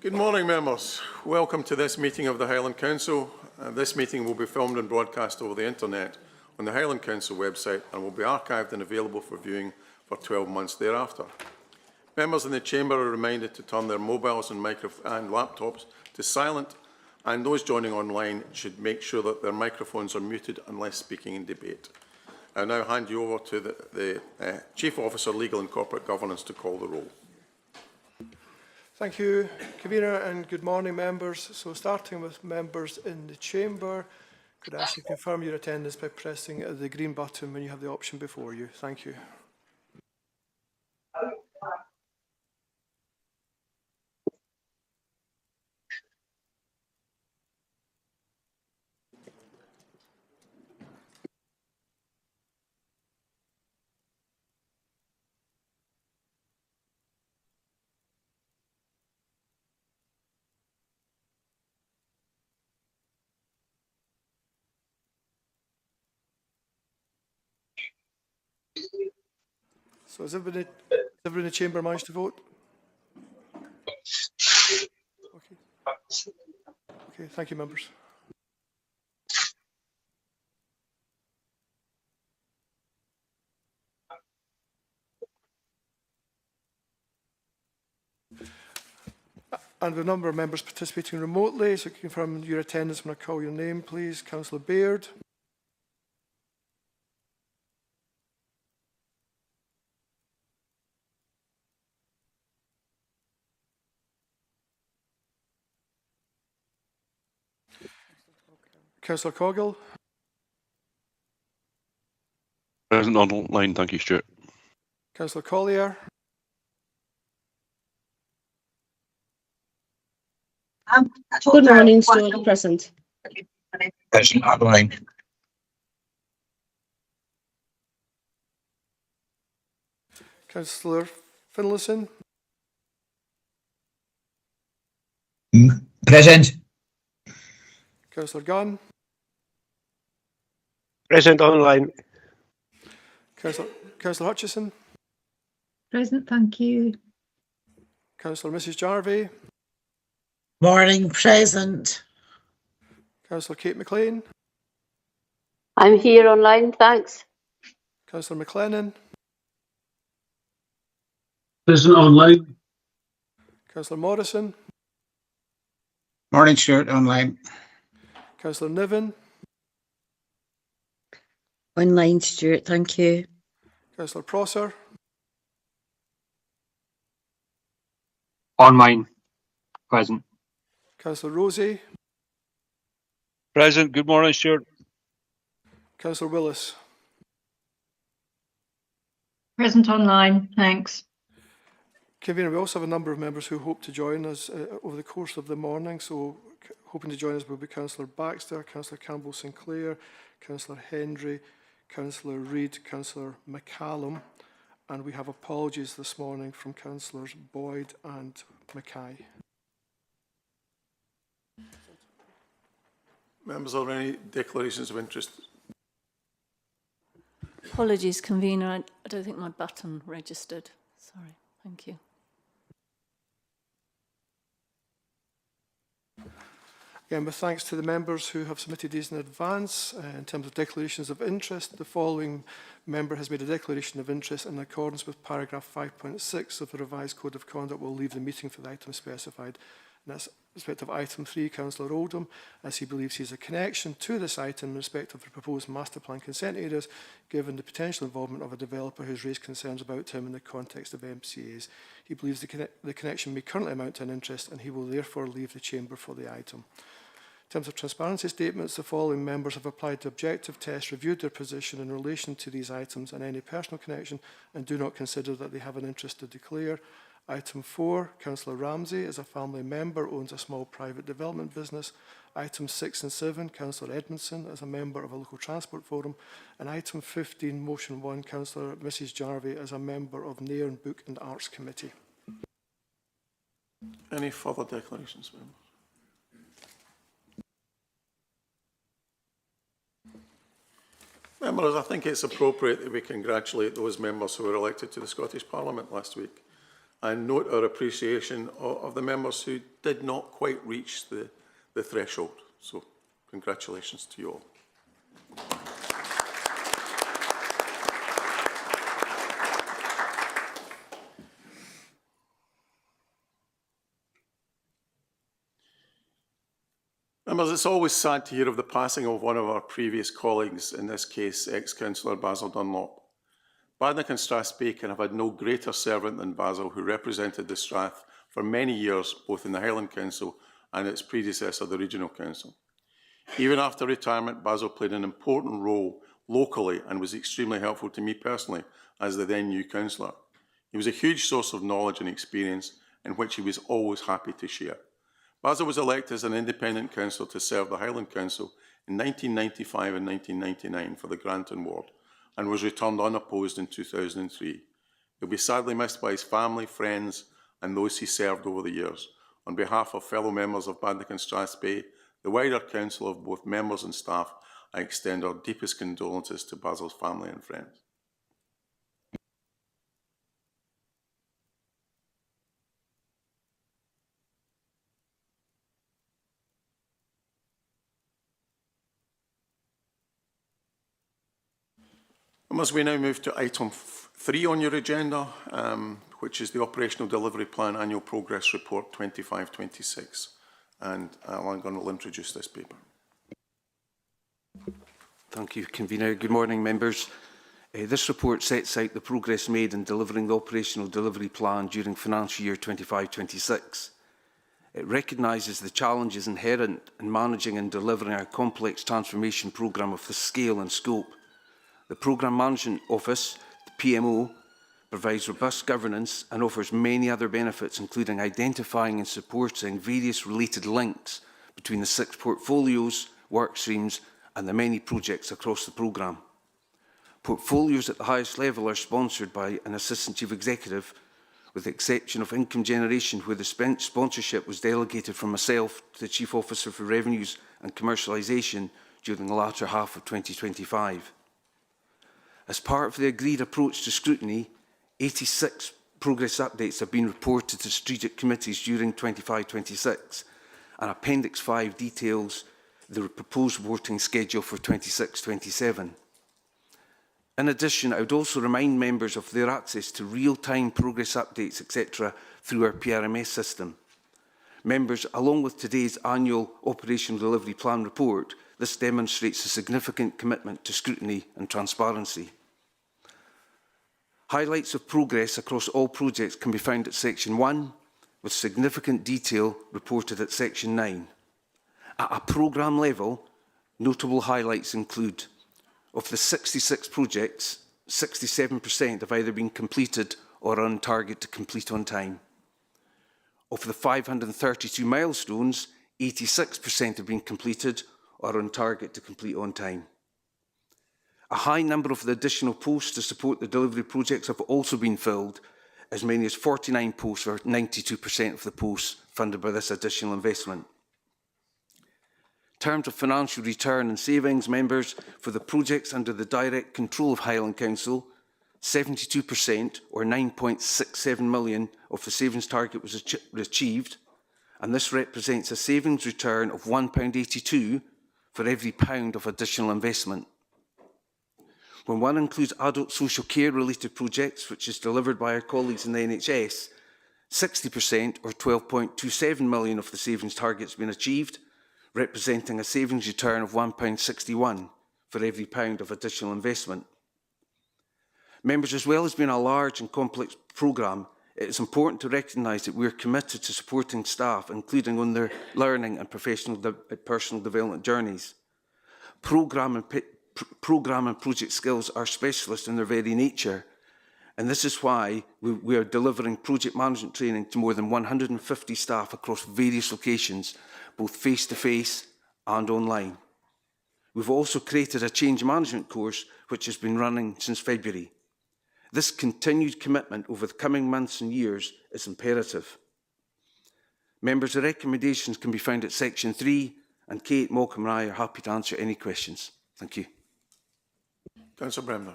Good morning, members. Welcome to this meeting of the Highland Council. This meeting will be filmed and broadcast over the internet on the Highland Council website and will be archived and available for viewing for 12 months thereafter. Members in the chamber are reminded to turn their mobiles and laptops to silent, and those joining online should make sure that their microphones are muted unless speaking in debate. I now hand you over to the Chief Officer, Legal and Corporate Governance, to call the roll. Thank you, Convener, and good morning, members. So starting with members in the chamber, could I ask you to confirm your attendance by pressing the green button when you have the option before you? Thank you. So has everybody in the chamber managed to vote? Okay, thank you, members. And the number of members participating remotely, so confirm your attendance when I call your name, please. Councillor Baird. Councillor Coggill. Present online, thank you, Stuart. Councillor Collier. Good morning, Stuart. Present. Present online. Councillor Finlayson. Present. Councillor Gunn. Present online. Councillor Hutchison. Present, thank you. Councillor Mrs Jarvie. Morning, present. Councillor Kate McLean. I'm here online, thanks. Councillor McLennan. Present online. Councillor Morrison. Morning, Stuart, online. Councillor Niven. Online, Stuart, thank you. Councillor Prosser. Online. Present. Councillor Rosie. Present, good morning, Stuart. Councillor Willis. Present online, thanks. Convener, we also have a number of members who hope to join us over the course of the morning. So hoping to join us will be Councillor Baxter, Councillor Campbell Sinclair, Councillor Hendry, Councillor Reid, Councillor McCallum, and we have apologies this morning from Councillors Boyd and Mackay. Members, are there any declarations of interest? Apologies, Convener. I don't think my button registered. Sorry. Thank you. Again, with thanks to the members who have submitted these in advance, in terms of declarations of interest, the following member has made a declaration of interest in accordance with paragraph 5.6 of the revised Code of Conduct will leave the meeting for the item specified. And that's in respect of item 3, Councillor Oldham, as he believes he has a connection to this item in respect of the proposed master plan consent areas, given the potential involvement of a developer who has raised concerns about him in the context of MCAs. He believes the connection may currently amount to an interest, and he will therefore leave the chamber for the item. In terms of transparency statements, the following members have applied the objective test, reviewed their position in relation to these items and any personal connection, and do not consider that they have an interest to declare. Item 4, Councillor Ramsey, as a family member, owns a small private development business. Items 6 and 7, Councillor Edmondson, as a member of a local transport forum. And item 15, motion 1, Councillor Mrs Jarvie, as a member of Nairn Book and Arts Committee. Any further declarations, members? Members, I think it's appropriate that we congratulate those members who were elected to the Scottish Parliament last week. and note our appreciation of the members who did not quite reach the threshold. So congratulations to you all. Members, it's always sad to hear of the passing of one of our previous colleagues, in this case ex-councillor Basil Dunlop. Badenoch and Strathspey can have had no greater servant than Basil, who represented the Strath for many years, both in the Highland Council and its predecessor, the Regional Council. Even after retirement, Basil played an important role locally and was extremely helpful to me personally as the then new councillor. He was a huge source of knowledge and experience in which he was always happy to share. Basil was elected as an independent councillor to serve the Highland Council in 1995 and 1999 for the Granton ward, and was returned unopposed in 2003. He'll be sadly missed by his family, friends, and those he served over the years. On behalf of fellow members of Badenoch and Strathspey, the wider council of both members and staff, I extend our deepest condolences to Basil's family and friends. As we now move to item 3 on your agenda, which is the Operational Delivery Plan Annual Progress Report 25-26. And Alan Gunn will introduce this paper. Thank you, Convener. Good morning, members. This report sets out the progress made in delivering the Operational Delivery Plan during financial year 25-26. It recognises the challenges inherent in managing and delivering a complex transformation programme of this scale and scope. The Programme Management Office, the PMO, provides robust governance and offers many other benefits, including identifying and supporting various related links between the 6 portfolios, work streams and the many projects across the programme. Portfolios at the highest level are sponsored by an Assistant Chief Executive, with the exception of income generation, where the sponsorship was delegated from myself to the Chief Officer for Revenues and Commercialisation during the latter half of 2025. As part of the agreed approach to scrutiny, 86 progress updates have been reported to strategic committees during 25-26, and Appendix 5 details the proposed reporting schedule for 26-27. In addition, I would also remind members of their access to real-time progress updates, etc., through our PRMS system. Members, along with today's annual Operational Delivery Plan report, this demonstrates a significant commitment to scrutiny and transparency. Highlights of progress across all projects can be found at Section 1, with significant detail reported at Section 9. At a programme level, notable highlights include, of the 66 projects, 67% have either been completed or are on target to complete on time. Of the 532 milestones, 86% have been completed or on target to complete on time. A high number of the additional posts to support the delivery projects have also been filled, as many as 49 posts, or 92% of the posts funded by this additional investment. In terms of financial return and savings, members, for the projects under the direct control of Highland Council, 72% or 9.67 million of the savings target was achieved, and this represents a savings return of £1.82 for every pound of additional investment. When one includes adult social care related projects, which is delivered by our colleagues in the NHS, 60% or 12.27 million of the savings target has been achieved, representing a savings return of £1.61 for every pound of additional investment. Members, as well as being a large and complex programme, it is important to recognise that we are committed to supporting staff, including on their learning and personal development journeys. Programme and project skills are specialist in their very nature, and this is why we are delivering project management training to more than 150 staff across various locations, both face-to-face and online. We've also created a change management course which has been running since February. This continued commitment over the coming months and years is imperative. Members, the recommendations can be found at Section 3, and Kate, Malcolm and I are happy to answer any questions. Thank you. Councillor Bremner.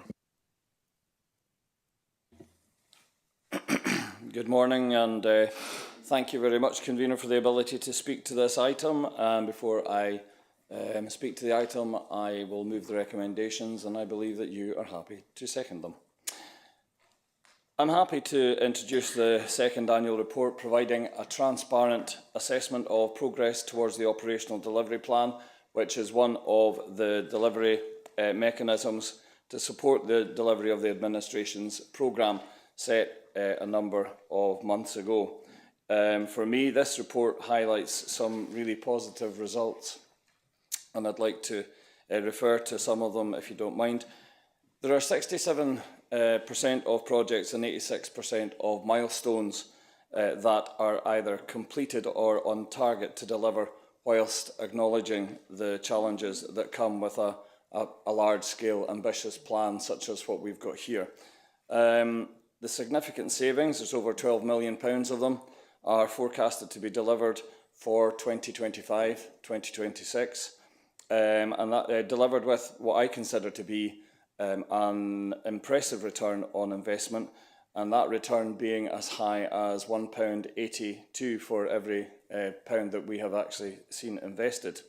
Good morning, and thank you very much, Convener, for the ability to speak to this item. Before I speak to the item, I will move the recommendations, and I believe that you are happy to second them. I'm happy to introduce the second annual report providing a transparent assessment of progress towards the operational delivery plan, which is one of the delivery mechanisms to support the delivery of the administration's programme set a number of months ago. For me, this report highlights some really positive results, and I'd like to refer to some of them if you don't mind. There are 67% of projects and 86% of milestones that are either completed or on target to deliver, whilst acknowledging the challenges that come with a large-scale, ambitious plan such as what we've got here. The significant savings, there's over £12 million of them, are forecasted to be delivered for 2025-2026, and that delivered with what I consider to be an impressive return on investment, and that return being as high as £1.82 for every pound that we have actually seen invested.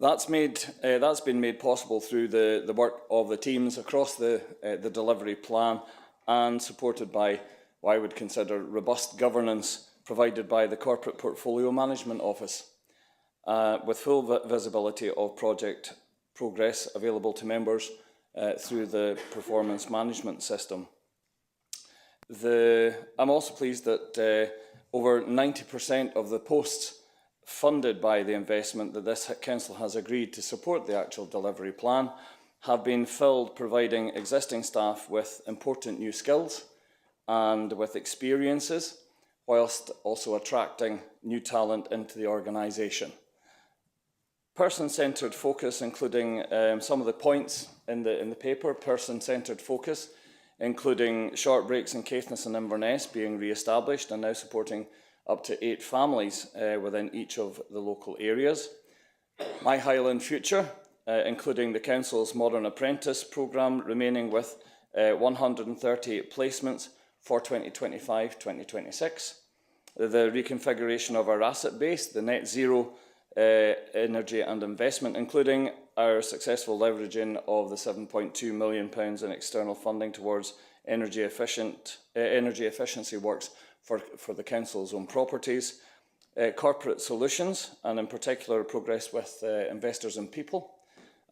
That's been made possible through the work of the teams across the delivery plan, and supported by what I would consider robust governance provided by the Corporate Portfolio Management Office, with full visibility of project progress available to members through the performance management system. I'm also pleased that over 90% of the posts funded by the investment that this Council has agreed to support the actual delivery plan have been filled, providing existing staff with important new skills and with experiences, whilst also attracting new talent into the organisation. Person-centred focus, including some of the points in the paper, person-centred focus, including short breaks in Caithness and Inverness being re-established and now supporting up to 8 families within each of the local areas. My Highland Future, including the Council's Modern Apprentice programme, remaining with 138 placements for 2025-2026. The reconfiguration of our asset base, the net zero energy and investment, including our successful leveraging of the £7.2 million in external funding towards energy efficiency works for the Council's own properties, corporate solutions, and in particular progress with investors and people,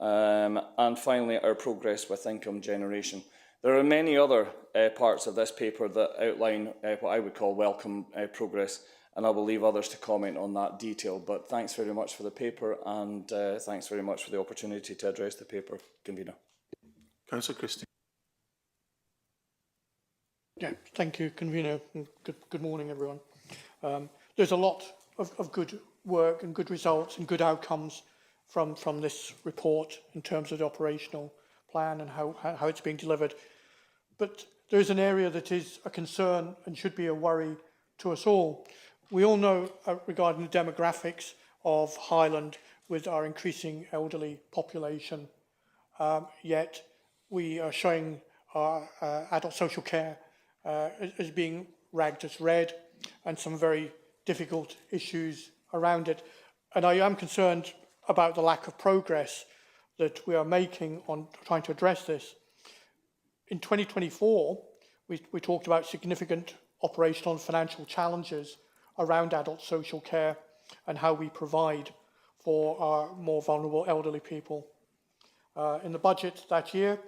and finally our progress with income generation. There are many other parts of this paper that outline what I would call welcome progress, and I will leave others to comment on that detail. But thanks very much for the paper, and thanks very much for the opportunity to address the paper, Convener. Councillor Christie. Yeah, thank you, Convener. Good morning, everyone. There's a lot of good work and good results and good outcomes from this report in terms of the operational plan and how it's being delivered. But there is an area that is a concern and should be a worry to us all. We all know regarding the demographics of Highland with our increasing elderly population, yet we are showing our adult social care as being ragged as red, and some very difficult issues around it. And I am concerned about the lack of progress that we are making on trying to address this. In 2024, we talked about significant operational and financial challenges around adult social care and how we provide for our more vulnerable elderly people. In the budget that year,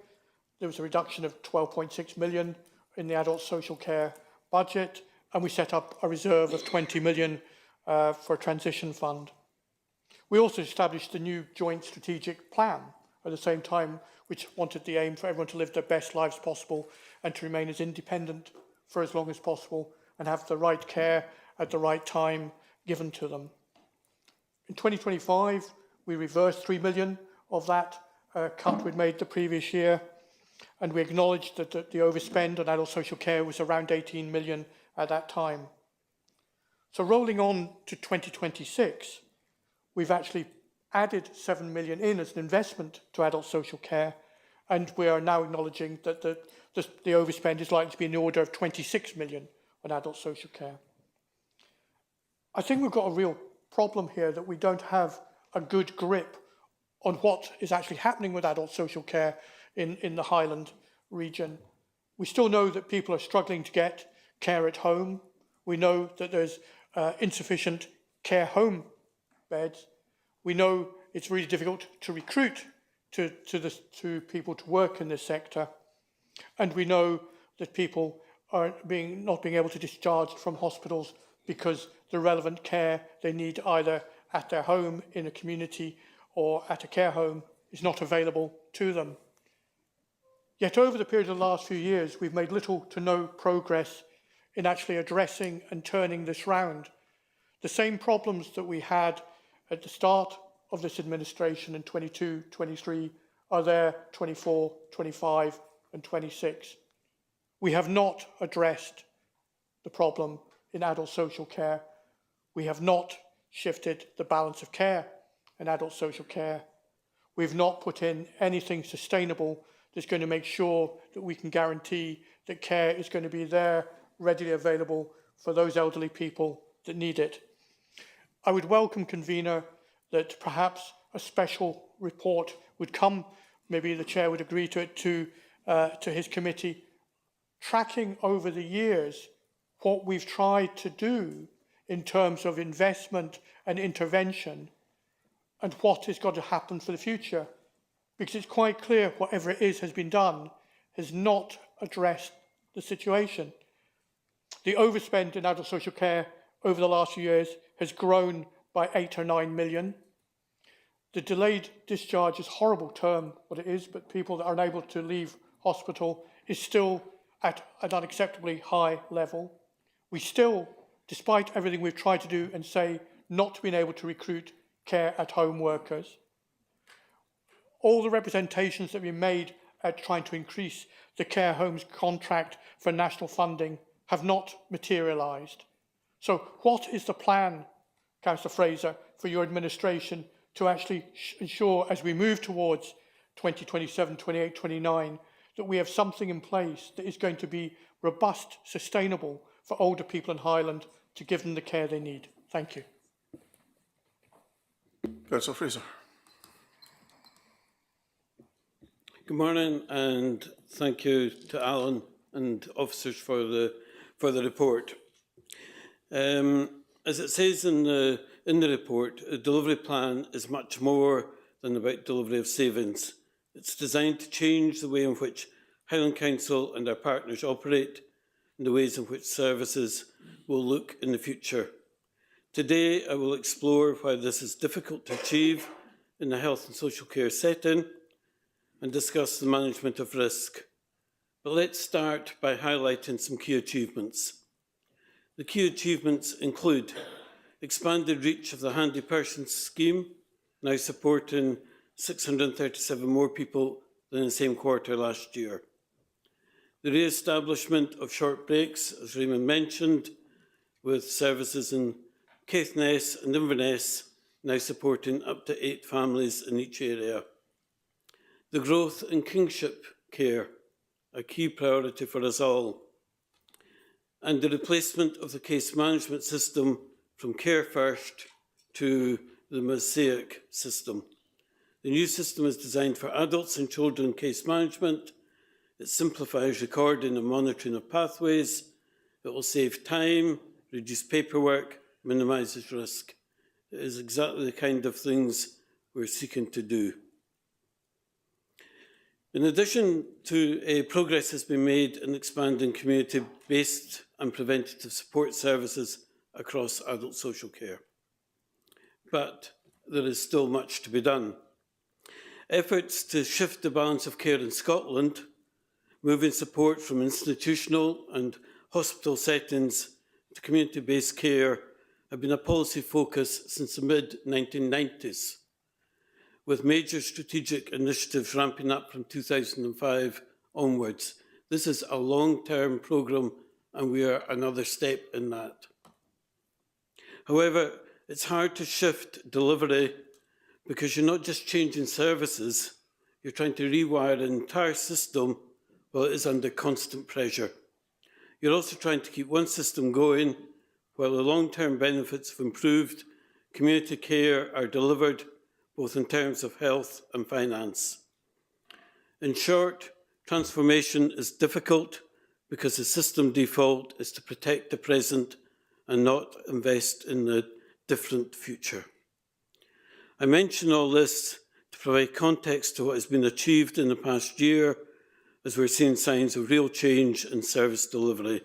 there was a reduction of 12.6 million in the adult social care budget, and we set up a reserve of 20 million for a transition fund. We also established a new joint strategic plan at the same time, which wanted the aim for everyone to live their best lives possible and to remain as independent for as long as possible and have the right care at the right time given to them. In 2025, we reversed 3 million of that cut we'd made the previous year, and we acknowledged that the overspend on adult social care was around 18 million at that time. So rolling on to 2026, we've actually added 7 million in as an investment to adult social care, and we are now acknowledging that the overspend is likely to be in the order of 26 million on adult social care. I think we've got a real problem here that we don't have a good grip on what is actually happening with adult social care in the Highland region. We still know that people are struggling to get care at home. We know that there's insufficient care home beds. We know it's really difficult to recruit to people to work in this sector. And we know that people are not being able to discharge from hospitals because the relevant care they need either at their home, in a community, or at a care home is not available to them. Yet over the period of the last few years, we've made little to no progress in actually addressing and turning this round. The same problems that we had at the start of this administration in 22, 23 are there 24, 25 and 26. We have not addressed the problem in adult social care. We have not shifted the balance of care in adult social care. We've not put in anything sustainable that's going to make sure that we can guarantee that care is going to be there, readily available for those elderly people that need it. I would welcome, Convener, that perhaps a special report would come, maybe the Chair would agree to it, to his committee, tracking over the years what we've tried to do in terms of investment and intervention and what is going to happen for the future. Because it's quite clear whatever it is has been done has not addressed the situation. The overspend in adult social care over the last few years has grown by 8 or 9 million. The delayed discharge is a horrible term, what it is, but people that are unable to leave hospital is still at an unacceptably high level. We still, despite everything we've tried to do and say, not being able to recruit care at home workers. All the representations that we made at trying to increase the care homes contract for national funding have not materialised. So what is the plan, Councillor Fraser, for your administration to actually ensure, as we move towards 2027, 28, 29, that we have something in place that is going to be robust, sustainable for older people in Highland to give them the care they need? Thank you. Councillor Fraser. Good morning, and thank you to Alan and officers for the report. As it says in the report, a delivery plan is much more than about delivery of savings. It's designed to change the way in which Highland Council and our partners operate and the ways in which services will look in the future. Today, I will explore why this is difficult to achieve in the health and social care setting and discuss the management of risk. But let's start by highlighting some key achievements. The key achievements include expanded reach of the Handy Persons scheme, now supporting 637 more people than in the same quarter last year. The re-establishment of short breaks, as Raymond mentioned, with services in Caithness and Inverness now supporting up to 8 families in each area. The growth in kingship care, a key priority for us all. And the replacement of the case management system from Care First to the Mosaic system. The new system is designed for adults and children case management. It simplifies recording and monitoring of pathways. It will save time, reduce paperwork, minimises risk. It is exactly the kind of things we're seeking to do. In addition to progress has been made in expanding community-based and preventative support services across adult social care. But there is still much to be done. Efforts to shift the balance of care in Scotland, moving support from institutional and hospital settings to community-based care, have been a policy focus since the mid-1990s, with major strategic initiatives ramping up from 2005 onwards. This is a long-term programme and we are another step in that. However, it's hard to shift delivery because you're not just changing services, you're trying to rewire an entire system while it is under constant pressure. You're also trying to keep one system going while the long-term benefits of improved community care are delivered, both in terms of health and finance. In short, transformation is difficult because the system default is to protect the present and not invest in the different future. I mention all this to provide context to what has been achieved in the past year, as we're seeing signs of real change in service delivery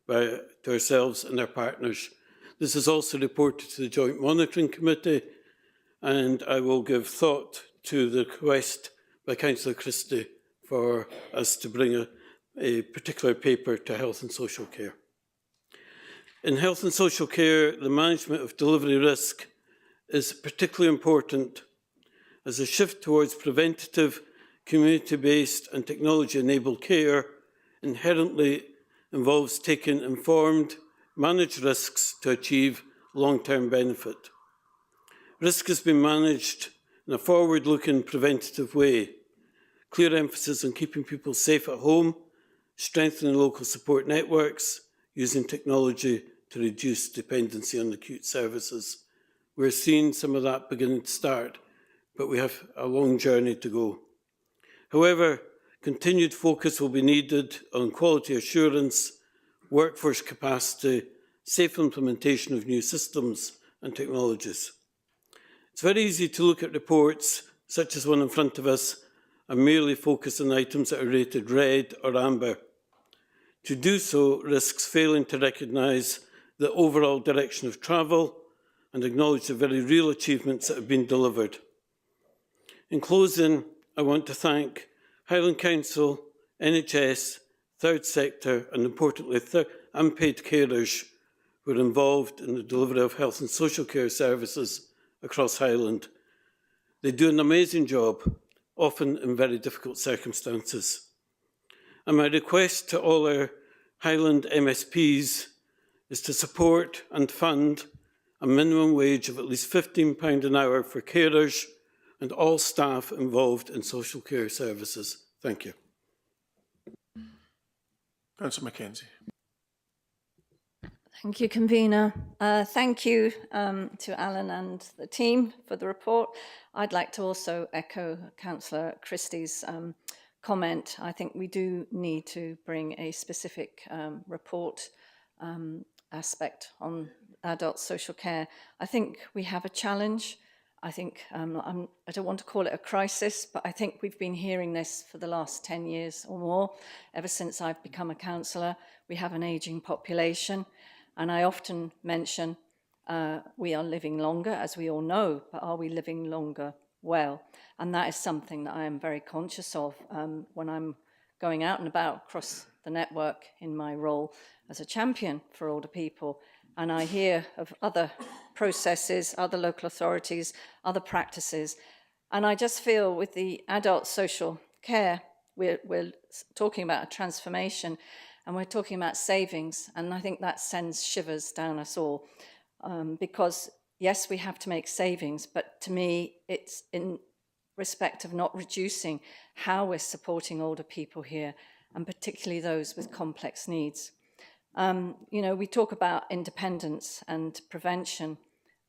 to ourselves and our partners. This is also reported to the Joint Monitoring Committee, and I will give thought to the request by Councillor Christie for us to bring a particular paper to health and social care. In health and social care, the management of delivery risk is particularly important as a shift towards preventative, community-based and technology-enabled care inherently involves taking informed, managed risks to achieve long-term benefit. Risk has been managed in a forward-looking, preventative way. Clear emphasis on keeping people safe at home, strengthening local support networks, using technology to reduce dependency on acute services. We're seeing some of that beginning to start, but we have a long journey to go. However, continued focus will be needed on quality assurance, workforce capacity, safe implementation of new systems and technologies. It's very easy to look at reports, such as one in front of us, and merely focus on items that are rated red or amber. To do so risks failing to recognise the overall direction of travel and acknowledge the very real achievements that have been delivered. In closing, I want to thank Highland Council, NHS, Third Sector and importantly unpaid carers who are involved in the delivery of health and social care services across Highland. They do an amazing job, often in very difficult circumstances. And my request to all our Highland MSPs is to support and fund a minimum wage of at least £15 an hour for carers and all staff involved in social care services. Thank you. Councillor Mackenzie. Thank you, Convener. Thank you to Alan and the team for the report. I'd like to also echo Councillor Christie's comment. I think we do need to bring a specific report aspect on adult social care. I think we have a challenge. I think, I don't want to call it a crisis, but I think we've been hearing this for the last 10 years or more, ever since I've become a councillor. We have an ageing population, and I often mention we are living longer, as we all know, but are we living longer well? And that is something that I am very conscious of when I'm going out and about across the network in my role as a champion for older people. And I hear of other processes, other local authorities, other practices. And I just feel with the adult social care, we're talking about a transformation and we're talking about savings. And I think that sends shivers down us all because yes, we have to make savings, but to me, it's in respect of not reducing how we're supporting older people here, and particularly those with complex needs. You know, we talk about independence and prevention,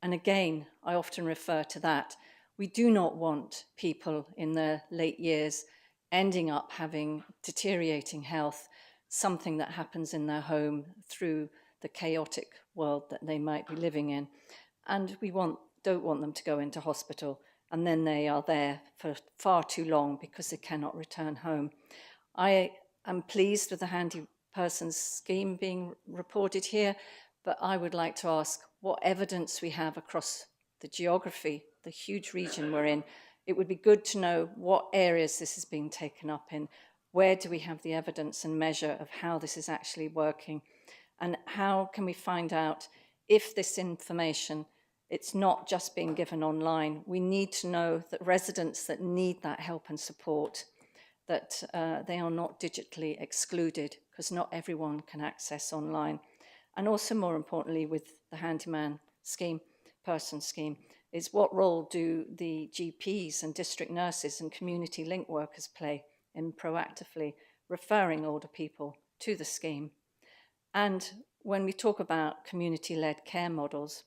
and again, I often refer to that. We do not want people in their late years ending up having deteriorating health, something that happens in their home through the chaotic world that they might be living in. And we don't want them to go into hospital and then they are there for far too long because they cannot return home. I am pleased with the handy persons scheme being reported here, but I would like to ask what evidence we have across the geography, the huge region we're in. It would be good to know what areas this is being taken up in. Where do we have the evidence and measure of how this is actually working? And how can we find out if this information, it's not just being given online? We need to know that residents that need that help and support, that they are not digitally excluded, because not everyone can access online. And also, more importantly, with the handyman scheme, person scheme, is what role do the GPs and district nurses and community link workers play in proactively referring older people to the scheme? And when we talk about community-led care models,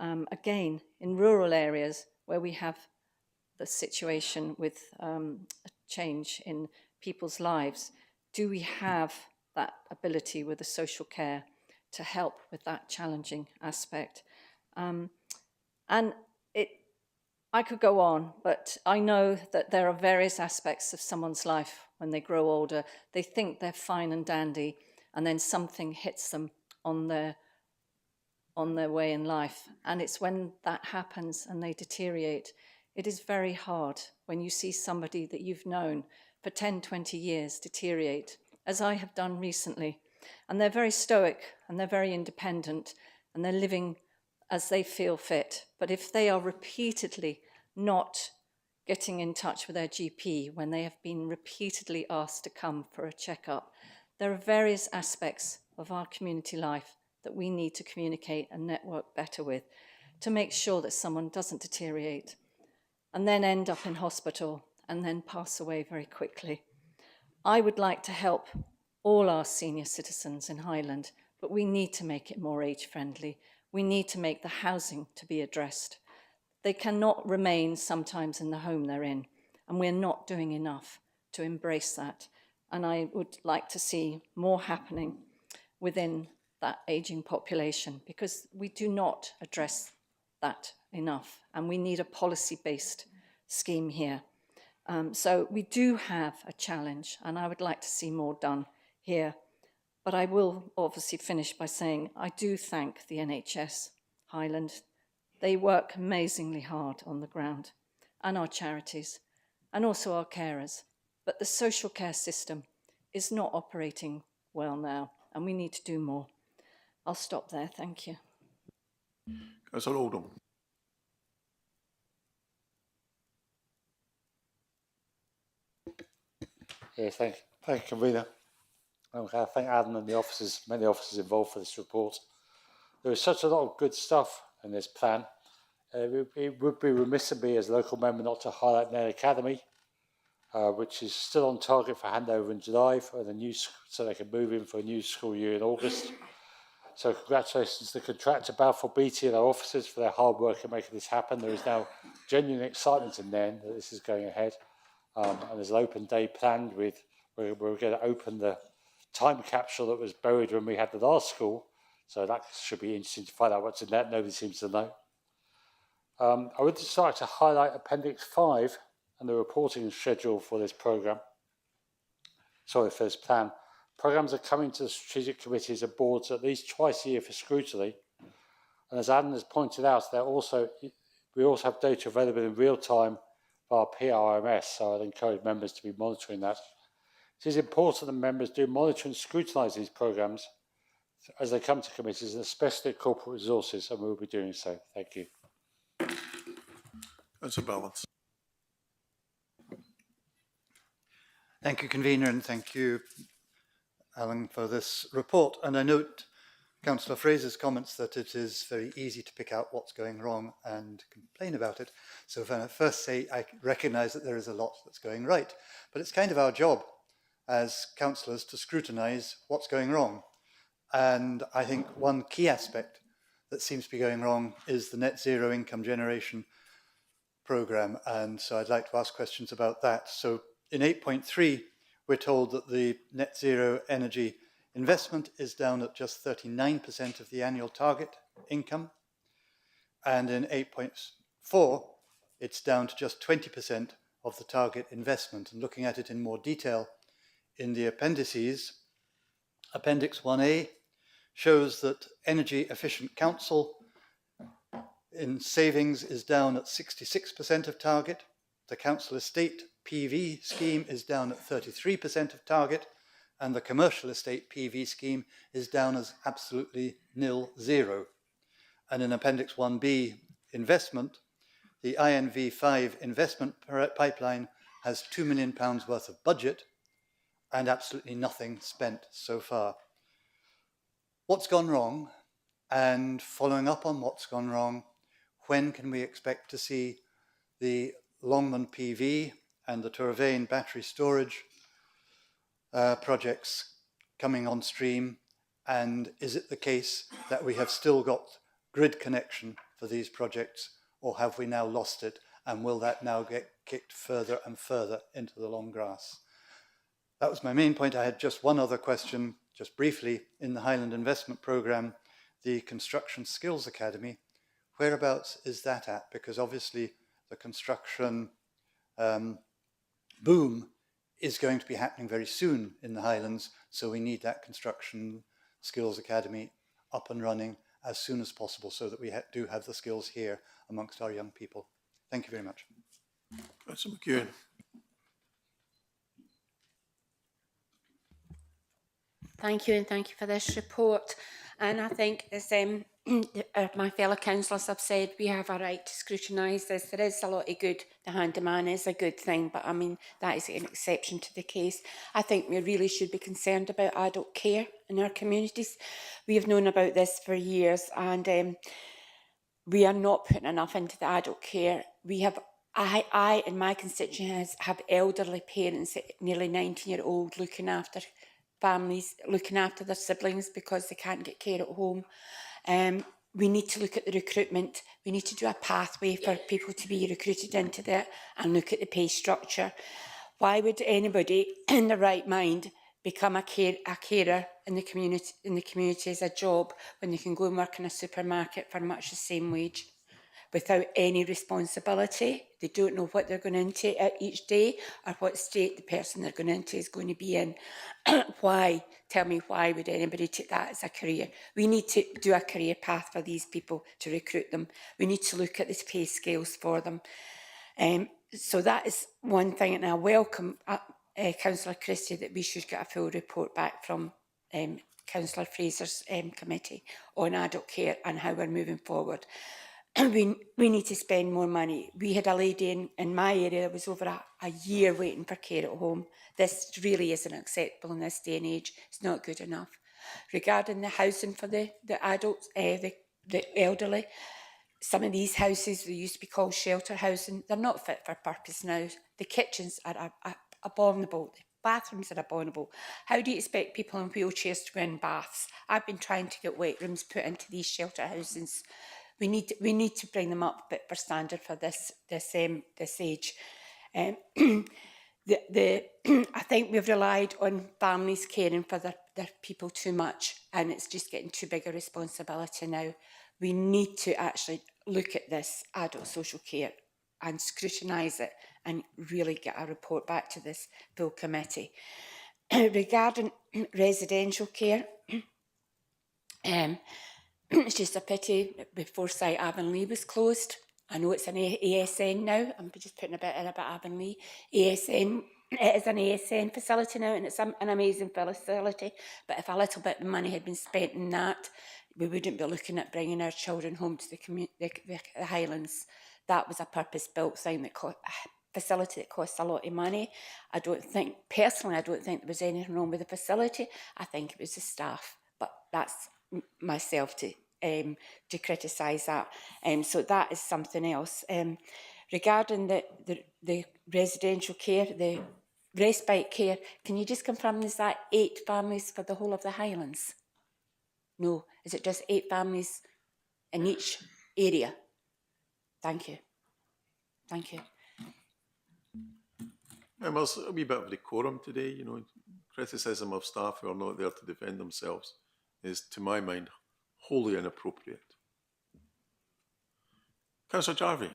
again, in rural areas where we have the situation with a change in people's lives, do we have that ability with the social care to help with that challenging aspect? And I could go on, but I know that there are various aspects of someone's life when they grow older. They think they're fine and dandy, and then something hits them on their way in life. And it's when that happens and they deteriorate, it is very hard when you see somebody that you've known for 10, 20 years deteriorate, as I have done recently. And they're very stoic and they're very independent and they're living as they feel fit. But if they are repeatedly not getting in touch with their GP when they have been repeatedly asked to come for a checkup, there are various aspects of our community life that we need to communicate and network better with to make sure that someone doesn't deteriorate and then end up in hospital and then pass away very quickly. I would like to help all our senior citizens in Highland, but we need to make it more age-friendly. We need to make the housing to be addressed. They cannot remain sometimes in the home they're in, and we're not doing enough to embrace that. And I would like to see more happening within that ageing population, because we do not address that enough, and we need a policy-based scheme here. So we do have a challenge, and I would like to see more done here. But I will obviously finish by saying I do thank the NHS Highland. They work amazingly hard on the ground, and our charities, and also our carers. But the social care system is not operating well now, and we need to do more. I'll stop there. Thank you. Councillor Oldham. Yeah, thank you, Convener. I thank Adam and the officers, many officers involved for this report. There is such a lot of good stuff in this plan. It would be remiss of me as a local member not to highlight Nail Academy, which is still on target for handover in July for the new, so they can move in for a new school year in August. So congratulations to the contractor, Balfour Beatty, and our officers for their hard work in making this happen. There is now genuine excitement in Nairn that this is going ahead. And there's an open day planned with, we're going to open the time capsule that was buried when we had the last school. So that should be interesting to find out what's in that. Nobody seems to know. I would just like to highlight Appendix 5 and the reporting schedule for this programme. Sorry, for this plan. Programmes are coming to the strategic committees and boards at least twice a year for scrutiny. And as Adam has pointed out, we also have data available in real time via PRMS, so I'd encourage members to be monitoring that. It is important that members do monitor and scrutinise these programmes as they come to committees, and especially at corporate resources, and we will be doing so. Thank you. Councillor Balance. Thank you, Convener, and thank you, Alan, for this report. And I note Councillor Fraser's comments that it is very easy to pick out what's going wrong and complain about it. So when I first say I recognise that there is a lot that's going right, but it's kind of our job as councillors to scrutinise what's going wrong. And I think one key aspect that seems to be going wrong is the net zero income generation programme. And so I'd like to ask questions about that. So in 8.3, we're told that the net zero energy investment is down at just 39% of the annual target income. And in 8.4, it's down to just 20% of the target investment. And looking at it in more detail in the appendices, Appendix 1A shows that energy efficient council in savings is down at 66% of target. The council estate PV scheme is down at 33% of target, and the commercial estate PV scheme is down as absolutely zero. And in Appendix 1B investment, the INV5 investment pipeline has £2 million worth of budget and absolutely nothing spent so far. What's gone wrong? And following up on what's gone wrong, when can we expect to see the Longman PV and the Torvain battery storage projects coming on stream? And is it the case that we have still got grid connection for these projects, or have we now lost it? And will that now get kicked further and further into the long grass? That was my main point. I had just one other question, just briefly. In the Highland Investment Programme, the Construction Skills Academy, whereabouts is that at? Because obviously the construction boom is going to be happening very soon in the Highlands, so we need that Construction Skills Academy up and running as soon as possible so that we do have the skills here amongst our young people. Thank you very much. Councillor McEwen. Thank you, and thank you for this report. And I think, as my fellow councillors have said, we have a right to scrutinise this. There is a lot of good. The handyman is a good thing, but I mean, that is an exception to the case. I think we really should be concerned about adult care in our communities. We have known about this for years, and we are not putting enough into the adult care. We have, I and my constituents have elderly parents, nearly 90-year-old, looking after families, looking after their siblings because they can't get care at home. We need to look at the recruitment. We need to do a pathway for people to be recruited into that and look at the pay structure. Why would anybody in their right mind become a carer in the community as a job when they can go and work in a supermarket for much the same wage without any responsibility? They don't know what they're going into each day or what state the person they're going into is going to be in. Why? Tell me, why would anybody take that as a career? We need to do a career path for these people to recruit them. We need to look at the pay scales for them. So that is one thing, and I welcome Councillor Christie that we should get a full report back from Councillor Fraser's committee on adult care and how we're moving forward. We need to spend more money. We had a lady in my area that was over a year waiting for care at home. This really isn't acceptable in this day and age. It's not good enough. Regarding the housing for the adults, the elderly, some of these houses, they used to be called shelter housing, they're not fit for purpose now. The kitchens are abominable. The bathrooms are abominable. How do you expect people in wheelchairs to go in baths? I've been trying to get wet rooms put into these shelter housings. We need to bring them up a bit for standard for this age. I think we've relied on families caring for their people too much, and it's just getting too big a responsibility now. We need to actually look at this adult social care and scrutinise it and really get a report back to this full committee. Regarding residential care, it's just a pity that Forsyth Avonlea was closed. I know it's an ASN now. I'm just putting a bit in about Avonlea. ASN, it is an ASN facility now, and it's an amazing facility. But if a little bit of money had been spent in that, we wouldn't be looking at bringing our children home to the Highlands. That was a purpose-built thing, facility that costs a lot of money. Personally, I don't think there was anything wrong with the facility. I think it was the staff, but that's myself to criticise that. So that is something else. Regarding the residential care, the respite care, can you just confirm, is that 8 families for the whole of the Highlands? No, is it just 8 families in each area? Thank you. Thank you. There's a wee bit of decorum today, you know. Criticism of staff who are not there to defend themselves is, to my mind, wholly inappropriate. Councillor Jarvie.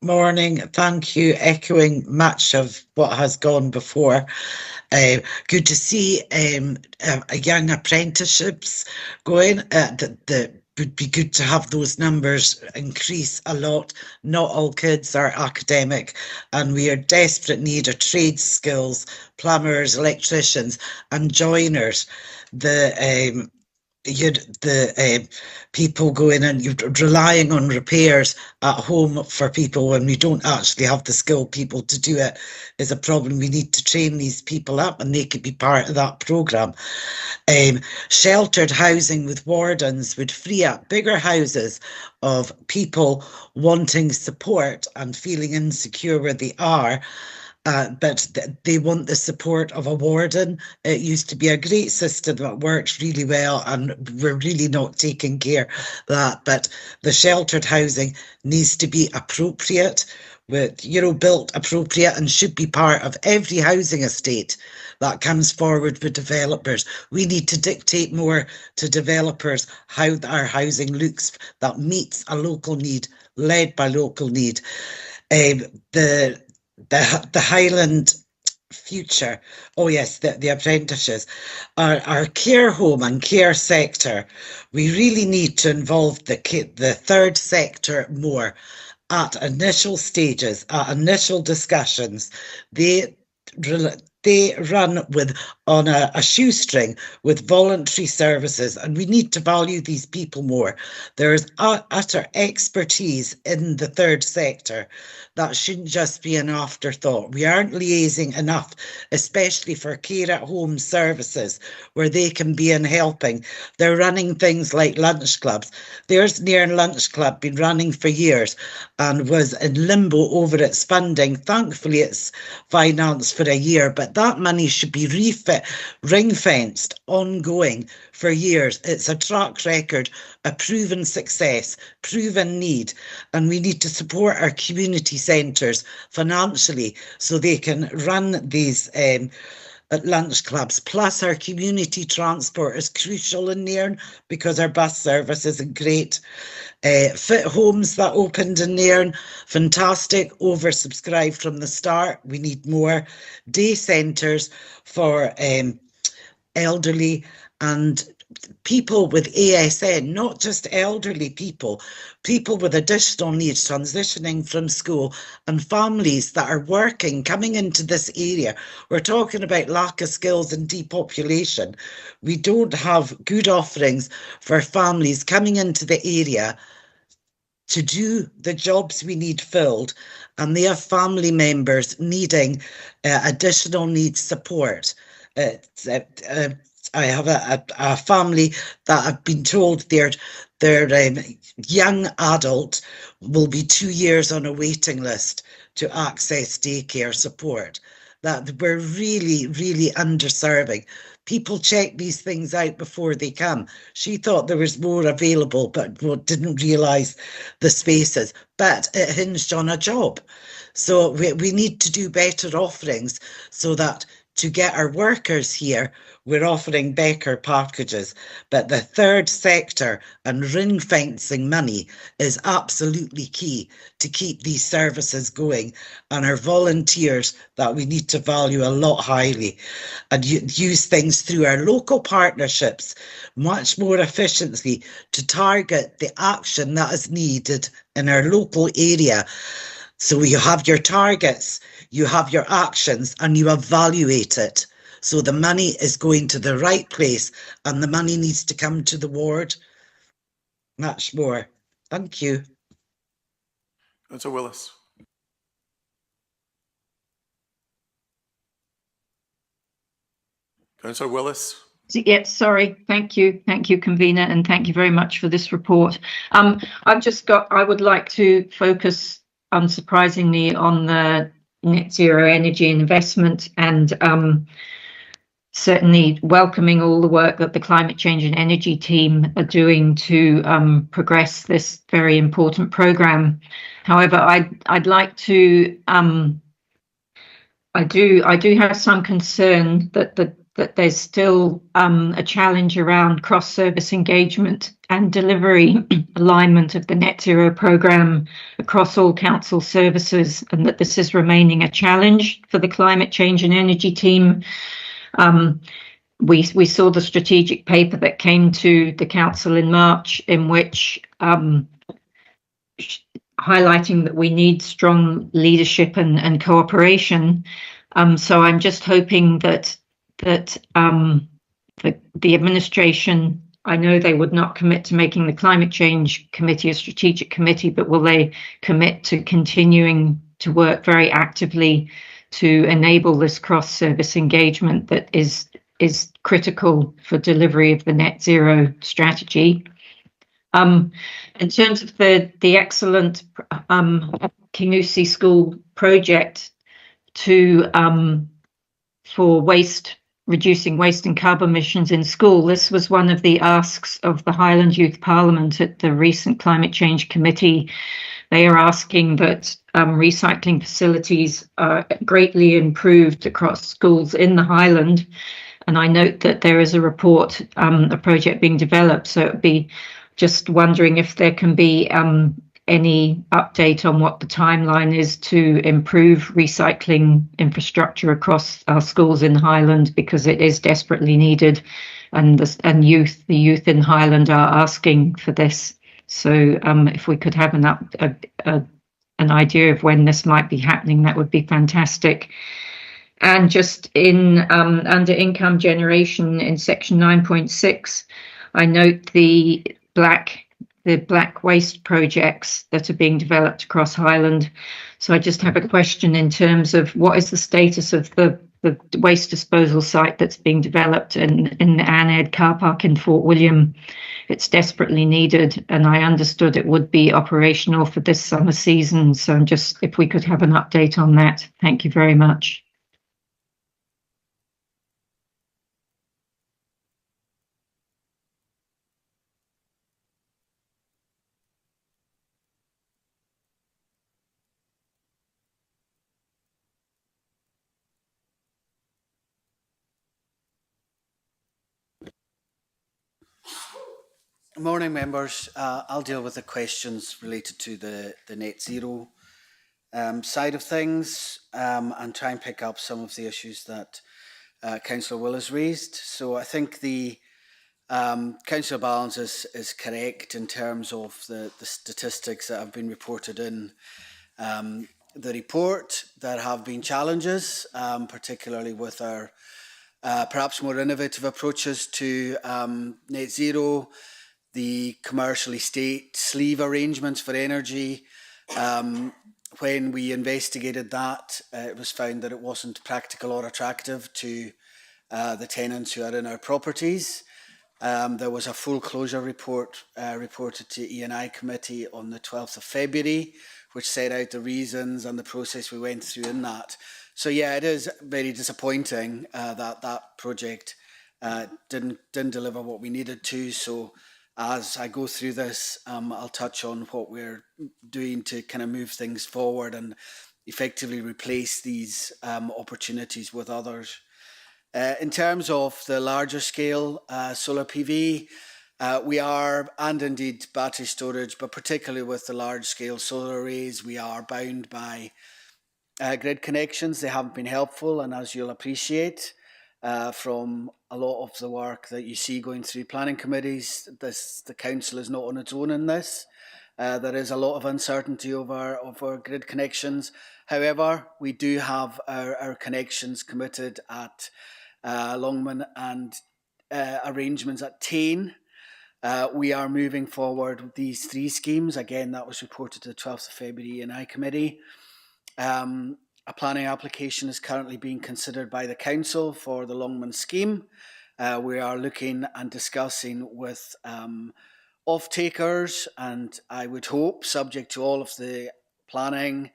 Morning, thank you. Echoing much of what has gone before. Good to see young apprenticeships going. That would be good to have those numbers increase a lot. Not all kids are academic, and we are desperate need of trade skills, plumbers, electricians and joiners. people going and you're relying on repairs at home for people when we don't actually have the skilled people to do it is a problem. We need to train these people up and they could be part of that programme. Sheltered housing with wardens would free up bigger houses of people wanting support and feeling insecure where they are. But they want the support of a warden. It used to be a great system that worked really well, and we're really not taking care of that. But the sheltered housing needs to be appropriate, with built appropriate, and should be part of every housing estate that comes forward with developers. We need to dictate more to developers how our housing looks that meets a local need, led by local need. The Highland future, oh yes, the apprentices, our care home and care sector, we really need to involve the third sector more at initial stages, at initial discussions. They run on a shoestring with voluntary services, and we need to value these people more. There is utter expertise in the third sector that shouldn't just be an afterthought. We aren't liaising enough, especially for care at home services where they can be in helping. They're running things like lunch clubs. There's Nairn Lunch Club, been running for years and was in limbo over its funding. Thankfully, it's financed for a year, but that money should be ring-fenced, ongoing for years. It's a track record, a proven success, proven need, and we need to support our community centres financially so they can run these lunch clubs. Plus, our community transport is crucial in Nairn because our bus service isn't great. Fit homes that opened in Nairn, fantastic, oversubscribed from the start. We need more day centres for elderly and people with ASN, not just elderly people with additional needs transitioning from school, and families that are working, coming into this area. We're talking about lack of skills and depopulation. We don't have good offerings for families coming into the area to do the jobs we need filled, and they have family members needing additional needs support. I have a family that have been told their young adult will be 2 years on a waiting list to access daycare support. That we're really, really underserving. People check these things out before they come. She thought there was more available, but didn't realise the spaces. But it hinged on a job. So we need to do better offerings so that to get our workers here, we're offering better packages. But the third sector and ring fencing money is absolutely key to keep these services going, and our volunteers that we need to value a lot highly, and use things through our local partnerships much more efficiently to target the action that is needed in our local area. So you have your targets, you have your actions, and you evaluate it. So the money is going to the right place, and the money needs to come to the ward. Much more. Thank you. Councillor Willis. Councillor Willis. Yes, sorry. Thank you, convener, and thank you very much for this report. I would like to focus, unsurprisingly, on the net zero energy investment, and certainly welcoming all the work that the climate change and energy team are doing to progress this very important programme. However, I'd like to I do have some concern that there's still a challenge around cross-service engagement and delivery alignment of the net zero programme across all council services, and that this is remaining a challenge for the climate change and energy team. We saw the strategic paper that came to the council in March, in which highlighting that we need strong leadership and cooperation. So I'm just hoping that the administration I know they would not commit to making the Climate Change Committee a strategic committee, but will they commit to continuing to work very actively to enable this cross-service engagement that is critical for delivery of the net zero strategy? In terms of the excellent Kinusi School project for reducing waste and carbon emissions in school, this was one of the asks of the Highland Youth Parliament at the recent Climate Change Committee. They are asking that recycling facilities are greatly improved across schools in the Highland. And I note that there is a report, a project being developed. So it would be just wondering if there can be any update on what the timeline is to improve recycling infrastructure across our schools in Highland, because it is desperately needed, and the youth in Highland are asking for this. So if we could have an idea of when this might be happening, that would be fantastic. And just in under income generation in section 9.6, I note the black waste projects that are being developed across Highland. So I just have a question in terms of what is the status of the waste disposal site that's being developed in the Aned car park in Fort William. It's desperately needed, and I understood it would be operational for this summer season. So just if we could have an update on that. Thank you very much. Morning, members. I'll deal with the questions related to the net zero side of things and try and pick up some of the issues that Councillor Will has raised. So I think the Councillor Balance is correct in terms of the statistics that have been reported in the report. There have been challenges, particularly with our perhaps more innovative approaches to net zero, the commercial estate sleeve arrangements for energy. When we investigated that, it was found that it wasn't practical or attractive to the tenants who are in our properties. There was a full closure report reported to E&I Committee on the 12th of February, which set out the reasons and the process we went through in that. So yeah, it is very disappointing that that project didn't deliver what we needed to. So as I go through this, I'll touch on what we're doing to kind of move things forward and effectively replace these opportunities with others. In terms of the larger scale solar PV, we are, and indeed battery storage, but particularly with the large scale solar arrays, we are bound by grid connections. They haven't been helpful, and as you'll appreciate, from a lot of the work that you see going through planning committees, the council is not on its own in this. There is a lot of uncertainty over grid connections. However, we do have our connections committed at Longman and arrangements at Tain. We are moving forward with these three schemes. Again, that was reported to the 12th of February in I Committee. A planning application is currently being considered by the council for the Longman scheme. We are looking and discussing with off-takers, and I would hope, subject to all of the planning,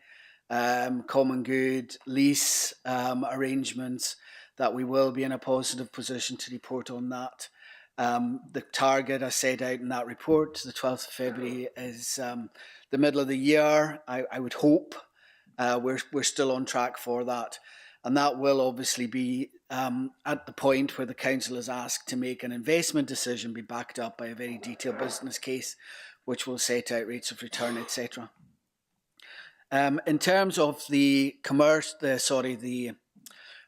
common good, lease arrangements, that we will be in a positive position to report on that. The target I set out in that report, the 12th of February, is the middle of the year. I would hope we're still on track for that. And that will obviously be at the point where the council is asked to make an investment decision, be backed up by a very detailed business case, which will set out rates of return, etc. In terms of the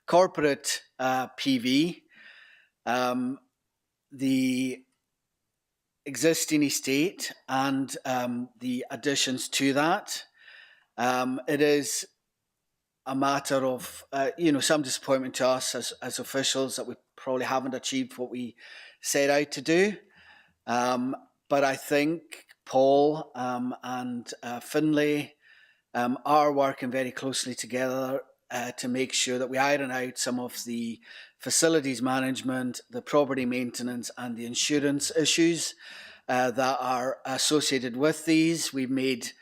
corporate PV, the existing estate and the additions to that, it is a matter of some disappointment to us as officials that we probably haven't achieved what we set out to do. But I think Paul and Finlay are working very closely together to make sure that we iron out some of the facilities management, the property maintenance and the insurance issues that are associated with these. We've made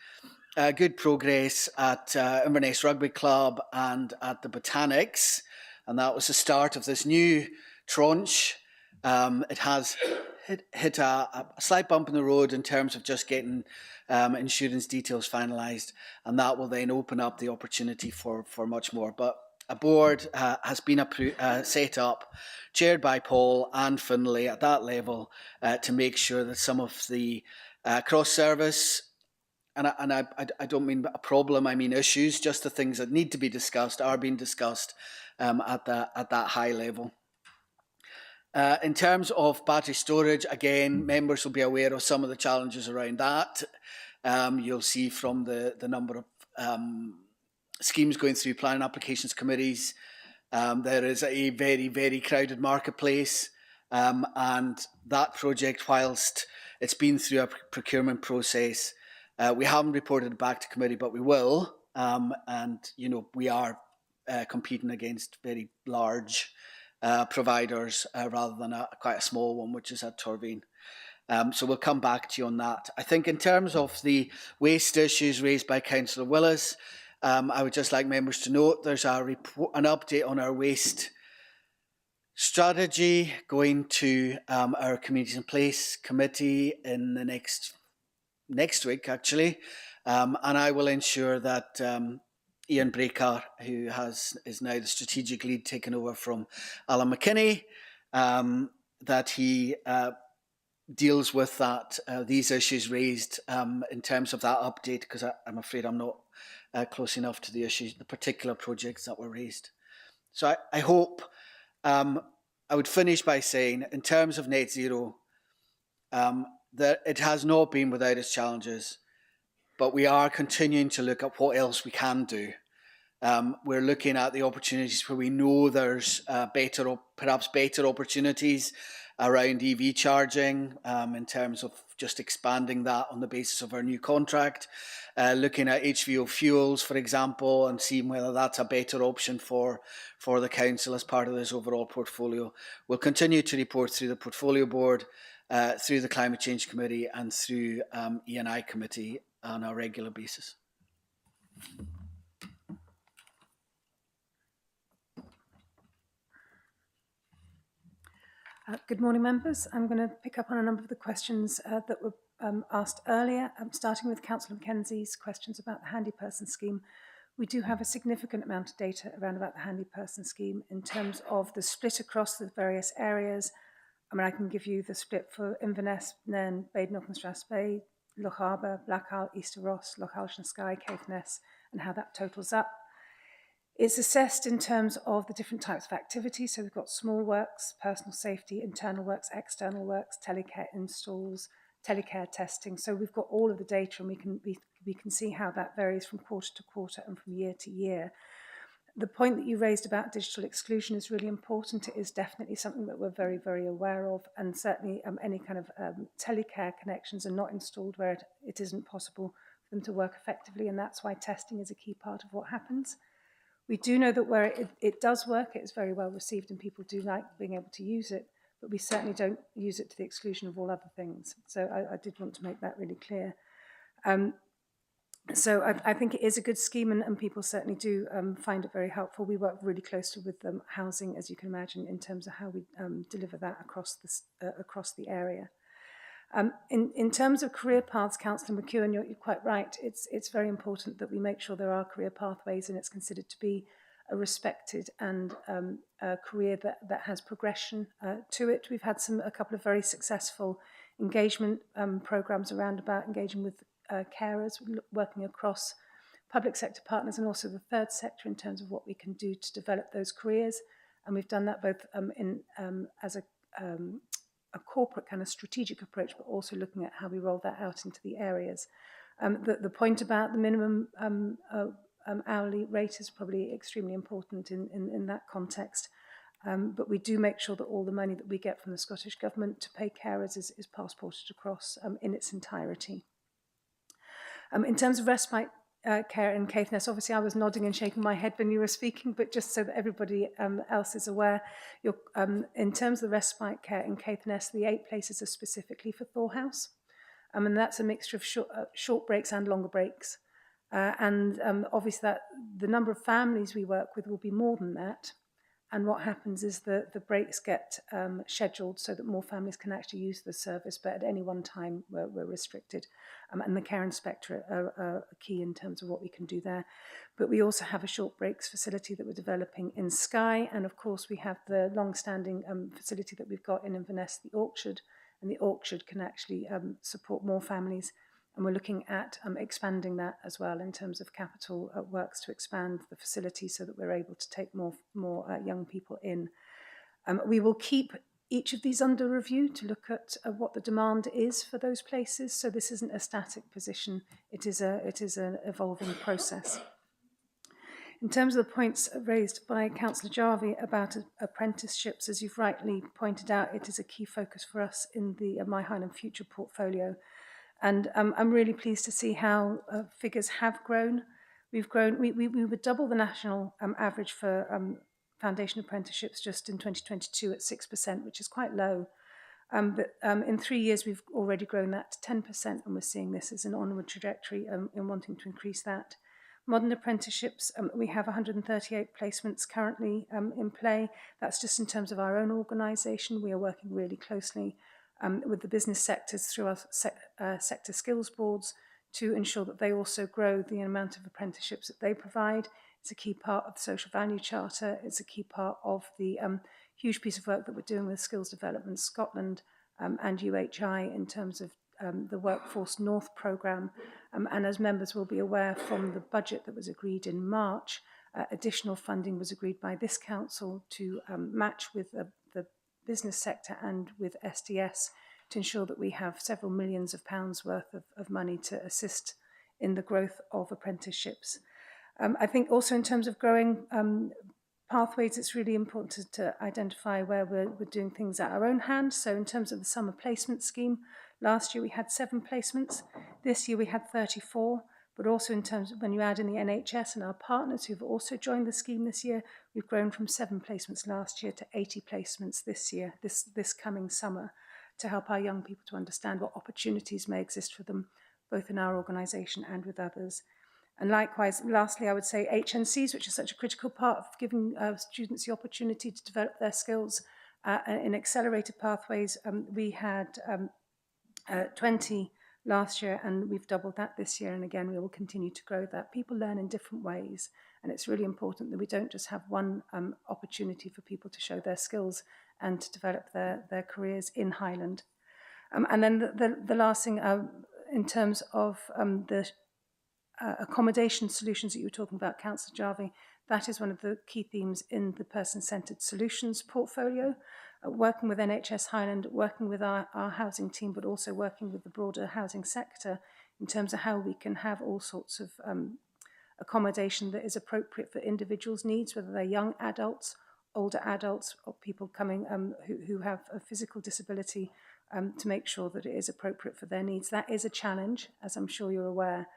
good progress at Inverness Rugby Club and at the Botanics, and that was the start of this new tranche. It has hit a slight bump in the road in terms of just getting insurance details finalised, and that will then open up the opportunity for much more. But a board has been set up, chaired by Paul and Finlay at that level, to make sure that some of the cross-service, and I don't mean a problem, I mean issues, just the things that need to be discussed are being discussed at that high level. In terms of battery storage, again, members will be aware of some of the challenges around that. You'll see from the number of schemes going through planning applications committees, there is a very, very crowded marketplace, and that project, whilst it's been through a procurement process, we haven't reported it back to committee, but we will, and we are competing against very large providers rather than quite a small one, which is at Torveen. So we'll come back to you on that. I think in terms of the waste issues raised by Councillor Willis, I would just like members to note there's an update on our waste strategy going to our Communities in Place committee in the next week, actually, and I will ensure that Ian Breaker, who is now the strategic lead taken over from Alan McKinney, that he deals with these issues raised in terms of that update, because I'm afraid I'm not close enough to the issues, the particular projects that were raised. So I hope, I would finish by saying, in terms of net zero, that it has not been without its challenges, but we are continuing to look at what else we can do. We're looking at the opportunities where we know there's perhaps better opportunities around EV charging, in terms of just expanding that on the basis of our new contract. Looking at HVO fuels, for example, and seeing whether that's a better option for the council as part of this overall portfolio. We'll continue to report through the portfolio board, through the Climate Change Committee and through E&I Committee on a regular basis. Good morning, members. I'm going to pick up on a number of the questions that were asked earlier, starting with Councillor Mackenzie's questions about the handy person scheme. We do have a significant amount of data around about the handy person scheme in terms of the split across the various areas. I mean, I can give you the split for Inverness, Nairn, Badenop and Strathspey, Loch Harbour, Blackall, Easter Ross, Loch Alsh Skye, Caithness, and how that totals up. It's assessed in terms of the different types of activities. So we've got small works, personal safety, internal works, external works, telecare installs, telecare testing. So we've got all of the data, and we can see how that varies from quarter to quarter and from year to year. The point that you raised about digital exclusion is really important. It is definitely something that we're very, very aware of, and certainly any kind of telecare connections are not installed where it isn't possible for them to work effectively, and that's why testing is a key part of what happens. We do know that where it does work, it is very well received and people do like being able to use it, but we certainly don't use it to the exclusion of all other things. So I did want to make that really clear. So I think it is a good scheme, and people certainly do find it very helpful. We work really closely with housing, as you can imagine, in terms of how we deliver that across the area. In terms of career paths, Councillor McEwen, you're quite right. It's very important that we make sure there are career pathways, and it's considered to be a respected and a career that has progression to it. We've had a couple of very successful engagement programs around about engaging with carers, working across public sector partners and also the third sector in terms of what we can do to develop those careers. And we've done that both as a corporate kind of strategic approach, but also looking at how we roll that out into the areas. The point about the minimum hourly rate is probably extremely important in that context. But we do make sure that all the money that we get from the Scottish Government to pay carers is passported across in its entirety. In terms of respite care in Caithness, obviously I was nodding and shaking my head when you were speaking, but just so that everybody else is aware, in terms of the respite care in Caithness, the 8 places are specifically for Thor House, and that's a mixture of short breaks and longer breaks. Obviously the number of families we work with will be more than that. And what happens is that the breaks get scheduled so that more families can actually use the service, but at any one time we're restricted. And the care inspector are key in terms of what we can do there. But we also have a short breaks facility that we're developing in Skye. And of course we have the long-standing facility that we've got in Inverness, the Orchard. And the Orchard can actually support more families. And we're looking at expanding that as well in terms of capital works to expand the facility so that we're able to take more young people in. We will keep each of these under review to look at what the demand is for those places. So this isn't a static position. It is an evolving process. In terms of the points raised by Councillor Jarvie about apprenticeships, as you've rightly pointed out, it is a key focus for us in the My Highland Future portfolio. And I'm really pleased to see how figures have grown. We would double the national average for foundation apprenticeships just in 2022 at 6%, which is quite low. But in 3 years, we've already grown that to 10%, and we're seeing this as an onward trajectory in wanting to increase that. Modern apprenticeships, we have 138 placements currently in play. That's just in terms of our own organisation. We are working really closely with the business sectors through our sector skills boards to ensure that they also grow the amount of apprenticeships that they provide. It's a key part of the Social Value Charter. It's a key part of the huge piece of work that we're doing with Skills Development Scotland and UHI in terms of the Workforce North programme. And as members will be aware from the budget that was agreed in March, additional funding was agreed by this council to match with the business sector and with SDS to ensure that we have several millions of pounds worth of money to assist in the growth of apprenticeships. I think also in terms of growing pathways, it's really important to identify where we're doing things at our own hand. So in terms of the summer placement scheme, last year we had 7 placements. This year we had 34. But also in terms of when you add in the NHS and our partners who've also joined the scheme this year, we've grown from 7 placements last year to 80 placements this year, this coming summer, to help our young people to understand what opportunities may exist for them, both in our organisation and with others. And likewise, lastly, I would say HNCs, which is such a critical part of giving students the opportunity to develop their skills in accelerated pathways. We had 20 last year, and we've doubled that this year, and again we will continue to grow that. People learn in different ways, and it's really important that we don't just have one opportunity for people to show their skills and to develop their careers in Highland. And then the last thing, in terms of the accommodation solutions that you were talking about, Councillor Jarvie, that is one of the key themes in the person-centred solutions portfolio. Working with NHS Highland, working with our housing team, but also working with the broader housing sector in terms of how we can have all sorts of accommodation that is appropriate for individuals' needs, whether they're young adults, older adults, or people coming who have a physical disability, to make sure that it is appropriate for their needs. That is a challenge, as I'm sure you're aware,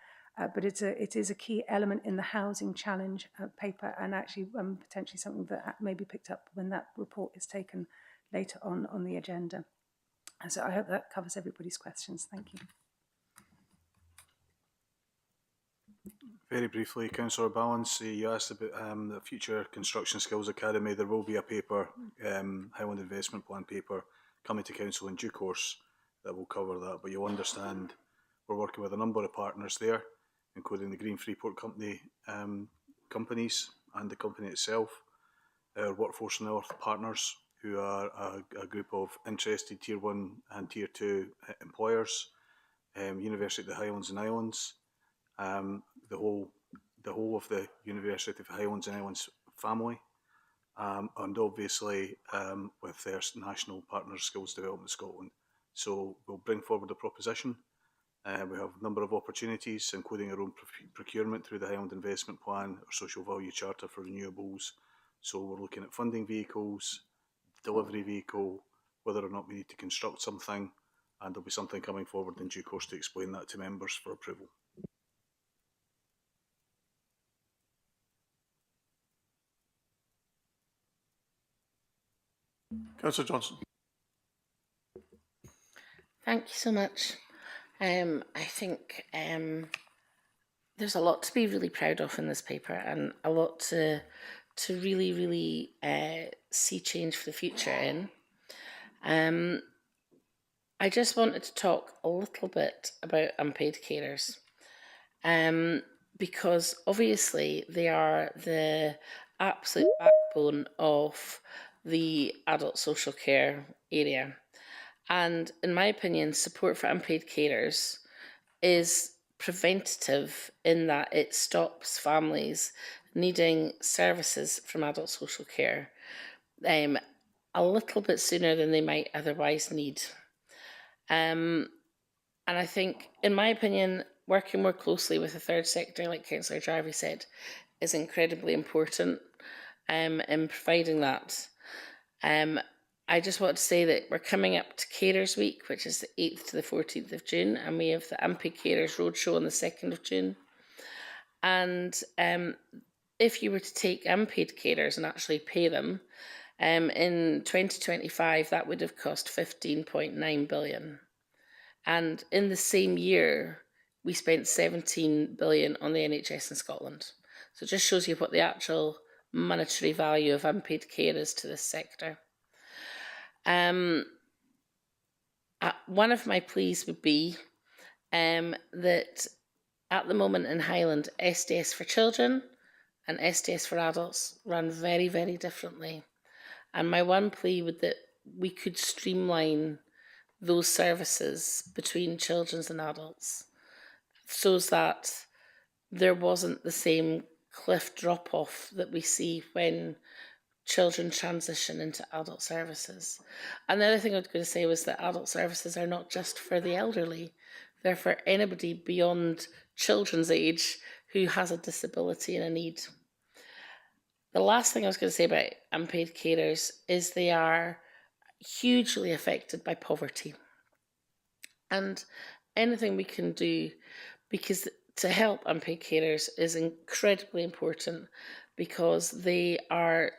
but it is a key element in the housing challenge paper, and actually potentially something that may be picked up when that report is taken later on the agenda. So I hope that covers everybody's questions. Thank you. Very briefly, Councillor Balance, you asked about the Future Construction Skills Academy. There will be a paper, Highland Investment Plan paper, coming to Council in due course that will cover that. But you'll understand we're working with a number of partners there, including the Green Freeport Company companies and the company itself, our Workforce North partners, who are a group of interested Tier 1 and Tier 2 employers, University of the Highlands and Islands, the whole of the University of the Highlands and Islands family, and obviously with their national partners, Skills Development Scotland. So we'll bring forward a proposition. We have a number of opportunities, including our own procurement through the Highland Investment Plan, our Social Value Charter for renewables, So we're looking at funding vehicles, delivery vehicle, whether or not we need to construct something, and there'll be something coming forward in due course to explain that to members for approval. Councillor Johnson. Thank you so much. I think there's a lot to be really proud of in this paper, and a lot to really see change for the future in. I just wanted to talk a little bit about unpaid carers, because obviously they are the absolute backbone of the adult social care area. And in my opinion, support for unpaid carers is preventative in that it stops families needing services from adult social care a little bit sooner than they might otherwise need. And I think, in my opinion, working more closely with the third sector, like Councillor Jarvie said, is incredibly important in providing that. I just want to say that we're coming up to Carers Week, which is the 8th to the 14th of June, and we have the Unpaid Carers Roadshow on the 2nd of June. And if you were to take unpaid carers and actually pay them, in 2025, that would have cost 15.9 billion. And in the same year, we spent 17 billion on the NHS in Scotland. So it just shows you what the actual monetary value of unpaid care is to this sector. One of my pleas would be that at the moment in Highland, SDS for children and SDS for adults run very, very differently. And my one plea would that we could streamline those services between children and adults so that there wasn't the same cliff drop-off that we see when children transition into adult services. And the other thing I was going to say was that adult services are not just for the elderly, they're for anybody beyond children's age who has a disability and a need. The last thing I was going to say about unpaid carers is they are hugely affected by poverty. And anything we can do because to help unpaid carers is incredibly important, because they are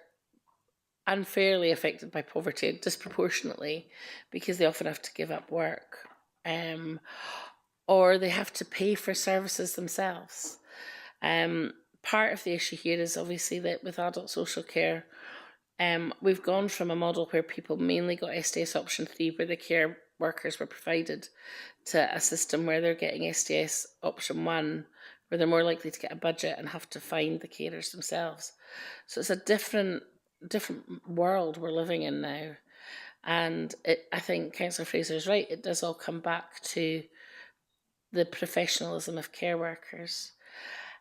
unfairly affected by poverty disproportionately, because they often have to give up work or they have to pay for services themselves. Part of the issue here is obviously that with adult social care, we've gone from a model where people mainly got SDS option 3, where the care workers were provided, to a system where they're getting SDS option 1, where they're more likely to get a budget and have to find the carers themselves. So it's a different world we're living in now. And I think Councillor Fraser is right, it does all come back to the professionalism of care workers.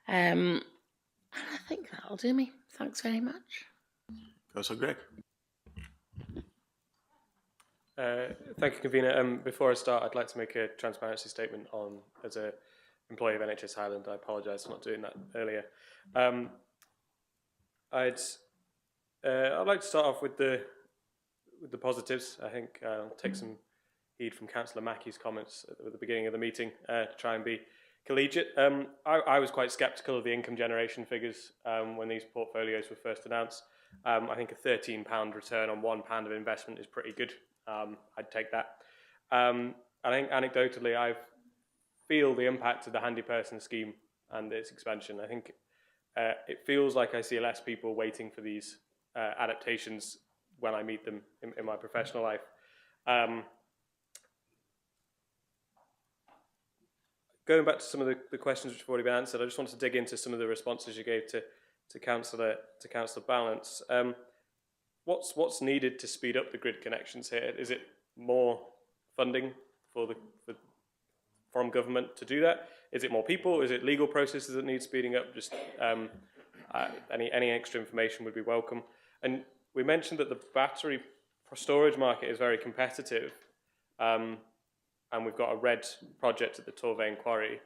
And I think that'll do me. Thanks very much. Councillor Gregg. Thank you, Convener. Before I start, I'd like to make a transparency statement on, as an employee of NHS Highland, I apologise for not doing that earlier. I'd like to start off with the positives. I think I'll take some heed from Councillor Mackey's comments at the beginning of the meeting to try and be collegiate. I was quite sceptical of the income generation figures when these portfolios were first announced. I think a £13 return on £1 of investment is pretty good. I'd take that. I think anecdotally, I feel the impact of the handy person scheme and its expansion. I think it feels like I see less people waiting for these adaptations when I meet them in my professional life. Going back to some of the questions which have already been answered, I just want to dig into some of the responses you gave to Councillor Balance. What's needed to speed up the grid connections here? Is it more funding from government to do that? Is it more people? Is it legal processes that need speeding up? Just any extra information would be welcome. And we mentioned that the battery storage market is very competitive, and we've got a red project at the Torvay Quarry.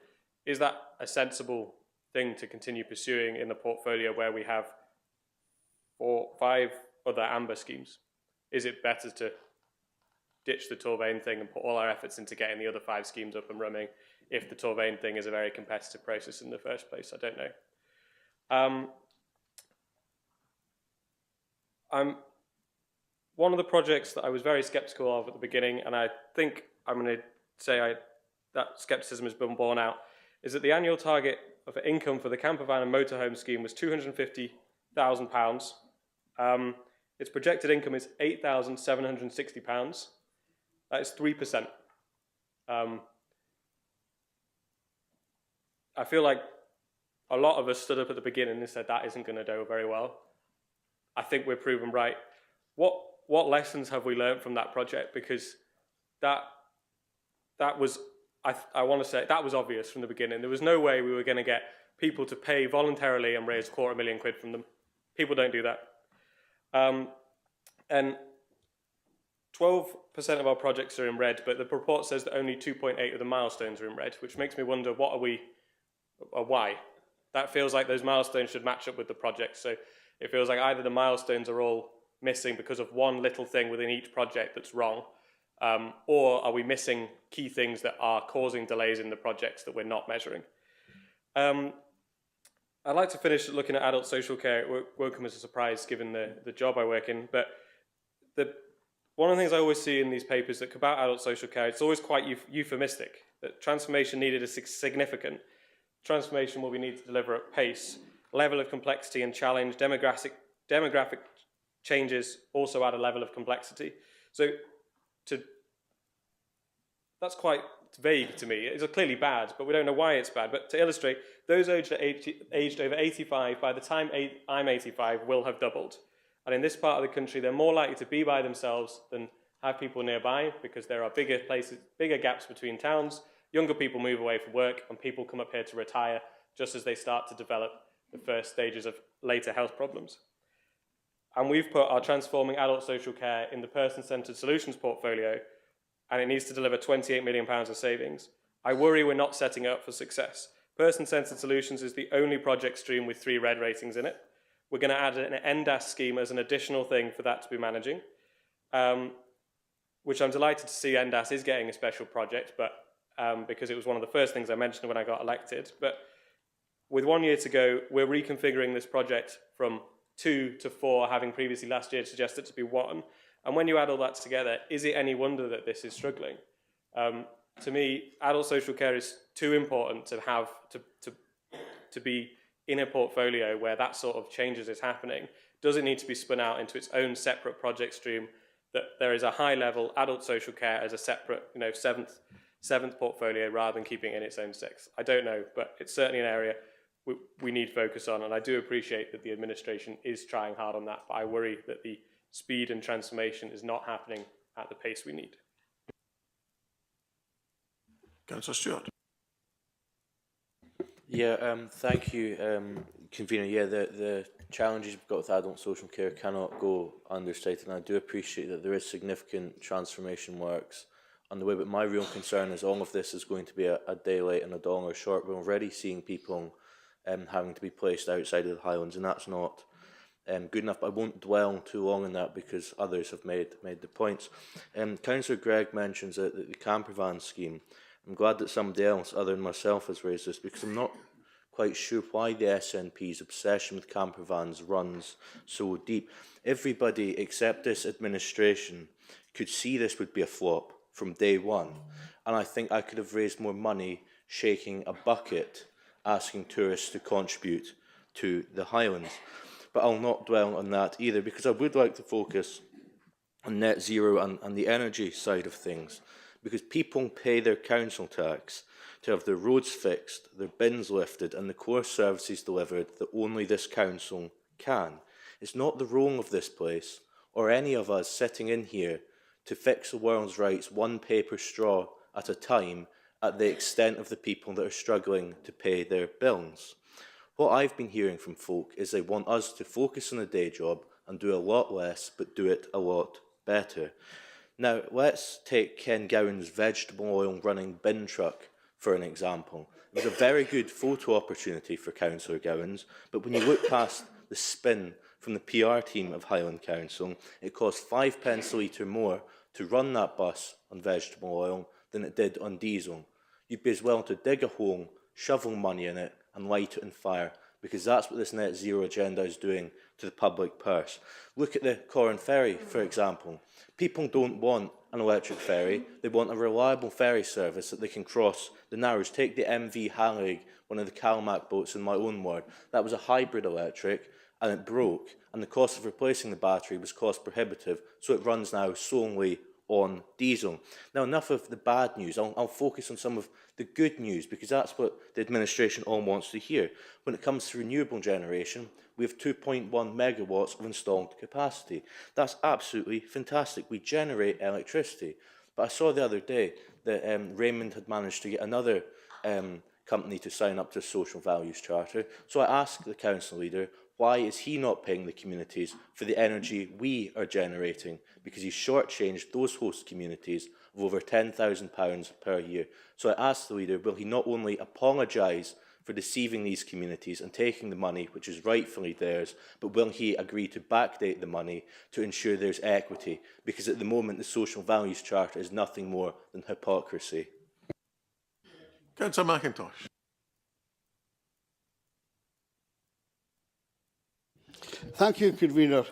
Is that a sensible thing to continue pursuing in the portfolio where we have 5 other amber schemes? Is it better to ditch the Torvain thing and put all our efforts into getting the other 5 schemes up and running if the Torvain thing is a very competitive process in the first place? I don't know. One of the projects that I was very sceptical of at the beginning, and I think I'm going to say that scepticism has been borne out, is that the annual target of income for the camper van and motorhome scheme was £250,000. Its projected income is £8,760. That is 3%. I feel like a lot of us stood up at the beginning and said that isn't going to do very well. I think we're proven right. What lessons have we learned from that project? Because that was, I want to say, that was obvious from the beginning. There was no way we were going to get people to pay voluntarily and raise £250,000 from them. People don't do that. And 12% of our projects are in red, but the report says that only 2.8 of the milestones are in red, which makes me wonder why. That feels like those milestones should match up with the project. So it feels like either the milestones are all missing because of one little thing within each project that's wrong, or are we missing key things that are causing delays in the projects that we're not measuring? I'd like to finish looking at adult social care. It won't come as a surprise given the job I work in, but one of the things I always see in these papers that about adult social care, it's always quite euphemistic, that transformation needed is significant. Transformation will be needed to deliver at pace. Level of complexity and challenge, demographic changes also add a level of complexity. So that's quite vague to me. It's clearly bad, but we don't know why it's bad. But to illustrate, those aged over 85, by the time I'm 85, will have doubled. And in this part of the country, they're more likely to be by themselves than have people nearby because there are bigger gaps between towns. Younger people move away from work and people come up here to retire just as they start to develop the first stages of later health problems. And we've put our Transforming Adult Social Care in the Person-Centred Solutions portfolio, and it needs to deliver £28 million of savings. I worry we're not setting it up for success. Person-Centred Solutions is the only project stream with 3 red ratings in it. We're going to add an NDAS scheme as an additional thing for that to be managing, which I'm delighted to see NDAS is getting a special project, but because it was one of the first things I mentioned when I got elected. But with 1 year to go, we're reconfiguring this project from 2 to 4, having previously last year suggested to be 1. And when you add all that together, is it any wonder that this is struggling? To me, adult social care is too important to have to be in a portfolio where that sort of changes is happening. Does it need to be spun out into its own separate project stream, that there is a high-level adult social care as a separate, seventh portfolio rather than keeping it in its own 6th? I don't know, but it's certainly an area we need focus on, and I do appreciate that the administration is trying hard on that, but I worry that the speed and transformation is not happening at the pace we need. Councillor Stewart. Yeah, thank you, Convener. Yeah, the challenges we've got with adult social care cannot go understated, and I do appreciate that there is significant transformation works underway, but my real concern is all of this is going to be a day late and a dollar short. We're already seeing people having to be placed outside of the Highlands, and that's not good enough. But I won't dwell too long on that because others have made the points. Councillor Gregg mentions the camper van scheme. I'm glad that somebody else other than myself has raised this because I'm not quite sure why the SNP's obsession with camper vans runs so deep. Everybody except this administration could see this would be a flop from day one, and I think I could have raised more money shaking a bucket asking tourists to contribute to the Highlands. But I'll not dwell on that either because I would like to focus on net zero and the energy side of things, because people pay their council tax to have their roads fixed, their bins lifted and the core services delivered that only this council can. It's not the role of this place or any of us sitting in here to fix the world's rights one paper straw at a time at the extent of the people that are struggling to pay their bills. What I've been hearing from folk is they want us to focus on a day job and do a lot less, but do it a lot better. Now, let's take Ken Gowan's vegetable oil running bin truck for an example. It was a very good photo opportunity for Councillor Gowans, but when you look past the spin from the PR team of Highland Council, it cost 5 pence a litre more to run that bus on vegetable oil than it did on diesel. You'd be as well to dig a hole, shovel money in it and light it on fire, because that's what this net zero agenda is doing to the public purse. Look at the Corran ferry, for example. People don't want an electric ferry, they want a reliable ferry service that they can cross the Narrows. Take the MV Hallaig, one of the Calmac boats in my own ward. That was a hybrid electric and it broke, and the cost of replacing the battery was cost prohibitive, so it runs now solely on diesel. Now, enough of the bad news. I'll focus on some of the good news, because that's what the administration all wants to hear. When it comes to renewable generation, we have 2.1 megawatts of installed capacity. That's absolutely fantastic. We generate electricity. But I saw the other day that Raymond had managed to get another company to sign up to a social values charter. So I asked the council leader, why is he not paying the communities for the energy we are generating? Because he's shortchanged those host communities of over £10,000 per year. So I asked the leader, will he not only apologise for deceiving these communities and taking the money, which is rightfully theirs, but will he agree to backdate the money to ensure there's equity? Because at the moment, the Social Values Charter is nothing more than hypocrisy. Councillor McIntosh. Thank you, Convener.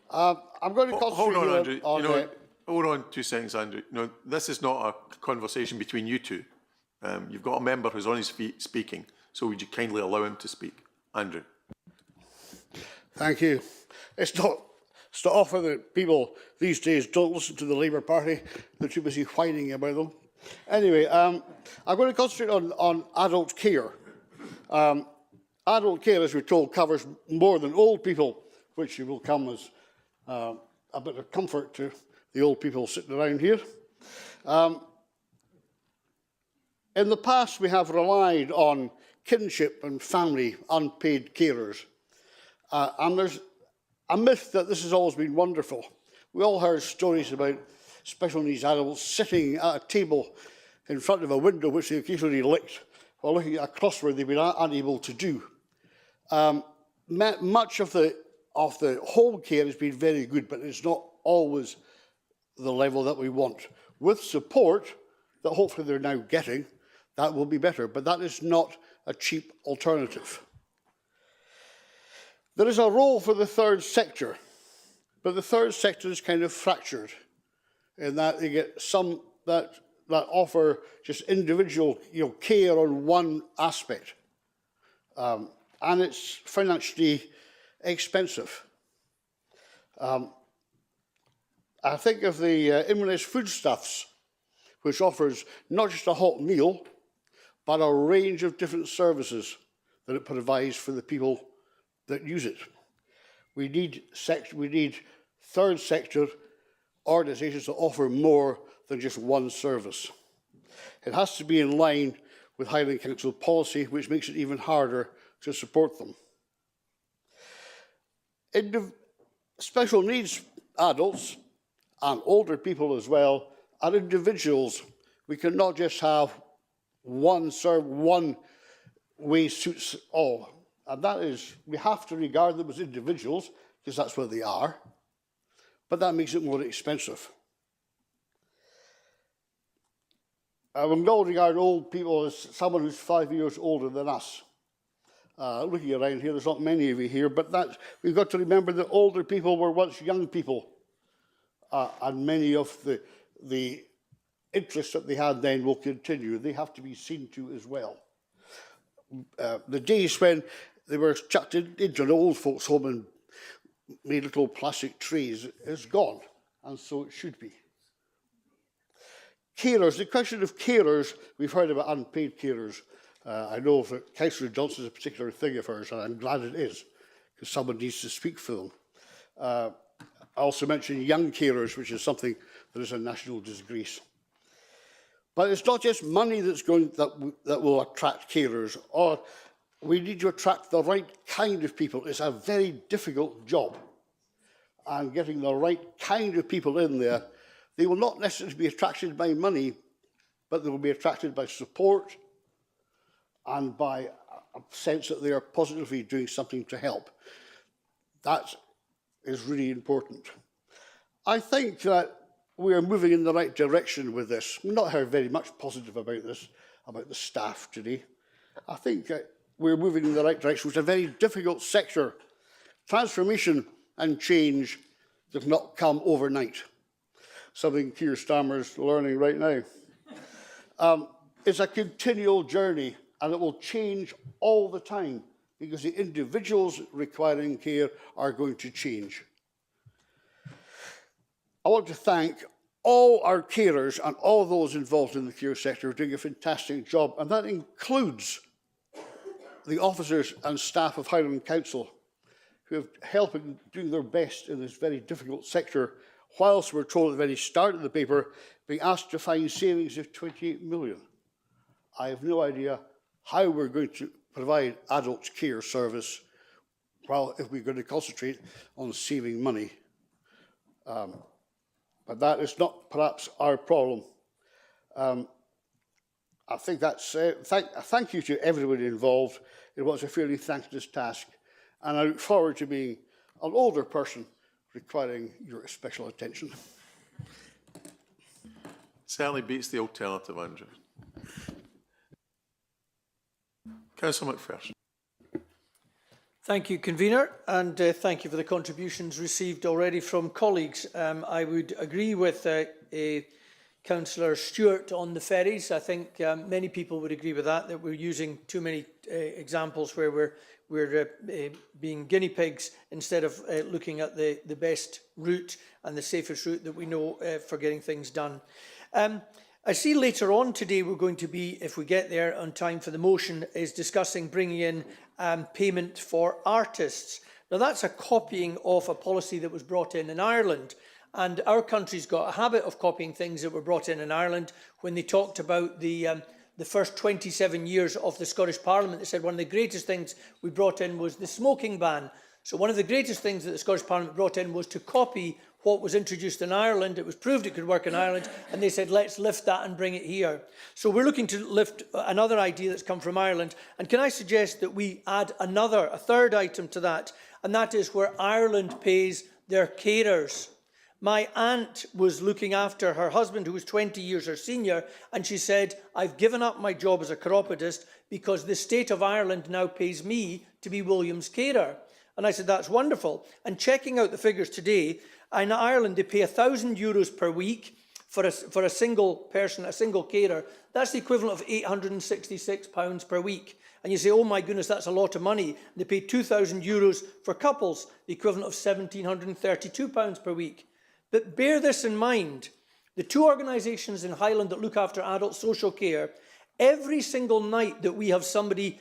I'm going to concentrate hold on, Andrew. on you know, hold on 2 seconds, Andrew. You know, this is not a conversation between you two. You've got a member who's on his feet speaking, so would you kindly allow him to speak? Andrew. Thank you. It's not often that people these days don't listen to the Labour Party. They're too busy whining about them. Anyway, I'm going to concentrate on adult care. Adult care, as we're told, covers more than old people, which will come as a bit of comfort to the old people sitting around here. In the past, we have relied on kinship and family unpaid carers. And there's a myth that this has always been wonderful. We all heard stories about special needs adults sitting at a table in front of a window which they occasionally licked while looking at a crossword they've been unable to do. Much of the home care has been very good, but it's not always the level that we want. With support that hopefully they're now getting, that will be better, but that is not a cheap alternative. There is a role for the third sector, but the third sector is kind of fractured in that they get some that offer just individual care on one aspect. And it's financially expensive. I think of the Inverness Foodstuffs, which offers not just a hot meal, but a range of different services that it provides for the people that use it. We need third sector organisations that offer more than just one service. It has to be in line with Highland Council policy, which makes it even harder to support them. Special needs adults and older people as well are individuals. We cannot just have one way suits all. And that is, we have to regard them as individuals, because that's what they are, but that makes it more expensive. We all regard old people as someone who's 5 years older than us. Looking around here, there's not many of you here, but we've got to remember that older people were once young people, and many of the interests that they had then will continue. They have to be seen to as well. The days when they were chucked into an old folks' home and made little plastic trays is gone, and so it should be. Carers, the question of carers, we've heard about unpaid carers. I know that Councillor Johnson is a particular thing of hers, and I'm glad it is, because someone needs to speak for them. I also mentioned young carers, which is something that is a national disgrace. But it's not just money that will attract carers, or we need to attract the right kind of people. It's a very difficult job, and getting the right kind of people in there. They will not necessarily be attracted by money, but they will be attracted by support and by a sense that they are positively doing something to help. That is really important. I think that we are moving in the right direction with this. We've not heard very much positive about this, about the staff today. I think we're moving in the right direction. It's a very difficult sector. Transformation and change does not come overnight. Something Keir Starmer's learning right now. It's a continual journey, and it will change all the time because the individuals requiring care are going to change. I want to thank all our carers and all those involved in the care sector for doing a fantastic job, and that includes the officers and staff of Highland Council who have helped doing their best in this very difficult sector, whilst we're told at the very start of the paper being asked to find savings of 28 million. I have no idea how we're going to provide adult care service if we're going to concentrate on saving money. But that is not perhaps our problem. I think that's thank you to everybody involved. It was a fairly thankless task, and I look forward to being an older person requiring your special attention. Certainly beats the alternative, Andrew. Councillor McPherson. Thank you, Convener, and thank you for the contributions received already from colleagues. I would agree with Councillor Stewart on the ferries. I think many people would agree with that we're using too many examples where we're being guinea pigs instead of looking at the best route and the safest route that we know for getting things done. I see later on today we're going to be, if we get there on time for the motion, is discussing bringing in payment for artists. Now that's a copying of a policy that was brought in Ireland, and our country's got a habit of copying things that were brought in Ireland. When they talked about the first 27 years of the Scottish Parliament, they said one of the greatest things we brought in was the smoking ban. So one of the greatest things that the Scottish Parliament brought in was to copy what was introduced in Ireland. It was proved it could work in Ireland, and they said, let's lift that and bring it here. So we're looking to lift another idea that's come from Ireland. And can I suggest that we add a third item to that, and that is where Ireland pays their carers. My aunt was looking after her husband, who was 20 years her senior, and she said, I've given up my job as a chiropodist because the state of Ireland now pays me to be William's carer. And I said, that's wonderful. And checking out the figures today, in Ireland, they pay €1,000 per week for a single person, a single carer. That's the equivalent of £866 per week. And you say, oh my goodness, that's a lot of money. They pay €2,000 for couples, the equivalent of £1,732 per week. But bear this in mind, the two organisations in Highland that look after adult social care, every single night that we have somebody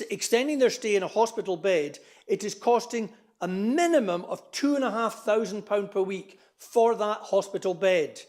extending their stay in a hospital bed, it is costing a minimum of £2,500 per week for that hospital bed.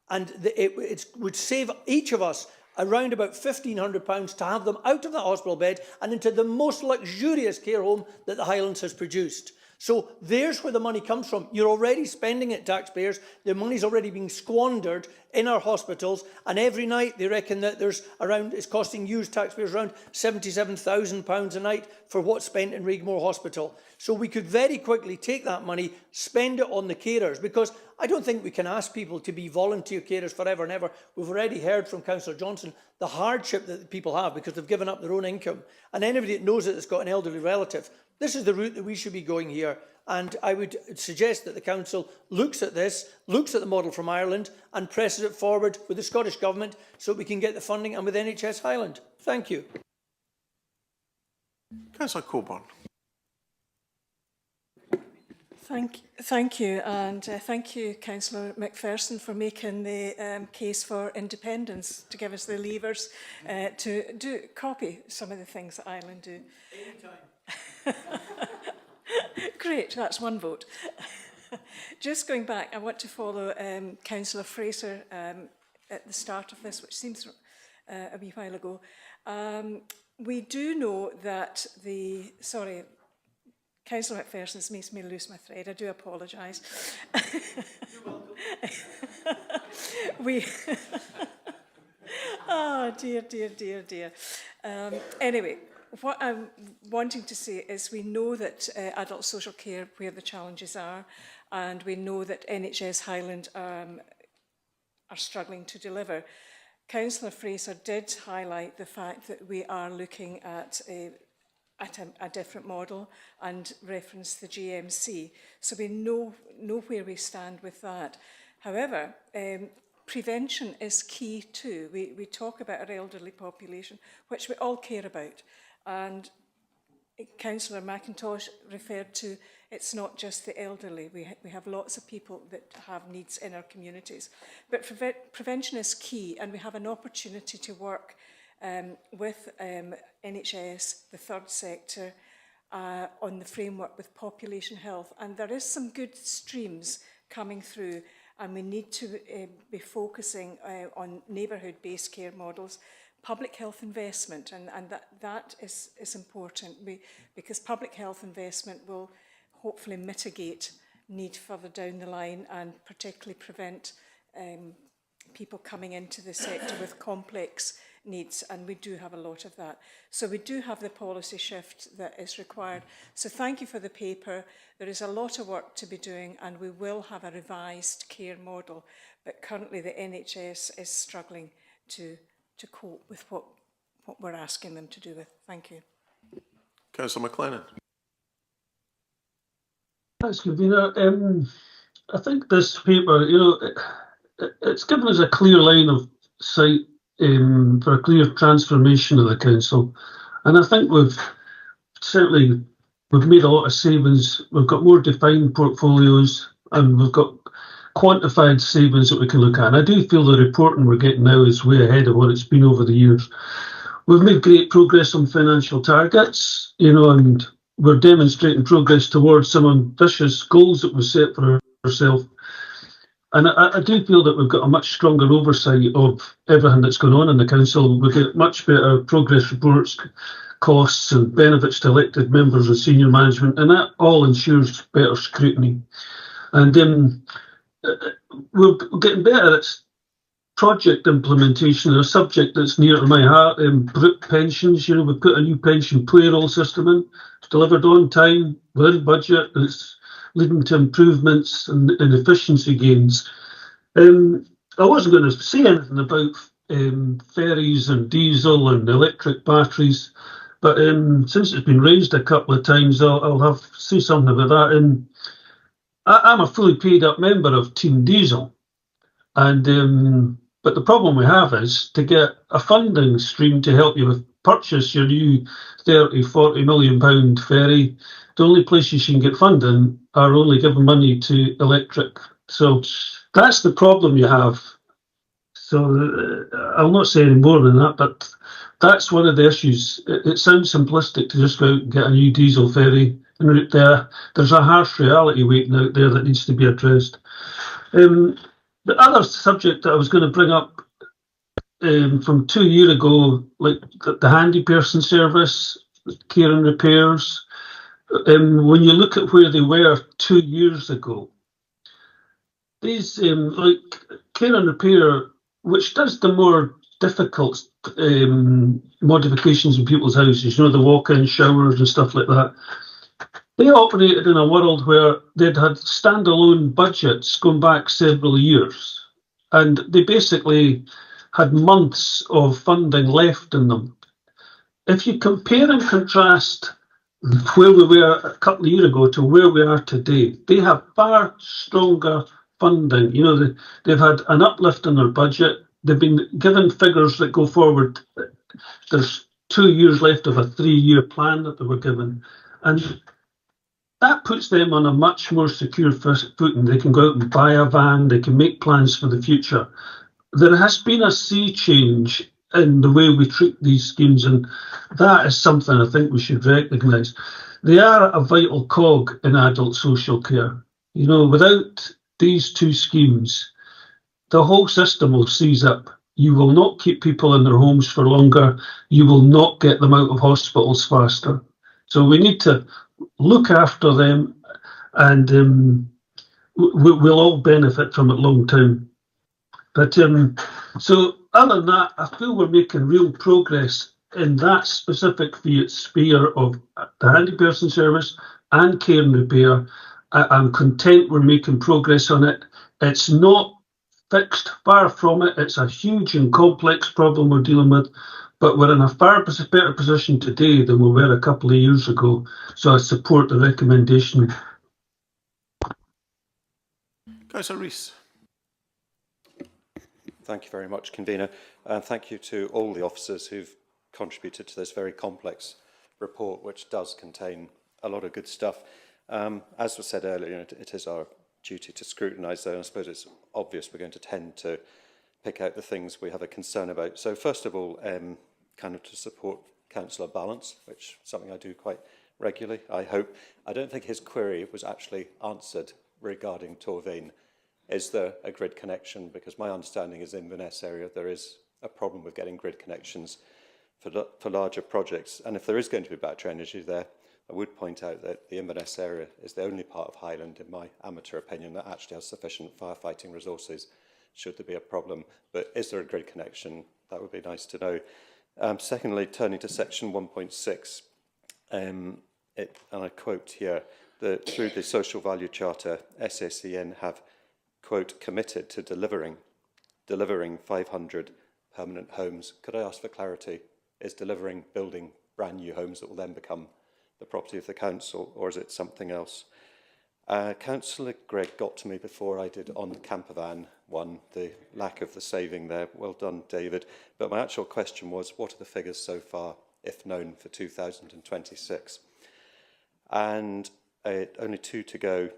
And it would save each of us around about £1,500 to have them out of that hospital bed and into the most luxurious care home that the Highlands has produced. So there's where the money comes from. You're already spending it, taxpayers. The money's already being squandered in our hospitals, and every night they reckon that it's costing you taxpayers around £77,000 a night for what's spent in Regmore Hospital. So we could very quickly take that money, spend it on the carers, because I don't think we can ask people to be volunteer carers forever and ever. We've already heard from Councillor Johnson the hardship that people have because they've given up their own income. And anybody that knows it that's got an elderly relative, this is the route that we should be going here. And I would suggest that the Council looks at this, looks at the model from Ireland and presses it forward with the Scottish Government so we can get the funding and with NHS Highland. Thank you. Councillor Coburn. Thank you, and thank you, Councillor McPherson, for making the case for independence, to give us the levers to copy some of the things that Ireland do. Anytime. Great, that's one vote. Just going back, I want to follow Councillor Fraser at the start of this, which seems a wee while ago. We do know that Councillor McPherson's makes me lose my thread. I do apologise. You're welcome. Oh, dear. Anyway, what I'm wanting to say is we know that adult social care, where the challenges are, and we know that NHS Highland are struggling to deliver. Councillor Fraser did highlight the fact that we are looking at a different model and reference the GMC. So we know where we stand with that. However, prevention is key too. We talk about our elderly population, which we all care about. And Councillor McIntosh referred to, it's not just the elderly. We have lots of people that have needs in our communities. But prevention is key, and we have an opportunity to work with NHS, the third sector, on the framework with population health. And there is some good streams coming through, and we need to be focusing on neighbourhood-based care models, public health investment, and that is important, because public health investment will hopefully mitigate need further down the line, and particularly prevent people coming into the sector with complex needs, and we do have a lot of that. So we do have the policy shift that is required. So thank you for the paper. There is a lot of work to be doing, and we will have a revised care model, but currently the NHS is struggling to cope with what we're asking them to do with. Thank you. Councillor McLennan. Thanks, Convener. I think this paper, it's given us a clear line of sight for a clear transformation of the council, and I think we've made a lot of savings. We've got more defined portfolios, and we've got quantified savings that we can look at. And I do feel the reporting we're getting now is way ahead of what it's been over the years. We've made great progress on financial targets, and we're demonstrating progress towards some ambitious goals that we set for ourselves. And I do feel that we've got a much stronger oversight of everything that's going on in the council. We get much better progress reports, costs and benefits to elected members and senior management, and that all ensures better scrutiny. And we're getting better at project implementation, a subject that's near to my heart, group pensions. We've put a new pension payroll system in. It's delivered on time, within budget, and it's leading to improvements and efficiency gains. I wasn't going to say anything about ferries and diesel and electric batteries, but since it's been raised a couple of times, I'll have to say something about that. I'm a fully paid up member of Team Diesel, and but the problem we have is to get a funding stream to help you purchase your new £30–40 million ferry. The only places you can get funding are only giving money to electric. So that's the problem you have. So I'll not say any more than that, but that's one of the issues. It sounds simplistic to just go out and get a new diesel ferry. And there's a harsh reality waiting out there that needs to be addressed. The other subject that I was going to bring up from 2 years ago, like the handy person service, care and repairs, when you look at where they were 2 years ago, these like care and repair, which does the more difficult modifications in people's houses, the walk-in showers and stuff like that, they operated in a world where they'd had standalone budgets going back several years, and they basically had months of funding left in them. If you compare and contrast where we were a couple of years ago to where we are today, they have far stronger funding. They've had an uplift in their budget. They've been given figures that go forward. There's 2 years left of a 3-year plan that they were given. And that puts them on a much more secure footing. They can go out and buy a van. They can make plans for the future. There has been a sea change in the way we treat these schemes, and that is something I think we should recognise. They are a vital cog in adult social care. Without these two schemes, the whole system will seize up. You will not keep people in their homes for longer. You will not get them out of hospitals faster. So we need to look after them, and we'll all benefit from it long term. But so other than that, I feel we're making real progress in that specific sphere of the handy person service and care and repair. I'm content we're making progress on it. It's not fixed, far from it. It's a huge and complex problem we're dealing with, but we're in a far better position today than we were a couple of years ago. So I support the recommendation. Councillor Rees. Thank you very much, Convener, and thank you to all the officers who've contributed to this very complex report, which does contain a lot of good stuff. As was said earlier, it is our duty to scrutinise, though, and I suppose it's obvious we're going to tend to pick out the things we have a concern about. So first of all, kind of to support Councillor Balance, which is something I do quite regularly, I hope. I don't think his query was actually answered regarding Torvane. Is there a grid connection? Because my understanding is in the Inverness area there is a problem with getting grid connections for larger projects. And if there is going to be battery energy there, I would point out that the Inverness area is the only part of Highland, in my amateur opinion, that actually has sufficient firefighting resources should there be a problem. But is there a grid connection? That would be nice to know. Secondly, turning to section 1.6, and I quote here, that through the Social Value Charter, SSEN have, quote, committed to delivering 500 permanent homes. Could I ask for clarity? Is delivering building brand new homes that will then become the property of the council, or is it something else? Councillor Gregg got to me before I did on the campervan one, the lack of the saving there. Well done, David. But my actual question was, what are the figures so far, if known, for 2026? And only two to go.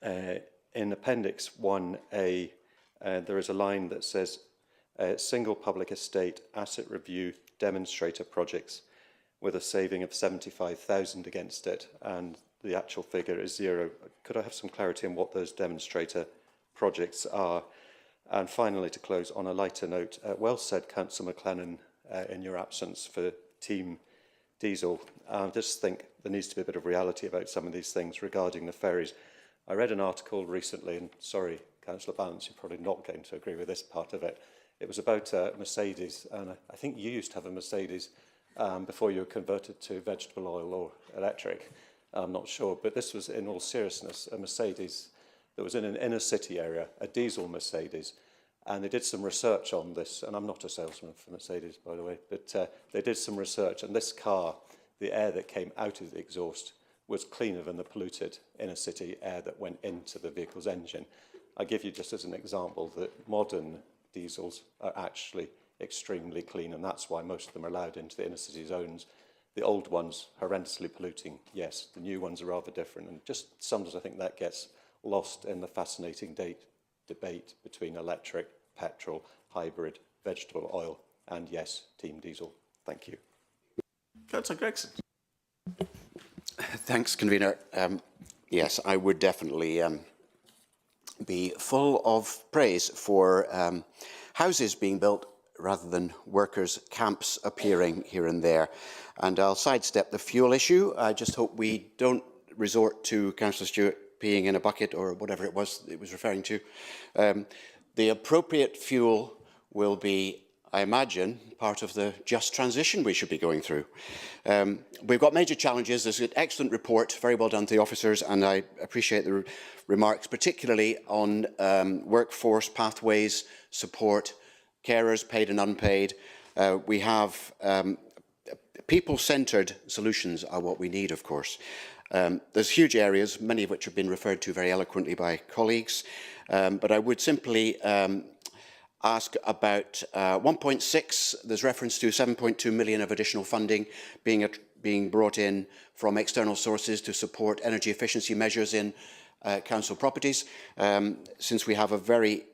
In Appendix 1A, there is a line that says, single public estate asset review demonstrator projects with a saving of 75,000 against it, and the actual figure is 0. Could I have some clarity on what those demonstrator projects are? And finally, to close on a lighter note, well said, Councillor McLennan, in your absence, for Team Diesel. I just think there needs to be a bit of reality about some of these things regarding the ferries. I read an article recently, and sorry, Councillor Balance, you're probably not going to agree with this part of it. It was about Mercedes, and I think you used to have a Mercedes before you were converted to vegetable oil or electric. I'm not sure, but this was, in all seriousness, a Mercedes that was in an inner city area, a diesel Mercedes, and they did some research on this, and I'm not a salesman for Mercedes, by the way, but they did some research, and this car, the air that came out of the exhaust was cleaner than the polluted inner city air that went into the vehicle's engine. I give you just as an example that modern diesels are actually extremely clean, and that's why most of them are allowed into the inner city zones. The old ones, horrendously polluting, yes. The new ones are rather different, and just sometimes I think that gets lost in the fascinating debate between electric, petrol, hybrid, vegetable oil, and yes, Team Diesel. Thank you. Councillor Gregson. Thanks, Convener. Yes, I would definitely be full of praise for houses being built rather than workers' camps appearing here and there. And I'll sidestep the fuel issue. I just hope we don't resort to Councillor Stewart peeing in a bucket or whatever it was referring to. The appropriate fuel will be, I imagine, part of the just transition we should be going through. We've got major challenges. There's an excellent report, very well done to the officers, and I appreciate the remarks, particularly on workforce pathways, support, carers, paid and unpaid. We have people-centred solutions are what we need, of course. There's huge areas, many of which have been referred to very eloquently by colleagues, but I would simply ask about 1.6. There's reference to 7.2 million of additional funding being brought in from external sources to support energy efficiency measures in council properties. Since we have a very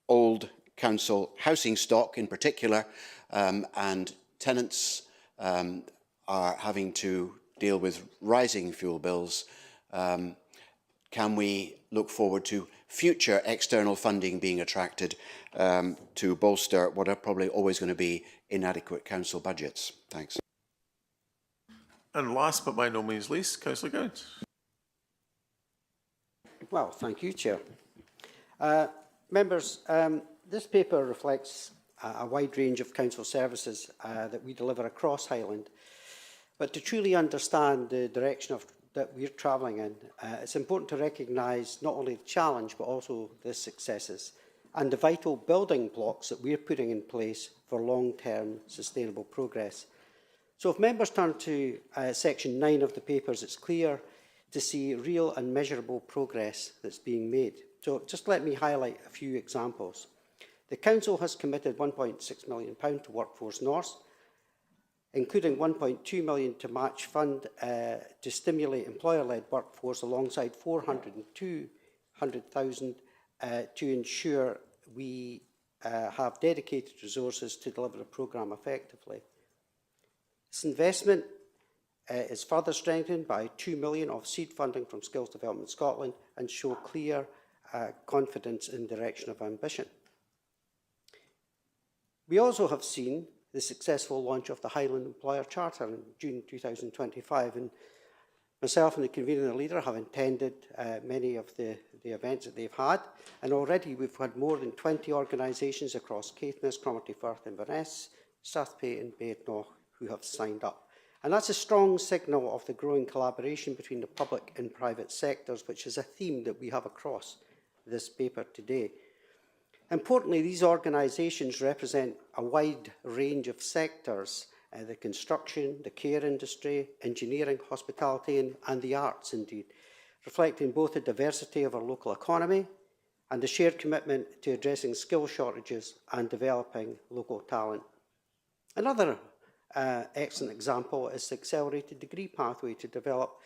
old council housing stock in particular, and tenants are having to deal with rising fuel bills, can we look forward to future external funding being attracted to bolster what are probably always going to be inadequate council budgets? Thanks. And last but by no means least, Councillor Gowans. Well, thank you, Chair. Members, this paper reflects a wide range of council services that we deliver across Highland. But to truly understand the direction that we're travelling in, it's important to recognise not only the challenge but also the successes and the vital building blocks that we're putting in place for long-term sustainable progress. So if members turn to section 9 of the papers, it's clear to see real and measurable progress that's being made. So just let me highlight a few examples. The Council has committed £1.6 million to Workforce North, including £1.2 million to match fund to stimulate employer-led workforce alongside £402,000 to ensure we have dedicated resources to deliver the programme effectively. This investment is further strengthened by £2 million of seed funding from Skills Development Scotland and show clear confidence in the direction of ambition. We also have seen the successful launch of the Highland Employer Charter in June 2025, and myself and the convener and the leader have attended many of the events that they've had, and already we've had more than 20 organisations across Caithness, Cromarty Firth, Inverness, Strathpay and Bairnoch who have signed up. And that's a strong signal of the growing collaboration between the public and private sectors, which is a theme that we have across this paper today. Importantly, these organisations represent a wide range of sectors, the construction, the care industry, engineering, hospitality and the arts indeed, reflecting both the diversity of our local economy and the shared commitment to addressing skill shortages and developing local talent. Another excellent example is the accelerated degree pathway to develop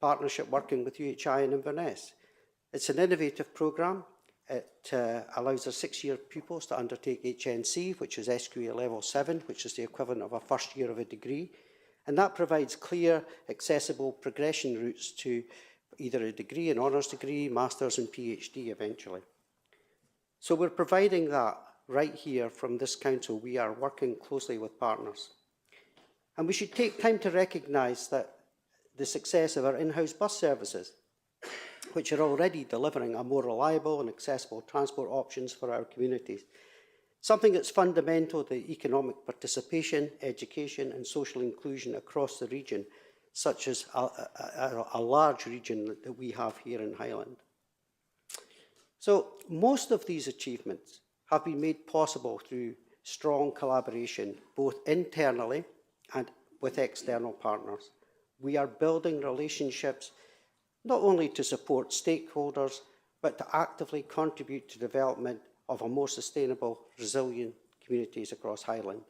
partnership working with UHI in Inverness. It's an innovative programme. It allows our 6-year pupils to undertake HNC, which is SQA Level 7, which is the equivalent of a first year of a degree. And that provides clear, accessible progression routes to either a degree, an honours degree, master's and PhD eventually. So we're providing that right here from this council. We are working closely with partners. And we should take time to recognise that the success of our in-house bus services, which are already delivering a more reliable and accessible transport options for our communities. Something that's fundamental to economic participation, education and social inclusion across the region, such as a large region that we have here in Highland. So most of these achievements have been made possible through strong collaboration, both internally and with external partners. We are building relationships not only to support stakeholders, but to actively contribute to development of a more sustainable, resilient communities across Highland.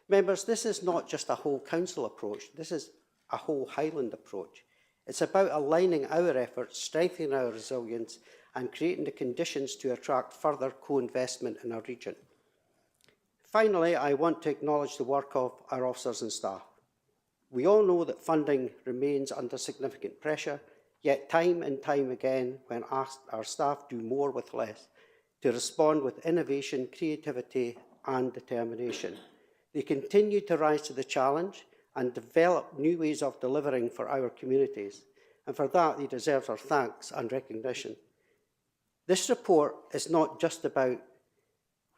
Members, this is not just a whole council approach, this is a whole Highland approach. It's about aligning our efforts, strengthening our resilience, and creating the conditions to attract further co-investment in our region. Finally, I want to acknowledge the work of our officers and staff. We all know that funding remains under significant pressure, yet time and time again, when asked, our staff do more with less to respond with innovation, creativity and determination. They continue to rise to the challenge and develop new ways of delivering for our communities. And for that, they deserve our thanks and recognition. This report is not just about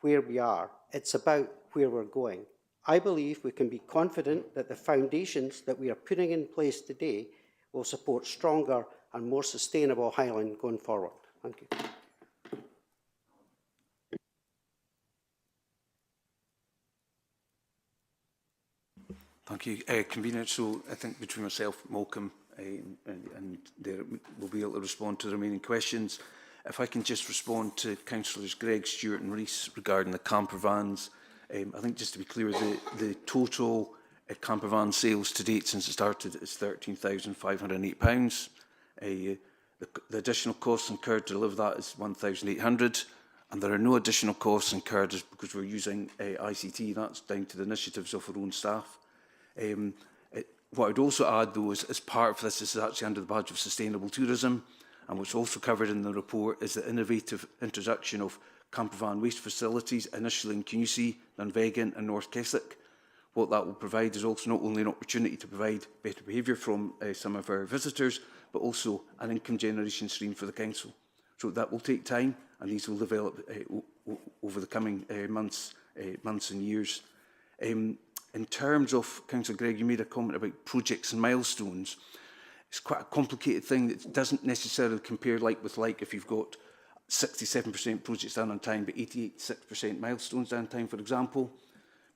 where we are, it's about where we're going. I believe we can be confident that the foundations that we are putting in place today will support stronger and more sustainable Highland going forward. Thank you. Thank you, Convener. So I think between myself, Malcolm, and Derek will be able to respond to the remaining questions. If I can just respond to Councillors Gregg, Stewart and Rees regarding the camper vans. I think just to be clear, the total camper van sales to date since it started is £13,508. The additional costs incurred to deliver that is £1,800, and there are no additional costs incurred because we're using ICT. That's down to the initiatives of our own staff. What I'd also add, though, is as part of this is actually under the badge of sustainable tourism, and what's also covered in the report is the innovative introduction of camper van waste facilities, initially in Cunisey, Dunvegan and North Keswick. What that will provide is also not only an opportunity to provide better behaviour from some of our visitors, but also an income generation stream for the council. So that will take time, and these will develop over the coming months months and years. In terms of, Councillor Gregg, you made a comment about projects and milestones. It's quite a complicated thing that doesn't necessarily compare like with like if you've got 67% projects done on time, but 86% milestones done on time, for example.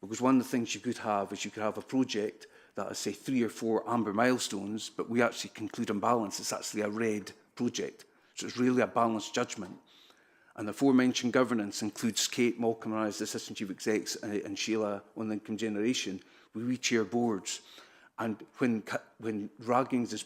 Because one of the things you could have is you could have a project that has, say, 3 or 4 amber milestones, but we actually conclude on balance it's actually a red project. So it's really a balanced judgment. And the aforementioned governance includes Kate, Malcolm and I as the Assistant Chief Execs and Sheila on the Income Generation. We chair boards. And when raggings is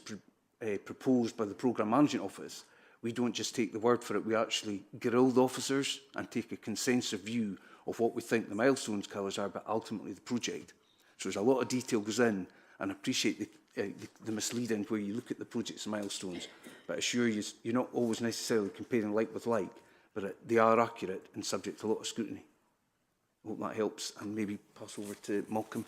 proposed by the Programme Management Office, we don't just take the word for it, we actually grill the officers and take a consensus view of what we think the milestones colours are, but ultimately the project. So there's a lot of detail goes in, and I appreciate the misleading where you look at the projects and milestones, but I assure you, you're not always necessarily comparing like with like, but they are accurate and subject to a lot of scrutiny. I hope that helps, and maybe pass over to Malcolm.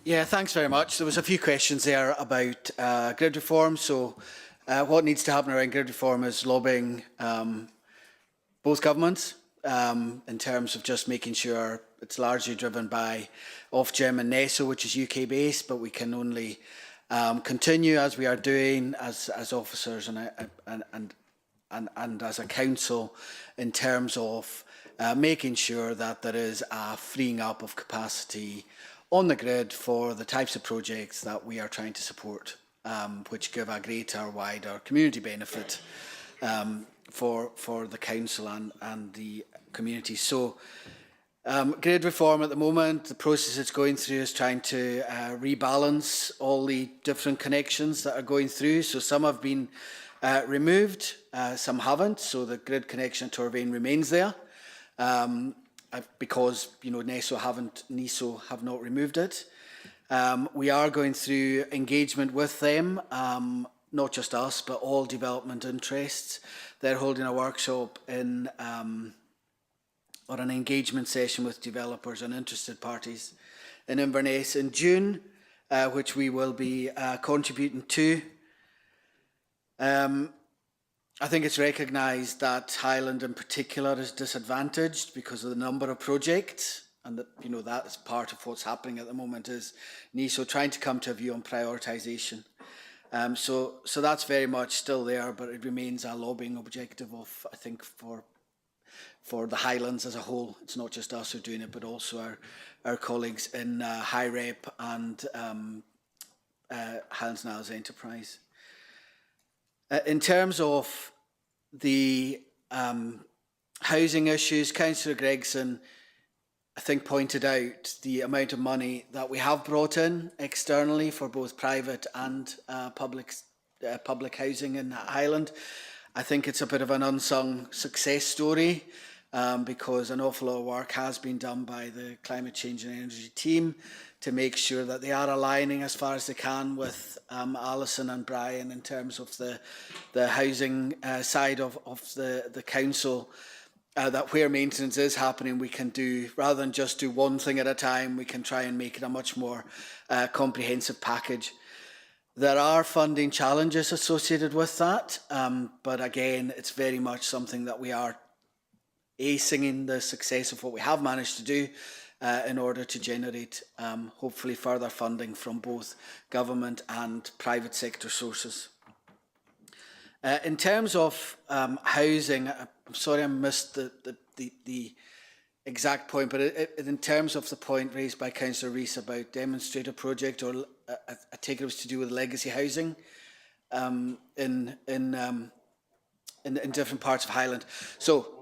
Yeah, thanks very much. There was a few questions there about grid reform. So what needs to happen around grid reform is lobbying both governments in terms of just making sure it's largely driven by Ofgem and NESO, which is UK based, but we can only continue as we are doing as officers and as a council in terms of making sure that there is a freeing up of capacity on the grid for the types of projects that we are trying to support, which give a greater, wider community benefit for the council and the community. So grid reform at the moment, the process it's going through is trying to rebalance all the different connections that are going through. So some have been removed, some haven't. So the grid connection to Torvain remains there. Because NESO have not removed it. We are going through engagement with them, not just us, but all development interests. They're holding a workshop in or an engagement session with developers and interested parties in Inverness in June, which we will be contributing to. I think it's recognised that Highland in particular is disadvantaged because of the number of projects, and that that is part of what's happening at the moment is NESO trying to come to a view on prioritisation. So that's very much still there, but it remains a lobbying objective of, I think, for the Highlands as a whole. It's not just us who are doing it, but also our colleagues in High Rep and Highlands and Isles Enterprise. In terms of the housing issues, Councillor Gregson, I think, pointed out the amount of money that we have brought in externally for both private and public housing in Highland. I think it's a bit of an unsung success story because an awful lot of work has been done by the Climate Change and Energy team to make sure that they are aligning as far as they can with Alison and Brian in terms of the housing side of the council, that where maintenance is happening, we can do, rather than just do one thing at a time, we can try and make it a much more comprehensive package. There are funding challenges associated with that, but again, it's very much something that we are singing the success of what we have managed to do, in order to generate hopefully further funding from both government and private sector sources. In terms of housing, I'm sorry I missed the exact point, but in terms of the point raised by Councillor Rees about demonstrator project, or I take it was to do with legacy housing in different parts of Highland. So.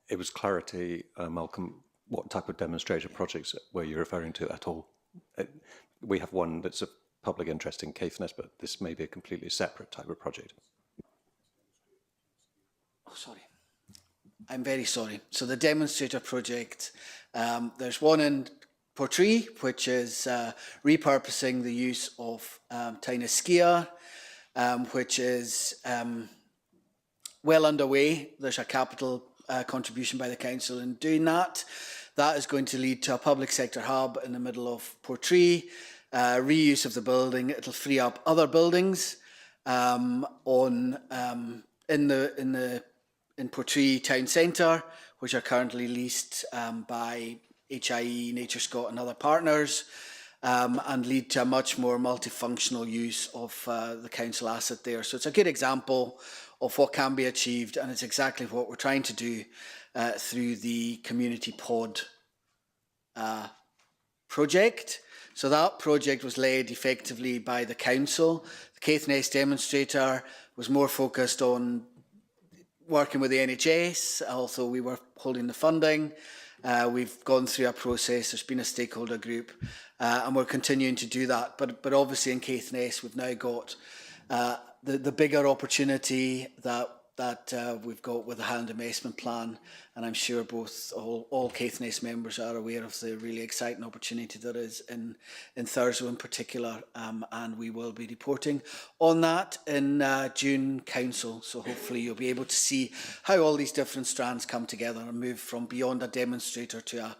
It was clarity, Malcolm, what type of demonstrator projects were you referring to at all? We have one that's of public interest in Caithness, but this may be a completely separate type of project. Oh, sorry. I'm very sorry. So the demonstrator project, there's one in Portree, which is repurposing the use of Tyne Skia, which is well underway. There's a capital contribution by the council in doing that. That is going to lead to a public sector hub in the middle of Portree, reuse of the building. It'll free up other buildings in the in Portree Town Centre, which are currently leased by HIE, Nature Scott and other partners, and lead to a much more multifunctional use of the council asset there. So it's a good example of what can be achieved, and it's exactly what we're trying to do through the Community Pod project. So that project was led effectively by the council. The Caithness demonstrator was more focused on working with the NHS, although we were holding the funding. We've gone through a process, there's been a stakeholder group, and we're continuing to do that. But obviously in Caithness, we've now got the bigger opportunity that we've got with the Highland Investment Plan, and I'm sure all Caithness members are aware of the really exciting opportunity that is in Thurso in particular, and we will be reporting on that in June Council. So hopefully you'll be able to see how all these different strands come together and move from beyond a demonstrator to a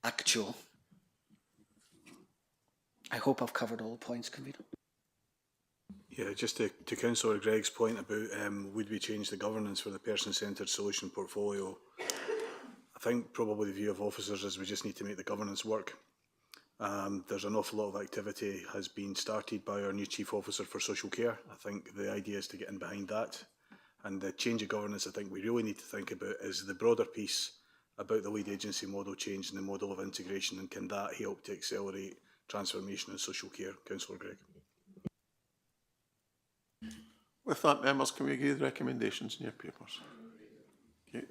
actual. I hope I've covered all the points, Convener. Yeah, just to Councillor Gregg's point about would we change the governance for the person-centred solution portfolio, I think probably the view of officers is we just need to make the governance work. There's an awful lot of activity has been started by our new Chief Officer for Social Care. I think the idea is to get in behind that. And the change of governance I think we really need to think about is the broader piece about the lead agency model change and the model of integration, and can that help to accelerate transformation in social care? Councillor Gregg. With that, members, can we agree with recommendations in your papers? Okay.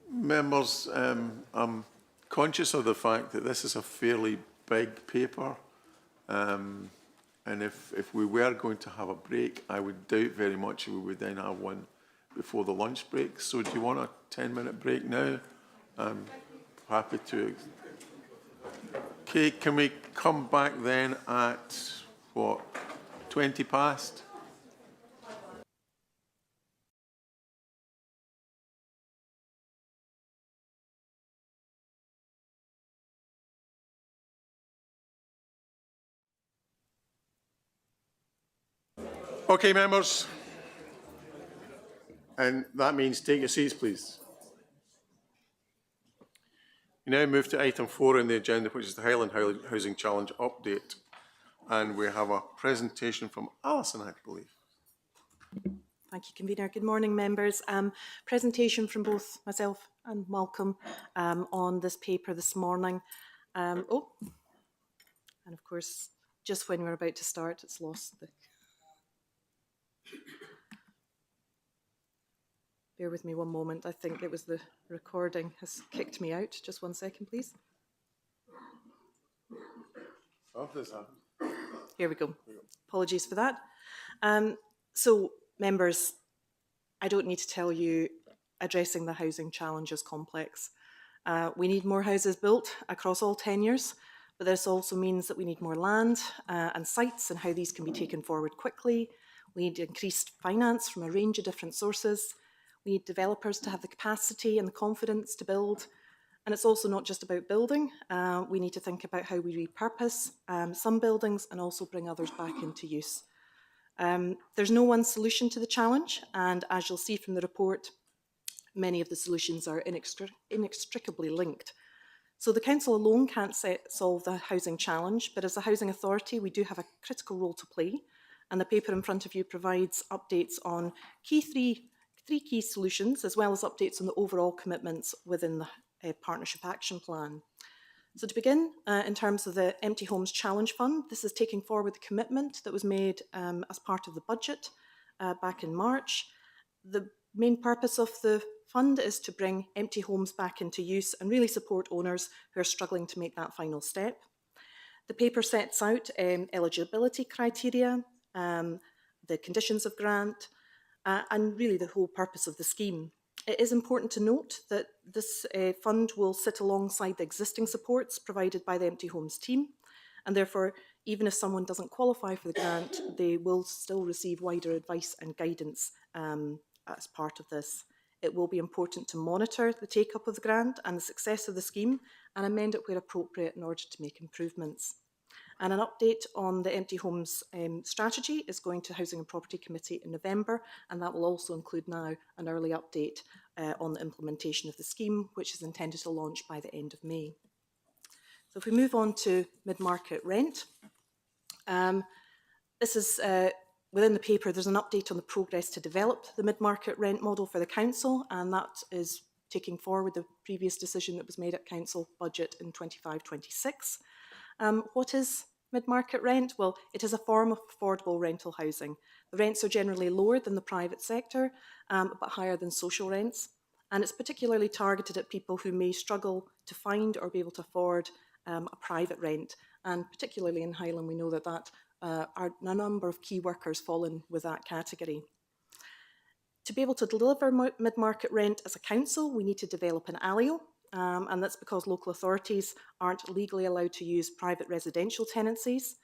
Members, I'm conscious of the fact that this is a fairly big paper. And if we were going to have a break, I would doubt very much we would then have one before the lunch break. So do you want a 10-minute break now? I'm happy to. Okay, can we come back then at, what, 20 past? Okay, members, and that means take your seats, please. We now move to item 4 on the agenda, which is the Highland Housing Challenge update, and we have a presentation from Alison, I believe. Thank you, Convener. Good morning, members. Presentation from both myself and Malcolm on this paper this morning. And of course, just when we're about to start, it's lost the... Bear with me one moment. I think it was the recording has kicked me out. Just 1 second, please. Here we go. Apologies for that. So, members, I don't need to tell you addressing the housing challenge is complex. We need more houses built across all tenures, but this also means that we need more land and sites and how these can be taken forward quickly. We need increased finance from a range of different sources. We need developers to have the capacity and the confidence to build. And it's also not just about building. We need to think about how we repurpose some buildings and also bring others back into use. There's no one solution to the challenge. And as you'll see from the report, many of the solutions are inextricably linked. So the council alone can't solve the housing challenge, but as a housing authority, we do have a critical role to play. And the paper in front of you provides updates on three key solutions, as well as updates on the overall commitments within the Partnership Action Plan. So to begin, in terms of the Empty Homes Challenge Fund, this is taking forward the commitment that was made as part of the budget back in March. The main purpose of the fund is to bring empty homes back into use and really support owners who are struggling to make that final step. The paper sets out eligibility criteria, the conditions of grant, and really the whole purpose of the scheme. It is important to note that this fund will sit alongside the existing supports provided by the Empty Homes team, and therefore, even if someone doesn't qualify for the grant, they will still receive wider advice and guidance as part of this. It will be important to monitor the take-up of the grant and the success of the scheme and amend it where appropriate in order to make improvements. And an update on the empty homes strategy is going to Housing and Property Committee in November, and that will also include now an early update on the implementation of the scheme, which is intended to launch by the end of May. So if we move on to mid-market rent, this is within the paper, there's an update on the progress to develop the mid-market rent model for the council, and that is taking forward the previous decision that was made at council budget in 25-26. What is mid-market rent? Well, it is a form of affordable rental housing. The rents are generally lower than the private sector, but higher than social rents. And it's particularly targeted at people who may struggle to find or be able to afford a private rent. And particularly in Highland, we know that a number of key workers fall in with that category. To be able to deliver mid-market rent as a council, we need to develop an ALIO, and that's because local authorities aren't legally allowed to use private residential tenancies.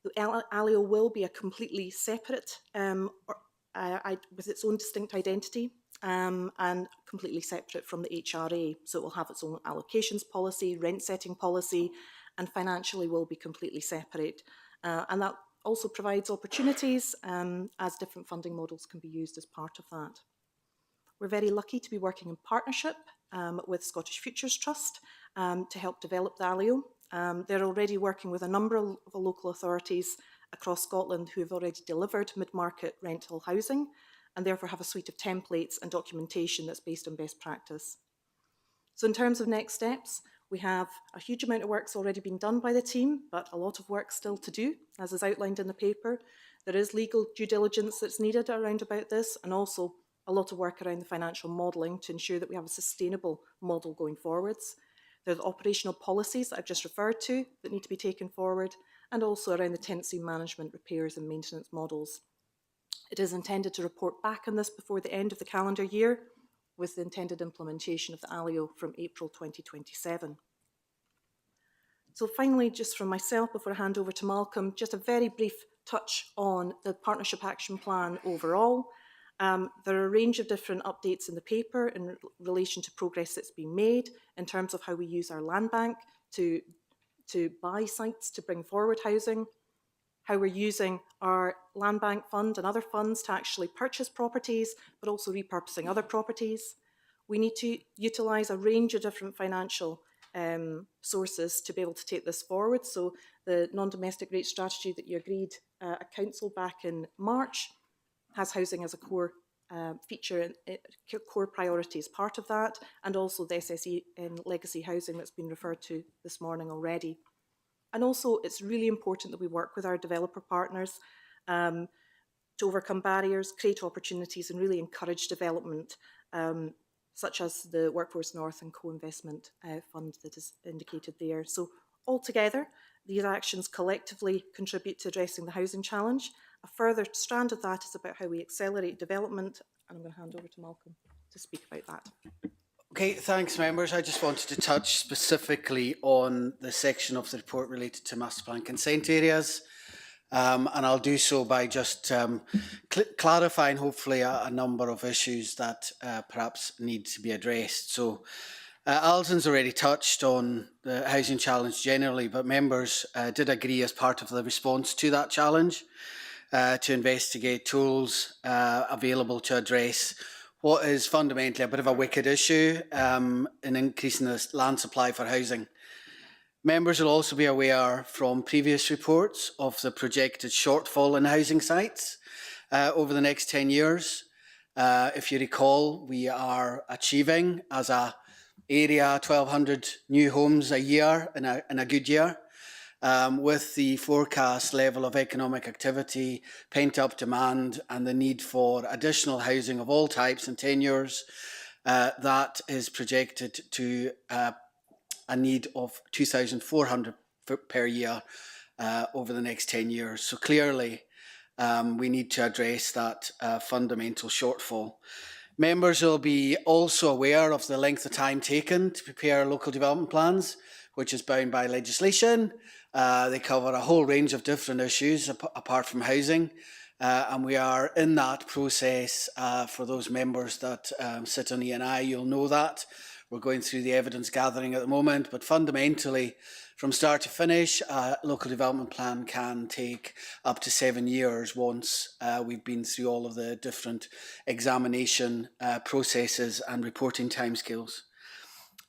The ALIO will be a completely separate, with its own distinct identity, and completely separate from the HRA. So it will have its own allocations policy, rent setting policy, and financially will be completely separate. And that also provides opportunities as different funding models can be used as part of that. We're very lucky to be working in partnership with Scottish Futures Trust to help develop the ALIO. They're already working with a number of local authorities across Scotland who have already delivered mid-market rental housing and therefore have a suite of templates and documentation that's based on best practice. So in terms of next steps, we have a huge amount of work's already been done by the team, but a lot of work still to do, as is outlined in the paper. There is legal due diligence that's needed around about this, and also a lot of work around the financial modelling to ensure that we have a sustainable model going forwards. There are the operational policies that I've just referred to that need to be taken forward, and also around the tenancy management, repairs and maintenance models. It is intended to report back on this before the end of the calendar year, with the intended implementation of the ALIO from April 2027. So finally, just from myself, before I hand over to Malcolm, just a very brief touch on the Partnership Action Plan overall. There are a range of different updates in the paper in relation to progress that's been made in terms of how we use our land bank to buy sites to bring forward housing, how we're using our land bank fund and other funds to actually purchase properties, but also repurposing other properties. We need to utilise a range of different financial sources to be able to take this forward. So the non-domestic rate strategy that you agreed at Council back in March has housing as a core feature, core priority as part of that, and also the SSE legacy housing that's been referred to this morning already. And also, it's really important that we work with our developer partners to overcome barriers, create opportunities, and really encourage development, such as the Workforce North and Co-Investment Fund that is indicated there. So altogether, these actions collectively contribute to addressing the housing challenge. A further strand of that is about how we accelerate development, and I'm going to hand over to Malcolm to speak about that. Okay, thanks members. I just wanted to touch specifically on the section of the report related to master plan consent areas. And I'll do so by just clarifying hopefully a number of issues that perhaps need to be addressed. So Alison's already touched on the housing challenge generally, but members did agree as part of the response to that challenge to investigate tools available to address what is fundamentally a bit of a wicked issue in increasing the land supply for housing. Members will also be aware from previous reports of the projected shortfall in housing sites over the next 10 years. If you recall, we are achieving as a area 1,200 new homes a year in a good year. With the forecast level of economic activity, pent-up demand and the need for additional housing of all types and tenures, that is projected to a need of 2,400 per year over the next 10 years. So clearly, we need to address that fundamental shortfall. Members will be also aware of the length of time taken to prepare local development plans, which is bound by legislation. They cover a whole range of different issues apart from housing. and we are in that process. For those members that sit on E&I, you'll know that. We're going through the evidence gathering at the moment, but fundamentally, from start to finish, a local development plan can take up to 7 years once we've been through all of the different examination processes and reporting timescales.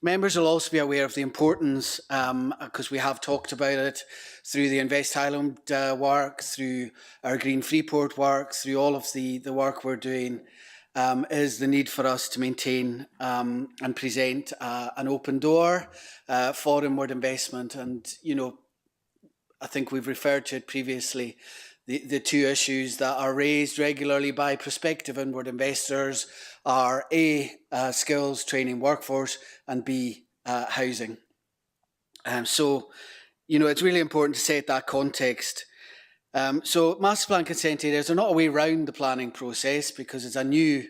Members will also be aware of the importance, because we have talked about it through the Invest Highland work, through our Green Freeport work, through all of the work we're doing, is the need for us to maintain and present an open door for inward investment. And, you know, I think we've referred to it previously, the two issues that are raised regularly by prospective inward investors are A, skills, training, workforce, and B, housing. So, you know, it's really important to set that context. So master plan consent areas are not a way round the planning process, because it's a new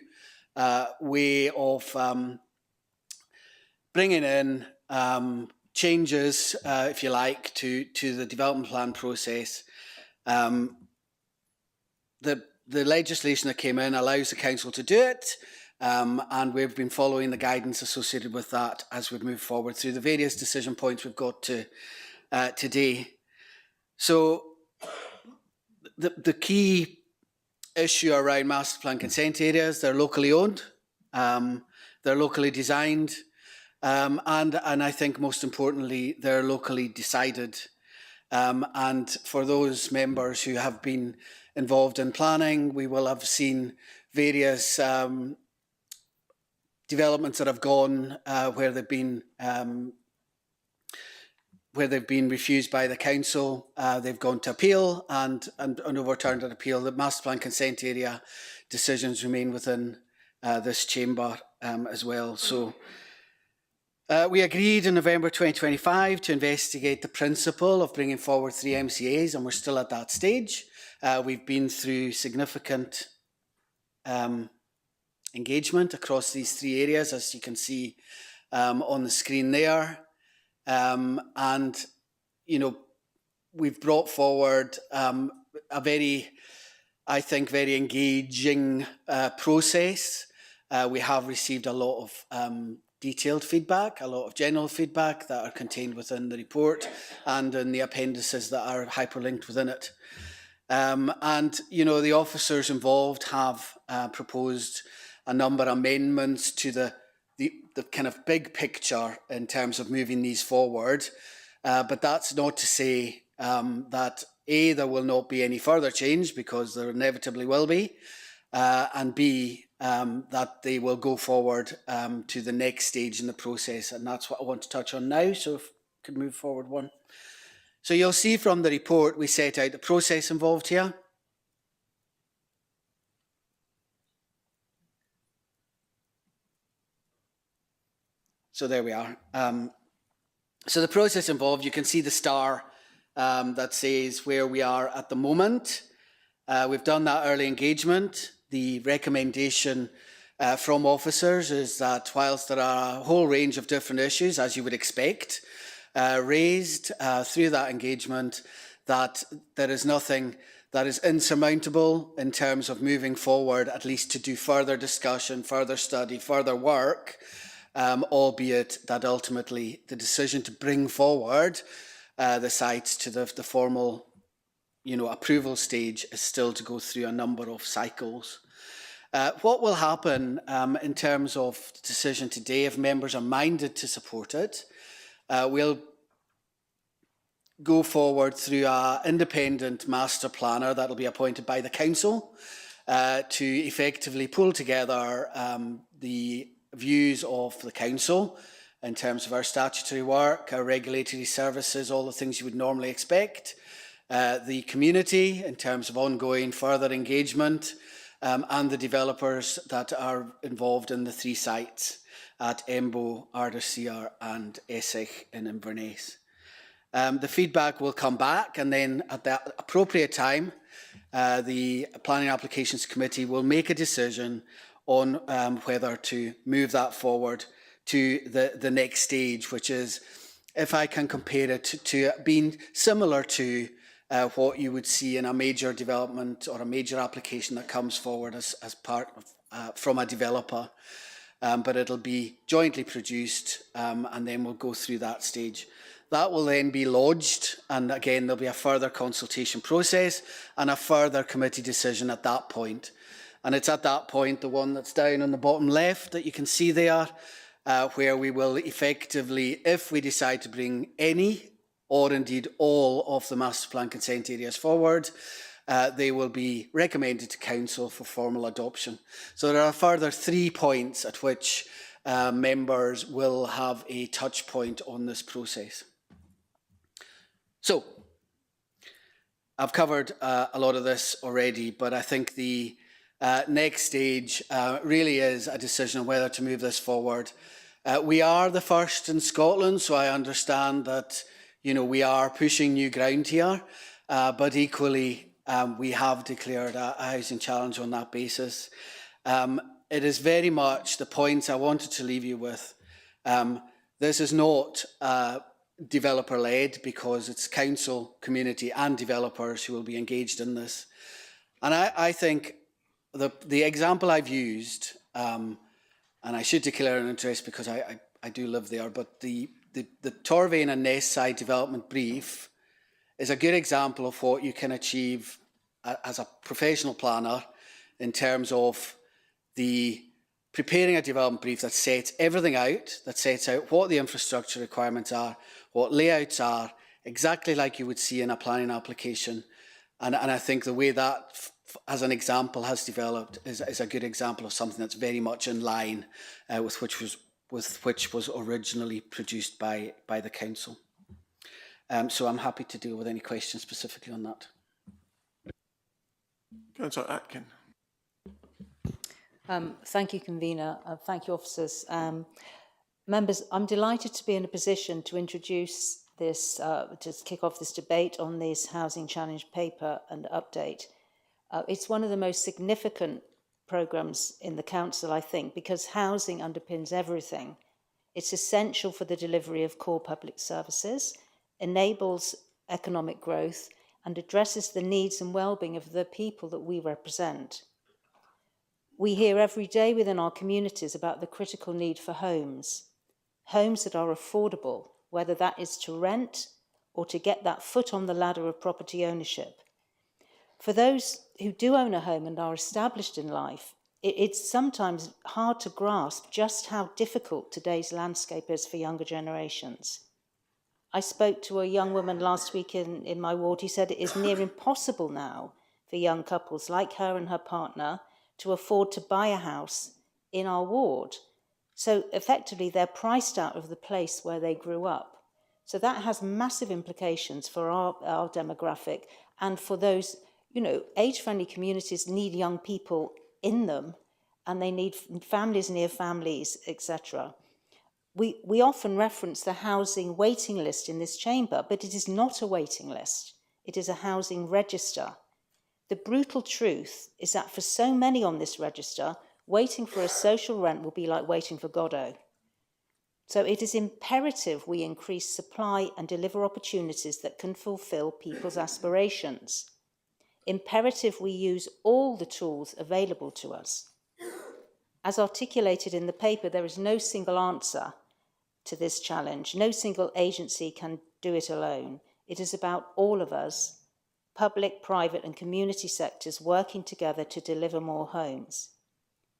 way of bringing in changes, if you like, to the development plan process. The legislation that came in allows the council to do it, and we've been following the guidance associated with that as we've moved forward through the various decision points we've got to today. So the key issue around master plan consent areas, they're locally owned, they're locally designed, and I think most importantly, they're locally decided. And for those members who have been involved in planning, we will have seen various developments that have gone where they've been refused by the council. They've gone to appeal and overturned an appeal. The master plan consent area decisions remain within this chamber as well. So we agreed in November 2025 to investigate the principle of bringing forward 3 MCAs, and we're still at that stage. We've been through significant engagement across these 3 areas, as you can see on the screen there. And, you know, we've brought forward a very, I think, very engaging process. We have received a lot of detailed feedback, a lot of general feedback that are contained within the report and in the appendices that are hyperlinked within it. And, you know, the officers involved have proposed a number of amendments to the kind of big picture in terms of moving these forward. But that's not to say that A, there will not be any further change, because there inevitably will be, and B, that they will go forward to the next stage in the process. And that's what I want to touch on now. So if we could move forward one. So you'll see from the report, we set out the process involved here. So there we are. So the process involved, you can see the star that says where we are at the moment. We've done that early engagement. The recommendation from officers is that whilst there are a whole range of different issues, as you would expect, raised through that engagement, that there is nothing that is insurmountable in terms of moving forward, at least to do further discussion, further study, further work, albeit that ultimately the decision to bring forward the sites to the formal, you know, approval stage is still to go through a number of cycles. What will happen in terms of the decision today, if members are minded to support it, we'll go forward through an independent master planner that will be appointed by the council to effectively pull together the views of the council in terms of our statutory work, our regulatory services, all the things you would normally expect, the community in terms of ongoing further engagement, and the developers that are involved in the 3 sites at Embo, Ardersier and Essig in Inverness. The feedback will come back, and then at that appropriate time, the Planning Applications Committee will make a decision on whether to move that forward to the next stage, which is, if I can compare it to being similar to what you would see in a major development or a major application that comes forward as part of, from a developer. But it'll be jointly produced and then we'll go through that stage. That will then be lodged, and again there'll be a further consultation process and a further committee decision at that point. And it's at that point, the one that's down on the bottom left that you can see there, where we will effectively, if we decide to bring any or indeed all of the master plan consent areas forward, they will be recommended to Council for formal adoption. So there are further 3 points at which members will have a touch point on this process. So, I've covered a lot of this already, but I think the next stage really is a decision on whether to move this forward. We are the first in Scotland, so I understand that, you know, we are pushing new ground here, but equally we have declared a housing challenge on that basis. It is very much the points I wanted to leave you with. This is not developer-led, because it's council, community and developers who will be engaged in this. And I think the example I've used, and I should declare an interest because I do live there, but the Torvain and Nestside development brief is a good example of what you can achieve as a professional planner in terms of preparing a development brief that sets everything out, that sets out what the infrastructure requirements are, what layouts are, exactly like you would see in a planning application. And I think the way that, as an example, has developed is a good example of something that's very much in line with which was originally produced by the council. So I'm happy to deal with any questions specifically on that. Councillor Atkin. Thank you, Convener. Thank you, officers. Members, I'm delighted to be in a position to introduce this, to kick off this debate on this Housing Challenge paper and update. It's one of the most significant programmes in the Council, I think, because housing underpins everything. It's essential for the delivery of core public services, enables economic growth, and addresses the needs and well-being of the people that we represent. We hear every day within our communities about the critical need for homes that are affordable, whether that is to rent or to get that foot on the ladder of property ownership. For those who do own a home and are established in life, it's sometimes hard to grasp just how difficult today's landscape is for younger generations. I spoke to a young woman last week in my ward who said it is near impossible now for young couples like her and her partner to afford to buy a house in our ward. So effectively, they're priced out of the place where they grew up. So that has massive implications for our demographic, and for those, you know, age-friendly communities need young people in them, and they need families near families, etc. We often reference the housing waiting list in this chamber, but it is not a waiting list. It is a housing register. The brutal truth is that for so many on this register, waiting for a social rent will be like waiting for Godot. So it is imperative we increase supply and deliver opportunities that can fulfill people's aspirations. Imperative we use all the tools available to us. As articulated in the paper, there is no single answer to this challenge. No single agency can do it alone. It is about all of us, public, private and community sectors working together to deliver more homes.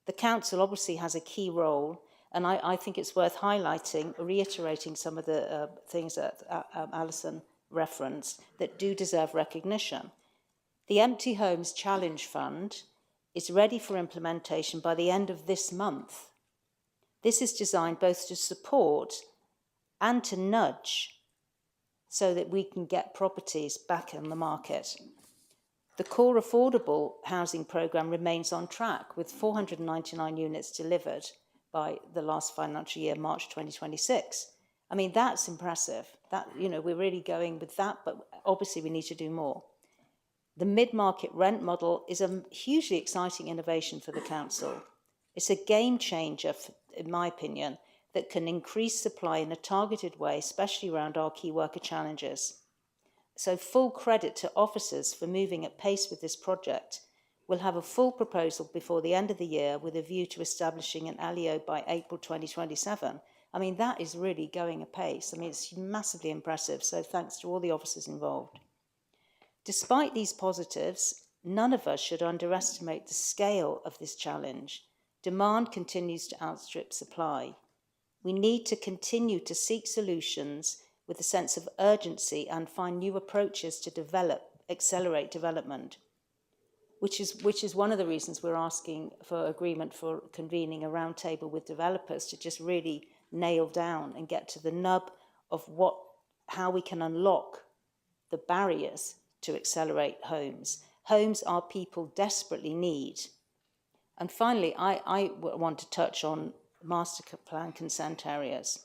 The Council obviously has a key role, and I think it's worth highlighting, reiterating some of the things that Alison referenced that do deserve recognition. The Empty Homes Challenge Fund is ready for implementation by the end of this month. This is designed both to support and to nudge so that we can get properties back in the market. The core affordable housing programme remains on track with 499 units delivered by the last financial year, March 2026. I mean, that's impressive. That, you know, we're really going with that, but obviously we need to do more. The mid-market rent model is a hugely exciting innovation for the Council. It's a game changer, in my opinion, that can increase supply in a targeted way, especially around our key worker challenges. So full credit to officers for moving at pace with this project. We'll have a full proposal before the end of the year with a view to establishing an LEO by April 2027. I mean, that is really going apace. I mean, it's massively impressive. So thanks to all the officers involved. Despite these positives, none of us should underestimate the scale of this challenge. Demand continues to outstrip supply. We need to continue to seek solutions with a sense of urgency and find new approaches to accelerate development, which is one of the reasons we're asking for agreement for convening a roundtable with developers to just really nail down and get to the nub of how we can unlock the barriers to accelerate homes. Homes our people desperately need. And finally, I want to touch on master plan consent areas.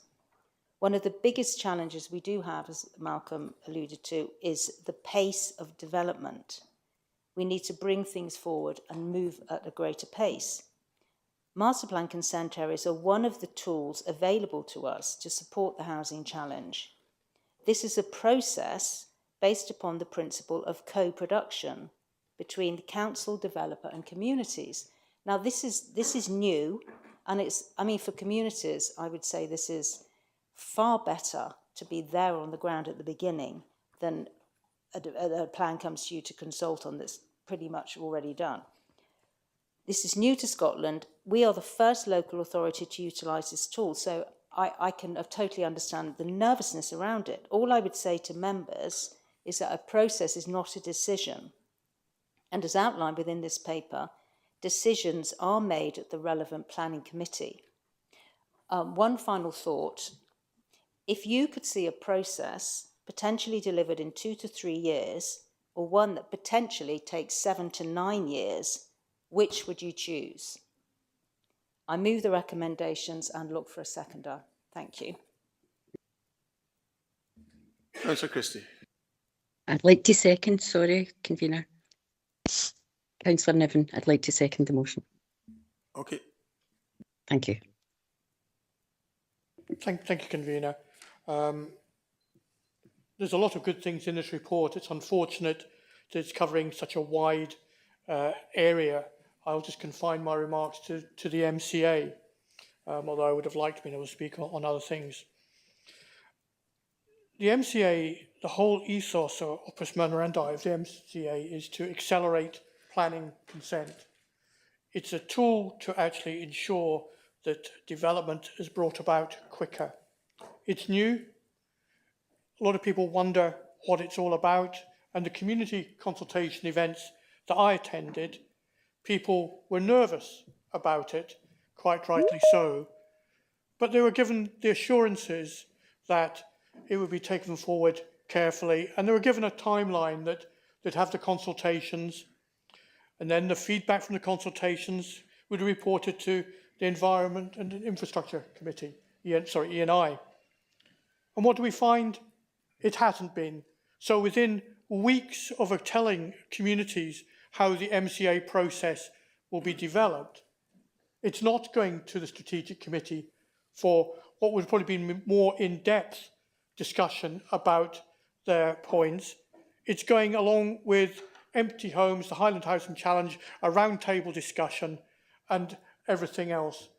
One of the biggest challenges we do have, as Malcolm alluded to, is the pace of development. We need to bring things forward and move at a greater pace. Master plan consent areas are one of the tools available to us to support the housing challenge. This is a process based upon the principle of co-production between the council, developer and communities. Now this is new, and for communities, I would say this is far better to be there on the ground at the beginning than a plan comes to you to consult on that's pretty much already done. This is new to Scotland. We are the first local authority to utilise this tool, so I can totally understand the nervousness around it. All I would say to members is that a process is not a decision. And as outlined within this paper, decisions are made at the relevant planning committee. One final thought. If you could see a process potentially delivered in 2 to 3 years, or one that potentially takes 7 to 9 years, which would you choose? I move the recommendations and look for a seconder. Thank you. Councillor Christie. I'd like to second, sorry, convener. Councillor Niven, I'd like to second the motion. Okay. Thank you. Thank you, convener. There's a lot of good things in this report. It's unfortunate that it's covering such a wide area. I'll just confine my remarks to the MCA, although I would have liked being able to speak on other things. The MCA, the whole ethos or opus memorandi of the MCA is to accelerate planning consent. It's a tool to actually ensure that development is brought about quicker. It's new. A lot of people wonder what it's all about, and the community consultation events that I attended, people were nervous about it, quite rightly so, but they were given the assurances that it would be taken forward carefully, and they were given a timeline that they'd have the consultations, and then the feedback from the consultations would be reported to the Environment and Infrastructure Committee, ENI. And what do we find? It hasn't been. So within weeks of telling communities how the MCA process will be developed, it's not going to the Strategic Committee for what would probably be more in-depth discussion about their points. It's going along with empty homes, the Highland Housing Challenge, a roundtable discussion and everything else.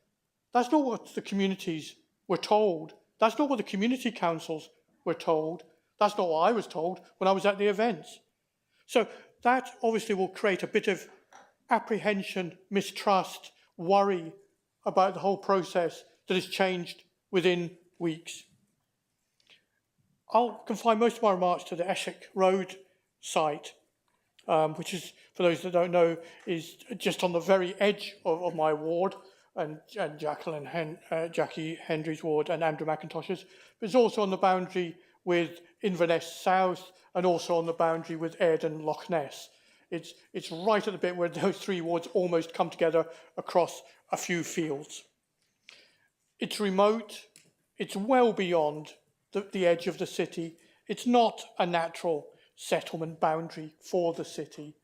That's not what the communities were told. That's not what the community councils were told. That's not what I was told when I was at the events. So that obviously will create a bit of apprehension, mistrust, worry about the whole process that has changed within weeks. I'll confine most of my remarks to the Essex Road site, which is, for those that don't know, is just on the very edge of my ward, and Jackie Hendry's ward and Andrew McIntosh's. But it's also on the boundary with Inverness South and also on the boundary with Aird and Loch Ness. It's right at the bit where those three wards almost come together across a few fields. It's remote. It's well beyond the edge of the city. It's not a natural settlement boundary for the city.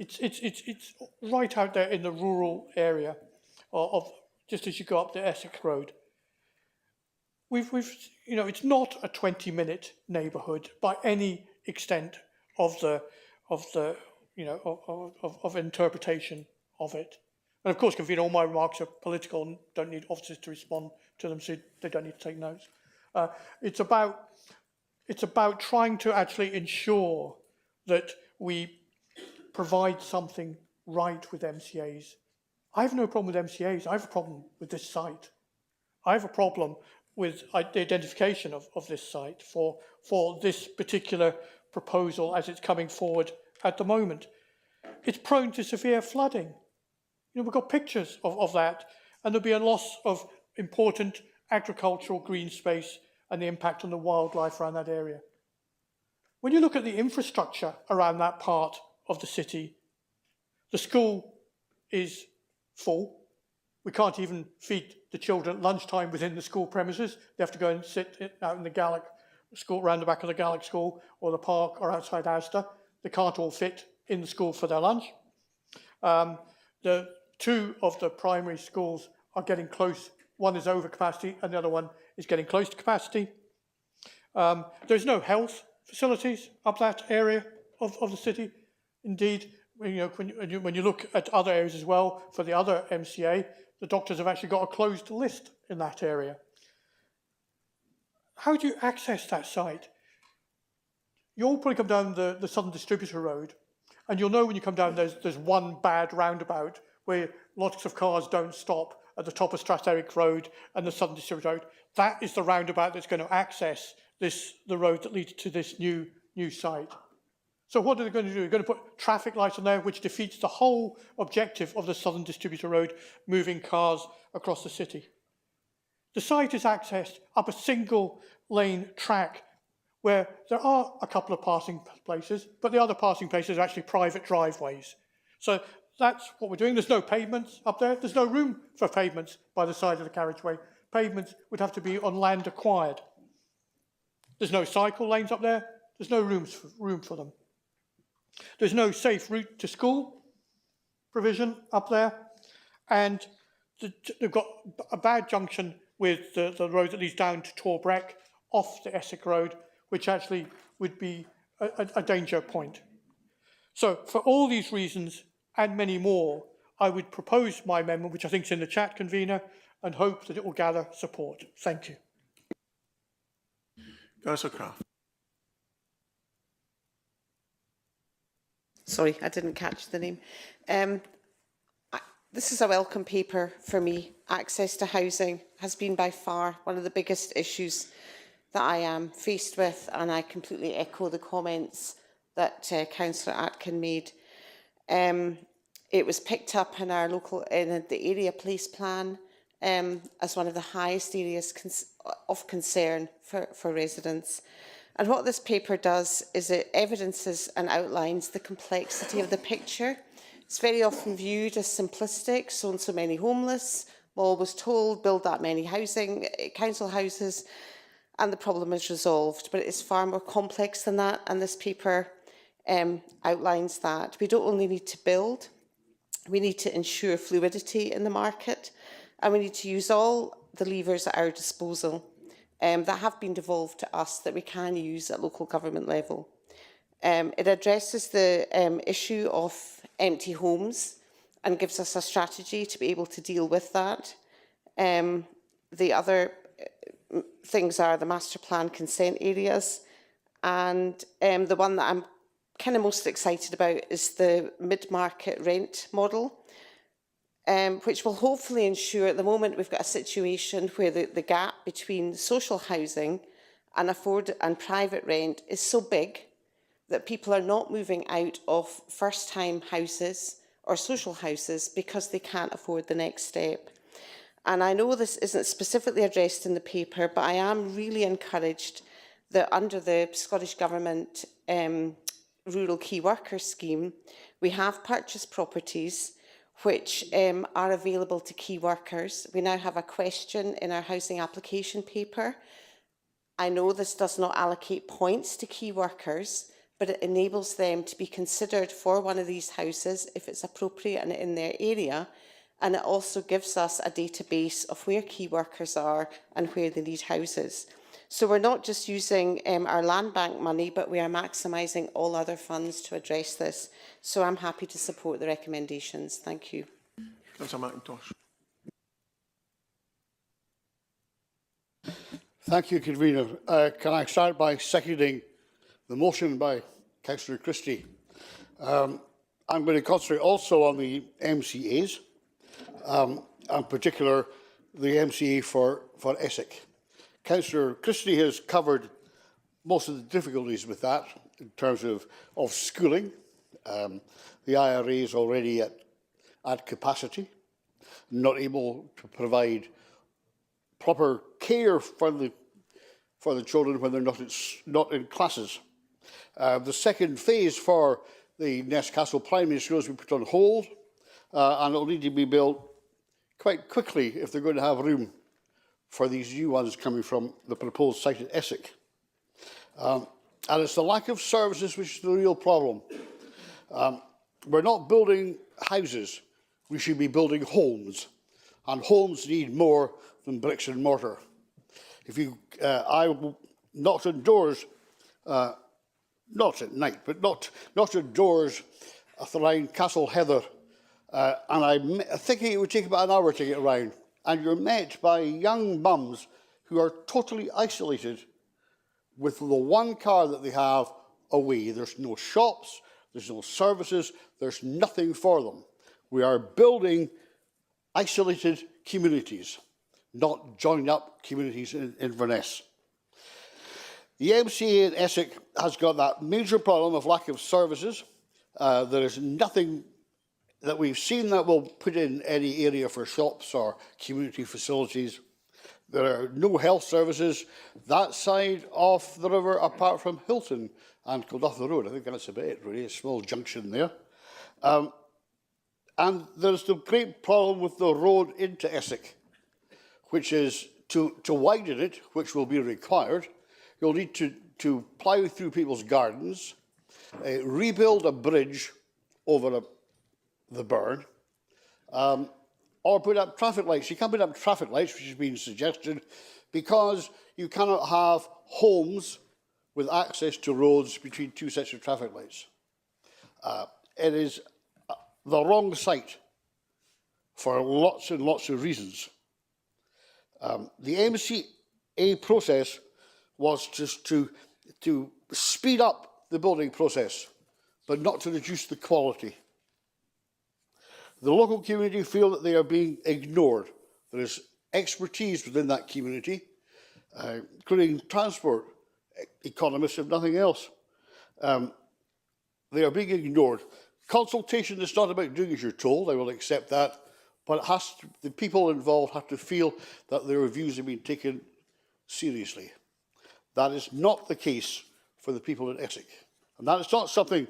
It's right out there in the rural area of just as you go up the Essex Road. It's not a 20-minute neighbourhood by any extent of the interpretation of it. And of course, convener, all my remarks are political and don't need officers to respond to them, so they don't need to take notes. It's about trying to actually ensure that we provide something right with MCAs. I have no problem with MCAs. I have a problem with this site. I have a problem with the identification of this site for this particular proposal as it's coming forward at the moment. It's prone to severe flooding. We've got pictures of that, and there'll be a loss of important agricultural green space and the impact on the wildlife around that area. When you look at the infrastructure around that part of the city, the school is full. We can't even feed the children at lunchtime within the school premises. They have to go and sit out in the Gaelic school, around the back of the Gaelic school or the park or outside Asda. They can't all fit in the school for their lunch. The two of the primary schools are getting close. One is over capacity and the other one is getting close to capacity. There's no health facilities up that area of the city. Indeed, when you look at other areas as well, for the other MCA, the doctors have actually got a closed list in that area. How do you access that site? You'll probably come down the Southern Distributor Road, and you'll know when you come down there's one bad roundabout where lots of cars don't stop at the top of Strataric Road and the Southern Distributor Road. That is the roundabout that's going to access the road that leads to this new site. So what are they going to do? They're going to put traffic lights on there, which defeats the whole objective of the Southern Distributor Road, moving cars across the city. The site is accessed up a single lane track where there are a couple of passing places, but the other passing places are actually private driveways. So that's what we're doing. There's no pavements up there. There's no room for pavements by the side of the carriageway. Pavements would have to be on land acquired. There's no cycle lanes up there. There's no room for them. There's no safe route to school provision up there. And they've got a bad junction with the road that leads down to Torbreck off the Essex Road, which actually would be a danger point. So for all these reasons and many more, I would propose my amendment, which I think is in the chat, convener, and hope that it will gather support. Thank you. Councillor Craft. Sorry, I didn't catch the name. This is a welcome paper for me. Access to housing has been by far one of the biggest issues that I am faced with, and I completely echo the comments that Councillor Atkin made. It was picked up in our in the area place plan as one of the highest areas of concern for residents. And what this paper does is it evidences and outlines the complexity of the picture. It's very often viewed as simplistic, so and so many homeless. Well, was told, build that many council houses, and the problem is resolved. But it is far more complex than that, and this paper outlines that. We don't only need to build, we need to ensure fluidity in the market, and we need to use all the levers at our disposal that have been devolved to us that we can use at local government level. It addresses the issue of empty homes and gives us a strategy to be able to deal with that. The other things are the master plan consent areas, and the one that I'm kind of most excited about is the mid-market rent model, which will hopefully ensure at the moment we've got a situation where the gap between social housing and private rent is so big that people are not moving out of first-time houses or social houses because they can't afford the next step. And I know this isn't specifically addressed in the paper, but I am really encouraged that under the Scottish Government Rural Key Worker Scheme, we have purchased properties which are available to key workers. We now have a question in our housing application paper. I know this does not allocate points to key workers, but it enables them to be considered for one of these houses if it's appropriate and in their area, and it also gives us a database of where key workers are and where they need houses. So we're not just using our land bank money, but we are maximising all other funds to address this. So I'm happy to support the recommendations. Thank you. Councillor McIntosh. Thank you, Convener. Can I start by seconding the motion by Councillor Christie? I'm going to concentrate also on the MCAs, in particular the MCA for Essex. Councillor Christie has covered most of the difficulties with that in terms of schooling. The IRA is already at capacity, not able to provide proper care for the children when they're not in classes. The second phase for the Nestcastle Primary School has been put on hold, and it will need to be built quite quickly if they're going to have room for these new ones coming from the proposed site at Essex. And it's the lack of services which is the real problem. We're not building houses, we should be building homes, and homes need more than bricks and mortar. If you, I knocked on doors, not at night, but not at doors of the line Castle Heather, and I'm thinking it would take about an hour to get around, and you're met by young mums who are totally isolated with the one car that they have away. There's no shops, there's no services, there's nothing for them. We are building isolated communities, not joined up communities in Inverness. The MCA in Essex has got that major problem of lack of services. There is nothing that we've seen that will put in any area for shops or community facilities. There are no health services that side of the river apart from Hilton and Kilduff Road. I think that's about it, really, a small junction there. And there's the great problem with the road into Essex, which is to widen it, which will be required, you'll need to plough through people's gardens, rebuild a bridge over the burn, or put up traffic lights. You can't put up traffic lights, which has been suggested, because you cannot have homes with access to roads between two sets of traffic lights. It is the wrong site for lots and lots of reasons. The MCA process was just to speed up the building process, but not to reduce the quality. The local community feel that they are being ignored. There is expertise within that community, including transport economists, if nothing else. They are being ignored. Consultation is not about doing as you're told, I will accept that, but the people involved have to feel that their views have been taken seriously. That is not the case for the people in Essex. And that is not something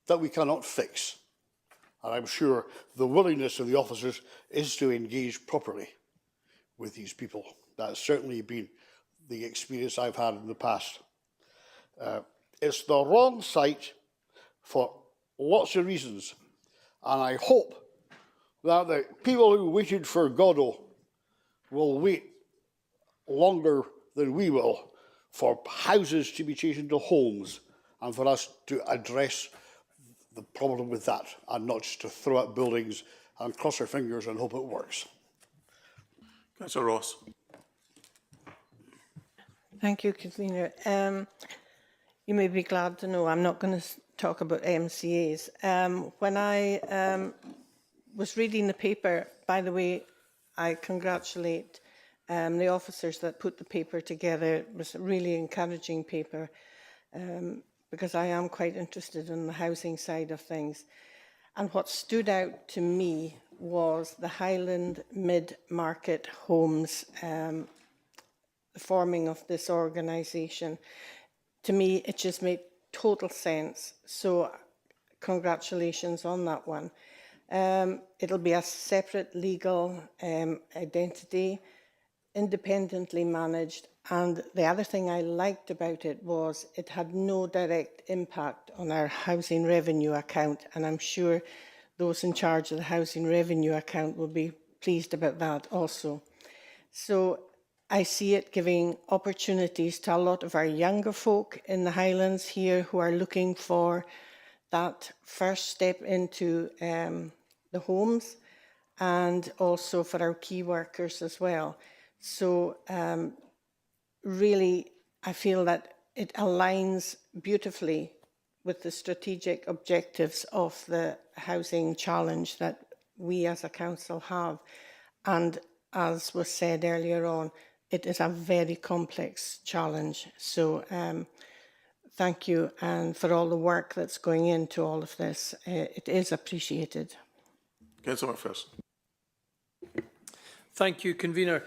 that we cannot fix. And I'm sure the willingness of the officers is to engage properly with these people. That's certainly been the experience I've had in the past. It's the wrong site for lots of reasons. And I hope that the people who waited for Godot will wait longer than we will for houses to be changed into homes and for us to address the problem with that and not just to throw up buildings and cross our fingers and hope it works. Councillor Ross. Thank you, Convener. You may be glad to know I'm not going to talk about MCAs. When I was reading the paper, by the way, I congratulate the officers that put the paper together. It was a really encouraging paper because I am quite interested in the housing side of things. And what stood out to me was the Highland Mid-Market Homes, the forming of this organisation. To me, it just made total sense. So congratulations on that one. It'll be a separate legal identity, independently managed, and the other thing I liked about it was it had no direct impact on our housing revenue account, and I'm sure those in charge of the housing revenue account will be pleased about that also. So I see it giving opportunities to a lot of our younger folk in the Highlands here who are looking for that first step into the homes, and also for our key workers as well. So really, I feel that it aligns beautifully with the strategic objectives of the housing challenge that we as a council have. And as was said earlier on, it is a very complex challenge. So thank you, and for all the work that's going into all of this. It is appreciated. Councillor McPherson. Thank you, Convener.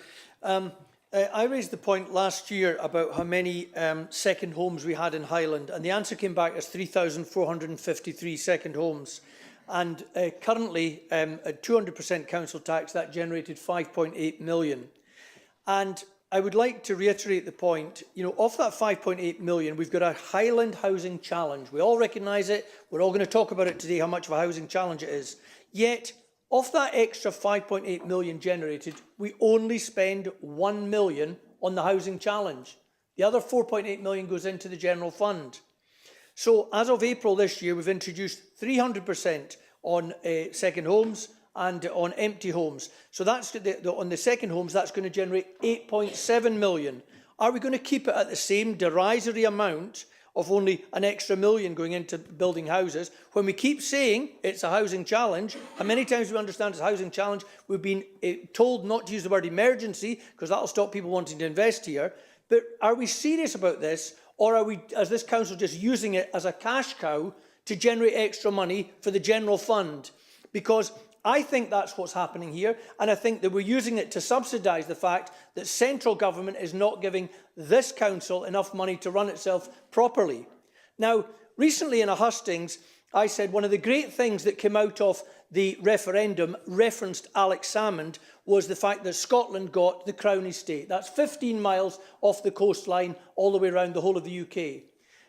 I raised the point last year about how many second homes we had in Highland, and the answer came back as 3,453 second homes. And currently, at 200% council tax, that generated 5.8 million. And I would like to reiterate the point, you know, of that 5.8 million, we've got a Highland housing challenge. We all recognise it. We're all going to talk about it today, how much of a housing challenge it is. Yet, of that extra 5.8 million generated, we only spend 1 million on the housing challenge. The other 4.8 million goes into the general fund. So as of April this year, we've introduced 300% on second homes and on empty homes. So that's on the second homes, that's going to generate 8.7 million. Are we going to keep it at the same derisory amount of only an extra million going into building houses, when we keep saying it's a housing challenge, and many times we understand it's a housing challenge, we've been told not to use the word emergency, because that'll stop people wanting to invest here. But are we serious about this, or are we, as this council, just using it as a cash cow to generate extra money for the general fund? Because I think that's what's happening here, and I think that we're using it to subsidise the fact that central government is not giving this council enough money to run itself properly. Now, recently in a hustings, I said one of the great things that came out of the referendum referenced Alex Salmond was the fact that Scotland got the Crown Estate. That's 15 miles off the coastline all the way around the whole of the UK.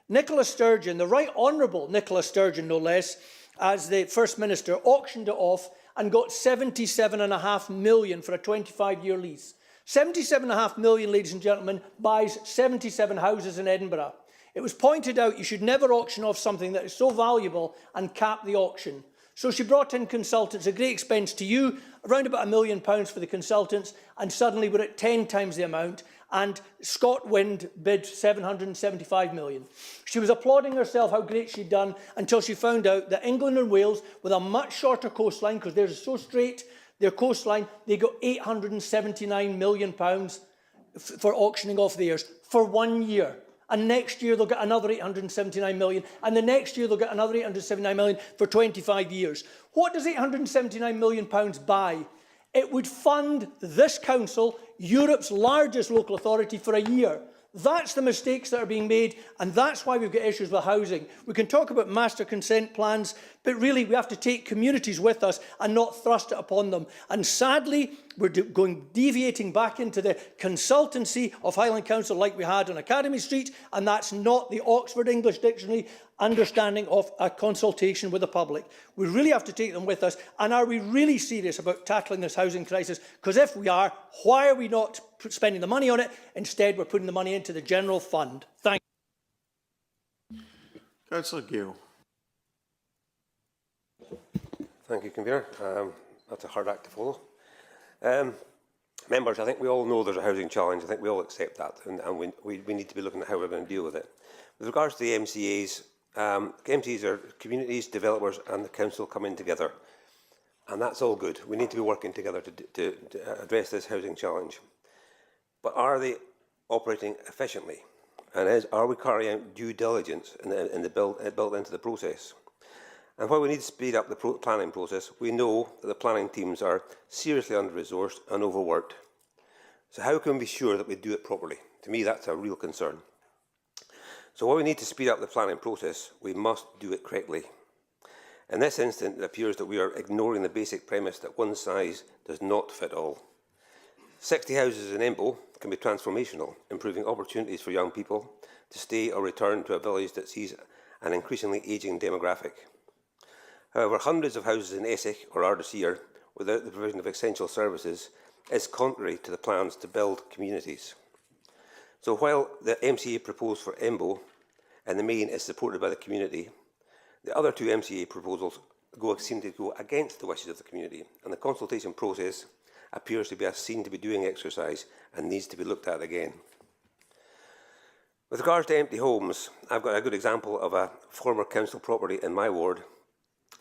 Nicola Sturgeon, the Right Honourable Nicola Sturgeon, no less, as the First Minister, auctioned it off and got 77.5 million for a 25-year lease. 77.5 million, ladies and gentlemen, buys 77 houses in Edinburgh. It was pointed out you should never auction off something that is so valuable and cap the auction. So she brought in consultants, a great expense to you, around about £1 million for the consultants, and suddenly we're at 10 times the amount, and ScotWind bid 775 million. She was applauding herself how great she'd done until she found out that England and Wales, with a much shorter coastline, because theirs is so straight, their coastline, they got £879 million for auctioning off theirs for 1 year. And next year they'll get another 879 million, and the next year they'll get another 879 million for 25 years. What does 879 million buy? It would fund this council, Europe's largest local authority, for a year. That's the mistakes that are being made, and that's why we've got issues with housing. We can talk about master consent plans, but really we have to take communities with us and not thrust it upon them. And sadly, we're deviating back into the consultancy of Highland Council like we had on Academy Street, and that's not the Oxford English Dictionary understanding of a consultation with the public. We really have to take them with us, and are we really serious about tackling this housing crisis? Because if we are, why are we not spending the money on it? Instead, we're putting the money into the general fund. Thank you. Councillor Gale. Thank you, Convener. That's a hard act to follow. Members, I think we all know there's a housing challenge. I think we all accept that, and we need to be looking at how we're going to deal with it. With regards to the MCAs, MCAs are communities, developers and the council coming together, and that's all good. We need to be working together to address this housing challenge. But are they operating efficiently? And are we carrying out due diligence built into the process? And while we need to speed up the planning process, we know that the planning teams are seriously under-resourced and overworked. So how can we be sure that we do it properly? To me, that's a real concern. So while we need to speed up the planning process, we must do it correctly. In this instance, it appears that we are ignoring the basic premise that one size does not fit all. 60 houses in Embo can be transformational, improving opportunities for young people to stay or return to a village that sees an increasingly ageing demographic. However, hundreds of houses in Essex or Ardeshir without the provision of essential services is contrary to the plans to build communities. So while the MCA proposed for EMBO in the main is supported by the community, the other two MCA proposals seem to go against the wishes of the community, and the consultation process appears to be a seen-to-be-doing exercise and needs to be looked at again. With regards to empty homes, I've got a good example of a former council property in my ward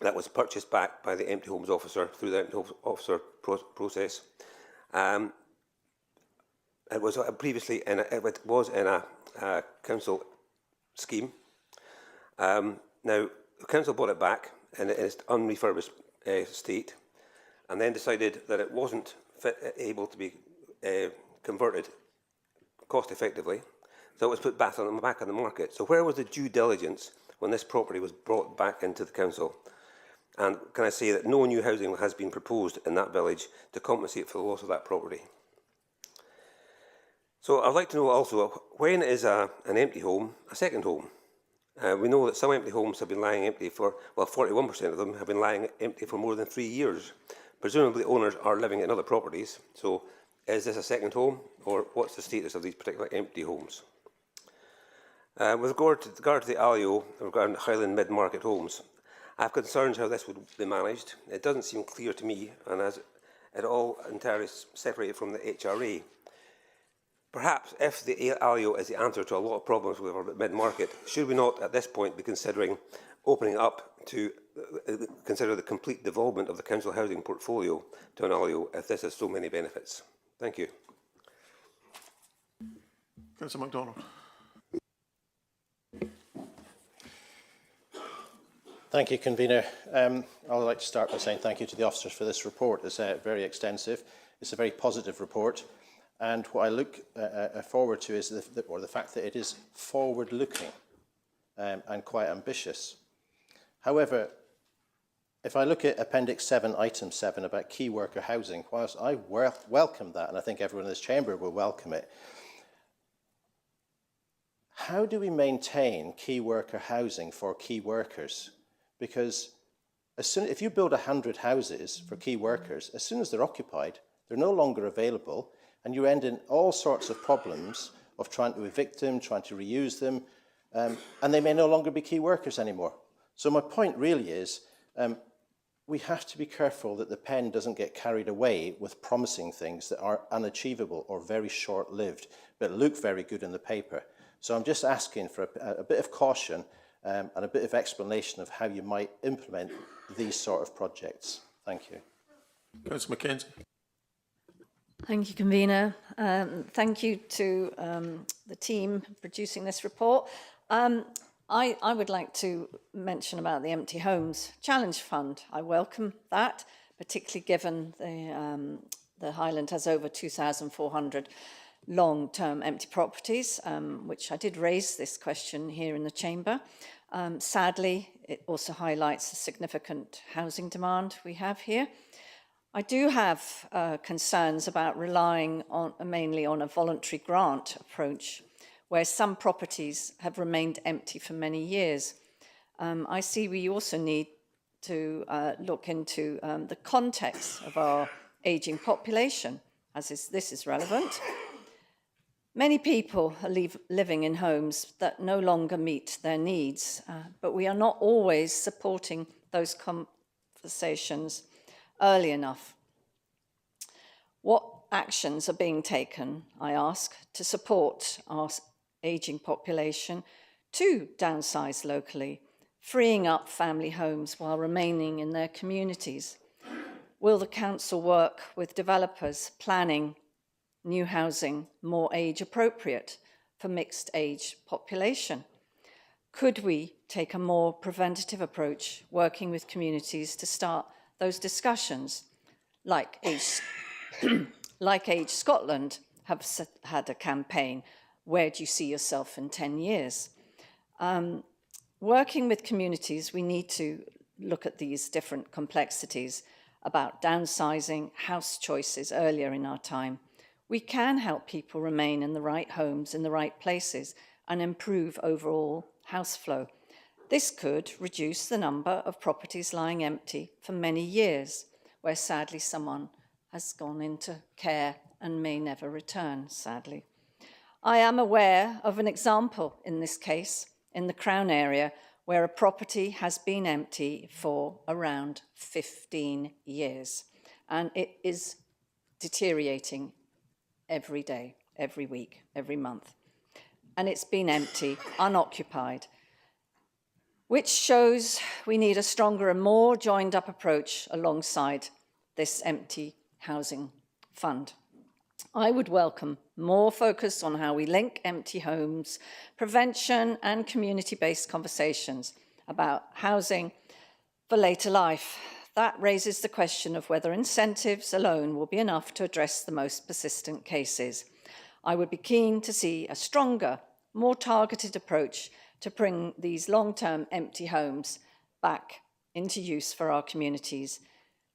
that was purchased back by the empty homes officer through the empty homes officer process. It was previously in a council scheme. Now, the council bought it back in its unrefurbished state, and then decided that it wasn't able to be converted cost effectively, so it was put back on the market. So where was the due diligence when this property was brought back into the council? And can I say that no new housing has been proposed in that village to compensate for the loss of that property? So I'd like to know also, when is an empty home a second home? We know that some empty homes have been lying empty for, well, 41% of them have been lying empty for more than 3 years. Presumably owners are living in other properties. So is this a second home, or what's the status of these particular empty homes? With regard to the ALIO regarding Highland mid-market homes, I have concerns how this would be managed. It doesn't seem clear to me, and as it all entirely separated from the HRA. Perhaps if the ALIO is the answer to a lot of problems with our mid-market, should we not at this point be considering opening up to consider the complete devolvement of the council housing portfolio to an ALIO if this has so many benefits? Thank you. Councillor MacDonald. Thank you, Convener. I would like to start by saying thank you to the officers for this report. It's very extensive. It's a very positive report. And what I look forward to is the fact that it is forward-looking and quite ambitious. However, if I look at Appendix 7, Item 7 about key worker housing, whilst I welcome that, and I think everyone in this chamber will welcome it, how do we maintain key worker housing for key workers? Because if you build 100 houses for key workers, as soon as they're occupied, they're no longer available, and you end in all sorts of problems of trying to evict them, trying to reuse them, and they may no longer be key workers anymore. So my point really is, we have to be careful that the pen doesn't get carried away with promising things that are unachievable or very short-lived, but look very good in the paper. So I'm just asking for a bit of caution and a bit of explanation of how you might implement these sort of projects. Thank you. Councillor Mackenzie. Thank you, Convener. Thank you to the team producing this report. I would like to mention about the Empty Homes Challenge Fund. I welcome that, particularly given the Highland has over 2,400 long-term empty properties, which I did raise this question here in the chamber. Sadly, it also highlights the significant housing demand we have here. I do have concerns about relying mainly on a voluntary grant approach, where some properties have remained empty for many years. I see we also need to look into the context of our ageing population, as this is relevant. Many people are living in homes that no longer meet their needs, but we are not always supporting those conversations early enough. What actions are being taken, I ask, to support our ageing population to downsize locally, freeing up family homes while remaining in their communities? Will the council work with developers planning new housing more age appropriate for mixed age population? Could we take a more preventative approach, working with communities to start those discussions, like Age Scotland have had a campaign, where do you see yourself in 10 years? Working with communities, we need to look at these different complexities about downsizing, house choices earlier in our time. We can help people remain in the right homes, in the right places, and improve overall house flow. This could reduce the number of properties lying empty for many years, where sadly someone has gone into care and may never return, sadly. I am aware of an example in this case in the Crown area where a property has been empty for around 15 years, and it is deteriorating every day, every week, every month. And it's been empty, unoccupied, which shows we need a stronger and more joined up approach alongside this empty housing fund. I would welcome more focus on how we link empty homes, prevention and community-based conversations about housing for later life. That raises the question of whether incentives alone will be enough to address the most persistent cases. I would be keen to see a stronger, more targeted approach to bring these long-term empty homes back into use for our communities.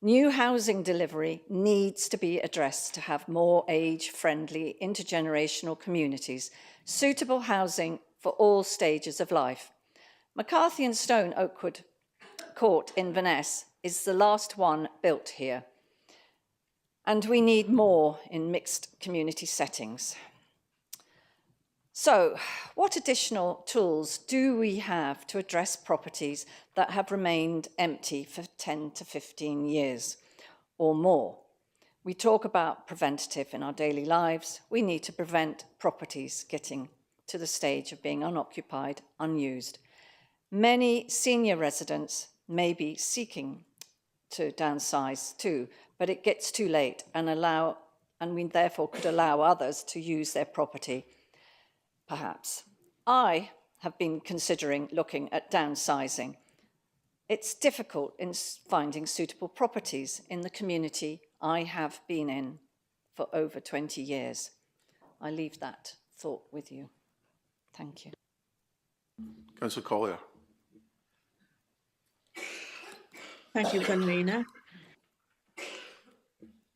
New housing delivery needs to be addressed to have more age-friendly intergenerational communities, suitable housing for all stages of life. McCarthy and Stone Oakwood Court in Inverness is the last one built here, and we need more in mixed community settings. So, what additional tools do we have to address properties that have remained empty for 10 to 15 years or more? We talk about preventative in our daily lives. We need to prevent properties getting to the stage of being unoccupied, unused. Many senior residents may be seeking to downsize too, but it gets too late and we therefore could allow others to use their property. Perhaps. I have been considering looking at downsizing. It's difficult in finding suitable properties in the community I have been in for over 20 years. I leave that thought with you. Thank you. Councillor Collier. Thank you, Convener.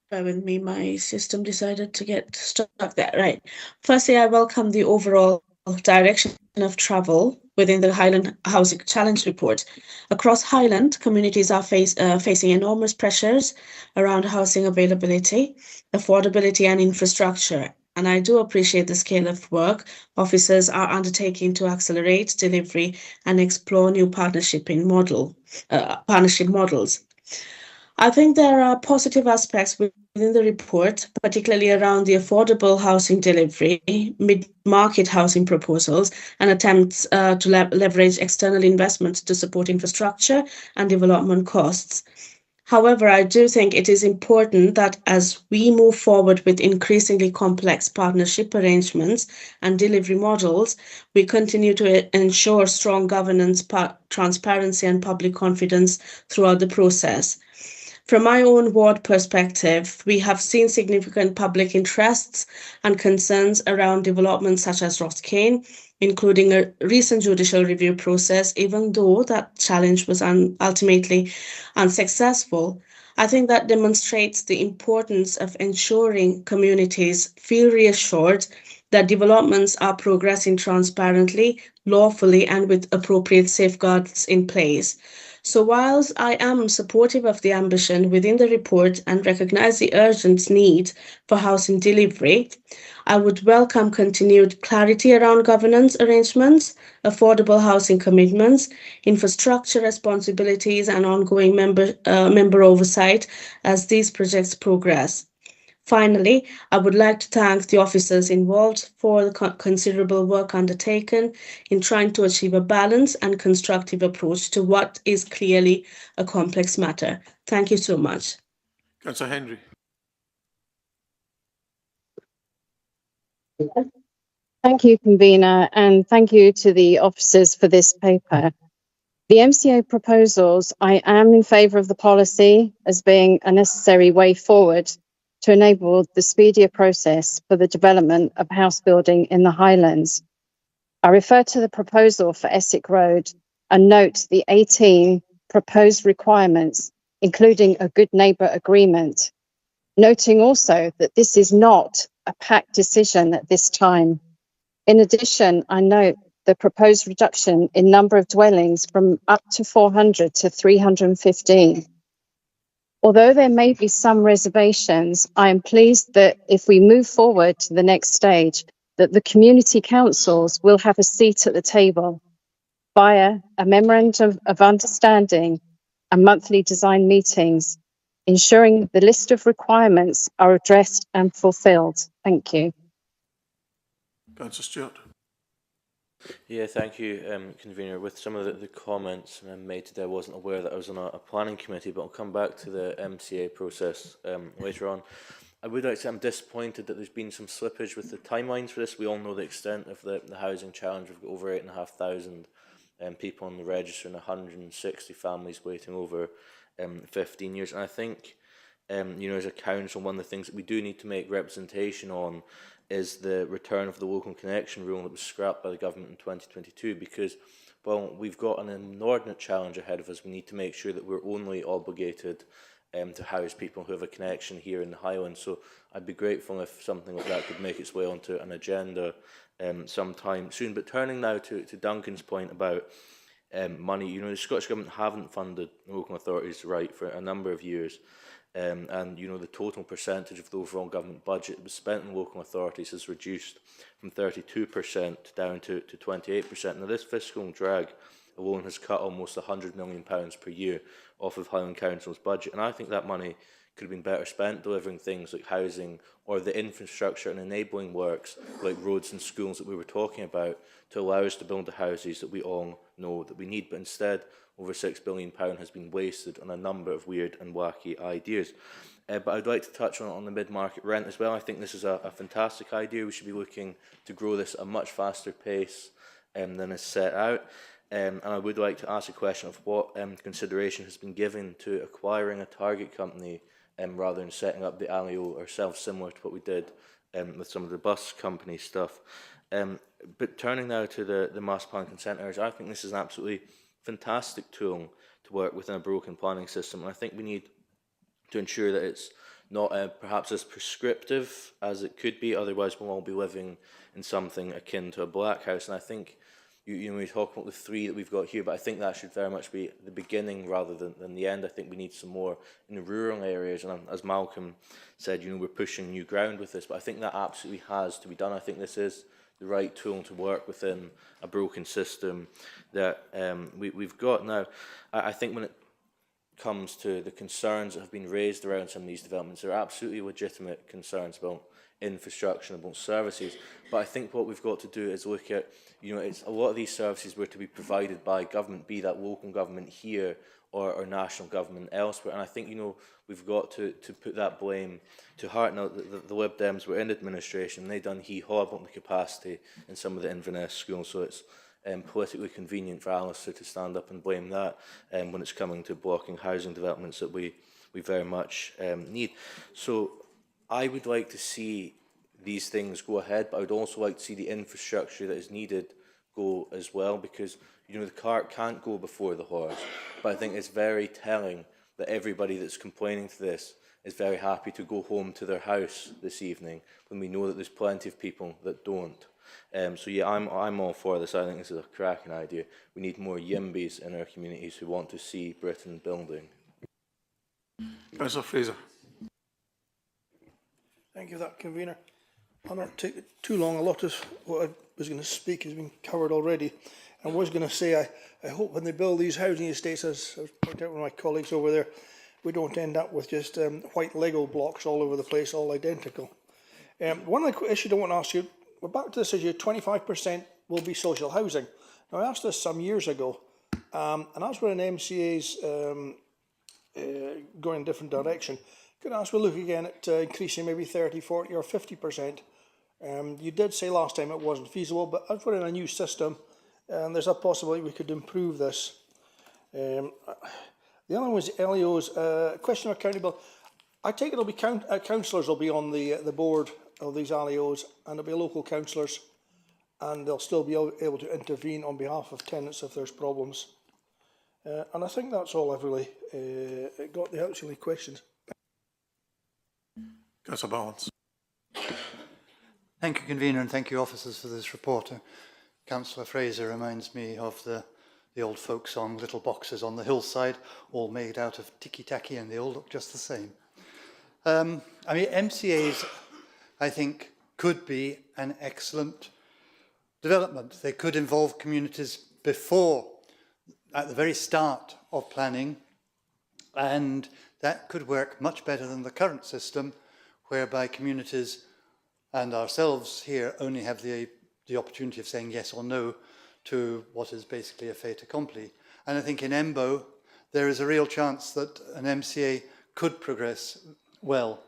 Bear with me, my system decided to get stuck there. Right. Firstly, I welcome the overall direction of travel within the Highland Housing Challenge report. Across Highland, communities are facing enormous pressures around housing availability, affordability and infrastructure. And I do appreciate the scale of work officers are undertaking to accelerate delivery and explore new partnership models. I think there are positive aspects within the report, particularly around the affordable housing delivery, mid-market housing proposals, and attempts to leverage external investment to support infrastructure and development costs. However, I do think it is important that as we move forward with increasingly complex partnership arrangements and delivery models, we continue to ensure strong governance, transparency, and public confidence throughout the process. From my own ward perspective, we have seen significant public interests and concerns around developments such as Ross Kane, including a recent judicial review process, even though that challenge was ultimately unsuccessful. I think that demonstrates the importance of ensuring communities feel reassured that developments are progressing transparently, lawfully, and with appropriate safeguards in place. So whilst I am supportive of the ambition within the report and recognise the urgent need for housing delivery, I would welcome continued clarity around governance arrangements, affordable housing commitments, infrastructure responsibilities, and ongoing member oversight as these projects progress. Finally, I would like to thank the officers involved for the considerable work undertaken in trying to achieve a balanced and constructive approach to what is clearly a complex matter. Thank you so much. Councillor Henry. Thank you, Convener, and thank you to the officers for this paper. The MCA proposals, I am in favour of the policy as being a necessary way forward to enable the speedier process for the development of house building in the Highlands. I refer to the proposal for Essex Road and note the 18 proposed requirements, including a good neighbour agreement, noting also that this is not a packed decision at this time. In addition, I note the proposed reduction in number of dwellings from up to 400 to 315. Although there may be some reservations, I am pleased that if we move forward to the next stage, that the community councils will have a seat at the table via a memorandum of understanding and monthly design meetings, ensuring the list of requirements are addressed and fulfilled. Thank you. Councillor Stewart. Yeah, thank you, Convener. With some of the comments made today, I wasn't aware that I was on a planning committee, but I'll come back to the MCA process later on. I would like to say I'm disappointed that there's been some slippage with the timelines for this. We all know the extent of the housing challenge. We've got over 8,500 people on the register and 160 families waiting over 15 years. And I think, you know, as a council, one of the things that we do need to make representation on is the return of the local connection rule that was scrapped by the government in 2022, because, well, we've got an inordinate challenge ahead of us. We need to make sure that we're only obligated to house people who have a connection here in the Highlands. So I'd be grateful if something like that could make its way onto an agenda sometime soon. But turning now to Duncan's point about money, you know, the Scottish Government haven't funded local authorities right for a number of years. And, you know, the total percentage of the overall government budget that was spent on local authorities has reduced from 32% down to 28%. Now, this fiscal drag alone has cut almost £100 million per year off of Highland Council's budget. And I think that money could have been better spent delivering things like housing or the infrastructure and enabling works like roads and schools that we were talking about to allow us to build the houses that we all know that we need. But instead, over £6 billion has been wasted on a number of weird and wacky ideas. But I'd like to touch on the mid-market rent as well. I think this is a fantastic idea. We should be looking to grow this at a much faster pace than is set out. And I would like to ask a question of what consideration has been given to acquiring a target company rather than setting up the ALIO ourselves, similar to what we did with some of the bus company stuff. But turning now to the master plan consent areas, I think this is an absolutely fantastic tool to work within a broken planning system. And I think we need to ensure that it's not perhaps as prescriptive as it could be. Otherwise, we'll all be living in something akin to a black house. And I think, you know, we talk about the three that we've got here, but I think that should very much be the beginning rather than the end. I think we need some more in the rural areas. And as Malcolm said, you know, we're pushing new ground with this, but I think that absolutely has to be done. I think this is the right tool to work within a broken system that we've got now. I think when it comes to the concerns that have been raised around some of these developments, there are absolutely legitimate concerns about infrastructure and about services. But I think what we've got to do is look at, you know, it's a lot of these services were to be provided by government, be that local government here or national government elsewhere. And I think, you know, we've got to put that blame to heart. Now, the Lib Dems were in administration, and they done hee-haw about the capacity in some of the Inverness schools, so it's politically convenient for Alistair to stand up and blame that when it's coming to blocking housing developments that we very much need. So I would like to see these things go ahead, but I would also like to see the infrastructure that is needed go as well, because, you know, the cart can't go before the horse. But I think it's very telling that everybody that's complaining to this is very happy to go home to their house this evening when we know that there's plenty of people that don't. So yeah, I'm all for this. I think this is a cracking idea. We need more YIMBYs in our communities who want to see Britain building. Councillor Fraser. Thank you for that, Convener. I don't take it too long. A lot of what I was going to speak has been covered already. I was going to say, I hope when they build these housing estates, as I was pointing out with my colleagues over there, we don't end up with just white Lego blocks all over the place, all identical. One of the issues I want to ask you, we're back to this issue, 25% will be social housing. Now, I asked this some years ago, and as we're in MCA's going in a different direction, could I ask, we'll look again at increasing maybe 30, 40 or 50%. You did say last time it wasn't feasible, but as we're in a new system, and there's a possibility we could improve this. The other one was Elio's question of accountability. I take it it'll be councillors will be on the board of these ALIOs, and there'll be local councillors, and they'll still be able to intervene on behalf of tenants if there's problems. And I think that's all I've really got the actually questions. Councillor Balance. Thank you, Convener, and thank you, officers, for this report. Councillor Fraser reminds me of the old folk song, Little Boxes on the Hillside, all made out of ticky-tacky, and they all look just the same. I mean, MCAs, I think, could be an excellent development. They could involve communities before, at the very start of planning, and that could work much better than the current system, whereby communities and ourselves here only have the opportunity of saying yes or no to what is basically a fait accompli. And I think in EMBO, there is a real chance that an MCA could progress well.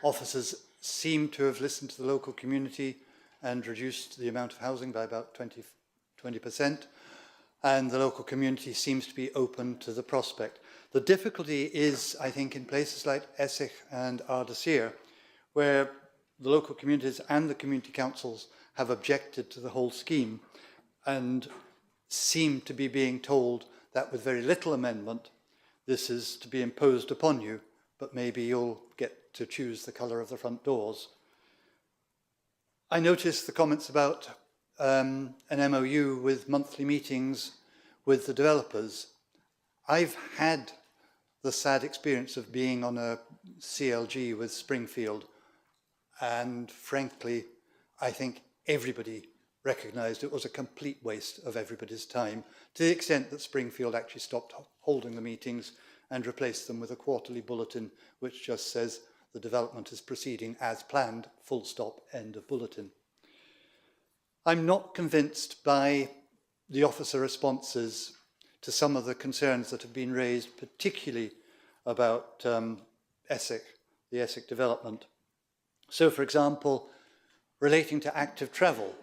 Officers seem to have listened to the local community and reduced the amount of housing by about 20%, and the local community seems to be open to the prospect. The difficulty is, I think, in places like Essex and Ardashir, where the local communities and the community councils have objected to the whole scheme and seem to be being told that with very little amendment, this is to be imposed upon you, but maybe you'll get to choose the colour of the front doors. I noticed the comments about an MOU with monthly meetings with the developers. I've had the sad experience of being on a CLG with Springfield, and frankly, I think everybody recognised it was a complete waste of everybody's time, to the extent that Springfield actually stopped holding the meetings and replaced them with a quarterly bulletin which just says the development is proceeding as planned, full stop, end of bulletin. I'm not convinced by the officer responses to some of the concerns that have been raised, particularly about Essex, the Essex development. So, for example, relating to active travel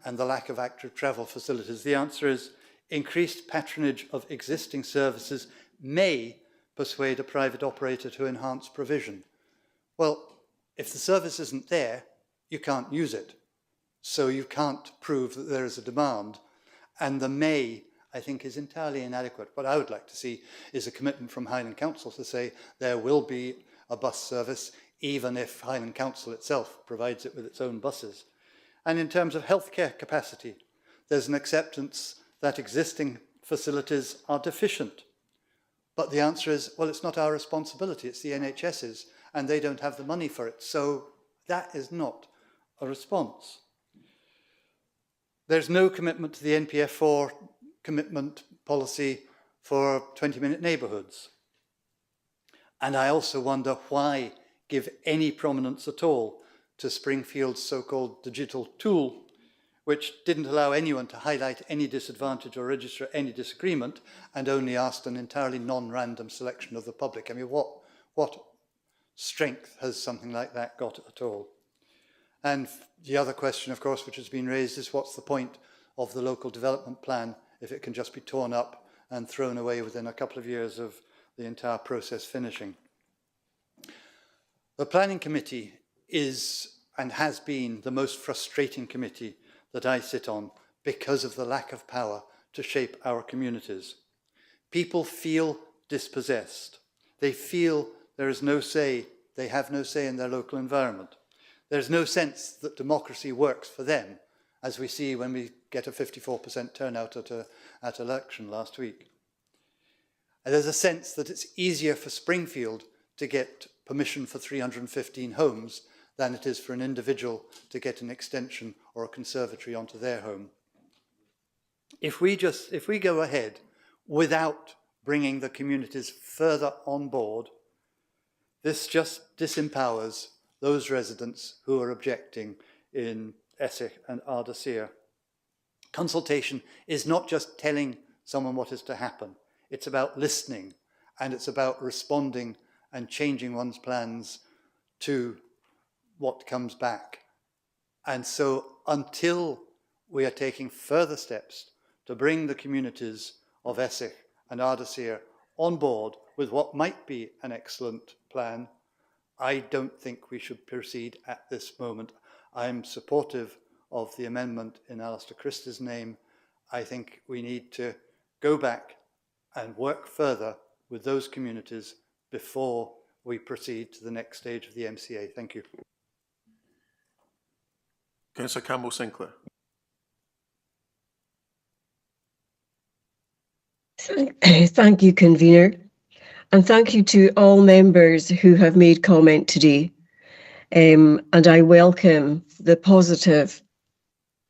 and the lack of active travel facilities, the answer is increased patronage of existing services may persuade a private operator to enhance provision. Well, if the service isn't there, you can't use it. So you can't prove that there is a demand. And the may, I think, is entirely inadequate. What I would like to see is a commitment from Highland Council to say there will be a bus service, even if Highland Council itself provides it with its own buses. And in terms of healthcare capacity, there's an acceptance that existing facilities are deficient. But the answer is, well, it's not our responsibility, it's the NHS's, and they don't have the money for it. So that is not a response. There's no commitment to the NPF4 commitment policy for 20-minute neighbourhoods. And I also wonder why give any prominence at all to Springfield's so-called digital tool, which didn't allow anyone to highlight any disadvantage or register any disagreement, and only asked an entirely non-random selection of the public. I mean, what strength has something like that got at all? And the other question, of course, which has been raised is what's the point of the local development plan if it can just be torn up and thrown away within a couple of years of the entire process finishing? The Planning Committee is and has been the most frustrating committee that I sit on because of the lack of power to shape our communities. People feel dispossessed. They feel there is no say, they have no say in their local environment. There's no sense that democracy works for them, as we see when we get a 54% turnout at election last week. And there's a sense that it's easier for Springfield to get permission for 315 homes than it is for an individual to get an extension or a conservatory onto their home. If we go ahead without bringing the communities further on board, this just disempowers those residents who are objecting in Essex and Ardashir. Consultation is not just telling someone what is to happen. It's about listening, and it's about responding and changing one's plans to what comes back. And so until we are taking further steps to bring the communities of Essex and Ardashir on board with what might be an excellent plan, I don't think we should proceed at this moment. I'm supportive of the amendment in Alistair Christie's name. I think we need to go back and work further with those communities before we proceed to the next stage of the MCA. Thank you. Councillor Campbell-Sinclair. Thank you, Convener. And thank you to all members who have made comment today. And I welcome the positive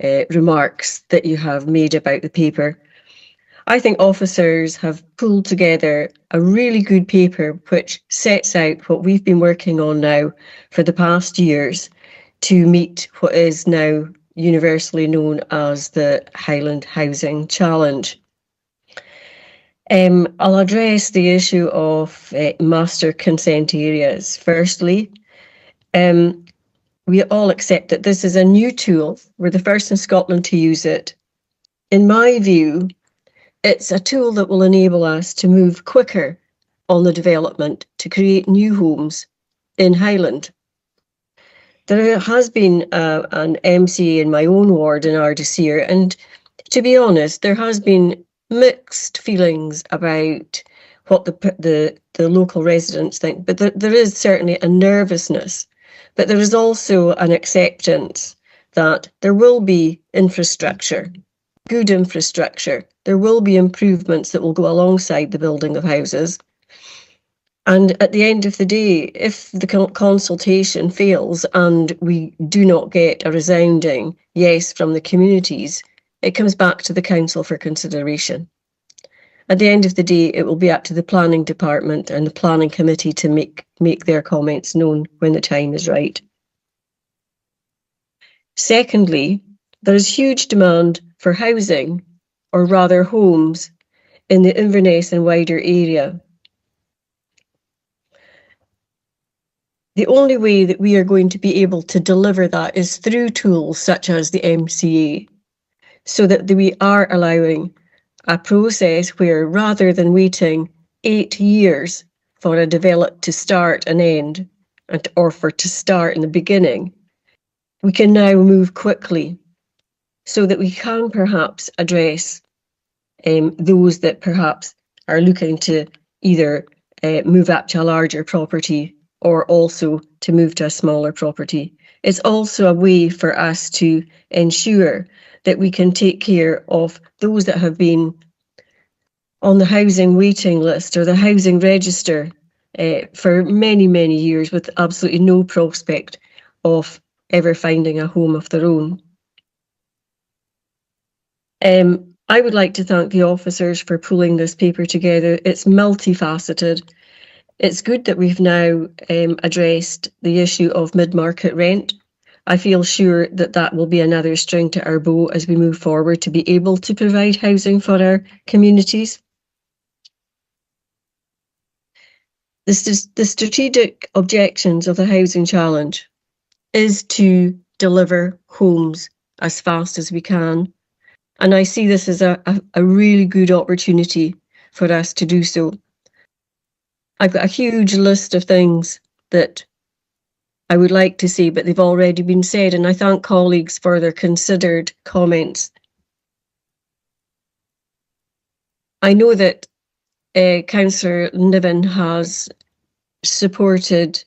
remarks that you have made about the paper. I think officers have pulled together a really good paper which sets out what we've been working on now for the past years to meet what is now universally known as the Highland Housing Challenge. I'll address the issue of master consent areas. Firstly, we all accept that this is a new tool. We're the first in Scotland to use it. In my view, it's a tool that will enable us to move quicker on the development to create new homes in Highland. There has been an MCA in my own ward in Ardeshir, and to be honest, there has been mixed feelings about what the local residents think, but there is certainly a nervousness, but there is also an acceptance that there will be infrastructure, good infrastructure. There will be improvements that will go alongside the building of houses. And at the end of the day, if the consultation fails and we do not get a resounding yes from the communities, it comes back to the council for consideration. At the end of the day, it will be up to the planning department and the planning committee to make their comments known when the time is right. Secondly, there is huge demand for housing, or rather homes, in the Inverness and wider area. The only way that we are going to be able to deliver that is through tools such as the MCA, so that we are allowing a process where, rather than waiting 8 years for a develop to start and end, or for to start in the beginning, we can now move quickly so that we can perhaps address those that perhaps are looking to either move up to a larger property or also to move to a smaller property. It's also a way for us to ensure that we can take care of those that have been on the housing waiting list or the housing register for many, many years with absolutely no prospect of ever finding a home of their own. I would like to thank the officers for pulling this paper together. It's multifaceted. It's good that we've now addressed the issue of mid-market rent. I feel sure that that will be another string to our bow as we move forward to be able to provide housing for our communities. The strategic objections of the Housing Challenge is to deliver homes as fast as we can. And I see this as a really good opportunity for us to do so. I've got a huge list of things that I would like to see, but they've already been said, and I thank colleagues for their considered comments. I know that Councillor Niven has supported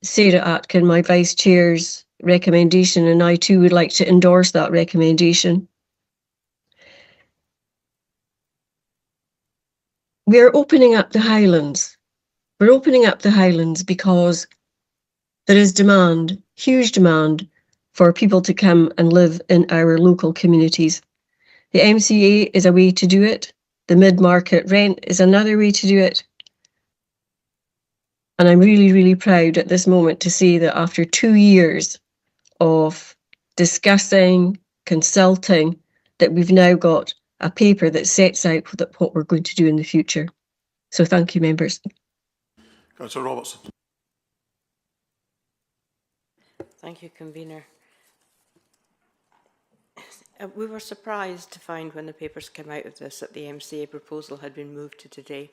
Sarah Atkin, my Vice Chair's recommendation, and I too would like to endorse that recommendation. We are opening up the Highlands. We're opening up the Highlands because there is demand, huge demand, for people to come and live in our local communities. The MCA is a way to do it. The mid-market rent is another way to do it. And I'm really, really proud at this moment to see that after 2 years of discussing, consulting, that we've now got a paper that sets out what we're going to do in the future. So thank you, members. Councillor Robertson. Thank you, Convener. We were surprised to find when the papers came out of this that the MCA proposal had been moved to today.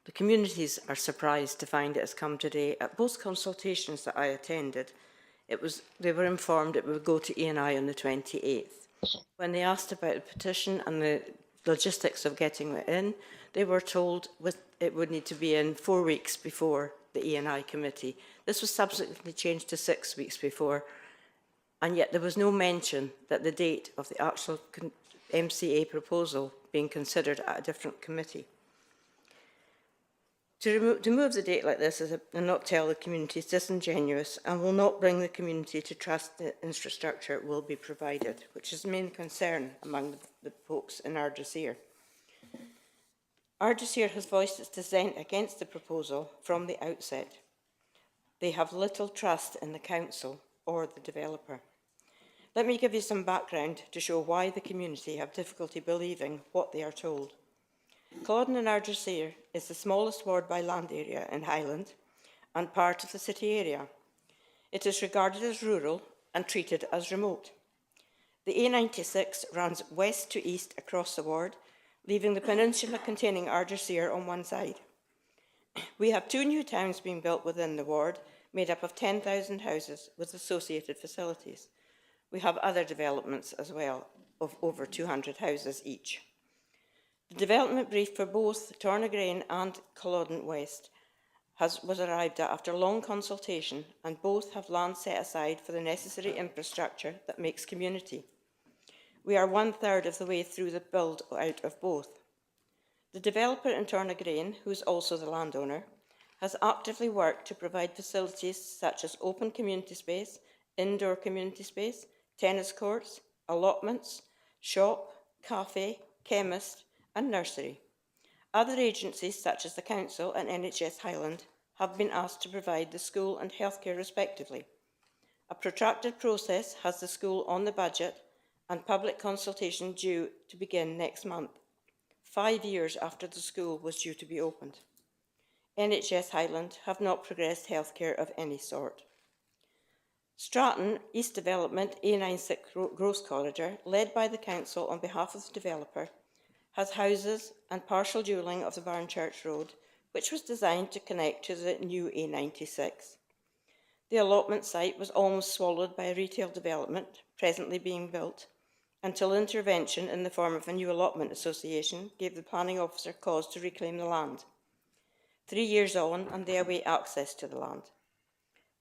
The communities are surprised to find it has come today. At both consultations that I attended, they were informed it would go to ENI on the 28th. When they asked about the petition and the logistics of getting it in, they were told it would need to be in 4 weeks before the ENI committee. This was subsequently changed to 6 weeks before, and yet there was no mention that the date of the actual MCA proposal being considered at a different committee. To move the date like this and not tell the community is disingenuous and will not bring the community to trust the infrastructure will be provided, which is the main concern among the folks in Ardrosere. Ardrosere has voiced its dissent against the proposal from the outset. They have little trust in the council or the developer. Let me give you some background to show why the community have difficulty believing what they are told. Culloden and Ardrosere is the smallest ward by land area in Highland and part of the city area. It is regarded as rural and treated as remote. The A96 runs west to east across the ward, leaving the peninsula containing Ardrosere on one side. We have 2 new towns being built within the ward, made up of 10,000 houses with associated facilities. We have other developments as well, of over 200 houses each. The development brief for both Tornagrain and Culloden West was arrived at after long consultation, and both have land set aside for the necessary infrastructure that makes community. We are 1/3 of the way through the build out of both. The developer in Tornagrain, who is also the landowner, has actively worked to provide facilities such as open community space, indoor community space, tennis courts, allotments, shop, cafe, chemist, and nursery. Other agencies such as the Council and NHS Highland have been asked to provide the school and healthcare respectively. A protracted process has the school on the budget and public consultation due to begin next month, 5 years after the school was due to be opened. NHS Highland have not progressed healthcare of any sort. Stratton East Development A96 Growth Corridor, led by the Council on behalf of the developer, has houses and partial dualling of the Barnchurch Road, which was designed to connect to the new A96. The allotment site was almost swallowed by a retail development, presently being built, until intervention in the form of a new allotment association gave the planning officer cause to reclaim the land. 3 years on, and they await access to the land.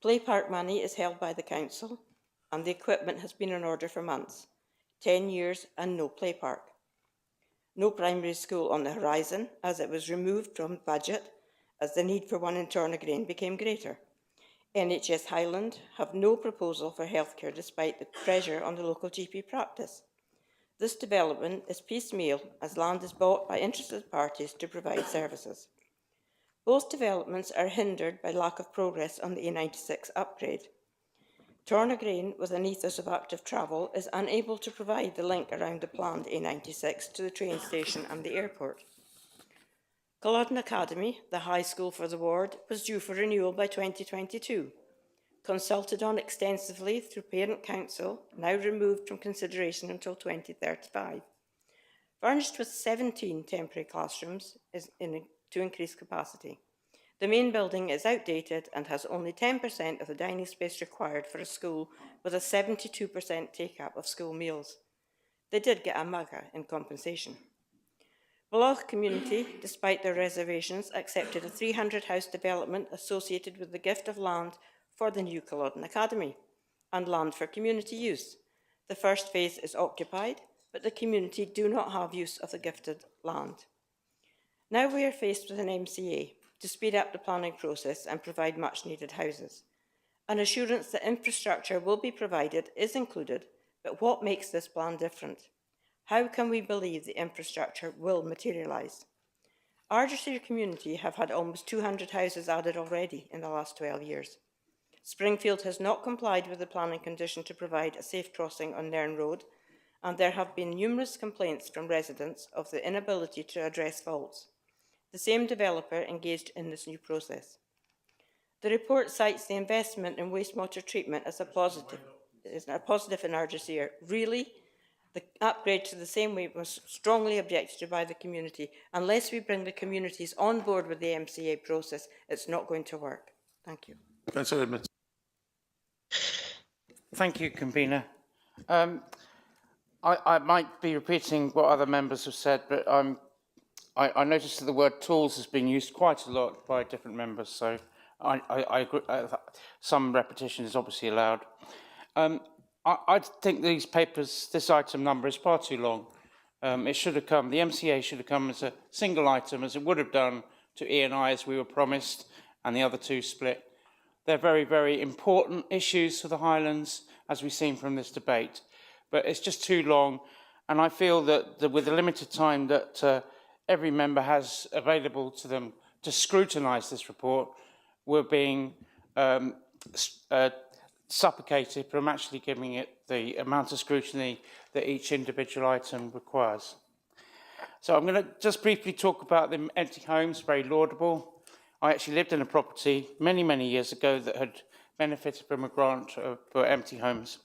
Play park money is held by the council, and the equipment has been in order for months. 10 years and no play park. No primary school on the horizon, as it was removed from budget as the need for one in Tornagrain became greater. NHS Highland have no proposal for healthcare despite the pressure on the local GP practice. This development is piecemeal as land is bought by interested parties to provide services. Both developments are hindered by lack of progress on the A96 upgrade. Tornagrain, with an ethos of active travel, is unable to provide the link around the planned A96 to the train station and the airport. Culloden Academy, the high school for the ward, was due for renewal by 2022. Consulted on extensively through Parent Council, now removed from consideration until 2035. Furnished with 17 temporary classrooms to increase capacity. The main building is outdated and has only 10% of the dining space required for a school with a 72% take-up of school meals. They did get a mugger in compensation. Beloch community, despite their reservations, accepted a 300-house development associated with the gift of land for the new Culloden Academy and land for community use. The first phase is occupied, but the community do not have use of the gifted land. Now we are faced with an MCA to speed up the planning process and provide much-needed houses. An assurance that infrastructure will be provided is included, but what makes this plan different? How can we believe the infrastructure will materialise? Ardrosere community have had almost 200 houses added already in the last 12 years. Springfield has not complied with the planning condition to provide a safe crossing on Nairn Road, and there have been numerous complaints from residents of the inability to address faults. The same developer engaged in this new process. The report cites the investment in wastewater treatment as a positive in Ardrosere. Really? The upgrade to the same way was strongly objected to by the community. Unless we bring the communities on board with the MCA process, it's not going to work. Thank you. Councillor Edmonds. Thank you, Convener. I might be repeating what other members have said, but I noticed that the word tools has been used quite a lot by different members, so I agree, some repetition is obviously allowed. I think these papers, this item number is far too long. It should have come, the MCA should have come as a single item, as it would have done to E&I as we were promised, and the other two split. They're very, very important issues for the Highlands, as we've seen from this debate. But it's just too long, and I feel that with the limited time that every member has available to them to scrutinise this report, we're being suffocated from actually giving it the amount of scrutiny that each individual item requires. So I'm going to just briefly talk about the empty homes, very laudable. I actually lived in a property many, many years ago that had benefited from a grant for empty homes.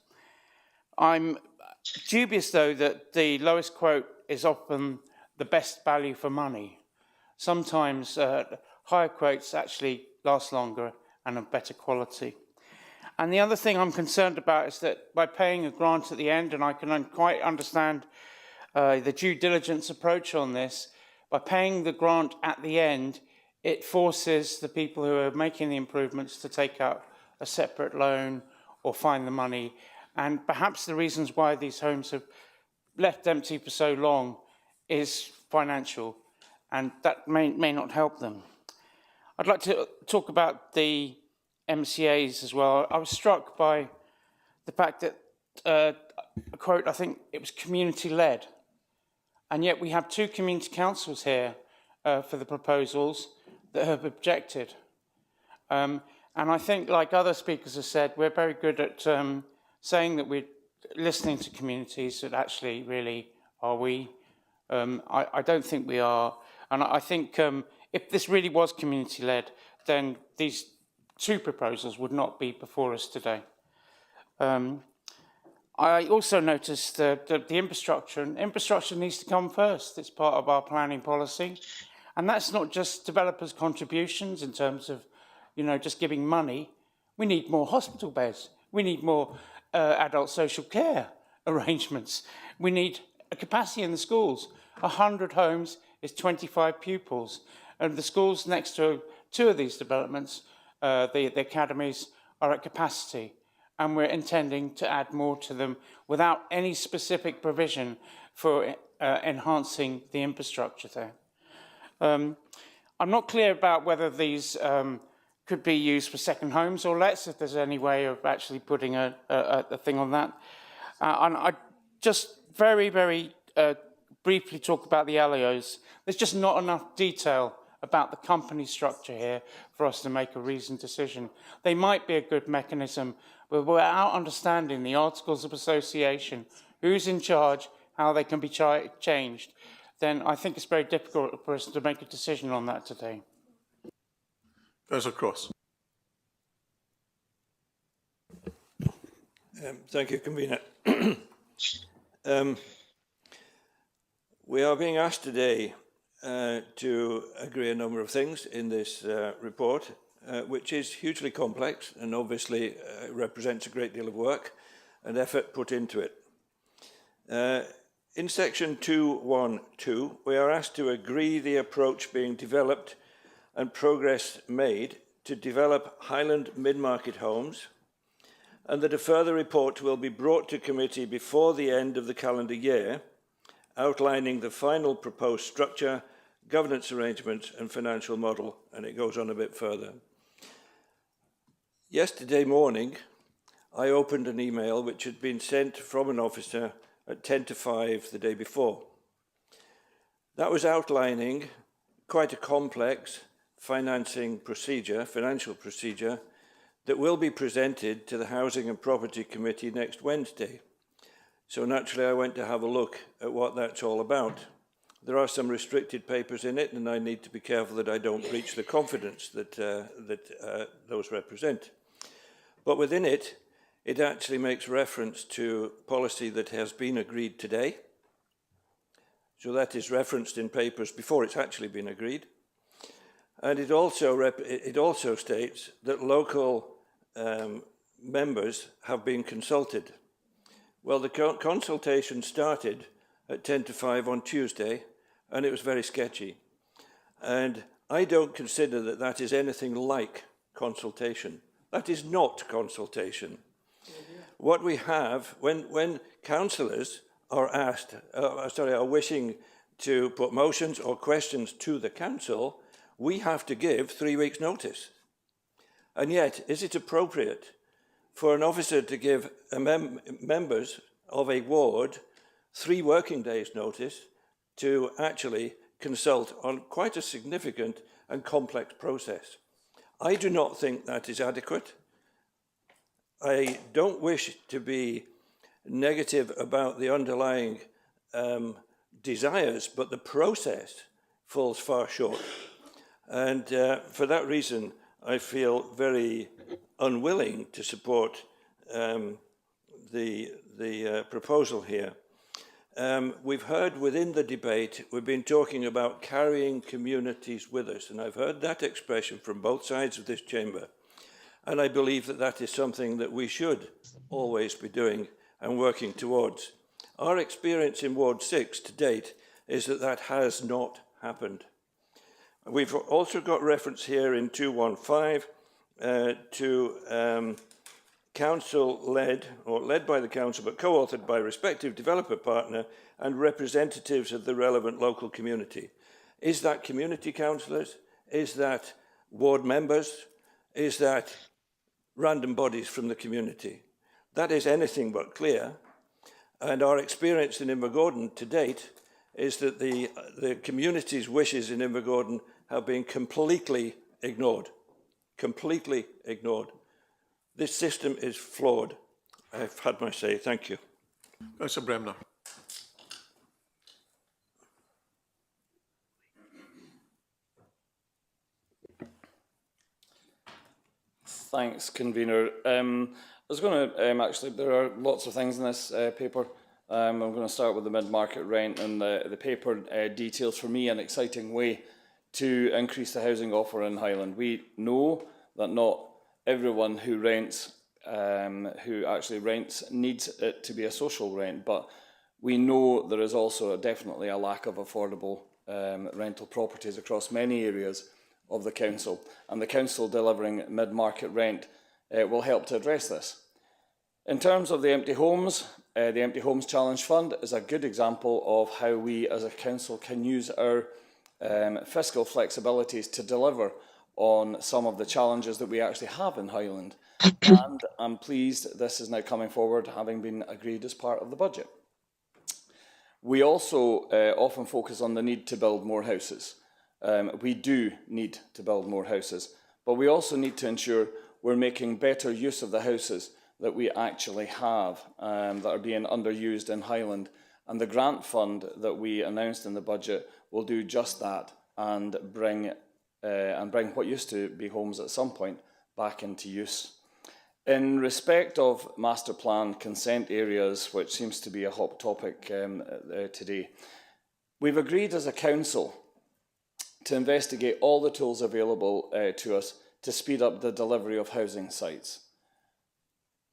I'm dubious, though, that the lowest quote is often the best value for money. Sometimes higher quotes actually last longer and of better quality. And the other thing I'm concerned about is that by paying a grant at the end, and I can quite understand the due diligence approach on this, by paying the grant at the end, it forces the people who are making the improvements to take out a separate loan or find the money. And perhaps the reasons why these homes have left empty for so long is financial, and that may not help them. I'd like to talk about the MCAs as well. I was struck by the fact that, a quote, I think it was community-led, and yet we have two community councils here for the proposals that have objected. And I think, like other speakers have said, we're very good at saying that we're listening to communities, but actually, really, are we? I don't think we are. And I think if this really was community-led, then these two proposals would not be before us today. I also noticed that the infrastructure, and infrastructure needs to come first. It's part of our planning policy. And that's not just developers' contributions in terms of, just giving money. We need more hospital beds. We need more adult social care arrangements. We need a capacity in the schools. 100 homes is 25 pupils. And the schools next to two of these developments, the academies, are at capacity. And we're intending to add more to them without any specific provision for enhancing the infrastructure there. I'm not clear about whether these could be used for second homes or lets, if there's any way of actually putting a thing on that. And I just very briefly talk about the LEOs. There's just not enough detail about the company structure here for us to make a reasoned decision. They might be a good mechanism, but without understanding the articles of association, who's in charge, how they can be changed, then I think it's very difficult for us to make a decision on that today. Councillor Cross. Thank you, Convener. We are being asked today to agree a number of things in this report, which is hugely complex and obviously represents a great deal of work and effort put into it. In section 2.1.2, we are asked to agree the approach being developed and progress made to develop Highland mid-market homes, and that a further report will be brought to committee before the end of the calendar year, outlining the final proposed structure, governance arrangements and financial model, and it goes on a bit further. Yesterday morning, I opened an email which had been sent from an officer at 10 to 5 the day before. That was outlining quite a complex financial procedure that will be presented to the Housing and Property Committee next Wednesday. So naturally I went to have a look at what that's all about. There are some restricted papers in it, and I need to be careful that I don't breach the confidence that those represent. But within it, it actually makes reference to policy that has been agreed today. So that is referenced in papers before it's actually been agreed. And it also states that local members have been consulted. Well, the consultation started at 10 to 5 on Tuesday, and it was very sketchy. And I don't consider that that is anything like consultation. That is not consultation. What we have, when councillors are are wishing to put motions or questions to the council, we have to give 3 weeks' notice. And yet, is it appropriate for an officer to give members of a ward 3 working days' notice to actually consult on quite a significant and complex process? I do not think that is adequate. I don't wish to be negative about the underlying desires, but the process falls far short. And for that reason, I feel very unwilling to support the proposal here. We've heard within the debate, we've been talking about carrying communities with us, and I've heard that expression from both sides of this chamber. And I believe that that is something that we should always be doing and working towards. Our experience in Ward 6 to date is that that has not happened. We've also got reference here in 215 to council-led, or led by the council, but co-authored by respective developer partner and representatives of the relevant local community. Is that community councillors? Is that ward members? Is that random bodies from the community? That is anything but clear. And our experience in Invergordon to date is that the community's wishes in Invergordon have been completely ignored. Completely ignored. This system is flawed. I've had my say. Thank you. Councillor Bremner. Thanks, convener. I was going to actually, there are lots of things in this paper. I'm going to start with the mid-market rent, and the paper details for me an exciting way to increase the housing offer in Highland. We know that not everyone who rents, who actually rents, needs it to be a social rent, but we know there is also definitely a lack of affordable rental properties across many areas of the council, and the council delivering mid-market rent will help to address this. In terms of the empty homes Challenge Fund is a good example of how we as a council can use our fiscal flexibilities to deliver on some of the challenges that we actually have in Highland. And I'm pleased this is now coming forward, having been agreed as part of the budget. We also often focus on the need to build more houses. We do need to build more houses, but we also need to ensure we're making better use of the houses that we actually have that are being underused in Highland. And the grant fund that we announced in the budget will do just that and bring what used to be homes at some point back into use. In respect of master plan consent areas, which seems to be a hot topic today, we've agreed as a council to investigate all the tools available to us to speed up the delivery of housing sites.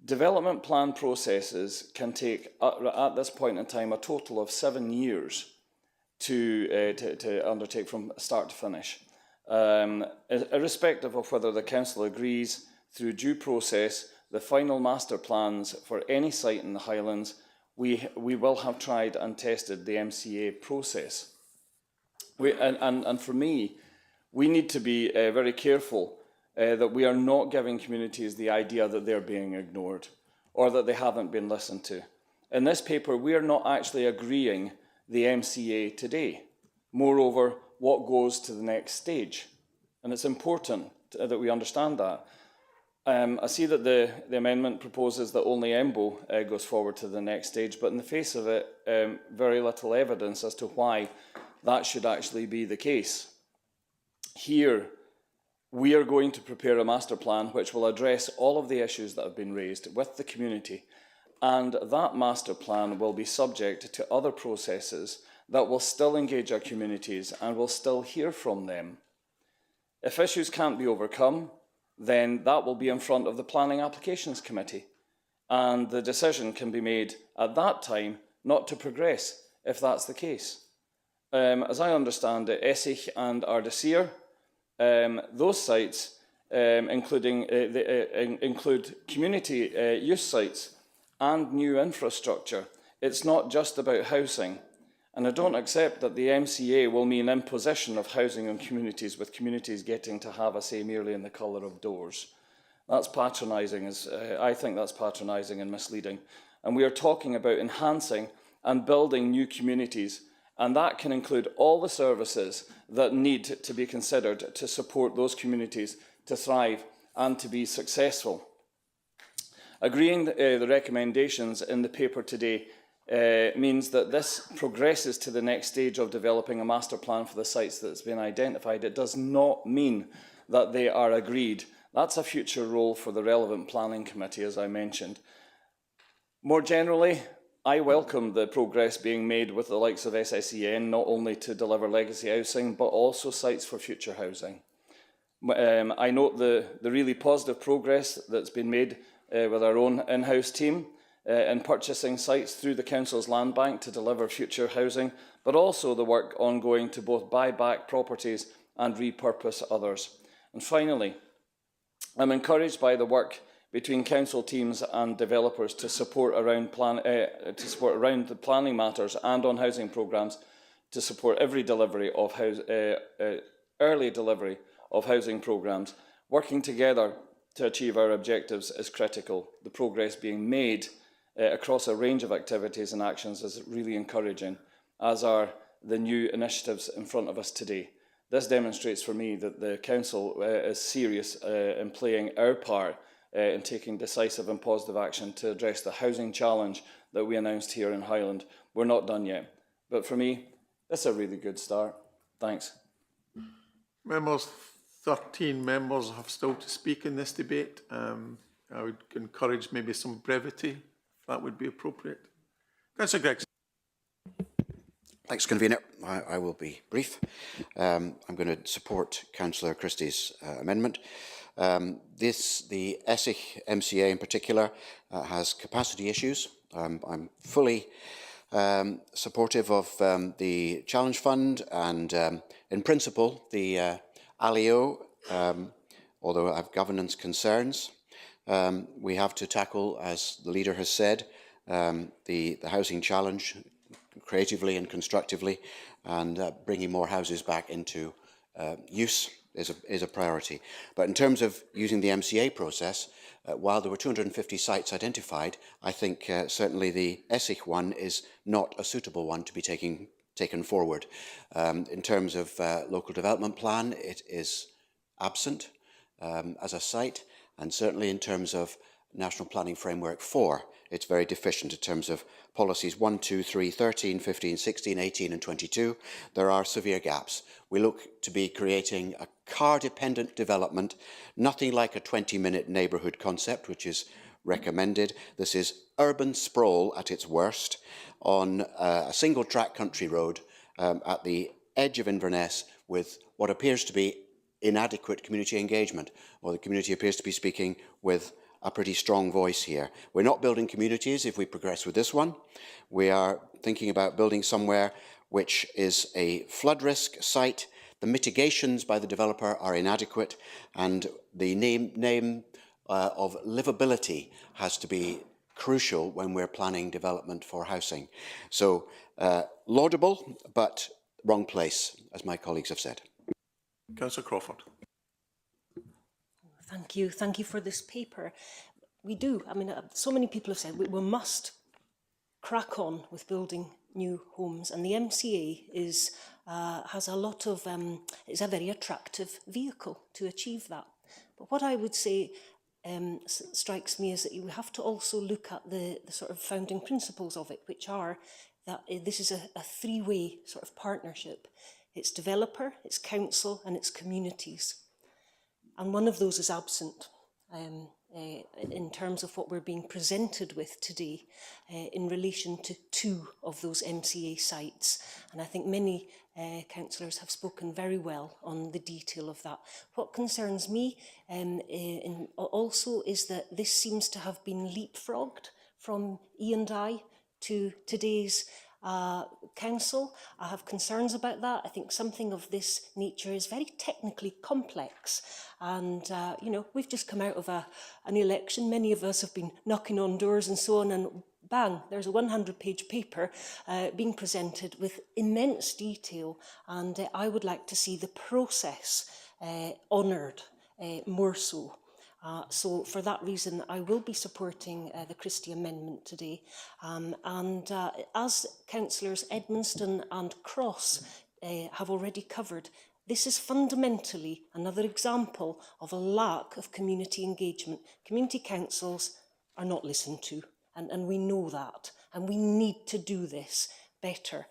Development plan processes can take, at this point in time, a total of 7 years to undertake from start to finish. Irrespective of whether the council agrees, through due process, the final master plans for any site in the Highlands, we will have tried and tested the MCA process. And for me, we need to be very careful that we are not giving communities the idea that they're being ignored or that they haven't been listened to. In this paper, we are not actually agreeing the MCA today. Moreover, what goes to the next stage? And it's important that we understand that. I see that the amendment proposes that only EMBO goes forward to the next stage, but in the face of it, very little evidence as to why that should actually be the case. Here, we are going to prepare a master plan which will address all of the issues that have been raised with the community, and that master plan will be subject to other processes that will still engage our communities and will still hear from them. If issues can't be overcome, then that will be in front of the Planning Applications Committee, and the decision can be made at that time not to progress if that's the case. As I understand it, Essig and Ardasir, those sites include community use sites and new infrastructure It's not just about housing, and I don't accept that the MCA will mean imposition of housing on communities, with communities getting to have a say merely in the colour of doors. That's patronising, I think that's patronising and misleading. And we are talking about enhancing and building new communities, and that can include all the services that need to be considered to support those communities to thrive and to be successful. Agreeing the recommendations in the paper today means that this progresses to the next stage of developing a master plan for the sites that's been identified. It does not mean that they are agreed. That's a future role for the relevant planning committee, as I mentioned. More generally, I welcome the progress being made with the likes of SSEN, not only to deliver legacy housing, but also sites for future housing. I note the really positive progress that's been made with our own in-house team in purchasing sites through the Council's land bank to deliver future housing, but also the work ongoing to both buy back properties and repurpose others. And finally, I'm encouraged by the work between council teams and developers to support around the planning matters and on housing programmes to support every delivery of early delivery of housing programmes. Working together to achieve our objectives is critical. The progress being made across a range of activities and actions is really encouraging, as are the new initiatives in front of us today. This demonstrates for me that the Council is serious in playing our part in taking decisive and positive action to address the housing challenge that we announced here in Highland. We're not done yet, but for me, it's a really good start. Thanks. Members, 13 members have still to speak in this debate. I would encourage maybe some brevity, if that would be appropriate. Councillor Gregson. Thanks, Convener. I will be brief. I'm going to support Councillor Christie's amendment. The Essex MCA in particular has capacity issues. I'm fully supportive of the Challenge Fund and, in principle, the ALIO, although I have governance concerns. We have to tackle, as the leader has said, the housing challenge creatively and constructively, and bringing more houses back into use is a priority. But in terms of using the MCA process, while there were 250 sites identified, I think certainly the Essex one is not a suitable one to be taken forward. In terms of local development plan, it is absent as a site, and certainly in terms of National Planning Framework 4, it's very deficient in terms of policies 1, 2, 3, 13, 15, 16, 18 and 22. There are severe gaps. We look to be creating a car-dependent development, nothing like a 20-minute neighbourhood concept, which is recommended. This is urban sprawl at its worst on a single-track country road at the edge of Inverness with what appears to be inadequate community engagement, or the community appears to be speaking with a pretty strong voice here. We're not building communities if we progress with this one. We are thinking about building somewhere which is a flood risk site. The mitigations by the developer are inadequate, and the name of livability has to be crucial when we're planning development for housing. So laudable, but wrong place, as my colleagues have said. Councillor Crawford. Thank you for this paper. We do, I mean, so many people have said we must crack on with building new homes, and the MCA has a lot of, is a very attractive vehicle to achieve that. But what I would say strikes me is that you have to also look at the sort of founding principles of it, which are that this is a three-way sort of partnership. It's developer, it's council, and it's communities. And one of those is absent in terms of what we're being presented with today in relation to two of those MCA sites. And I think many councillors have spoken very well on the detail of that. What concerns me also is that this seems to have been leapfrogged from E&I to today's council. I have concerns about that. I think something of this nature is very technically complex, and you know, we've just come out of an election. Many of us have been knocking on doors and so on, and bang, there's a 100-page paper being presented with immense detail, and I would like to see the process honoured more so. So for that reason, I will be supporting the Christie amendment today. As Councillors Edmonston and Cross have already covered, this is fundamentally another example of a lack of community engagement. Community councils are not listened to, and we know that, and we need to do this better.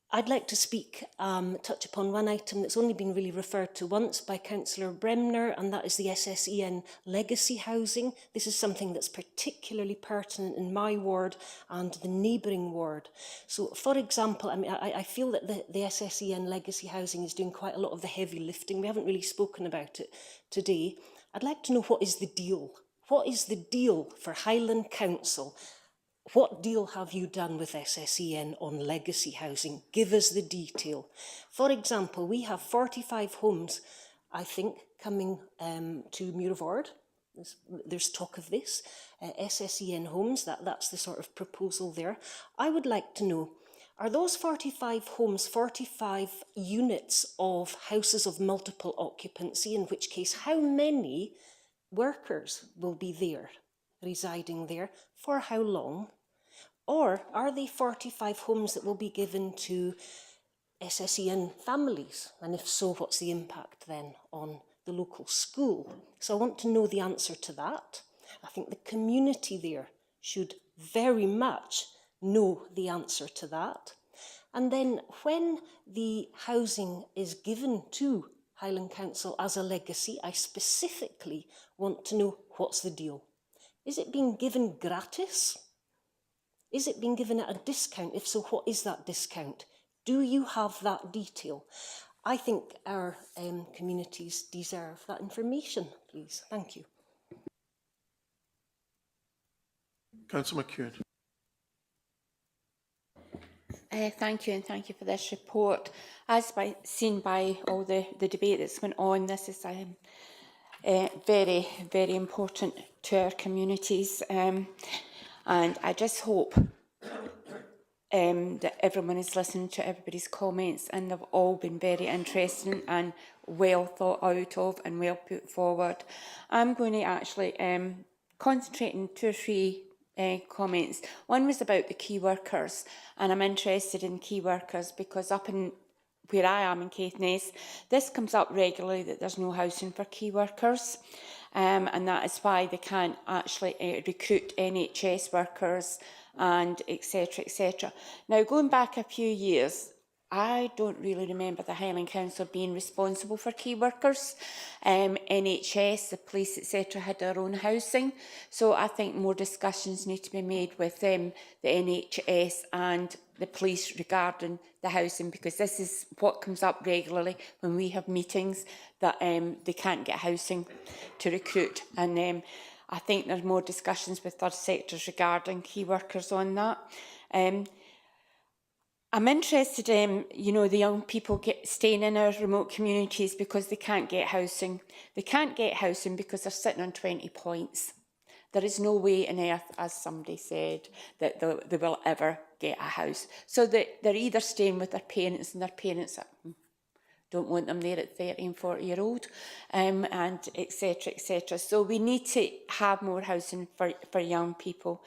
I'd like to touch upon one item that's only been really referred to once by Councillor Bremner, and that is the SSEN legacy housing. This is something that's particularly pertinent in my ward and the neighbouring ward. So, for example, I mean, I feel that the SSEN legacy housing is doing quite a lot of the heavy lifting. We haven't really spoken about it today. I'd like to know, what is the deal? What is the deal for Highland Council? What deal have you done with SSEN on legacy housing? Give us the detail. For example, we have 45 homes, I think, coming to Muirvord. There's talk of this. SSEN homes, that's the sort of proposal there. I would like to know, are those 45 homes 45 units of houses of multiple occupancy, in which case how many workers will be there, residing there, for how long? Or are they 45 homes that will be given to SSEN families? And if so, what's the impact then on the local school? So I want to know the answer to that. I think the community there should very much know the answer to that. And then when the housing is given to Highland Council as a legacy, I specifically want to know, what's the deal? Is it being given gratis? Is it being given at a discount? If so, what is that discount? Do you have that detail? I think our communities deserve that information, please. Thank you. Councillor McEwen. Thank you, and thank you for this report. As seen by all the debate that's went on, this is very, very important to our communities. And I just hope that everyone is listening to everybody's comments, and they've all been very interesting and well thought out of and well put forward. I'm going to actually concentrate on 2 or 3 comments. One was about the key workers, and I'm interested in key workers because up in where I am in Caithness, this comes up regularly that there's no housing for key workers. And that is why they can't actually recruit NHS workers and etc, etc. Now, going back a few years, I don't really remember the Highland Council being responsible for key workers. NHS, the police, etc. had their own housing. So I think more discussions need to be made with the NHS and the police regarding the housing, because this is what comes up regularly when we have meetings, that they can't get housing to recruit. And I think there's more discussions with third sectors regarding key workers on that. I'm interested in, the young people staying in our remote communities because they can't get housing. They can't get housing because they're sitting on 20 points. There is no way on earth, as somebody said, that they will ever get a house. So they're either staying with their parents, and their parents don't want them there at 30 and 40-year-old, and etc, etc. So we need to have more housing for young people.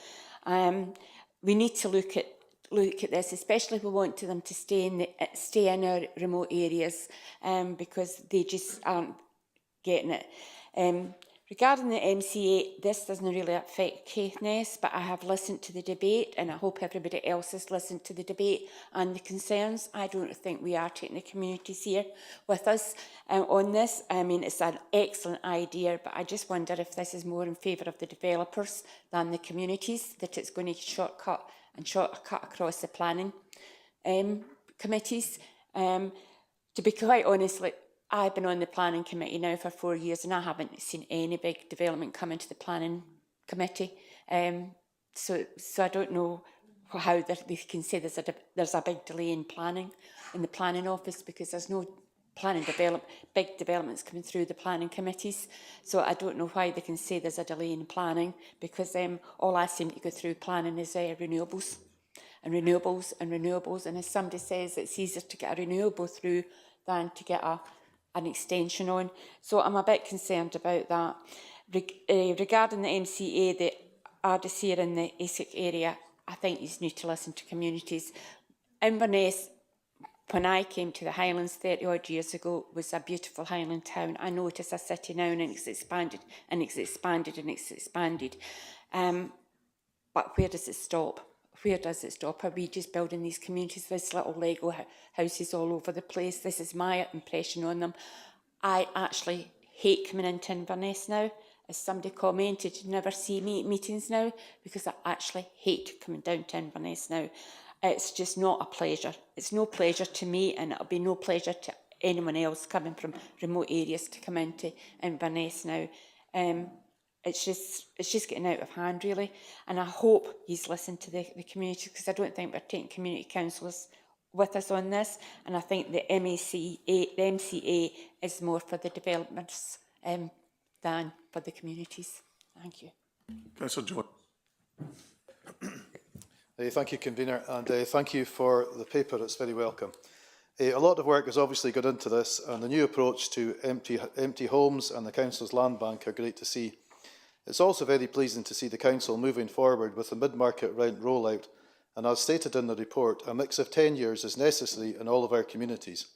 We need to look at this, especially if we want them to stay in our remote areas, because they just aren't getting it. Regarding the MCA, this doesn't really affect Caithness, but I have listened to the debate, and I hope everybody else has listened to the debate and the concerns. I don't think we are taking the communities here with us on this. I mean, it's an excellent idea, but I just wonder if this is more in favour of the developers than the communities, that it's going to shortcut across the planning committees. To be quite honest, I've been on the planning committee now for 4 years, and I haven't seen any big development come into the planning committee. So I don't know how they can say there's a big delay in planning in the planning office, because there's no big developments coming through the planning committees. So I don't know why they can say there's a delay in planning, because all I seem to go through planning is renewables and renewables and renewables. And as somebody says, it's easier to get a renewable through than to get an extension on. So I'm a bit concerned about that. Regarding the MCA, the artists here in the ASIC area, I think you need to listen to communities. Inverness, when I came to the Highlands 30 odd years ago, was a beautiful Highland town. I know it is a city now, and it's expanded and it's expanded and it's expanded. But where does it stop? Where does it stop? Are we just building these communities, these little Lego houses all over the place? This is my impression on them. I actually hate coming into Inverness now. As somebody commented, you never see me at meetings now, because I actually hate coming down to Inverness now. It's just not a pleasure. It's no pleasure to me, and it'll be no pleasure to anyone else coming from remote areas to come into Inverness now. It's just getting out of hand, really. And I hope he's listened to the community, because I don't think we're taking community councillors with us on this. And I think the MCA is more for the developments than for the communities. Thank you. Councillor Jones. Thank you, Convener, and thank you for the paper. It's very welcome. A lot of work has obviously gone into this, and the new approach to empty homes and the Council's land bank are great to see. It's also very pleasing to see the Council moving forward with the mid-market rent rollout, and as stated in the report, a mix of tenures is necessary in all of our communities.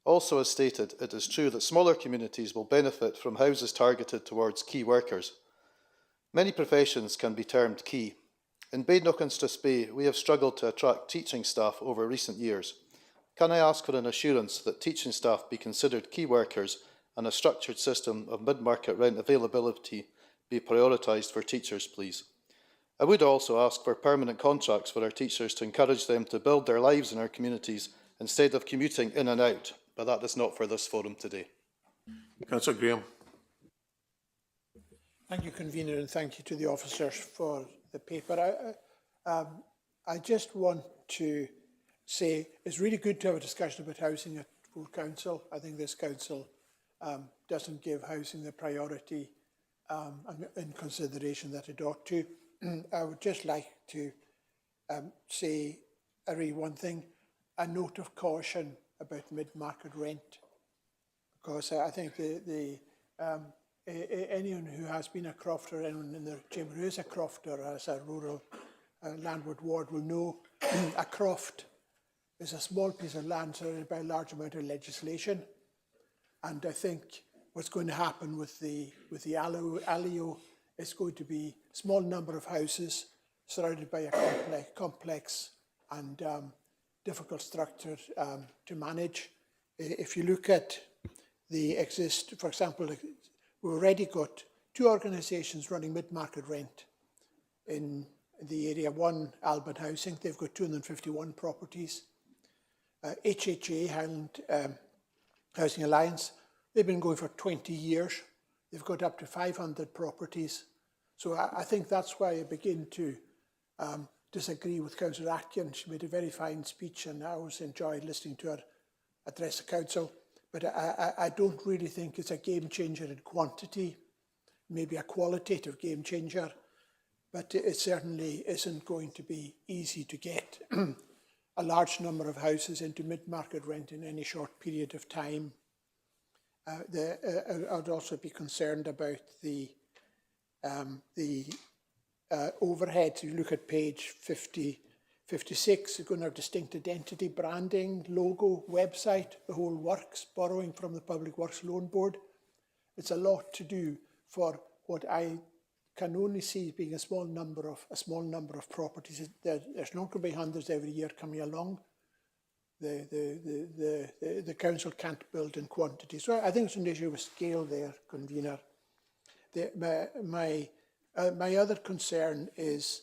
Also, as stated, it is true that smaller communities will benefit from houses targeted towards key workers. Many professions can be termed key. In Badenoch and Strathspey, we have struggled to attract teaching staff over recent years. Can I ask for an assurance that teaching staff be considered key workers and a structured system of mid-market rent availability be prioritised for teachers, please? I would also ask for permanent contracts for our teachers to encourage them to build their lives in our communities instead of commuting in and out, but that is not for this forum today. Councillor Graham. Thank you, Convener, and thank you to the officers for the paper. I just want to say it's really good to have a discussion about housing at full council. I think this council doesn't give housing the priority in consideration that it ought to. I would just like to say one thing, a note of caution about mid-market rent, because I think anyone who has been a crofter, anyone in the chamber who is a crofter as a rural landward ward will know a croft is a small piece of land surrounded by a large amount of legislation. And I think what's going to happen with the ALIO is going to be a small number of houses surrounded by a complex and difficult structure to manage. If you look at for example, we've already got 2 organisations running mid-market rent in the area. One, Alban Housing, they've got 251 properties. HHA, Highland Housing Alliance, they've been going for 20 years. They've got up to 500 properties. So I think that's why I begin to disagree with Councillor Atkin. She made a very fine speech, and I always enjoyed listening to her address the council. But I don't really think it's a game changer in quantity, maybe a qualitative game changer, but it certainly isn't going to be easy to get a large number of houses into mid-market rent in any short period of time. I'd also be concerned about the overheads. If you look at page 56, you're going to have distinct identity, branding, logo, website, the whole works, borrowing from the Public Works Loan Board. It's a lot to do for what I can only see as being a small number of properties. There's not going to be hundreds every year coming along. The council can't build in quantity. So I think it's an issue with scale there, Convener. My other concern is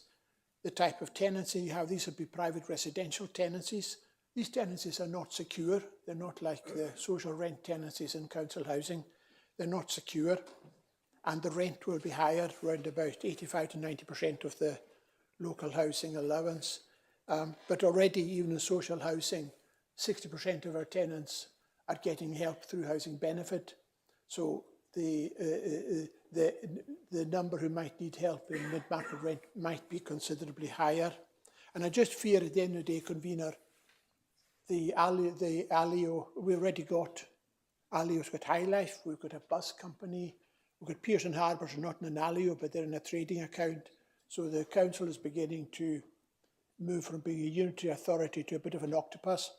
the type of tenancy you have. These would be private residential tenancies. These tenancies are not secure. They're not like the social rent tenancies in council housing. They're not secure. And the rent will be higher, around about 85 to 90% of the local housing allowance. But already, even in social housing, 60% of our tenants are getting help through housing benefit. So the number who might need help in mid-market rent might be considerably higher. And I just fear at the end of the day, convener, the Alio, we already got, Alio's got High Life, we've got a bus company, we've got Pearson Harbours, not in an Alio, but they're in a trading account. So the council is beginning to move from being a unitary authority to a bit of an octopus.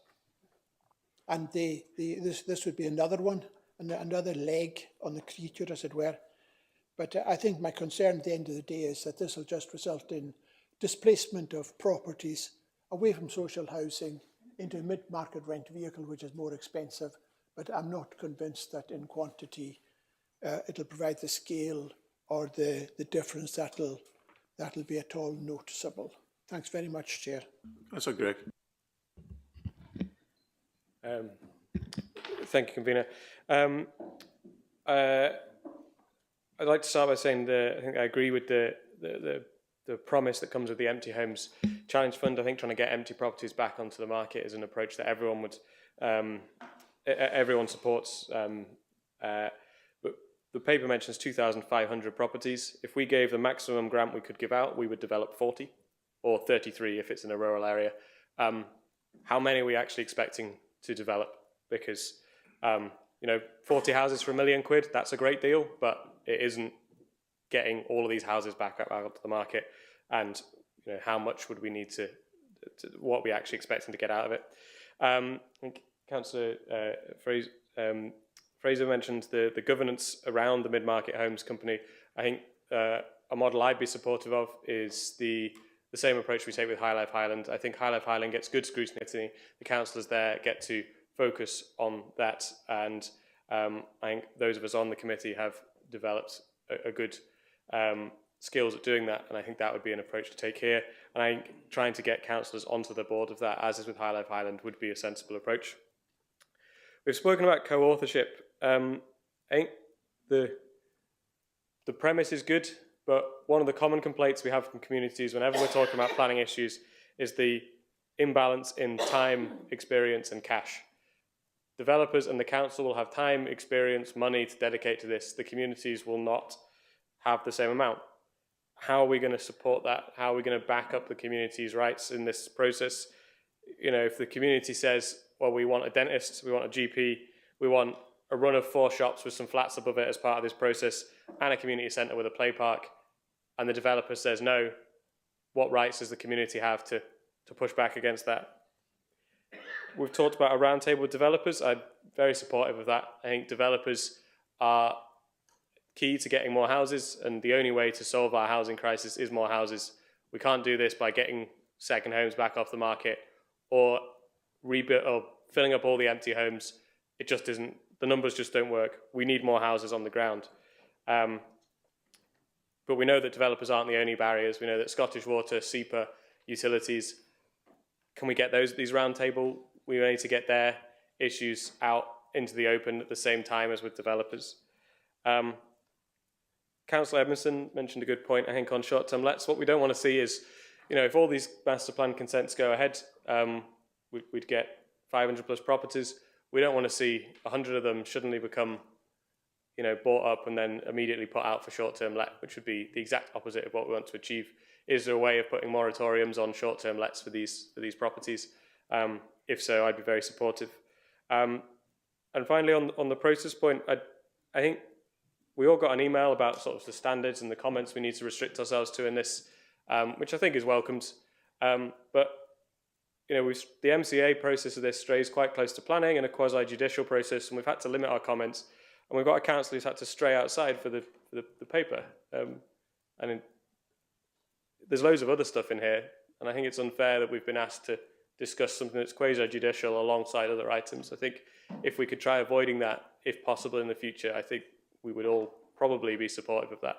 And this would be another one, another leg on the creature, as it were. But I think my concern at the end of the day is that this will just result in displacement of properties away from social housing into a mid-market rent vehicle, which is more expensive. But I'm not convinced that in quantity it'll provide the scale or the difference that'll be at all noticeable. Thanks very much, Chair. Councillor Gregg. Thank you, Convener. I'd like to start by saying I think I agree with the promise that comes with the Empty Homes Challenge Fund. I think trying to get empty properties back onto the market is an approach that everyone would everyone supports. But the paper mentions 2,500 properties. If we gave the maximum grant we could give out, we would develop 40 or 33 if it's in a rural area. How many are we actually expecting to develop? Because 40 houses for £1 million, that's a great deal, but it isn't getting all of these houses back up to the market. And how much would we need to what are we actually expecting to get out of it? I think Councillor Fraser mentioned the governance around the mid-market homes company. I think a model I'd be supportive of is the same approach we take with High Life Highland. I think High Life Highland gets good scrutiny. The councillors there get to focus on that, and I think those of us on the committee have developed a good skills at doing that, and I think that would be an approach to take here. And I think trying to get councillors onto the board of that, as is with High Life Highland, would be a sensible approach. We've spoken about co-authorship. I think the premise is good, but one of the common complaints we have from communities whenever we're talking about planning issues is the imbalance in time, experience and cash. Developers and the council will have time, experience, money to dedicate to this. The communities will not have the same amount. How are we going to support that? How are we going to back up the community's rights in this process? If the community says, well, we want a dentist, we want a GP, we want a run of 4 shops with some flats above it as part of this process, and a community centre with a play park, and the developer says no, what rights does the community have to push back against that? We've talked about a roundtable with developers. I'm very supportive of that. I think developers are key to getting more houses, and the only way to solve our housing crisis is more houses. We can't do this by getting second homes back off the market or rebuild or filling up all the empty homes. It just isn't, the numbers just don't work. We need more houses on the ground. But we know that developers aren't the only barriers. We know that Scottish Water, SEPA, utilities, can we get these roundtable? We need to get their issues out into the open at the same time as with developers. Councillor Edmondson mentioned a good point, I think, on short-term lets. What we don't want to see is, if all these master plan consents go ahead, we'd get 500 plus properties. We don't want to see 100 of them suddenly become, bought up and then immediately put out for short-term let, which would be the exact opposite of what we want to achieve. Is there a way of putting moratoriums on short-term lets for these properties? If so, I'd be very supportive. And finally, on the process point, I think we all got an email about sort of the standards and the comments we need to restrict ourselves to in this, which I think is welcomed. But the MCA process of this strays quite close to planning and a quasi-judicial process, and we've had to limit our comments. And we've got a councillor who's had to stray outside for the paper. There's loads of other stuff in here, and I think it's unfair that we've been asked to discuss something that's quasi-judicial alongside other items. I think if we could try avoiding that, if possible in the future, I think we would all probably be supportive of that.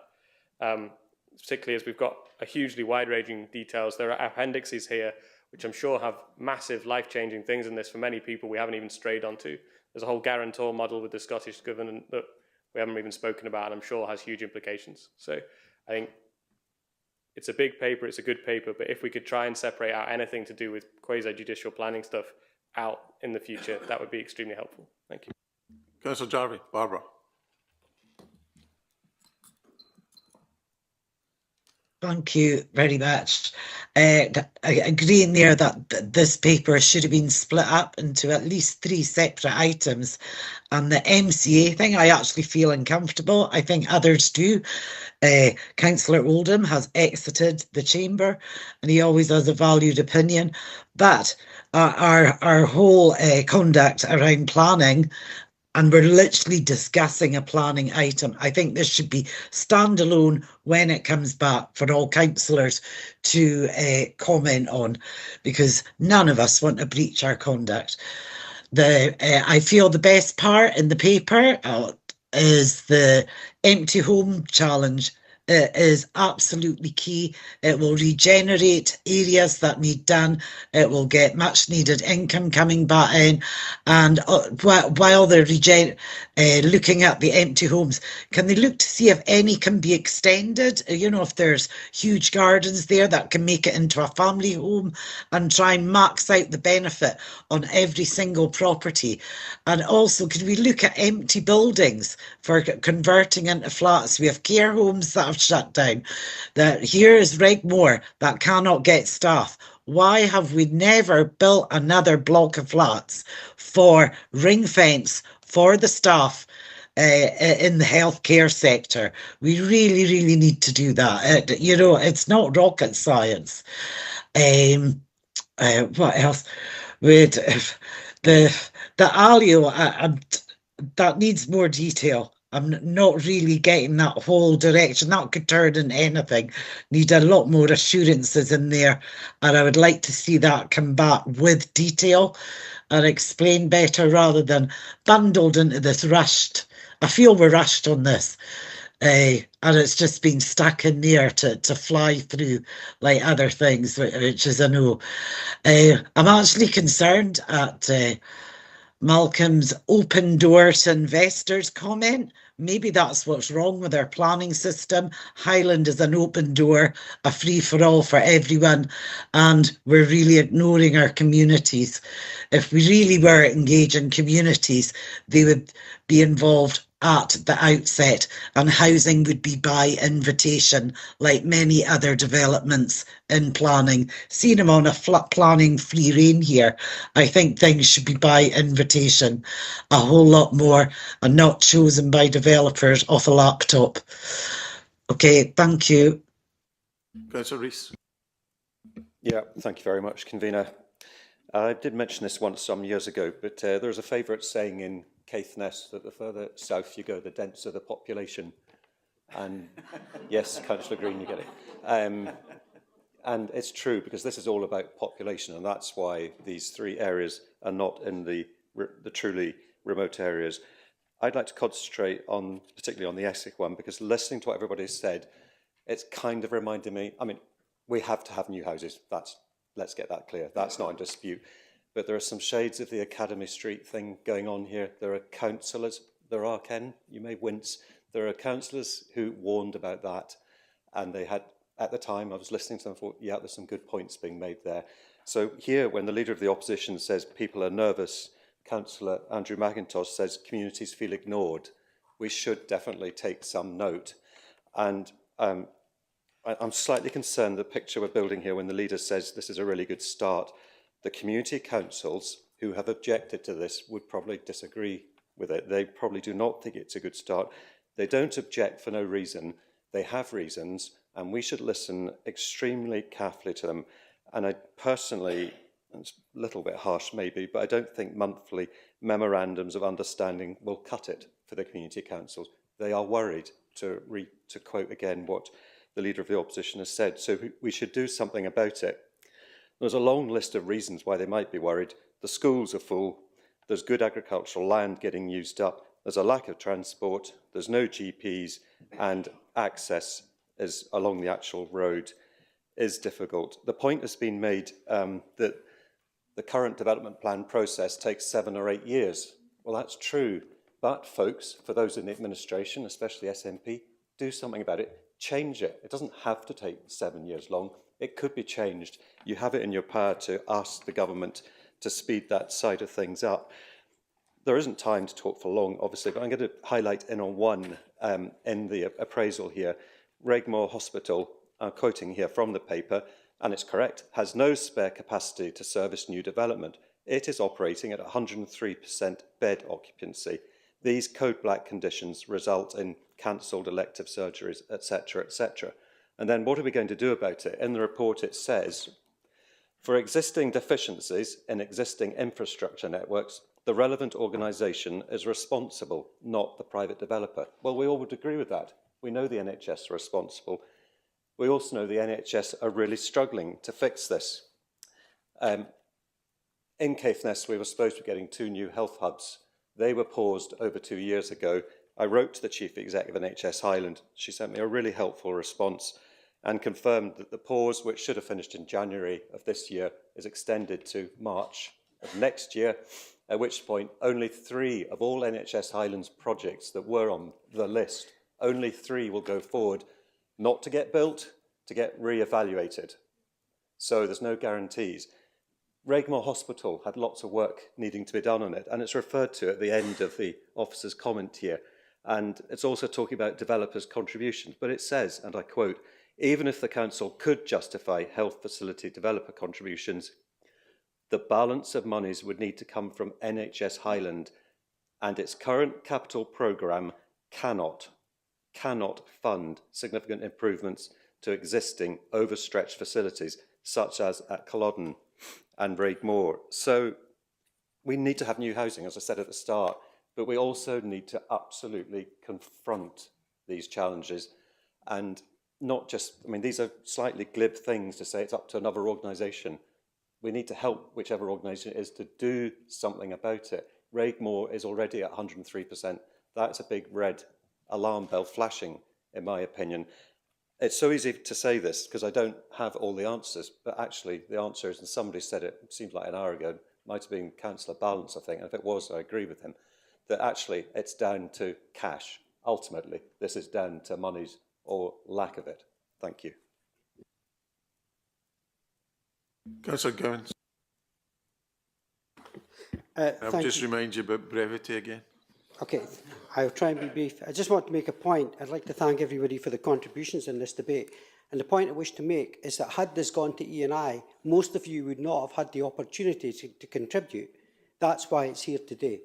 Particularly as we've got a hugely wide-ranging details. There are appendices here, which I'm sure have massive life-changing things in this for many people we haven't even strayed onto. There's a whole guarantor model with the Scottish Government that we haven't even spoken about, and I'm sure has huge implications. So I think it's a big paper, it's a good paper, but if we could try and separate out anything to do with quasi-judicial planning stuff, out in the future, that would be extremely helpful. Thank you. Councillor Jarvie. Barbara. Thank you very much. Agreeing there that this paper should have been split up into at least 3 separate items. And the MCA thing, I actually feel uncomfortable. I think others do. Councillor Oldham has exited the chamber and he always has a valued opinion. But our whole conduct around planning, and we're literally discussing a planning item. I think this should be standalone when it comes back for all councillors to comment on, because none of us want to breach our conduct. I feel the best part in the paper is the empty home challenge. It is absolutely key. It will regenerate areas that need done. It will get much needed income coming back in. And while they're looking at the empty homes, can they look to see if any can be extended? You know, if there's huge gardens there that can make it into a family home, and try and max out the benefit on every single property. And also, can we look at empty buildings for converting into flats? We have care homes that have shut down. That here is Regmore that cannot get staff. Why have we never built another block of flats for ring fence for the staff in the healthcare sector? We really, really need to do that. You know, it's not rocket science. What else? With the Alio, that needs more detail. I'm not really getting that whole direction. That could turn into anything. Need a lot more assurances in there. And I would like to see that come back with detail and explain better rather than bundled into this rushed. I feel we're rushed on this. And it's just been stuck in there to fly through like other things, which is a no. I'm actually concerned at Malcolm's open door to investors comment. Maybe that's what's wrong with our planning system. Highland is an open door, a free-for-all for everyone, and we're really ignoring our communities. If we really were engaging communities, they would be involved at the outset, and housing would be by invitation, like many other developments in planning. Seeing them on a flat planning free rein here, I think things should be by invitation a whole lot more, and not chosen by developers off a laptop. Okay, thank you. Councillor Rees. Yeah, thank you very much, convener. I did mention this once some years ago, but there's a favourite saying in Caithness that the further south you go, the denser the population. And yes, Councillor Green, you get it. And it's true, because this is all about population, and that's why these 3 areas are not in the truly remote areas. I'd like to concentrate on, particularly on the Essex one, because listening to what everybody's said, it's kind of reminded me, I mean, we have to have new houses. Let's get that clear. That's not in dispute. But there are some shades of the Academy Street thing going on here. There are councillors, Ken, you may wince, there are councillors who warned about that, and they had, at the time, I was listening to them and thought, yeah, there's some good points being made there. So here, when the Leader of the Opposition says people are nervous, Councillor Andrew McIntosh says communities feel ignored, we should definitely take some note. And I'm slightly concerned the picture we're building here when the Leader says this is a really good start. The community councils who have objected to this would probably disagree with it. They probably do not think it's a good start. They don't object for no reason. They have reasons, and we should listen extremely carefully to them. And I personally, it's a little bit harsh maybe, but I don't think monthly memorandums of understanding will cut it for the community councils. They are worried, to quote again what the Leader of the Opposition has said. So we should do something about it. There's a long list of reasons why they might be worried. The schools are full, there's good agricultural land getting used up, there's a lack of transport, there's no GPs, and access is along the actual road is difficult. The point has been made that the current development plan process takes 7 or 8 years. Well, that's true, but folks, for those in the administration, especially SNP, do something about it, change it. It doesn't have to take 7 years long. It could be changed. You have it in your power to ask the government to speed that side of things up. There isn't time to talk for long, obviously, but I'm going to highlight in on one in the appraisal here. Regmore Hospital, I'm quoting here from the paper, and it's correct, has no spare capacity to service new development. It is operating at 103% bed occupancy. These code black conditions result in cancelled elective surgeries, etc., etc. And then what are we going to do about it? In the report it says, for existing deficiencies in existing infrastructure networks, the relevant organisation is responsible, not the private developer. Well, we all would agree with that. We know the NHS are responsible. We also know the NHS are really struggling to fix this. In Caithness, we were supposed to be getting 2 new health hubs. They were paused over 2 years ago. I wrote to the Chief Executive of NHS Highland. She sent me a really helpful response and confirmed that the pause, which should have finished in January of this year, is extended to March of next year, at which point only 3 of all NHS Highlands projects that were on the list, only 3 will go forward, not to get built, to get re-evaluated. So there's no guarantees. Regmore Hospital had lots of work needing to be done on it, and it's referred to at the end of the officer's comment here. And it's also talking about developers' contributions, but it says, and I quote, even if the council could justify health facility developer contributions, the balance of monies would need to come from NHS Highland, and its current capital programme cannot fund significant improvements to existing overstretched facilities, such as at Culloden and Regmore. So we need to have new housing, as I said at the start, but we also need to absolutely confront these challenges and not just, I mean, these are slightly glib things to say it's up to another organisation. We need to help whichever organisation it is to do something about it. Regmore is already at 103%. That's a big red alarm bell flashing, in my opinion. It's so easy to say this because I don't have all the answers, but actually the answer is, and somebody said it seemed like an hour ago, might have been Councillor Balance, I think, and if it was, I agree with him, that actually it's down to cash. Ultimately, this is down to monies or lack of it. Thank you. Councillor Gowans. I'll just remind you about brevity again. Okay, I'll try and be brief. I just want to make a point. I'd like to thank everybody for the contributions in this debate. And the point I wish to make is that had this gone to E&I, most of you would not have had the opportunity to contribute. That's why it's here today.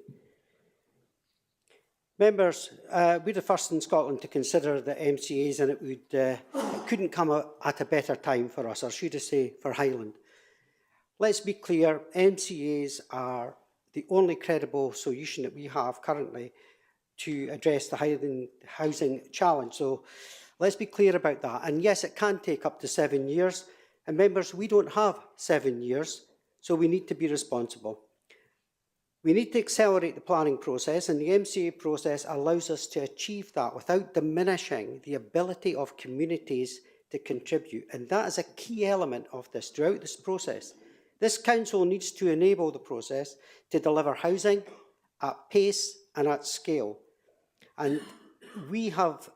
Members, we're the first in Scotland to consider the MCAs, and it couldn't come at a better time for us, or should I say for Highland. Let's be clear, MCAs are the only credible solution that we have currently to address the Highland housing challenge. So let's be clear about that. And yes, it can take up to 7 years. And members, we don't have 7 years, so we need to be responsible. We need to accelerate the planning process, and the MCA process allows us to achieve that without diminishing the ability of communities to contribute. And that is a key element of this throughout this process. This council needs to enable the process to deliver housing at pace and at scale. And we have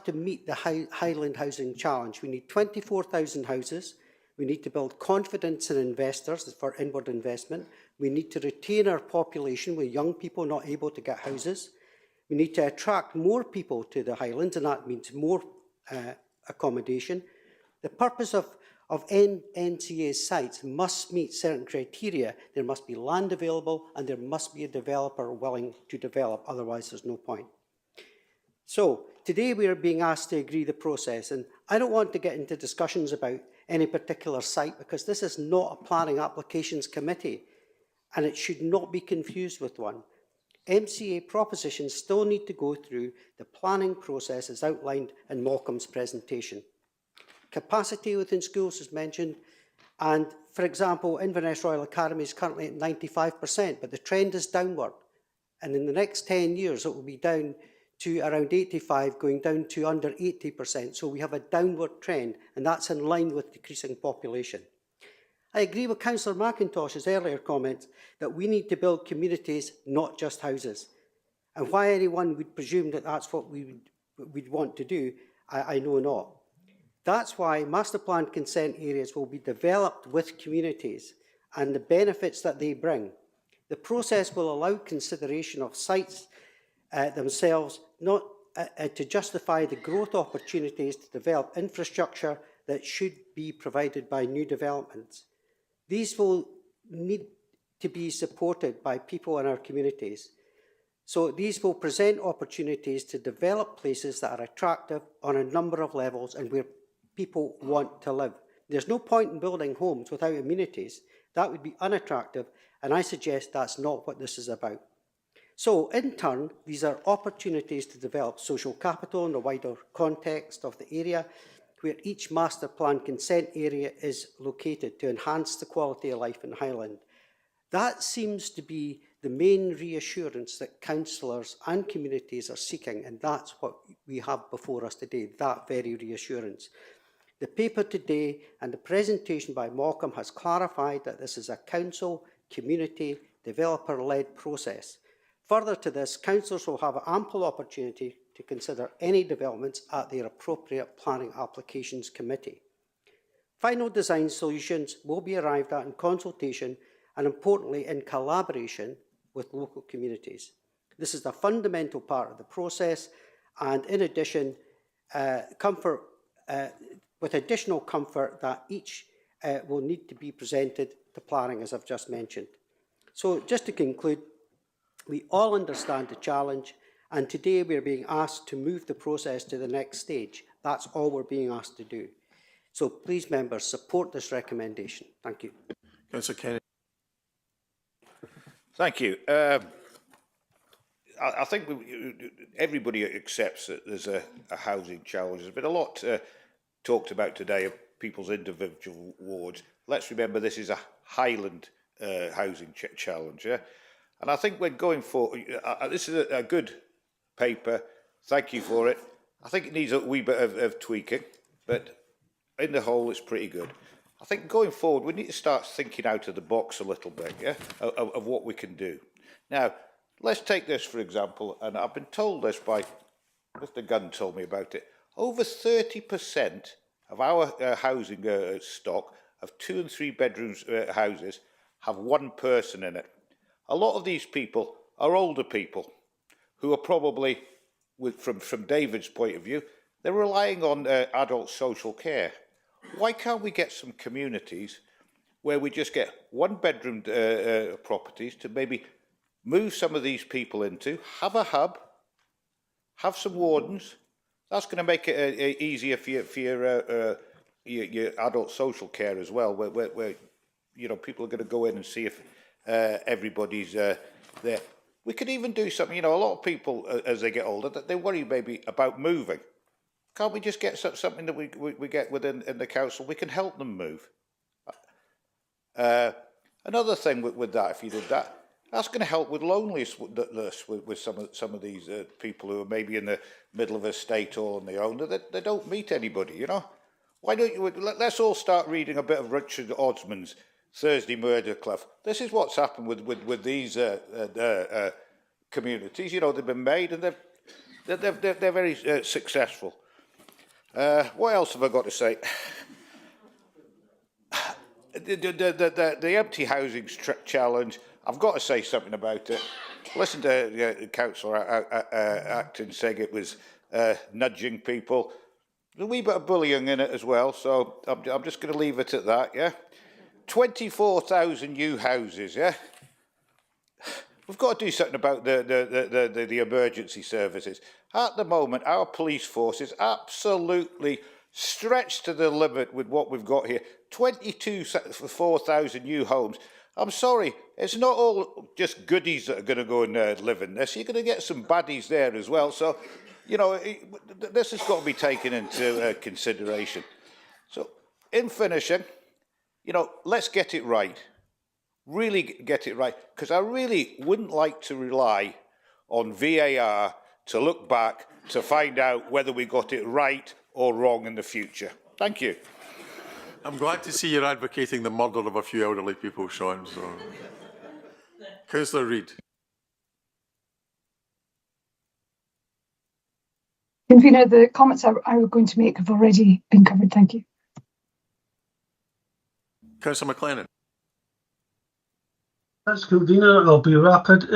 to meet the Highland housing challenge. We need 24,000 houses. We need to build confidence in investors for inward investment. We need to retain our population with young people not able to get houses. We need to attract more people to the Highlands, and that means more accommodation. The purpose of NCA sites must meet certain criteria. There must be land available and there must be a developer willing to develop, otherwise there's no point. So today we are being asked to agree the process, and I don't want to get into discussions about any particular site because this is not a planning applications committee and it should not be confused with one. MCA propositions still need to go through the planning process as outlined in Malcolm's presentation. Capacity within schools is mentioned, and for example, Inverness Royal Academy is currently at 95%, but the trend is downward, and in the next 10 years it will be down to around 85, going down to under 80%, so we have a downward trend, and that's in line with decreasing population. I agree with Councillor McIntosh's earlier comment that we need to build communities, not just houses, and why anyone would presume that that's what we'd want to do, I know not. That's why master plan consent areas will be developed with communities, and the benefits that they bring. The process will allow consideration of sites themselves, not to justify the growth opportunities to develop infrastructure that should be provided by new developments. These will need to be supported by people in our communities. So these will present opportunities to develop places that are attractive on a number of levels and where people want to live. There's no point in building homes without amenities. That would be unattractive, and I suggest that's not what this is about. So, in turn, these are opportunities to develop social capital in the wider context of the area where each master plan consent area is located to enhance the quality of life in Highland. That seems to be the main reassurance that councillors and communities are seeking, and that's what we have before us today, that very reassurance. The paper today and the presentation by Morecambe has clarified that this is a council, community, developer-led process. Further to this, councillors will have ample opportunity to consider any developments at their appropriate planning applications committee. Final design solutions will be arrived at in consultation and, importantly, in collaboration with local communities. This is the fundamental part of the process, and in addition, with additional comfort that each will need to be presented to planning, as I've just mentioned. So, just to conclude, we all understand the challenge, and today we're being asked to move the process to the next stage. That's all we're being asked to do. So please, members, support this recommendation. Thank you. Councillor Kenny. Thank you. I think everybody accepts that there's a housing challenge. There's been a lot talked about today of people's individual wards. Let's remember this is a Highland housing challenge. Yeah? And I think when going forward, this is a good paper. Thank you for it. I think it needs a wee bit of tweaking, but in the whole, it's pretty good. I think going forward, we need to start thinking out of the box a little bit, yeah, of what we can do. Now, let's take this, for example, and I've been told this by Mr. Gunn told me about it. Over 30% of our housing stock of 2 and 3 bedrooms houses have one person in it. A lot of these people are older people who are probably, from David's point of view, they're relying on adult social care. Why can't we get some communities where we just get 1-bedroom properties to maybe move some of these people into, have a hub, have some wardens? That's going to make it easier for your adult social care as well, where you know, people are going to go in and see if everybody's there. We could even do something, you know, a lot of people as they get older, that they worry maybe about moving. Can't we just get something that we get within in the council? We can help them move. Another thing with that, if you did that, that's going to help with loneliness with some of these people who are maybe in the middle of a estate all on their own. They don't meet anybody, you know. Why don't you? Let's all start reading a bit of Richard Osman's Thursday Murder Club. This is what's happened with these communities. You know, they've been made and they're very successful. What else have I got to say? The empty housing challenge, I've got to say something about it. Listen to Councillor Acton saying it was nudging people. There's a wee bit of bullying in it as well, so I'm just going to leave it at that, yeah? 24,000 new houses, yeah? We've got to do something about the emergency services. At the moment, our police force is absolutely stretched to the limit with what we've got here. 24,000 new homes. I'm sorry, it's not all just goodies that are going to go and live in this. You're going to get some baddies there as well. So, you know, this has got to be taken into consideration. So, in finishing, you know, let's get it right. Really get it right. Because I really wouldn't like to rely on VAR to look back to find out whether we got it right or wrong in the future. Thank you. I'm glad to see you're advocating the murder of a few elderly people, Sean. So, Councillor Reid. Convener, the comments I was going to make have already been covered. Thank you. Councillor McLennan. As convener, I'll be rapid.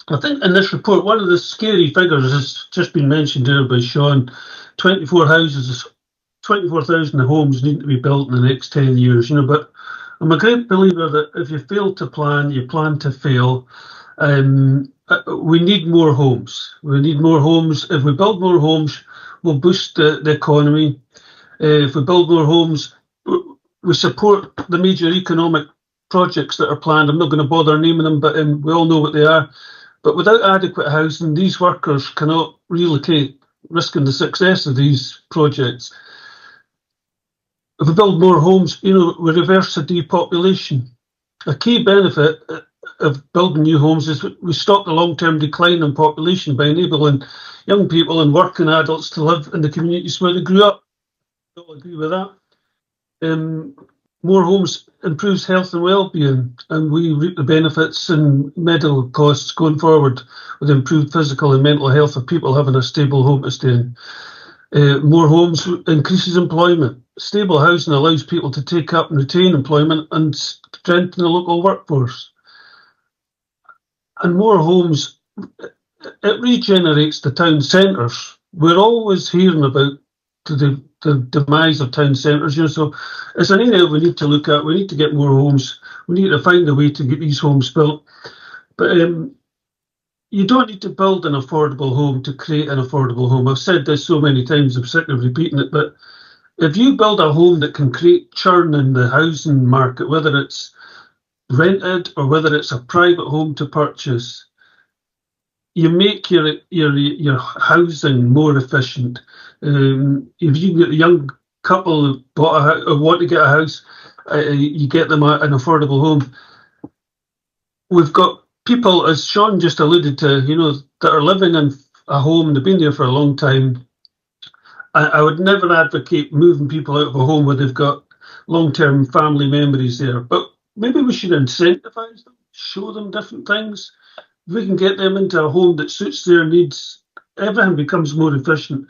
I think in this report, one of the scary figures has just been mentioned here by Sean. 24,000 homes need to be built in the next 10 years, but I'm a great believer that if you fail to plan, you plan to fail. We need more homes. We need more homes. If we build more homes, we'll boost the economy. If we build more homes, we support the major economic projects that are planned. I'm not going to bother naming them, but we all know what they are. But without adequate housing, these workers cannot relocate, risking the success of these projects. If we build more homes, we reverse the depopulation. A key benefit of building new homes is we stop the long-term decline in population by enabling young people and working adults to live in the communities where they grew up. I don't agree with that. More homes improves health and well-being, and we reap the benefits and medical costs going forward with improved physical and mental health of people having a stable home to stay in. More homes increases employment. Stable housing allows people to take up and retain employment and strengthen the local workforce. And more homes, it regenerates the town centres. We're always hearing about the demise of town centres, so it's an area we need to look at. We need to get more homes. We need to find a way to get these homes built. But you don't need to build an affordable home to create an affordable home. I've said this so many times, I'm sick of repeating it, but if you build a home that can create churn in the housing market, whether it's rented or whether it's a private home to purchase, you make your housing more efficient. If you get a young couple who bought or want to get a house, you get them an affordable home. We've got people, as Sean just alluded to, that are living in a home, they've been there for a long time. I would never advocate moving people out of a home where they've got long-term family memories there, but maybe we should incentivise them, show them different things. If we can get them into a home that suits their needs, everything becomes more efficient.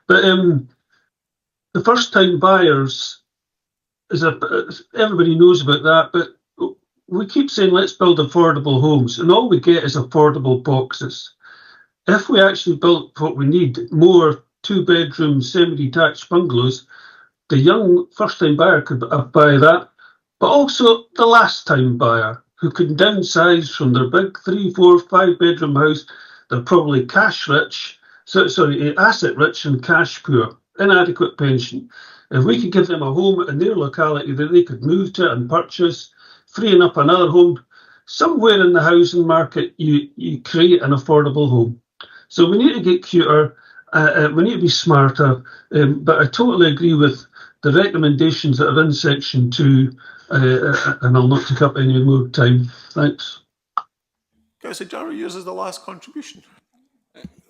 But the first-time buyers, everybody knows about that, but we keep saying, let's build affordable homes, and all we get is affordable boxes. If we actually built what we need, more two-bedroom, semi-detached bungalows, the young first-time buyer could buy that, but also the last-time buyer who can downsize from their big 3, 4, 5-bedroom house. They're probably asset rich and cash poor, inadequate pension. If we could give them a home in their locality that they could move to and purchase, freeing up another home, somewhere in the housing market, you create an affordable home. So we need to get cuter, we need to be smarter, but I totally agree with the recommendations that are in section 2, and I'll not take up any more time. Thanks. Councillor Jarrow, yours is the last contribution.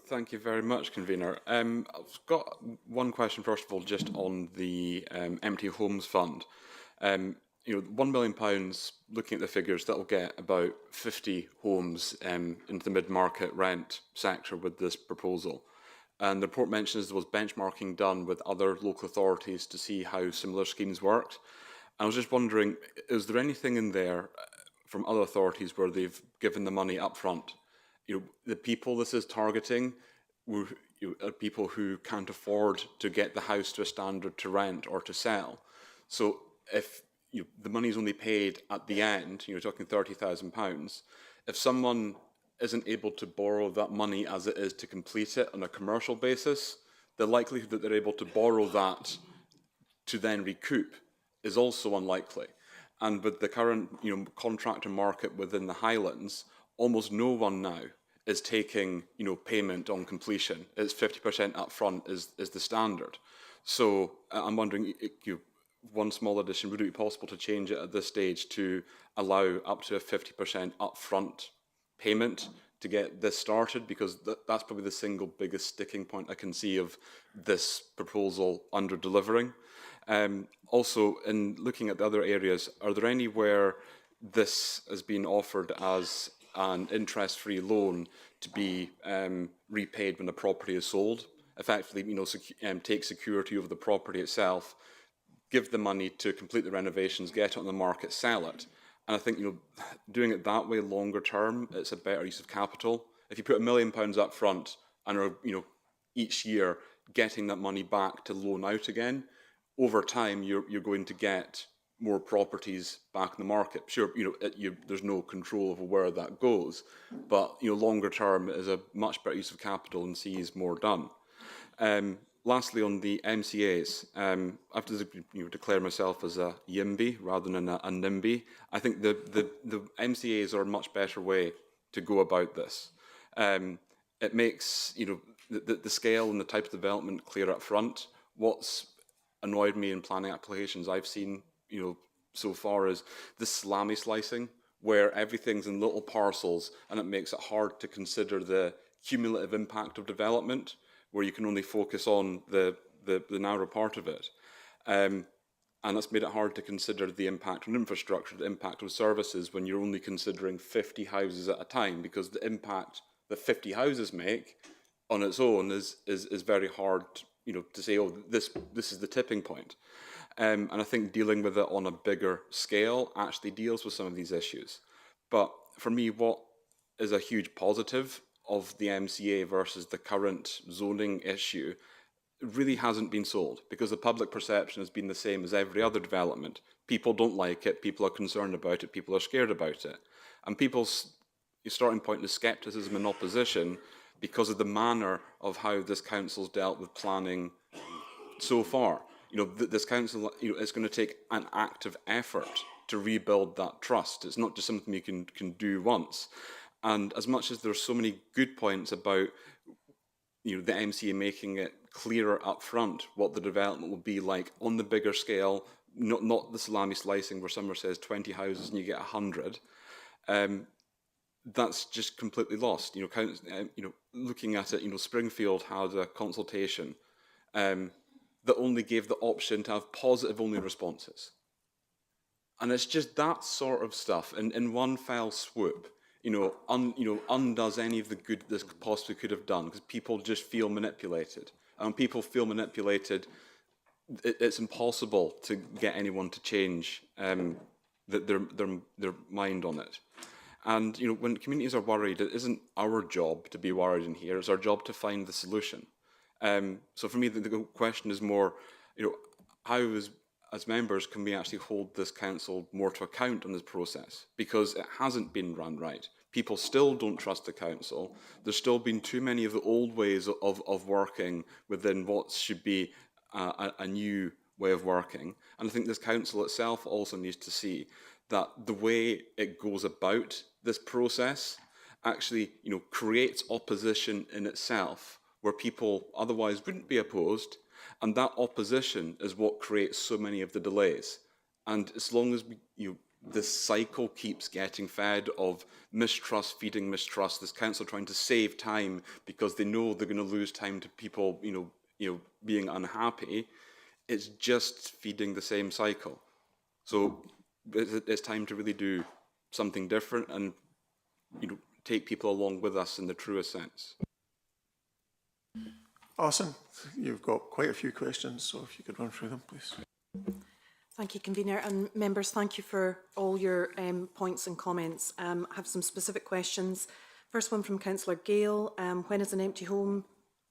Thank you very much, Convener. I've got one question, first of all, just on the Empty Homes Fund. £1 million, looking at the figures, that will get about 50 homes into the mid-market rent sector with this proposal. And the report mentions there was benchmarking done with other local authorities to see how similar schemes worked. I was just wondering, is there anything in there from other authorities where they've given the money up front? The people this is targeting are people who can't afford to get the house to a standard to rent or to sell. So if the money is only paid at the end, you're talking £30,000, if someone isn't able to borrow that money as it is to complete it on a commercial basis, the likelihood that they're able to borrow that to then recoup is also unlikely. And with the current contractor market within the Highlands, almost no one now is taking payment on completion. It's 50% upfront is the standard. So I'm wondering, one small addition, would it be possible to change it at this stage to allow up to a 50% upfront payment to get this started? Because that's probably the single biggest sticking point I can see of this proposal under delivering. Also, in looking at the other areas, are there anywhere this has been offered as an interest-free loan to be repaid when the property is sold? Effectively, take security over the property itself, give the money to complete the renovations, get it on the market, sell it, And I think, doing it that way longer term, it's a better use of capital. If you put £1 million up front and are, each year getting that money back to loan out again, over time you're going to get more properties back in the market. Sure, there's no control over where that goes, but longer term is a much better use of capital and sees more done. Lastly, on the MCAs, I have to declare myself as a YIMBY rather than a NIMBY. I think the MCAs are a much better way to go about this. It makes the scale and the type of development clear up front. What's annoyed me in planning applications I've seen so far is the salami slicing, where everything's in little parcels, and it makes it hard to consider the cumulative impact of development, where you can only focus on the narrow part of it. And that's made it hard to consider the impact on infrastructure, the impact on services, when you're only considering 50 houses at a time, because the impact that 50 houses make on its own is very hard to say, oh, this is the tipping point. And I think dealing with it on a bigger scale actually deals with some of these issues. But for me, what is a huge positive of the MCA versus the current zoning issue really hasn't been sold, because the public perception has been the same as every other development. People don't like it, people are concerned about it, people are scared about it. And people's starting point is scepticism and opposition because of the manner of how this council's dealt with planning so far. This council, it's going to take an active effort to rebuild that trust. It's not just something you can do once. And as much as there's so many good points about the MCA making it clearer up front what the development will be like on the bigger scale, not the salami slicing where someone says 20 houses and you get 100, that's just completely lost. Looking at it, Springfield had a consultation that only gave the option to have positive-only responses. And it's just that sort of stuff in one fell swoop, undoes any of the good this possibly could have done, because people just feel manipulated. And when people feel manipulated, it's impossible to get anyone to change their mind on it. And when communities are worried, it isn't our job to be worried in here. It's our job to find the solution. So for me, the question is more, how as members can we actually hold this council more to account on this process? Because it hasn't been run right. People still don't trust the council. There's still been too many of the old ways of working within what should be a new way of working. And I think this council itself also needs to see that the way it goes about this process actually, creates opposition in itself, where people otherwise wouldn't be opposed, and that opposition is what creates so many of the delays. And as long as this cycle keeps getting fed of mistrust feeding mistrust, this council trying to save time because they know they're going to lose time to people, being unhappy, it's just feeding the same cycle. So it's time to really do something different and take people along with us in the truest sense. Alison, you've got quite a few questions, so if you could run through them, please. Thank you, Convener. And members, thank you for all your points and comments. I have some specific questions. First one from Councillor Gale. When is an empty home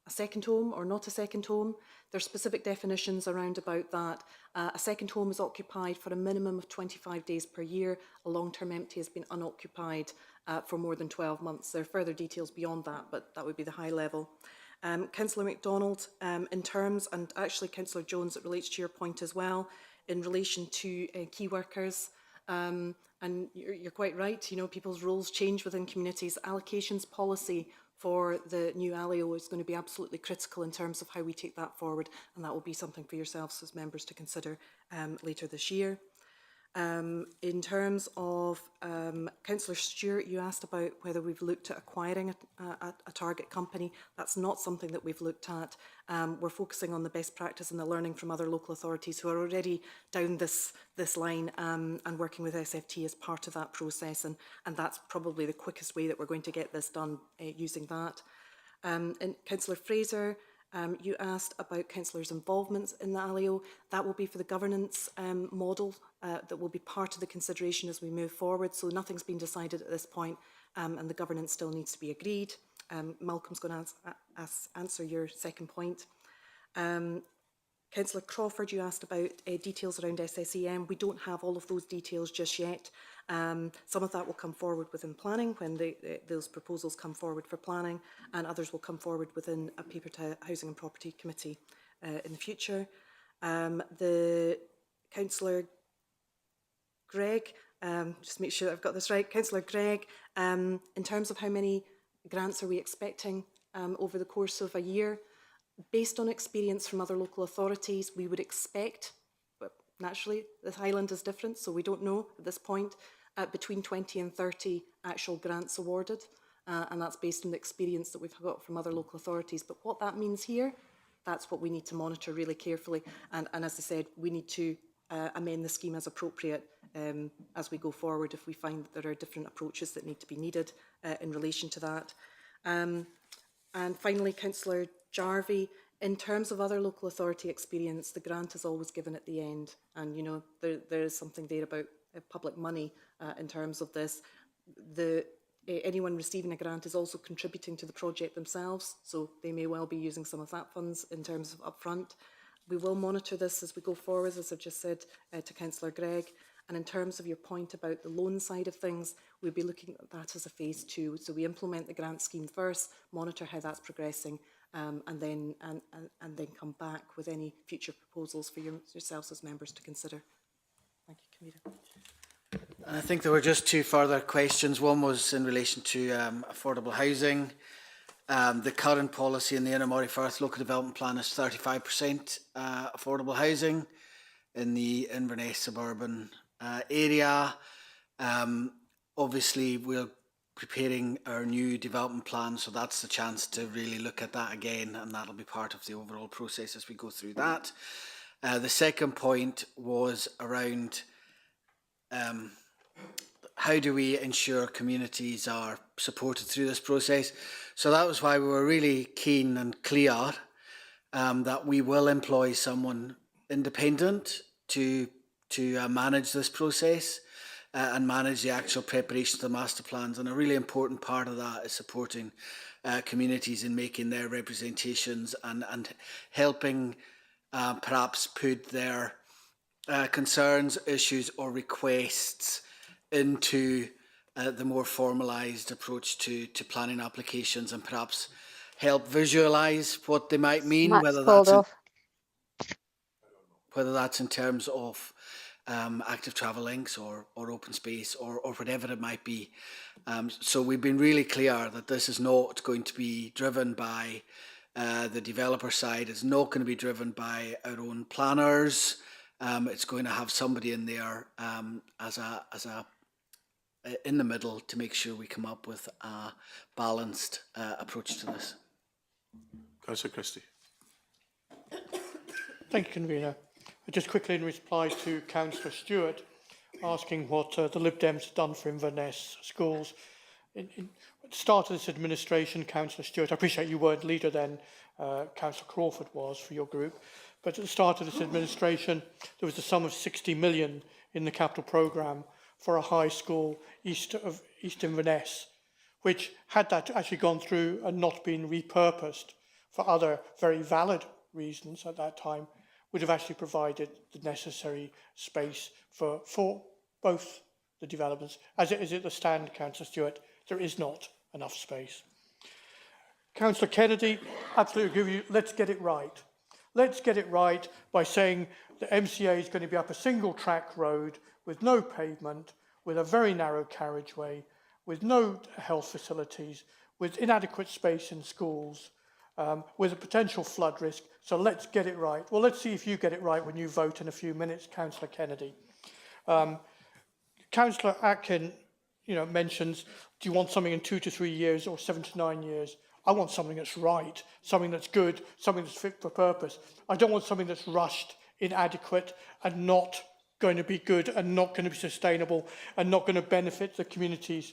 a second home or not a second home? There's specific definitions around about that. A second home is occupied for a minimum of 25 days per year. A long-term empty has been unoccupied for more than 12 months. There are further details beyond that, but that would be the high level. Councillor MacDonald, in terms, and actually Councillor Jones, it relates to your point as well, in relation to key workers, and you're quite right, people's roles change within communities. Allocations policy for the new ALIO is going to be absolutely critical in terms of how we take that forward, and that will be something for yourselves as members to consider later this year. In terms of Councillor Stewart, you asked about whether we've looked at acquiring a target company. That's not something that we've looked at. We're focusing on the best practice and the learning from other local authorities who are already down this line and working with SFT as part of that process, and that's probably the quickest way that we're going to get this done using that. And Councillor Fraser, You asked about councillors' involvement in the ALIO. That will be for the governance model that will be part of the consideration as we move forward. So nothing's been decided at this point, and the governance still needs to be agreed. Malcolm's going to answer your second point. Councillor Crawford, you asked about details around SSEM. We don't have all of those details just yet. Some of that will come forward within planning when those proposals come forward for planning, and others will come forward within a paper to Housing and Property Committee in the future. The Councillor Gregg, just make sure that I've got this right. Councillor Gregg, in terms of how many grants are we expecting over the course of a year? Based on experience from other local authorities, we would expect, but naturally the Highland is different, so we don't know at this point, between 20 and 30 actual grants awarded, and that's based on the experience that we've got from other local authorities. But what that means here, that's what we need to monitor really carefully, and as I said, we need to amend the scheme as appropriate as we go forward if we find that there are different approaches that need to be needed in relation to that. And finally, Councillor Jarvie, in terms of other local authority experience, the grant is always given at the end. And, you know, there is something there about public money in terms of this. Anyone receiving a grant is also contributing to the project themselves, so they may well be using some of that funds in terms of upfront. We will monitor this as we go forward, as I've just said to Councillor Gregg. And in terms of your point about the loan side of things, we'll be looking at that as a phase 2. So we implement the grant scheme first, monitor how that's progressing, and then come back with any future proposals for yourselves as members to consider. Thank you, Camilla. I think there were just two further questions. One was in relation to affordable housing. The current policy in the Inner Moray Firth Local Development Plan is 35% affordable housing in the Inverness suburban area. Obviously, we're preparing our new development plan, so that's the chance to really look at that again, and that'll be part of the overall process as we go through that. The second point was around how do we ensure communities are supported through this process. So that was why we were really keen and clear that we will employ someone independent to manage this process and manage the actual preparation of the master plans. And a really important part of that is supporting communities in making their representations and helping perhaps put their concerns, issues or requests into the more formalised approach to planning applications, and perhaps help visualise what they might mean, whether that's in terms of active travel links or open space or whatever it might be. So we've been really clear that this is not going to be driven by the developer side. It's not going to be driven by our own planners. It's going to have somebody in there in the middle to make sure we come up with a balanced approach to this. Councillor Christie. Thank you, Convener. Just quickly in reply to Councillor Stewart, asking what the Lib Dems have done for Inverness schools. At the start of this administration, Councillor Stewart, I appreciate you weren't leader then, Councillor Crawford was for your group, but at the start of this administration, there was a sum of 60 million in the capital programme for a high school east of East Inverness, which, had that actually gone through and not been repurposed for other very valid reasons at that time, would have actually provided the necessary space for both the developments. As it is at the stand, Councillor Stewart, there is not enough space. Councillor Kennedy, absolutely agree with you. Let's get it right. Let's get it right by saying the MCA is going to be up a single track road with no pavement, with a very narrow carriageway, with no health facilities, with inadequate space in schools, with a potential flood risk. So let's get it right. Well, let's see if you get it right when you vote in a few minutes, Councillor Kennedy. Councillor Atkin, mentions, do you want something in 2 to 3 years or 7 to 9 years? I want something that's right, something that's good, something that's fit for purpose. I don't want something that's rushed, inadequate, and not going to be good, and not going to be sustainable, and not going to benefit the communities.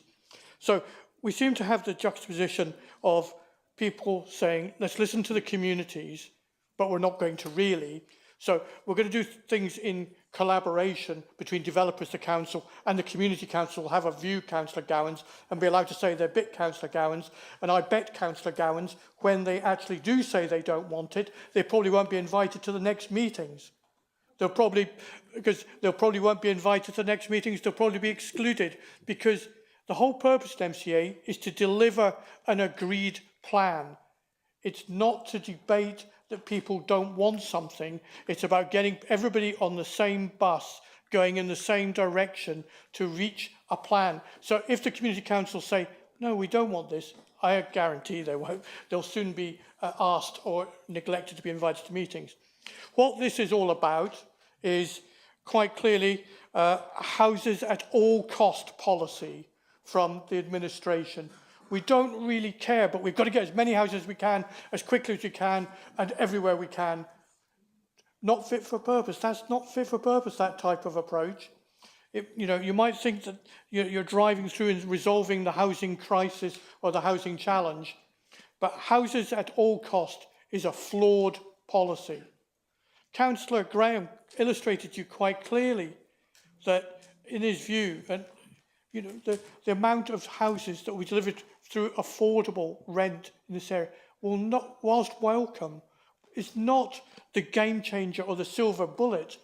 So we seem to have the juxtaposition of people saying, let's listen to the communities, but we're not going to really. So we're going to do things in collaboration between developers, the council, and the community council will have a view, Councillor Gowans, and be allowed to say their bit, Councillor Gowans. And I bet, Councillor Gowans, when they actually do say they don't want it, they probably won't be invited to the next meetings. They'll probably won't be invited to the next meetings, they'll probably be excluded, because the whole purpose of MCA is to deliver an agreed plan. It's not to debate that people don't want something. It's about getting everybody on the same bus, going in the same direction to reach a plan. So if the community council say, no, we don't want this, I guarantee they won't. They'll soon be asked or neglected to be invited to meetings. What this is all about is quite clearly houses at all cost policy from the administration. We don't really care, but we've got to get as many houses as we can, as quickly as we can, and everywhere we can. Not fit for purpose. That's not fit for purpose, that type of approach. You might think that you're driving through and resolving the housing crisis or the housing challenge, but houses at all cost is a flawed policy. Councillor Graham illustrated to you quite clearly that, in his view, and the amount of houses that we delivered through affordable rent in this area will not, whilst welcome, is not the game changer or the silver bullet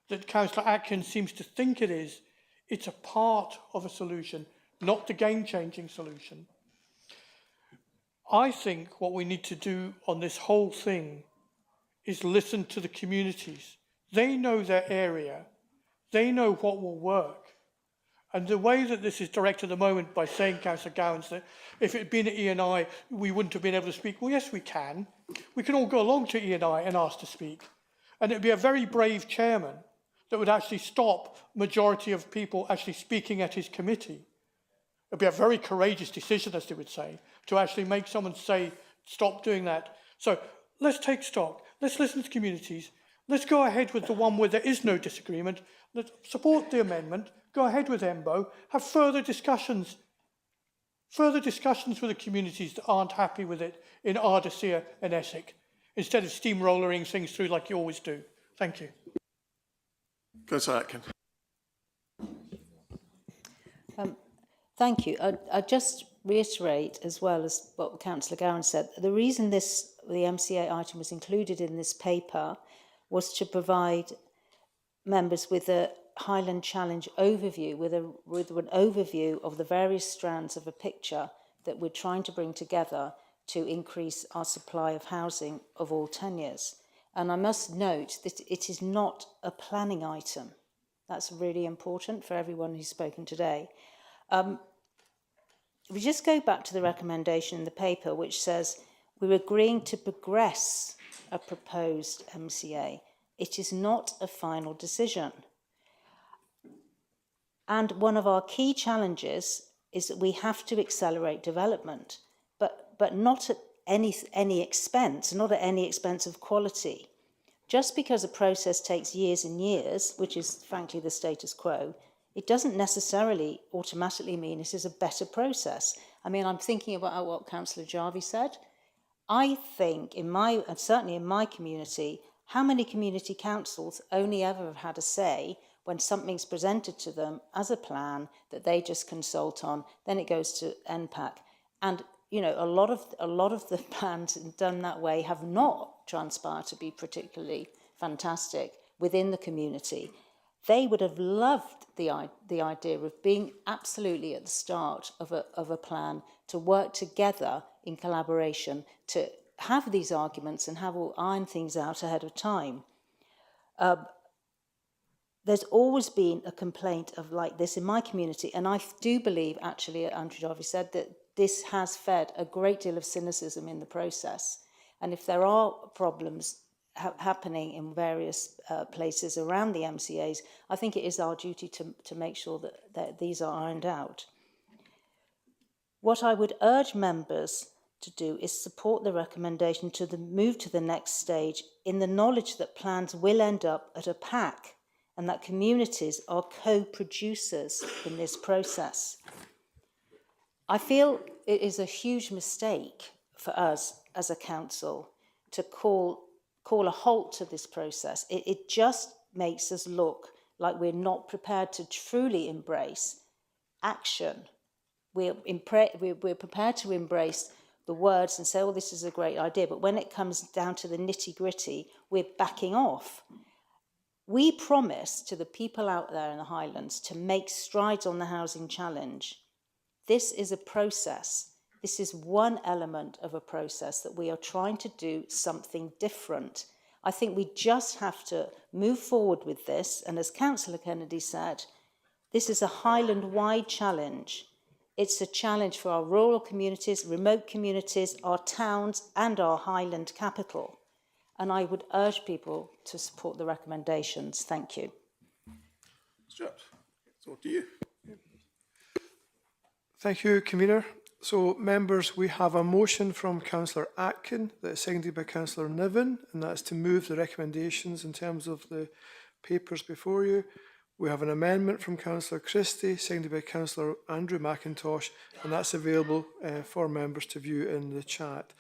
that Councillor Atkins seems to think it is. It's a part of a solution, not the game-changing solution. I think what we need to do on this whole thing is listen to the communities. They know their area. They know what will work. And the way that this is directed at the moment by saying, Councillor Gowans, that if it had been at E&I, we wouldn't have been able to speak. Well, yes, we can. We can all go along to E&I and ask to speak. And it would be a very brave chairman that would actually stop majority of people actually speaking at his committee. It would be a very courageous decision, as they would say, to actually make someone say, stop doing that. So let's take stock. Let's listen to communities. Let's go ahead with the one where there is no disagreement. Let's support the amendment. Go ahead with EMBO. Have further discussions with the communities that aren't happy with it in Ardeshir and Essex, instead of steamrollering things through like you always do. Thank you. Councillor Atkins. Thank you. I just reiterate, as well as what Councillor Gowan said, the reason the MCA item was included in this paper was to provide members with a Highland Challenge overview, with an overview of the various strands of a picture that we're trying to bring together to increase our supply of housing of all tenures. And I must note that it is not a planning item. That's really important for everyone who's spoken today. We just go back to the recommendation in the paper, which says we're agreeing to progress a proposed MCA. It is not a final decision. And one of our key challenges is that we have to accelerate development, but not at any expense, not at any expense of quality. Just because a process takes years and years, which is frankly the status quo, it doesn't necessarily automatically mean it is a better process. I mean, I'm thinking about what Councillor Jarvie said. I think, certainly in my community, how many community councils only ever have had a say when something's presented to them as a plan that they just consult on, then it goes to NPAC. And, a lot of the plans done that way have not transpired to be particularly fantastic within the community. They would have loved the idea of being absolutely at the start of a plan, to work together in collaboration, to have these arguments and have all iron things out ahead of time. There's always been a complaint of like this in my community, and I do believe, actually, Andrew Jarvie said, that this has fed a great deal of cynicism in the process. And if there are problems happening in various places around the MCAs, I think it is our duty to make sure that these are ironed out. What I would urge members to do is support the recommendation to move to the next stage, in the knowledge that plans will end up at a PAC and that communities are co-producers in this process. I feel it is a huge mistake for us as a council to call a halt to this process. It just makes us look like we're not prepared to truly embrace action. We're prepared to embrace the words and say, oh, this is a great idea. But when it comes down to the nitty-gritty, we're backing off. We promise to the people out there in the Highlands to make strides on the housing challenge. This is a process. This is one element of a process that we are trying to do something different. I think we just have to move forward with this. And as Councillor Kennedy said, this is a Highland-wide challenge. It's a challenge for our rural communities, remote communities, our towns, and our Highland capital. And I would urge people to support the recommendations. Thank you. Stuart, so to you. Thank you, Convener. So, members, we have a motion from Councillor Atkin that is seconded by Councillor Niven, and that's to move the recommendations in terms of the papers before you. We have an amendment from Councillor Christie, seconded by Councillor Andrew McIntosh, and that's available for members to view in the chat.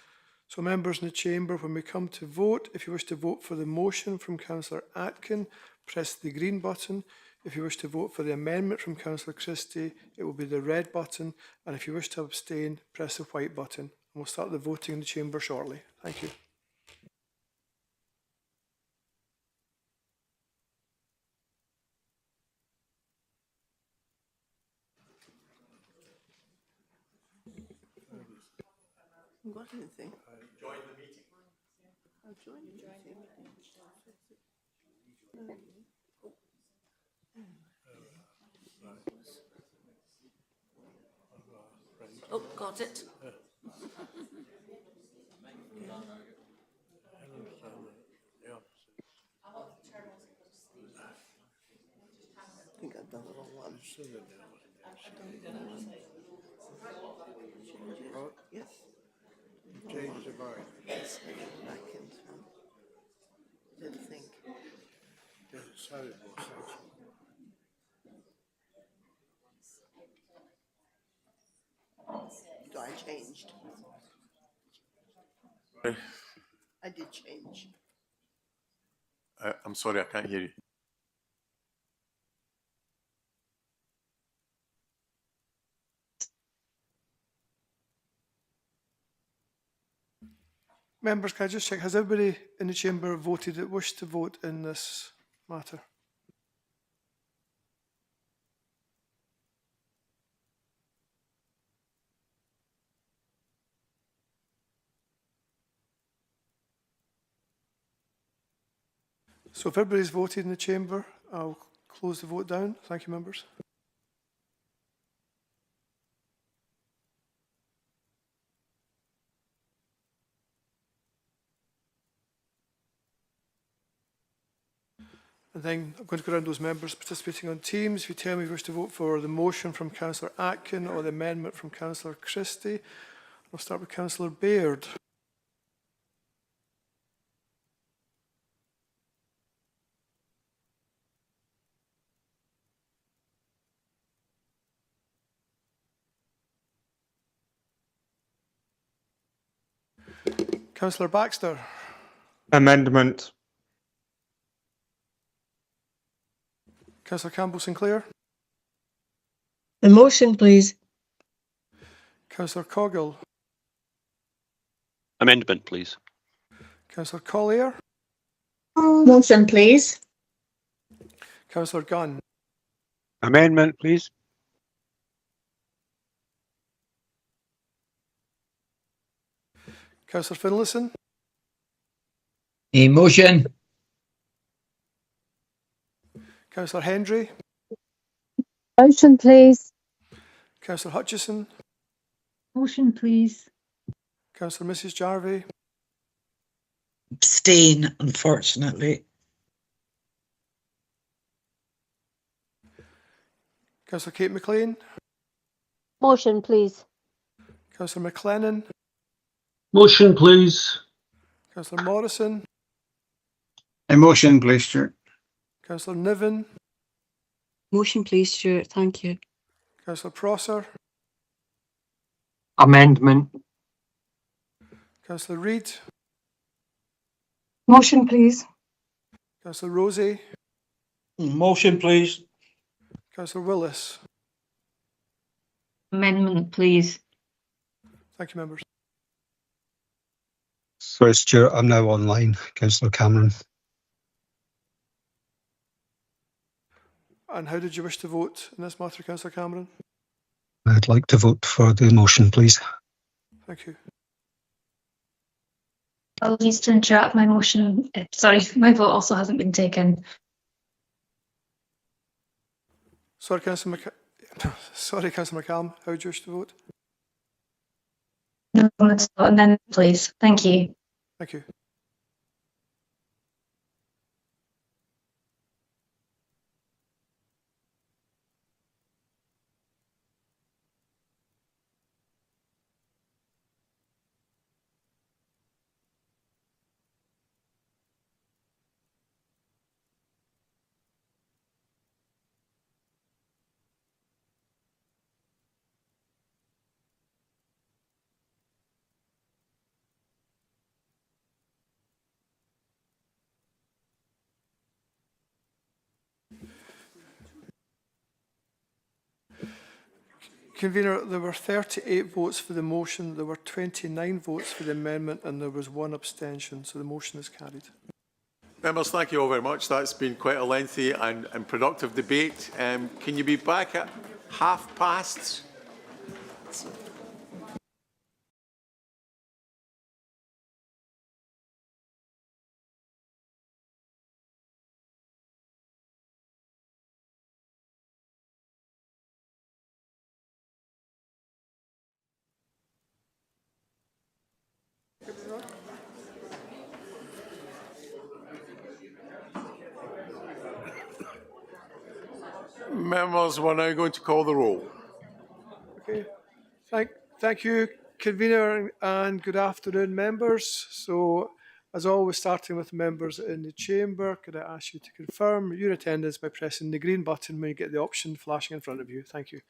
So, members in the chamber, when we come to vote, if you wish to vote for the motion from Councillor Atkin, press the green button. If you wish to vote for the amendment from Councillor Christie, it will be the red button. And if you wish to abstain, press the white button. And we'll start the voting in the chamber shortly. Thank you. Got anything? Join the meeting. I'll join the meeting. Oh, got it. I think I've done the wrong one. Yes. Change the mind. Yes, back into didn't think. I changed. I did change. I'm sorry, I can't hear you. Members, can I just check, has everybody in the chamber voted that wished to vote in this matter? So if everybody's voted in the chamber, I'll close the vote down. Thank you, members. And then I'm going to go around those members participating on Teams. If you tell me you wish to vote for the motion from Councillor Atkin or the amendment from Councillor Christie. I'll start with Councillor Baird. Councillor Baxter. Amendment. Councillor Campbell-Sinclair. The motion, please. Councillor Coghill. Amendment, please. Councillor Collier. Motion, please. Councillor Gunn. Amendment, please. Councillor Finlayson. A motion. Councillor Hendry. Motion, please. Councillor Hutchison. Motion, please. Councillor Mrs Jarvie. Abstain, unfortunately. Councillor Kate McLean. Motion, please. Councillor McLennan. Motion, please. Councillor Morrison. A motion, please, Stuart. Councillor Niven. Motion, please, Stuart. Thank you. Councillor Prosser. Amendment. Councillor Reid. Motion, please. Councillor Rosé. Motion, please. Councillor Willis. Amendment, please. Thank you, members. Sorry, Stuart, I'm now online. Councillor Cameron. And how did you wish to vote in this matter, Councillor Cameron? I'd like to vote for the motion, please. Thank you. Apologies to interrupt, my motion. Sorry, my vote also hasn't been taken. Sorry, Councillor Sorry, Councillor McCallum. How would you wish to vote? No, amendment, please. Thank you. Thank you. Convener, there were 38 votes for the motion, there were 29 votes for the amendment, and there was 1 abstention, so the motion is carried. Members, thank you all very much. That's been quite a lengthy and productive debate. Can you be back at past? Members, we're now going to call the roll. Okay. Thank you, Convener, and good afternoon, members. So, as always, starting with members in the chamber, could I ask you to confirm your attendance by pressing the green button when you get the option flashing in front of you? Thank you.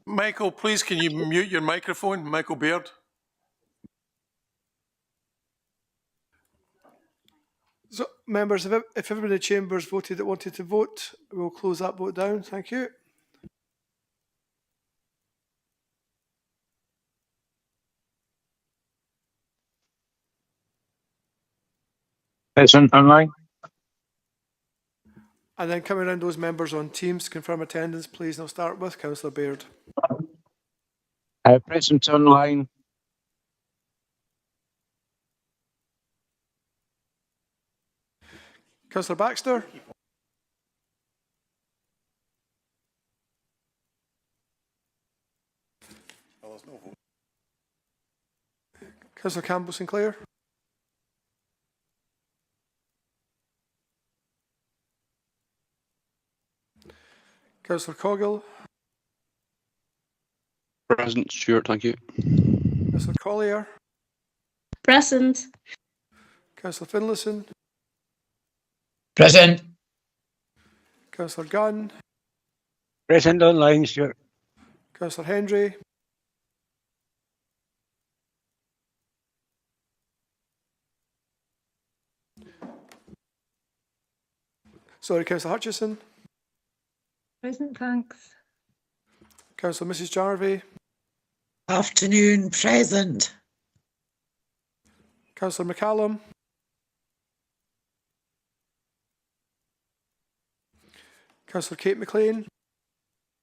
Michael, please, can you mute your microphone? Michael Baird. So, members, if everybody in the chambers voted that wanted to vote, we'll close that vote down. Thank you. Present online. And then coming around those members on Teams to confirm attendance, please. And I'll start with Councillor Baird. Present online. Councillor Baxter. Councillor Campbell Sinclair. Councillor Coggill. Present, Stuart, thank you. Councillor Collier. Present. Councillor Finlayson. Present. Councillor Gunn. Present online, Stuart. Councillor Hendry. Sorry, Councillor Hutchison. Present, thanks. Councillor Mrs Jarvie. Afternoon, present. Councillor McCallum. Councillor Kate McLean.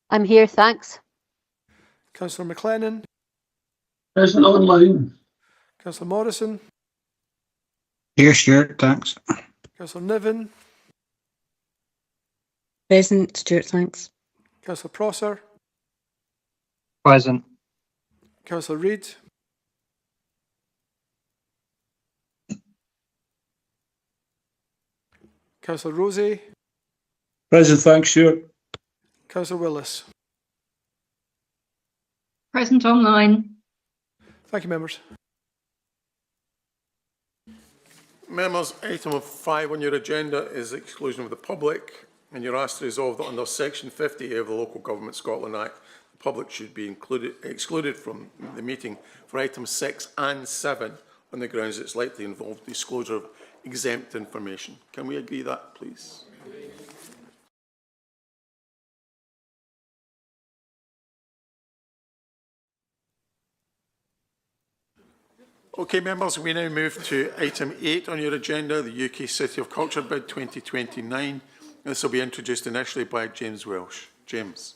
I'm here, thanks. Councillor McLennan. Present online. Councillor Morrison. Here, Stuart, thanks. Councillor Niven. Present. Stuart, thanks. Councillor Prosser. Present. Councillor Reid. Councillor Rosé. Present, thanks, Stuart. Councillor Willis. Present online. Thank you, members. Members, item 5 on your agenda is exclusion of the public, and you're asked to resolve that under section 50A of the Local Government Scotland Act, the public should be excluded from the meeting for items 6 and 7 on the grounds it's likely involved disclosure of exempt information. Can we agree that, please? Okay, members, we now move to item 8 on your agenda, the UK City of Culture Bid 2029. This will be introduced initially by James Welsh. James.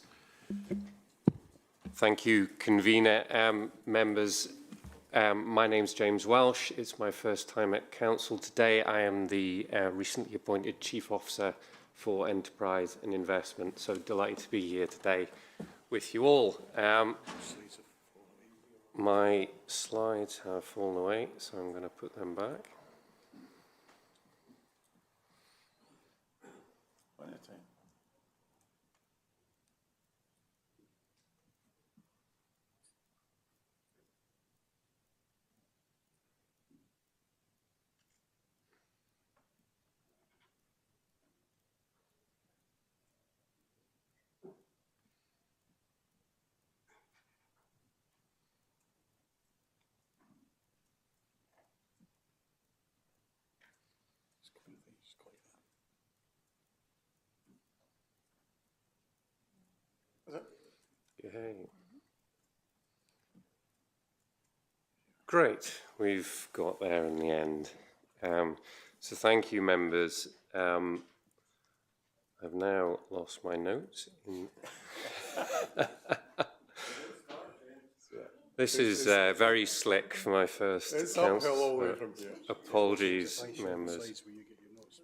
Thank you, convener. Members, my name is James Welsh. It's my first time at Council today. I am the recently appointed Chief Officer for Enterprise and Investment, so delighted to be here today with you all. My slides have fallen away, so I'm going to put them back. One at a time. Yay. Great, we've got there in the end. So thank you, members. I've now lost my notes. This is very slick for my first council. Apologies, members.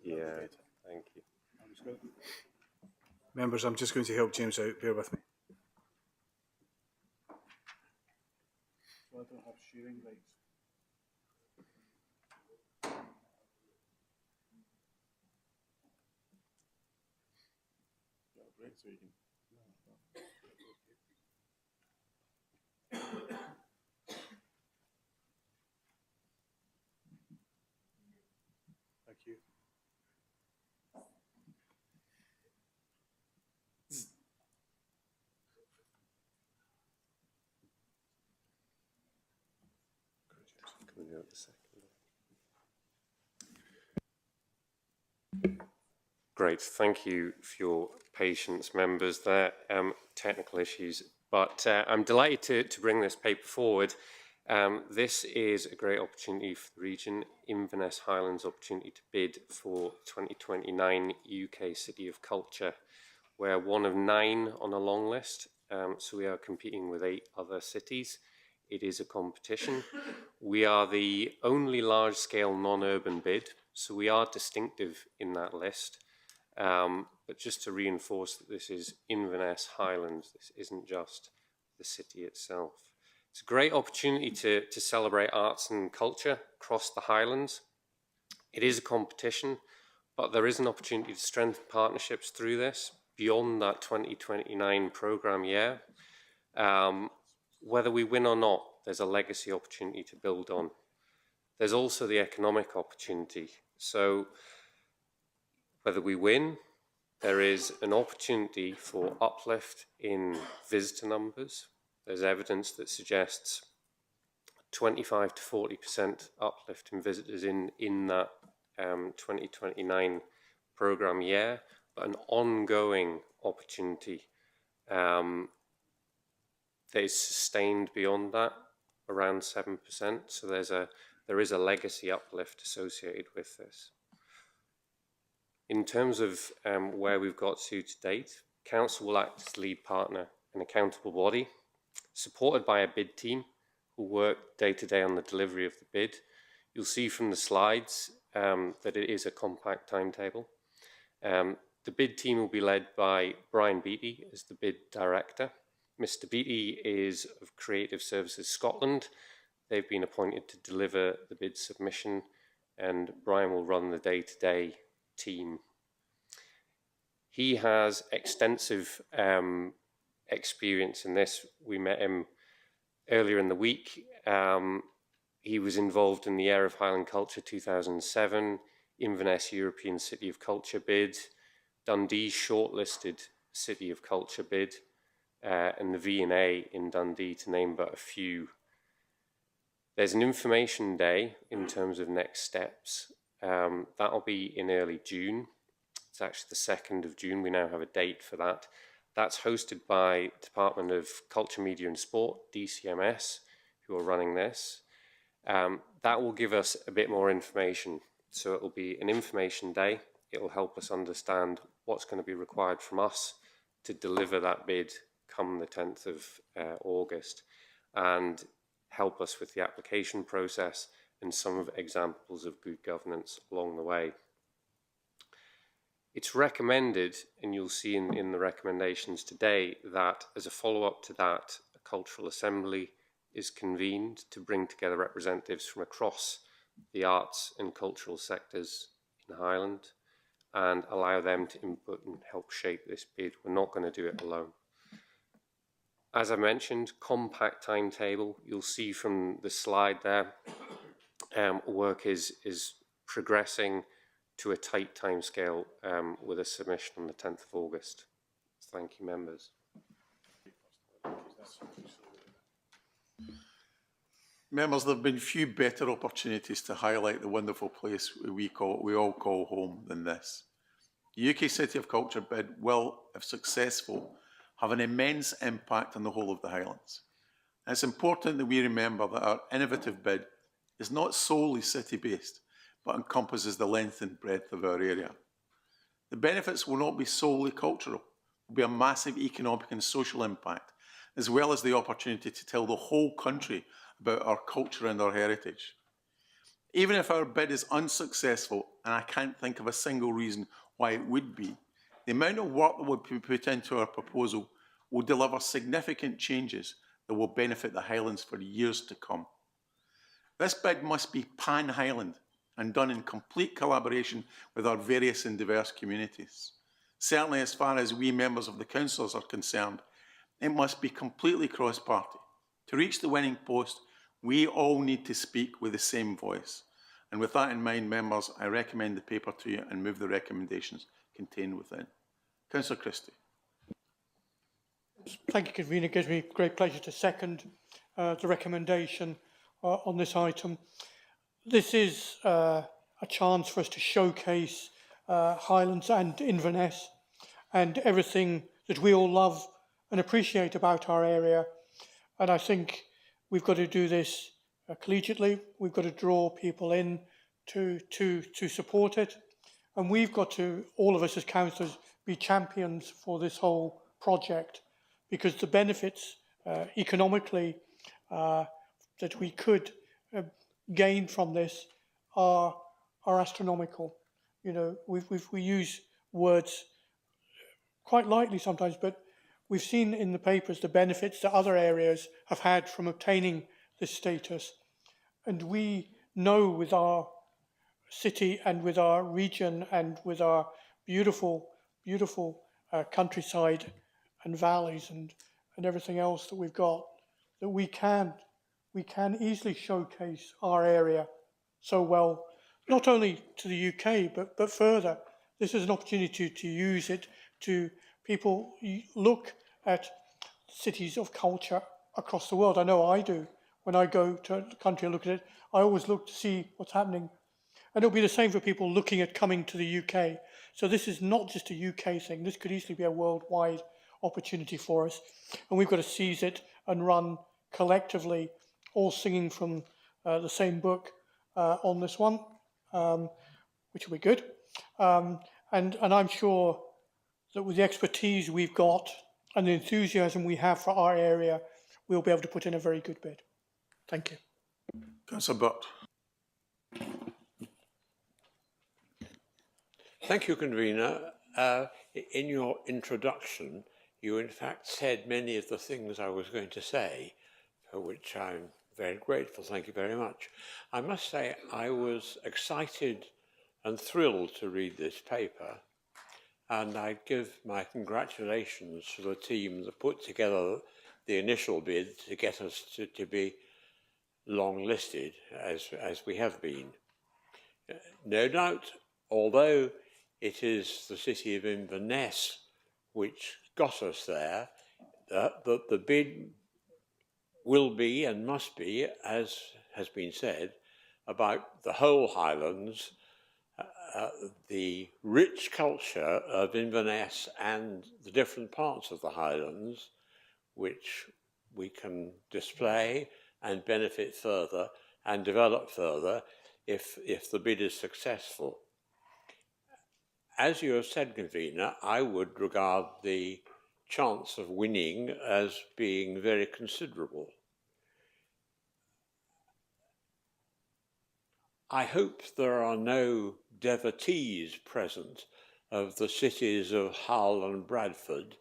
Yeah, thank you. Members, I'm just going to help James out. Bear with me. So I don't have sharing rights. So you can... Thank you. Great, thank you for your patience, members. There are technical issues, but I'm delighted to bring this paper forward. This is a great opportunity for the region, Inverness Highlands' opportunity to bid for 2029 UK City of Culture. We're one of 9 on a long list, so we are competing with 8 other cities. It is a competition. We are the only large-scale non-urban bid, so we are distinctive in that list. But just to reinforce that this is Inverness Highlands, this isn't just the city itself. It's a great opportunity to celebrate arts and culture across the Highlands. It is a competition, but there is an opportunity to strengthen partnerships through this beyond that 2029 programme year. Whether we win or not, there's a legacy opportunity to build on. There's also the economic opportunity. So whether we win, there is an opportunity for uplift in visitor numbers. There's evidence that suggests 25 to 40% uplift in visitors in that 2029 programme year, but an ongoing opportunity that is sustained beyond that, around 7%. So there is a legacy uplift associated with this. In terms of where we've got to date, Council will act as lead partner and accountable body, supported by a bid team who work day to day on the delivery of the bid. You'll see from the slides that it is a compact timetable. The bid team will be led by Brian Beattie as the bid director. Mr. Beattie is of Creative Services Scotland. They've been appointed to deliver the bid submission, and Brian will run the day-to-day team. He has extensive experience in this. We met him earlier in the week. He was involved in the Heir of Highland Culture 2007, Inverness European City of Culture bid, Dundee's shortlisted City of Culture bid, and the V&A in Dundee, to name but a few. There's an information day in terms of next steps. That'll be in early June. It's actually the 2nd of June. We now have a date for that. That's hosted by Department of Culture, Media and Sport, DCMS, who are running this. That will give us a bit more information. So it will be an information day. It will help us understand what's going to be required from us to deliver that bid come the 10th of August, and help us with the application process and some of examples of good governance along the way. It's recommended, and you'll see in the recommendations today, that as a follow-up to that, a cultural assembly is convened to bring together representatives from across the arts and cultural sectors in Highland and allow them to input and help shape this bid. We're not going to do it alone. As I mentioned, compact timetable. You'll see from the slide there, work is progressing to a tight timescale with a submission on the 10th of August. Thank you, members. Members, there have been few better opportunities to highlight the wonderful place we all call home than this. The UK City of Culture bid will, if successful, have an immense impact on the whole of the Highlands. And it's important that we remember that our innovative bid is not solely city-based, but encompasses the length and breadth of our area. The benefits will not be solely cultural. There will be a massive economic and social impact, as well as the opportunity to tell the whole country about our culture and our heritage. Even if our bid is unsuccessful, and I can't think of a single reason why it would be, the amount of work that will be put into our proposal will deliver significant changes that will benefit the Highlands for years to come. This bid must be pan-Highland and done in complete collaboration with our various and diverse communities. Certainly, as far as we members of the councils are concerned, it must be completely cross-party. To reach the winning post, we all need to speak with the same voice. And with that in mind, members, I recommend the paper to you and move the recommendations contained within. Councillor Christie. Thank you, Convener. It gives me great pleasure to second the recommendation on this item. This is a chance for us to showcase Highlands and Inverness and everything that we all love and appreciate about our area. And I think we've got to do this collegiately. We've got to draw people in to support it. And we've got to, all of us as councillors, be champions for this whole project, because the benefits economically that we could gain from this are astronomical. You know, we use words quite lightly sometimes, but we've seen in the papers the benefits that other areas have had from obtaining this status. And we know with our city and with our region and with our beautiful, beautiful countryside and valleys and everything else that we've got, that we can easily showcase our area so well, not only to the UK, but further. This is an opportunity to use it to people look at cities of culture across the world. I know I do. When I go to a country and look at it, I always look to see what's happening. And it'll be the same for people looking at coming to the UK. So this is not just a UK thing. This could easily be a worldwide opportunity for us. And we've got to seize it and run collectively, all singing from the same book on this one, which will be good. And I'm sure that with the expertise we've got and the enthusiasm we have for our area, we'll be able to put in a very good bid. Thank you. Councillor Butt. Thank you, Convener. In your introduction, you in fact said many of the things I was going to say, for which I'm very grateful. Thank you very much. I must say I was excited and thrilled to read this paper, and I give my congratulations to the team that put together the initial bid to get us to be long listed as we have been. No doubt, although it is the city of Inverness which got us there, the bid will be and must be, as has been said, about the whole Highlands, the rich culture of Inverness and the different parts of the Highlands, which we can display and benefit further and develop further if the bid is successful. As you have said, Convener, I would regard the chance of winning as being very considerable. I hope there are no devotees present of the cities of Hull and Bradford,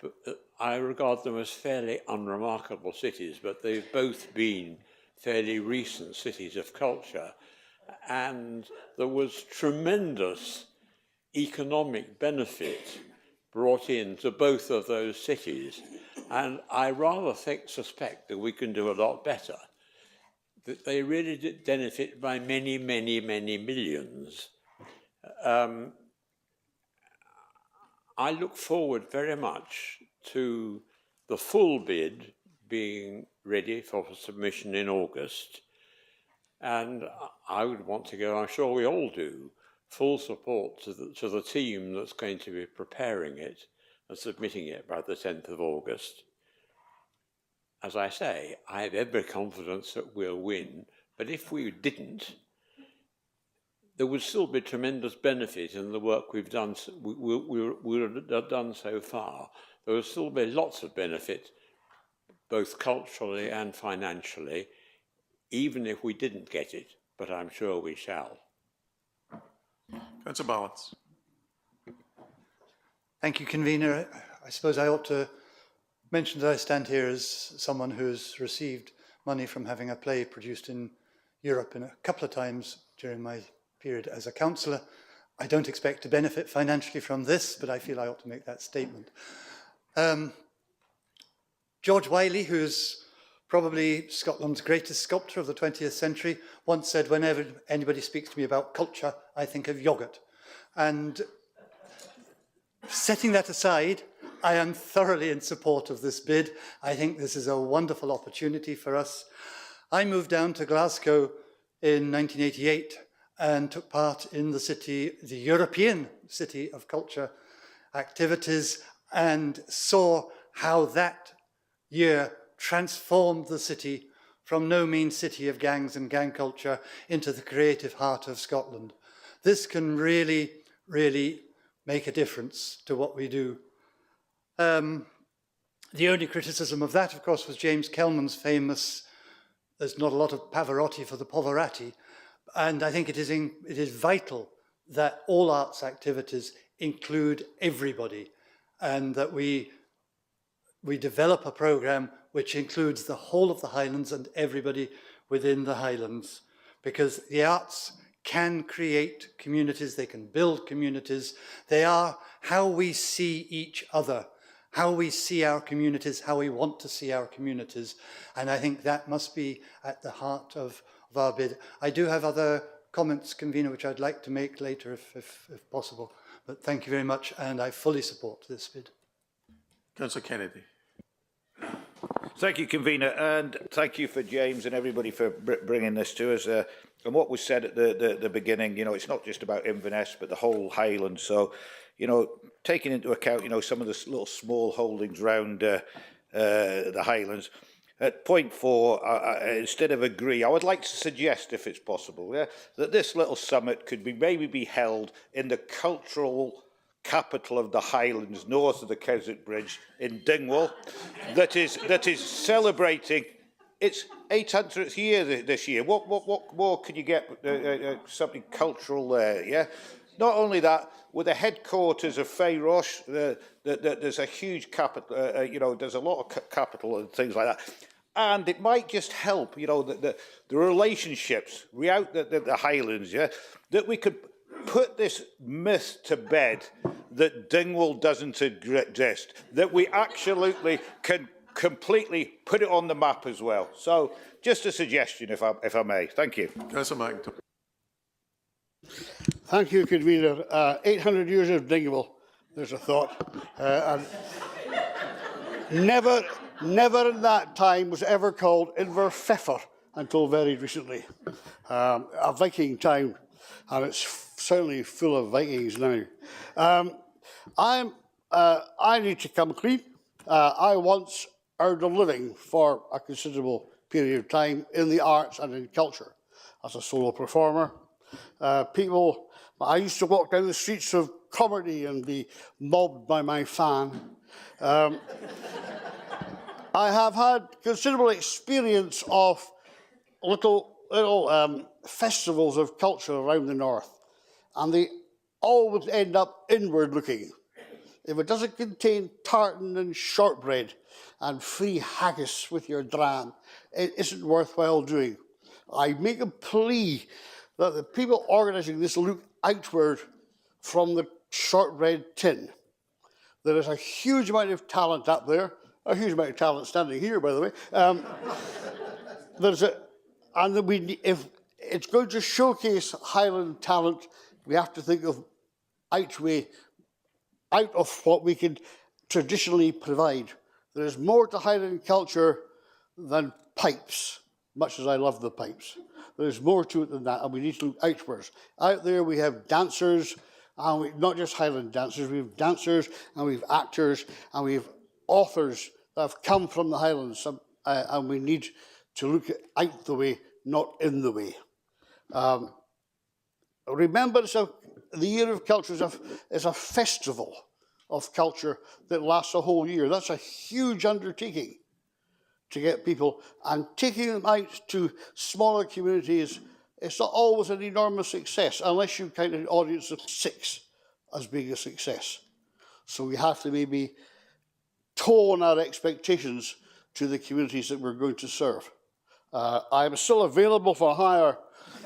but I regard them as fairly unremarkable cities, but they've both been fairly recent cities of culture, and there was tremendous economic benefit brought into both of those cities, and I rather suspect that we can do a lot better. That they really did benefit by many, many, many millions. I look forward very much to the full bid being ready for submission in August, and I would want to go, I'm sure we all do, full support to the team that's going to be preparing it and submitting it by the 10th of August. As I say, I have every confidence that we'll win, but if we didn't, there would still be tremendous benefit in the work we've done, we have done so far. There will still be lots of benefit, both culturally and financially, even if we didn't get it, but I'm sure we shall. Councillor Balance. Thank you, Convener. I suppose I ought to mention that I stand here as someone who's received money from having a play produced in Europe a couple of times during my period as a councillor. I don't expect to benefit financially from this, but I feel I ought to make that statement. George Wiley, who's probably Scotland's greatest sculptor of the 20th century, once said, whenever anybody speaks to me about culture, I think of yoghurt. And setting that aside, I am thoroughly in support of this bid. I think this is a wonderful opportunity for us. I moved down to Glasgow in 1988 and took part in the European City of Culture activities, and saw how that year transformed the city from no mean city of gangs and gang culture into the creative heart of Scotland. This can really, really make a difference to what we do. The only criticism of that, of course, was James Kelman's famous, there's not a lot of Pavarotti for the Poverati, and I think it is vital that all arts activities include everybody, and that we develop a programme which includes the whole of the Highlands and everybody within the Highlands, because the arts can create communities, they can build communities, they are how we see each other, how we see our communities, how we want to see our communities, and I think that must be at the heart of our bid. I do have other comments, Convener, which I'd like to make later if possible, but thank you very much, and I fully support this bid. Councillor Kennedy. Thank you, Convener, and thank you for James and everybody for bringing this to us. And what was said at the beginning, you know, it's not just about Inverness, but the whole Highlands. So, you know, taking into account, you know, some of the little small holdings around the Highlands. At point 4, instead of agree, I would like to suggest, if it's possible, that this little summit could maybe be held in the cultural capital of the Highlands, north of the Keswick Bridge, in Dingwall, that is celebrating its 800th year this year. What more can you get? Something cultural there, yeah. Not only that, with the headquarters of Fayrosh, there's a huge capital, you know, there's a lot of capital and things like that. And it might just help, you know, the relationships throughout the Highlands, yeah, that we could put this myth to bed that Dingwall doesn't exist, that we absolutely can completely put it on the map as well. So just a suggestion, if I may. Thank you. Councillor McIntosh. Thank you, Convener. 800 years of Dingwall, there's a thought. And never in that time was ever called Inverpfeffer until very recently. A Viking town, and it's certainly full of Vikings now. I need to come clean. I once earned a living for a considerable period of time in the arts and in culture as a solo performer. I used to walk down the streets of Comedy and be mobbed by my fan. I have had considerable experience of little festivals of culture around the north, and they always end up inward looking. If it doesn't contain tartan and shortbread and free haggis with your dram, it isn't worthwhile doing. I make a plea that the people organising this look outward from the shortbread tin. There is a huge amount of talent up there, a huge amount of talent standing here, by the way. If it's going to showcase Highland talent, we have to think of out of what we can traditionally provide. There is more to Highland culture than pipes, much as I love the pipes. There's more to it than that, and we need to look outwards. Out there we have dancers, and not just Highland dancers, we have dancers, and we have actors, and we have authors that have come from the Highlands, and we need to look out the way, not in the way. Remember, the Year of Culture is a festival of culture that lasts a whole year. That's a huge undertaking to get people, and taking them out to smaller communities, it's not always an enormous success, unless you count an audience of 6 as being a success. So we have to maybe tone our expectations to the communities that we're going to serve. I'm still available for hire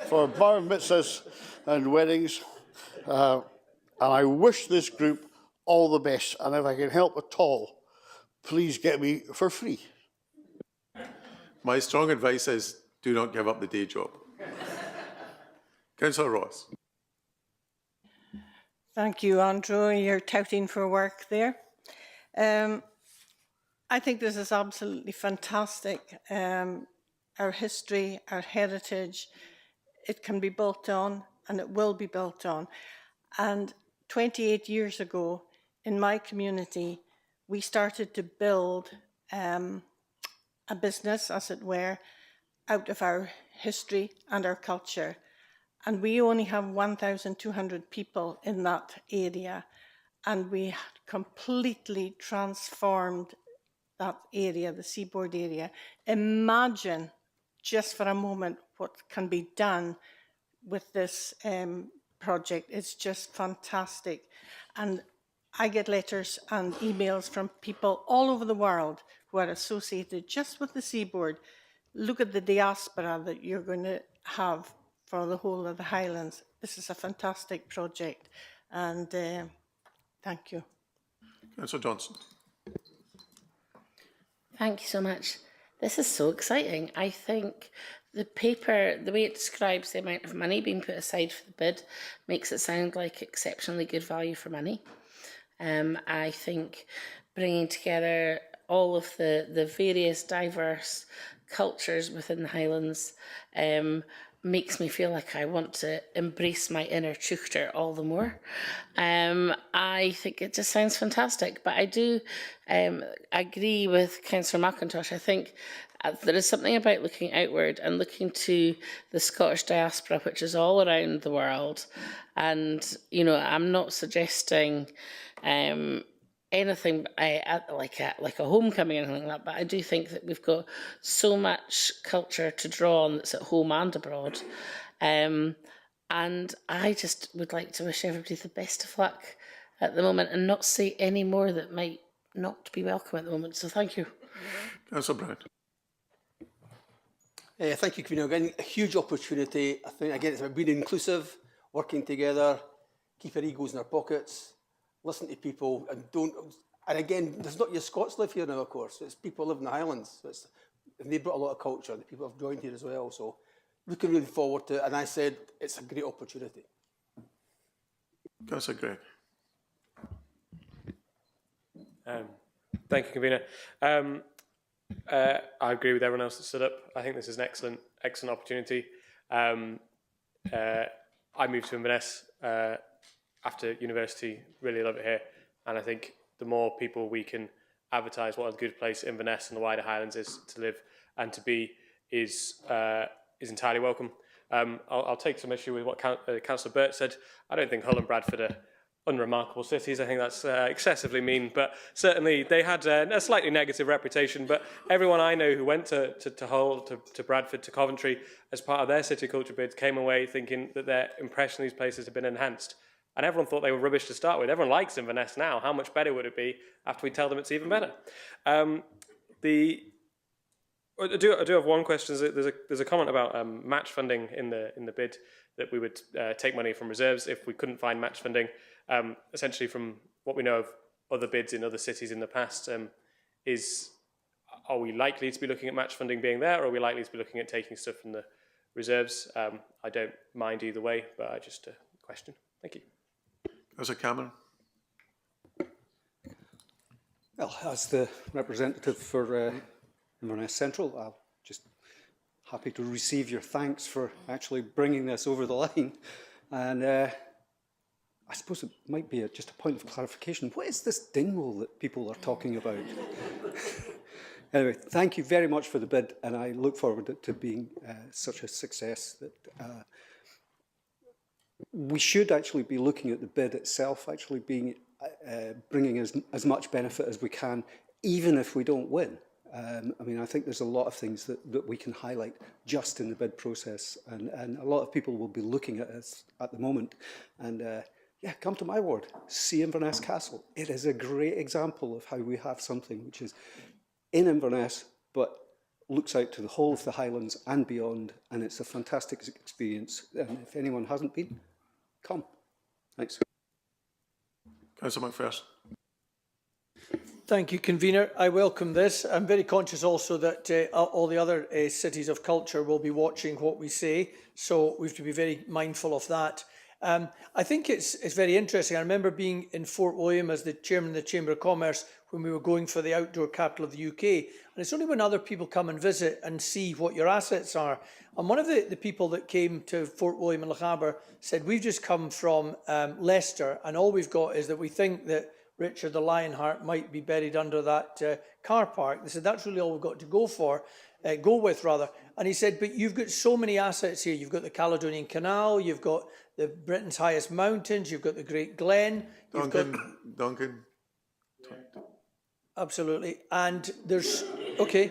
for bar mitzvahs and weddings, and I wish this group all the best, and if I can help at all, please get me for free. My strong advice is do not give up the day job. Councillor Ross. Thank you, Andrew. You're touting for work there. I think this is absolutely fantastic. Our history, our heritage, it can be built on, and it will be built on. And 28 years ago, in my community, we started to build a business, as it were, out of our history and our culture. And we only have 1,200 people in that area, and we completely transformed that area, the seaboard area. Imagine, just for a moment, what can be done with this project. It's just fantastic. And I get letters and emails from people all over the world who are associated just with the seaboard. Look at the diaspora that you're going to have for the whole of the Highlands. This is a fantastic project, and thank you. Councillor Johnson. Thank you so much. This is so exciting. I think the paper, the way it describes the amount of money being put aside for the bid, makes it sound like exceptionally good value for money. I think bringing together all of the various diverse cultures within the Highlands makes me feel like I want to embrace my inner Teuchter all the more. I think it just sounds fantastic, but I do agree with Councillor McIntosh. I think there is something about looking outward and looking to the Scottish diaspora, which is all around the world. And, you know, I'm not suggesting anything like a homecoming or anything like that, but I do think that we've got so much culture to draw on that's at home and abroad. And And I just would like to wish everybody the best of luck at the moment and not say any more that might not be welcome at the moment. So thank you. Councillor Brown. Thank you, Convener. Again, a huge opportunity. I think, again, it's about being inclusive, working together, keep our egos in our pockets, listen to people, and don't... And again, there's not your Scots live here now, of course. It's people live in the Highlands. And they brought a lot of culture. The people have joined here as well. So looking really forward to it. And I said, it's a great opportunity. Councillor Gregg. Thank you, Convener. I agree with everyone else that stood up. I think this is an excellent opportunity. I moved to Inverness after university, really love it here. And I think the more people we can advertise what a good place Inverness and the wider Highlands is to live and to be is entirely welcome. I'll take some issue with what Councillor Burt said. I don't think Hull and Bradford are unremarkable cities. I think that's excessively mean, but certainly they had a slightly negative reputation. But everyone I know who went to Hull, to Bradford, to Coventry as part of their city culture bid came away thinking that their impression of these places had been enhanced. And everyone thought they were rubbish to start with. Everyone likes Inverness now. How much better would it be after we tell them it's even better? I do have one question. There's a comment about match funding in the bid, that we would take money from reserves if we couldn't find match funding. Essentially, from what we know of other bids in other cities in the past, are we likely to be looking at match funding being there, or are we likely to be looking at taking stuff from the reserves? I don't mind either way, but I just a question. Thank you. Councillor Cameron. Well, as the representative for Inverness Central, I'm just happy to receive your thanks for actually bringing this over the line. And I suppose it might be just a point of clarification. What is this dingwall that people are talking about? Anyway, thank you very much for the bid, and I look forward to being such a success that we should actually be looking at the bid itself, actually being bringing as much benefit as we can, even if we don't win. I mean, I think there's a lot of things that we can highlight just in the bid process, and a lot of people will be looking at us at the moment. And yeah, come to my ward, see Inverness Castle. It is a great example of how we have something which is in Inverness, but looks out to the whole of the Highlands and beyond, and it's a fantastic experience. And if anyone hasn't been, come. Thanks. Councillor McPherson. Thank you, Convener. I welcome this. I'm very conscious also that all the other cities of culture will be watching what we say, so we have to be very mindful of that. I think it's very interesting. I remember being in Fort William as the chairman of the Chamber of Commerce when we were going for the outdoor capital of the UK. And it's only when other people come and visit and see what your assets are. And one of the people that came to Fort William and Lochaber said, we've just come from Leicester, and all we've got is that we think that Richard the Lionheart might be buried under that car park. They said, that's really all we've got to go with. And he said, but you've got so many assets here. You've got the Caledonian Canal, you've got the Britain's highest mountains, you've got the Great Glen. Duncan. Absolutely. And there's, okay.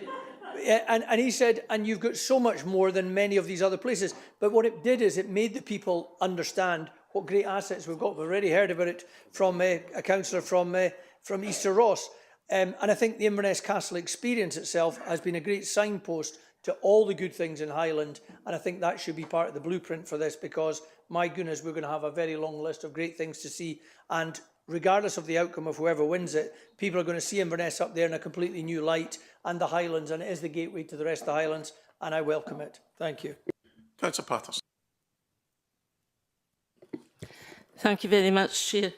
And he said, and you've got so much more than many of these other places. But what it did is it made the people understand what great assets we've got. We've already heard about it from a councillor from Easter Ross. And I think the Inverness Castle experience itself has been a great signpost to all the good things in Highland. And I think that should be part of the blueprint for this, because, my goodness, we're going to have a very long list of great things to see. And regardless of the outcome of whoever wins it, people are going to see Inverness up there in a completely new light, and the Highlands, and it is the gateway to the rest of the Highlands, and I welcome it. Thank you. Councillor Patterson. Thank you very much, Chair.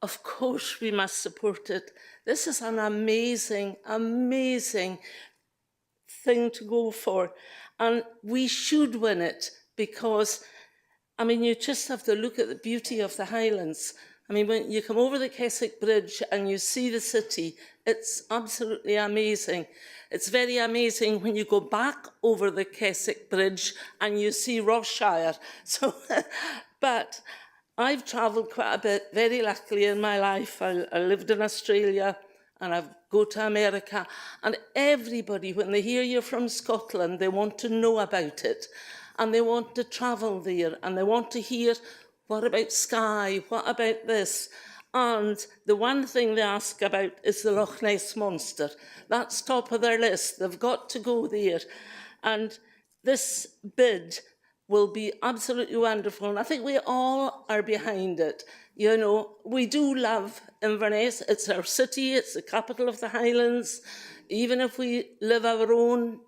Of course we must support it. This is an amazing, amazing thing to go for, and we should win it, because, I mean, you just have to look at the beauty of the Highlands. I mean, when you come over the Keswick Bridge and you see the city, it's absolutely amazing. It's very amazing when you go back over the Keswick Bridge and you see Rossshire. So, but I've travelled quite a bit, very luckily in my life. I lived in Australia and I go to America, and everybody, when they hear you're from Scotland, they want to know about it. and they want to travel there, and they want to hear, what about Skye? What about this? And the one thing they ask about is the Loch Ness Monster. That's top of their list. They've got to go there. And this bid will be absolutely wonderful. And I think we all are behind it. You know, we do love Inverness. It's our city. It's the capital of the Highlands. Even if we live our own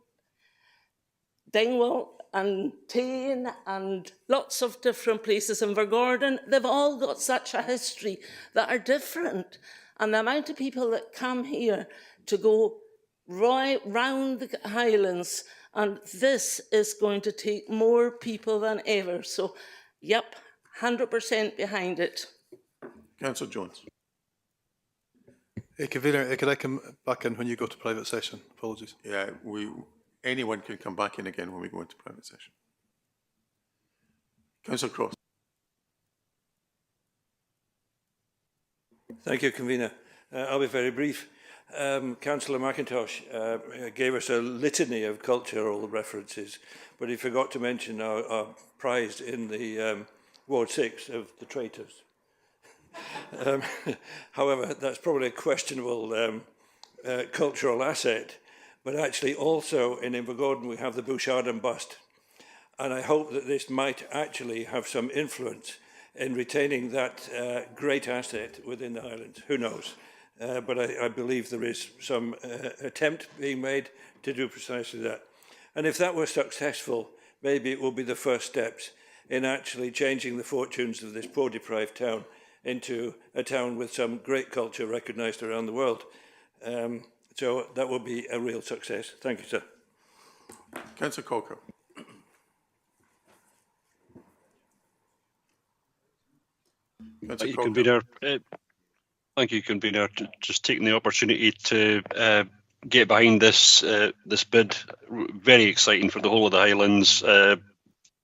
Dingwall and Tain and lots of different places in Vergordon, they've all got such a history that are different. And the amount of people that come here to go right round the Highlands, and this is going to take more people than ever. So, yep, 100% behind it. Councillor Jones. Convener, could I come back in when you go to private session? Apologies. Yeah, anyone can come back in again when we go into private session. Councillor Cross. Thank you, Convener. I'll be very brief. Councillor McIntosh gave us a litany of cultural references, but he forgot to mention our prize in the Ward 6 of the traitors. However, that's probably a questionable cultural asset, but actually also in Invergordon we have the Bouchardon bust, and I hope that this might actually have some influence in retaining that great asset within the Highlands. Who knows? But I believe there is some attempt being made to do precisely that. And if that were successful, maybe it will be the first steps in actually changing the fortunes of this poor deprived town into a town with some great culture recognised around the world. So that will be a real success. Thank you, sir. Councillor Colker. Thank you, Convener. Thank you, Convener. Just taking the opportunity to get behind this this bid. Very exciting for the whole of the Highlands.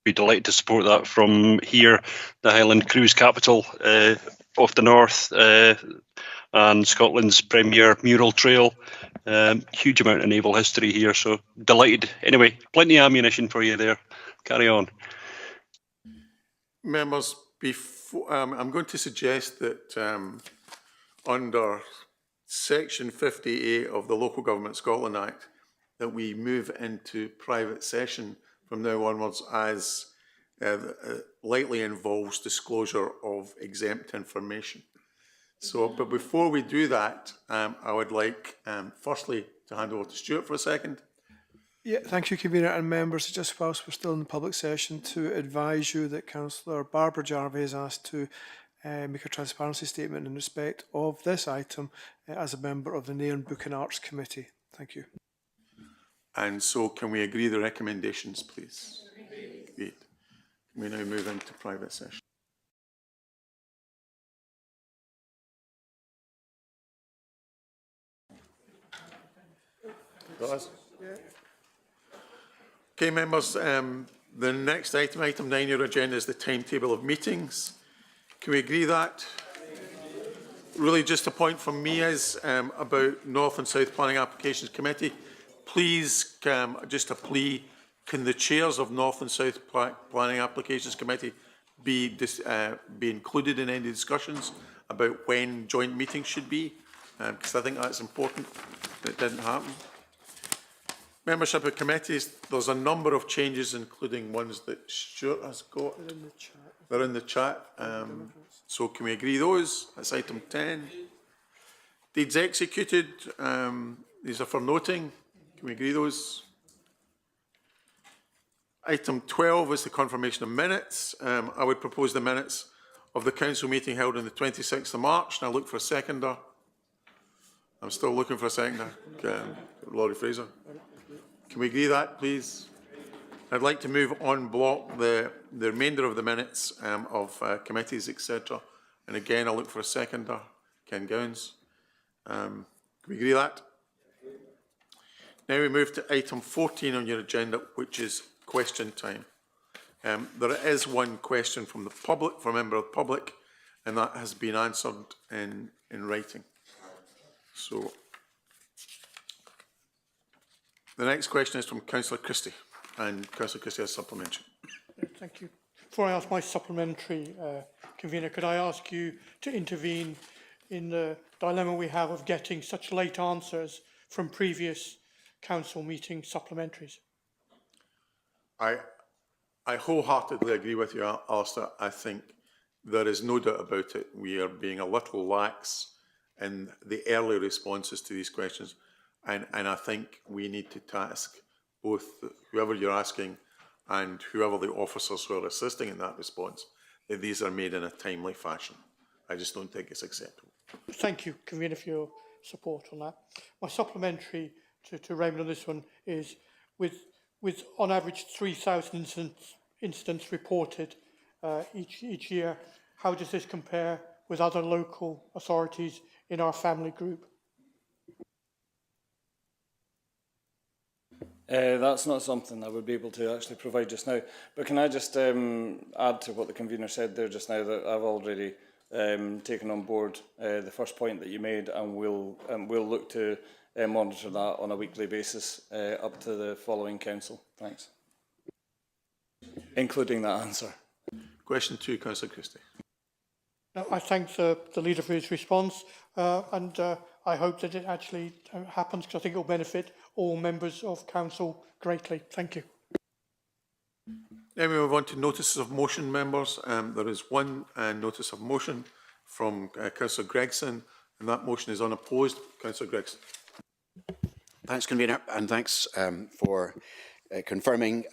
Be delighted to support that from here, the Highland cruise capital of the north, and Scotland's premier mural trail. Huge amount of naval history here, so delighted. Anyway, plenty of ammunition for you there. Carry on. Members, before I'm going to suggest that under Section 58 of the Local Government Scotland Act, that we move into private session from now onwards, as likely involves disclosure of exempt information. So, but before we do that, I would like firstly to hand over to Stuart for a second. Yeah, thank you, Convener and members. Just whilst we're still in the public session, to advise you that Councillor Barbara Jarvie has asked to make a transparency statement in respect of this item as a member of the Nairn Book and Arts Committee. Thank you. And so can we agree the recommendations, please? Great. Can we now move into private session? Okay, members, the next item, item 9 on your agenda, is the timetable of meetings. Can we agree that? Really just a point from me is about North and South Planning Applications Committee. Please, just a plea, can the chairs of North and South Planning Applications Committee be included in any discussions about when joint meetings should be? Because I think that's important. It didn't happen. Membership of committees, there's a number of changes, including ones that Stuart has got. They're in the chat. So can we agree those? That's item 10. Deeds executed, these are for noting. Can we agree those? Item 12 is the confirmation of minutes. I would propose the minutes of the council meeting held on the 26th of March, and I look for a seconder. I'm still looking for a seconder. Laurie Fraser. Can we agree that, please? I'd like to move on block the remainder of the minutes of committees, etc. And again, I'll look for a seconder. Ken Gowns. Can we agree that? Now we move to item 14 on your agenda, which is question time. There is one question from the public, from a member of the public, and that has been answered in writing. So the next question is from Councillor Christie. And Councillor Christie has supplementary. Thank you. Before I ask my supplementary, Convener, could I ask you to intervene in the dilemma we have of getting such late answers from previous council meeting supplementaries? I wholeheartedly agree with you, Alistair. I think there is no doubt about it. We are being a little lax in the early responses to these questions. And I think we need to task both whoever you're asking and whoever the officers who are assisting in that response, that these are made in a timely fashion. I just don't think it's acceptable. Thank you, Convener, for your support on that. My supplementary to Raymond on this one is with on average 3,000 incidents reported each year, how does this compare with other local authorities in our family group? That's not something I would be able to actually provide just now. But can I just add to what the convener said there just now, that I've already taken on board the first point that you made, and we'll look to monitor that on a weekly basis up to the following council. Thanks. Including that answer. Question 2, Councillor Christie. No, I thank the leader for his response, and I hope that it actually happens, because I think it will benefit all members of council greatly. Thank you. Then we move on to notices of motion, members. There is one notice of motion from Councillor Gregson, and that motion is unopposed. Councillor Gregson. Thanks, Convener, and thanks for confirming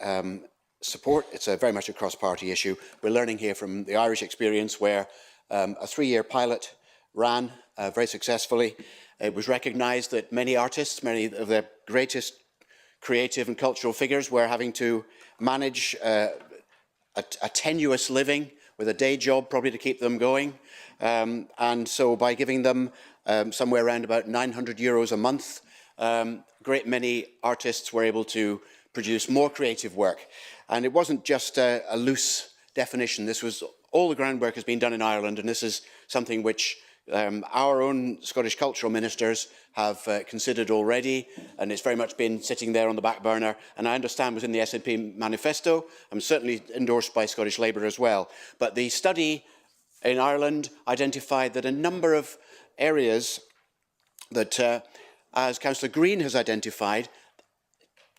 support. It's very much a cross-party issue. We're learning here from the Irish experience, where a 3-year pilot ran very successfully. It was recognised that many artists, many of the greatest creative and cultural figures, were having to manage a tenuous living with a day job probably to keep them going. And so by giving them somewhere around about €900 a month, a great many artists were able to produce more creative work. And it wasn't just a loose definition. This was all the groundwork has been done in Ireland, and this is something which our own Scottish cultural ministers have considered already, and it's very much been sitting there on the back burner, and I understand was in the SNP manifesto, and certainly endorsed by Scottish Labour as well. But the study in Ireland identified that a number of areas that, as Councillor Green has identified,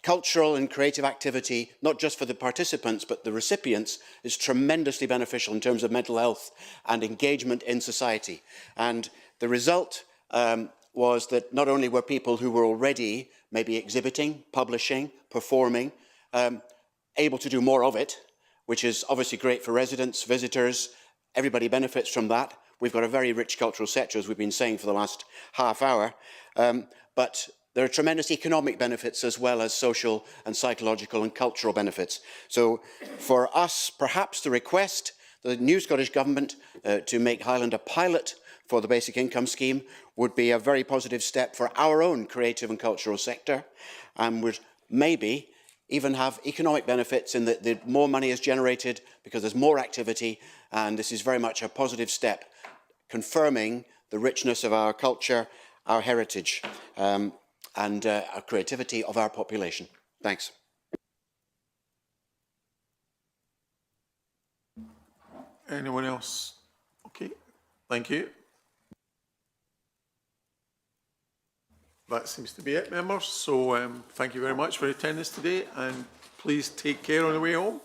cultural and creative activity, not just for the participants but the recipients, is tremendously beneficial in terms of mental health and engagement in society. And the result was that not only were people who were already maybe exhibiting, publishing, performing, able to do more of it, which is obviously great for residents, visitors, everybody benefits from that. We've got a very rich cultural sector, as we've been saying for the last half hour, but there are tremendous economic benefits as well as social and psychological and cultural benefits. So for us, perhaps to request the new Scottish Government to make Highland a pilot for the basic income scheme would be a very positive step for our own creative and cultural sector, and would maybe even have economic benefits in that the more money is generated because there's more activity, and this is very much a positive step, confirming the richness of our culture, our heritage, and our creativity of our population. Thanks. Anyone else? Okay, thank you. That seems to be it, members. So thank you very much for your attendance today, and please take care on the way home.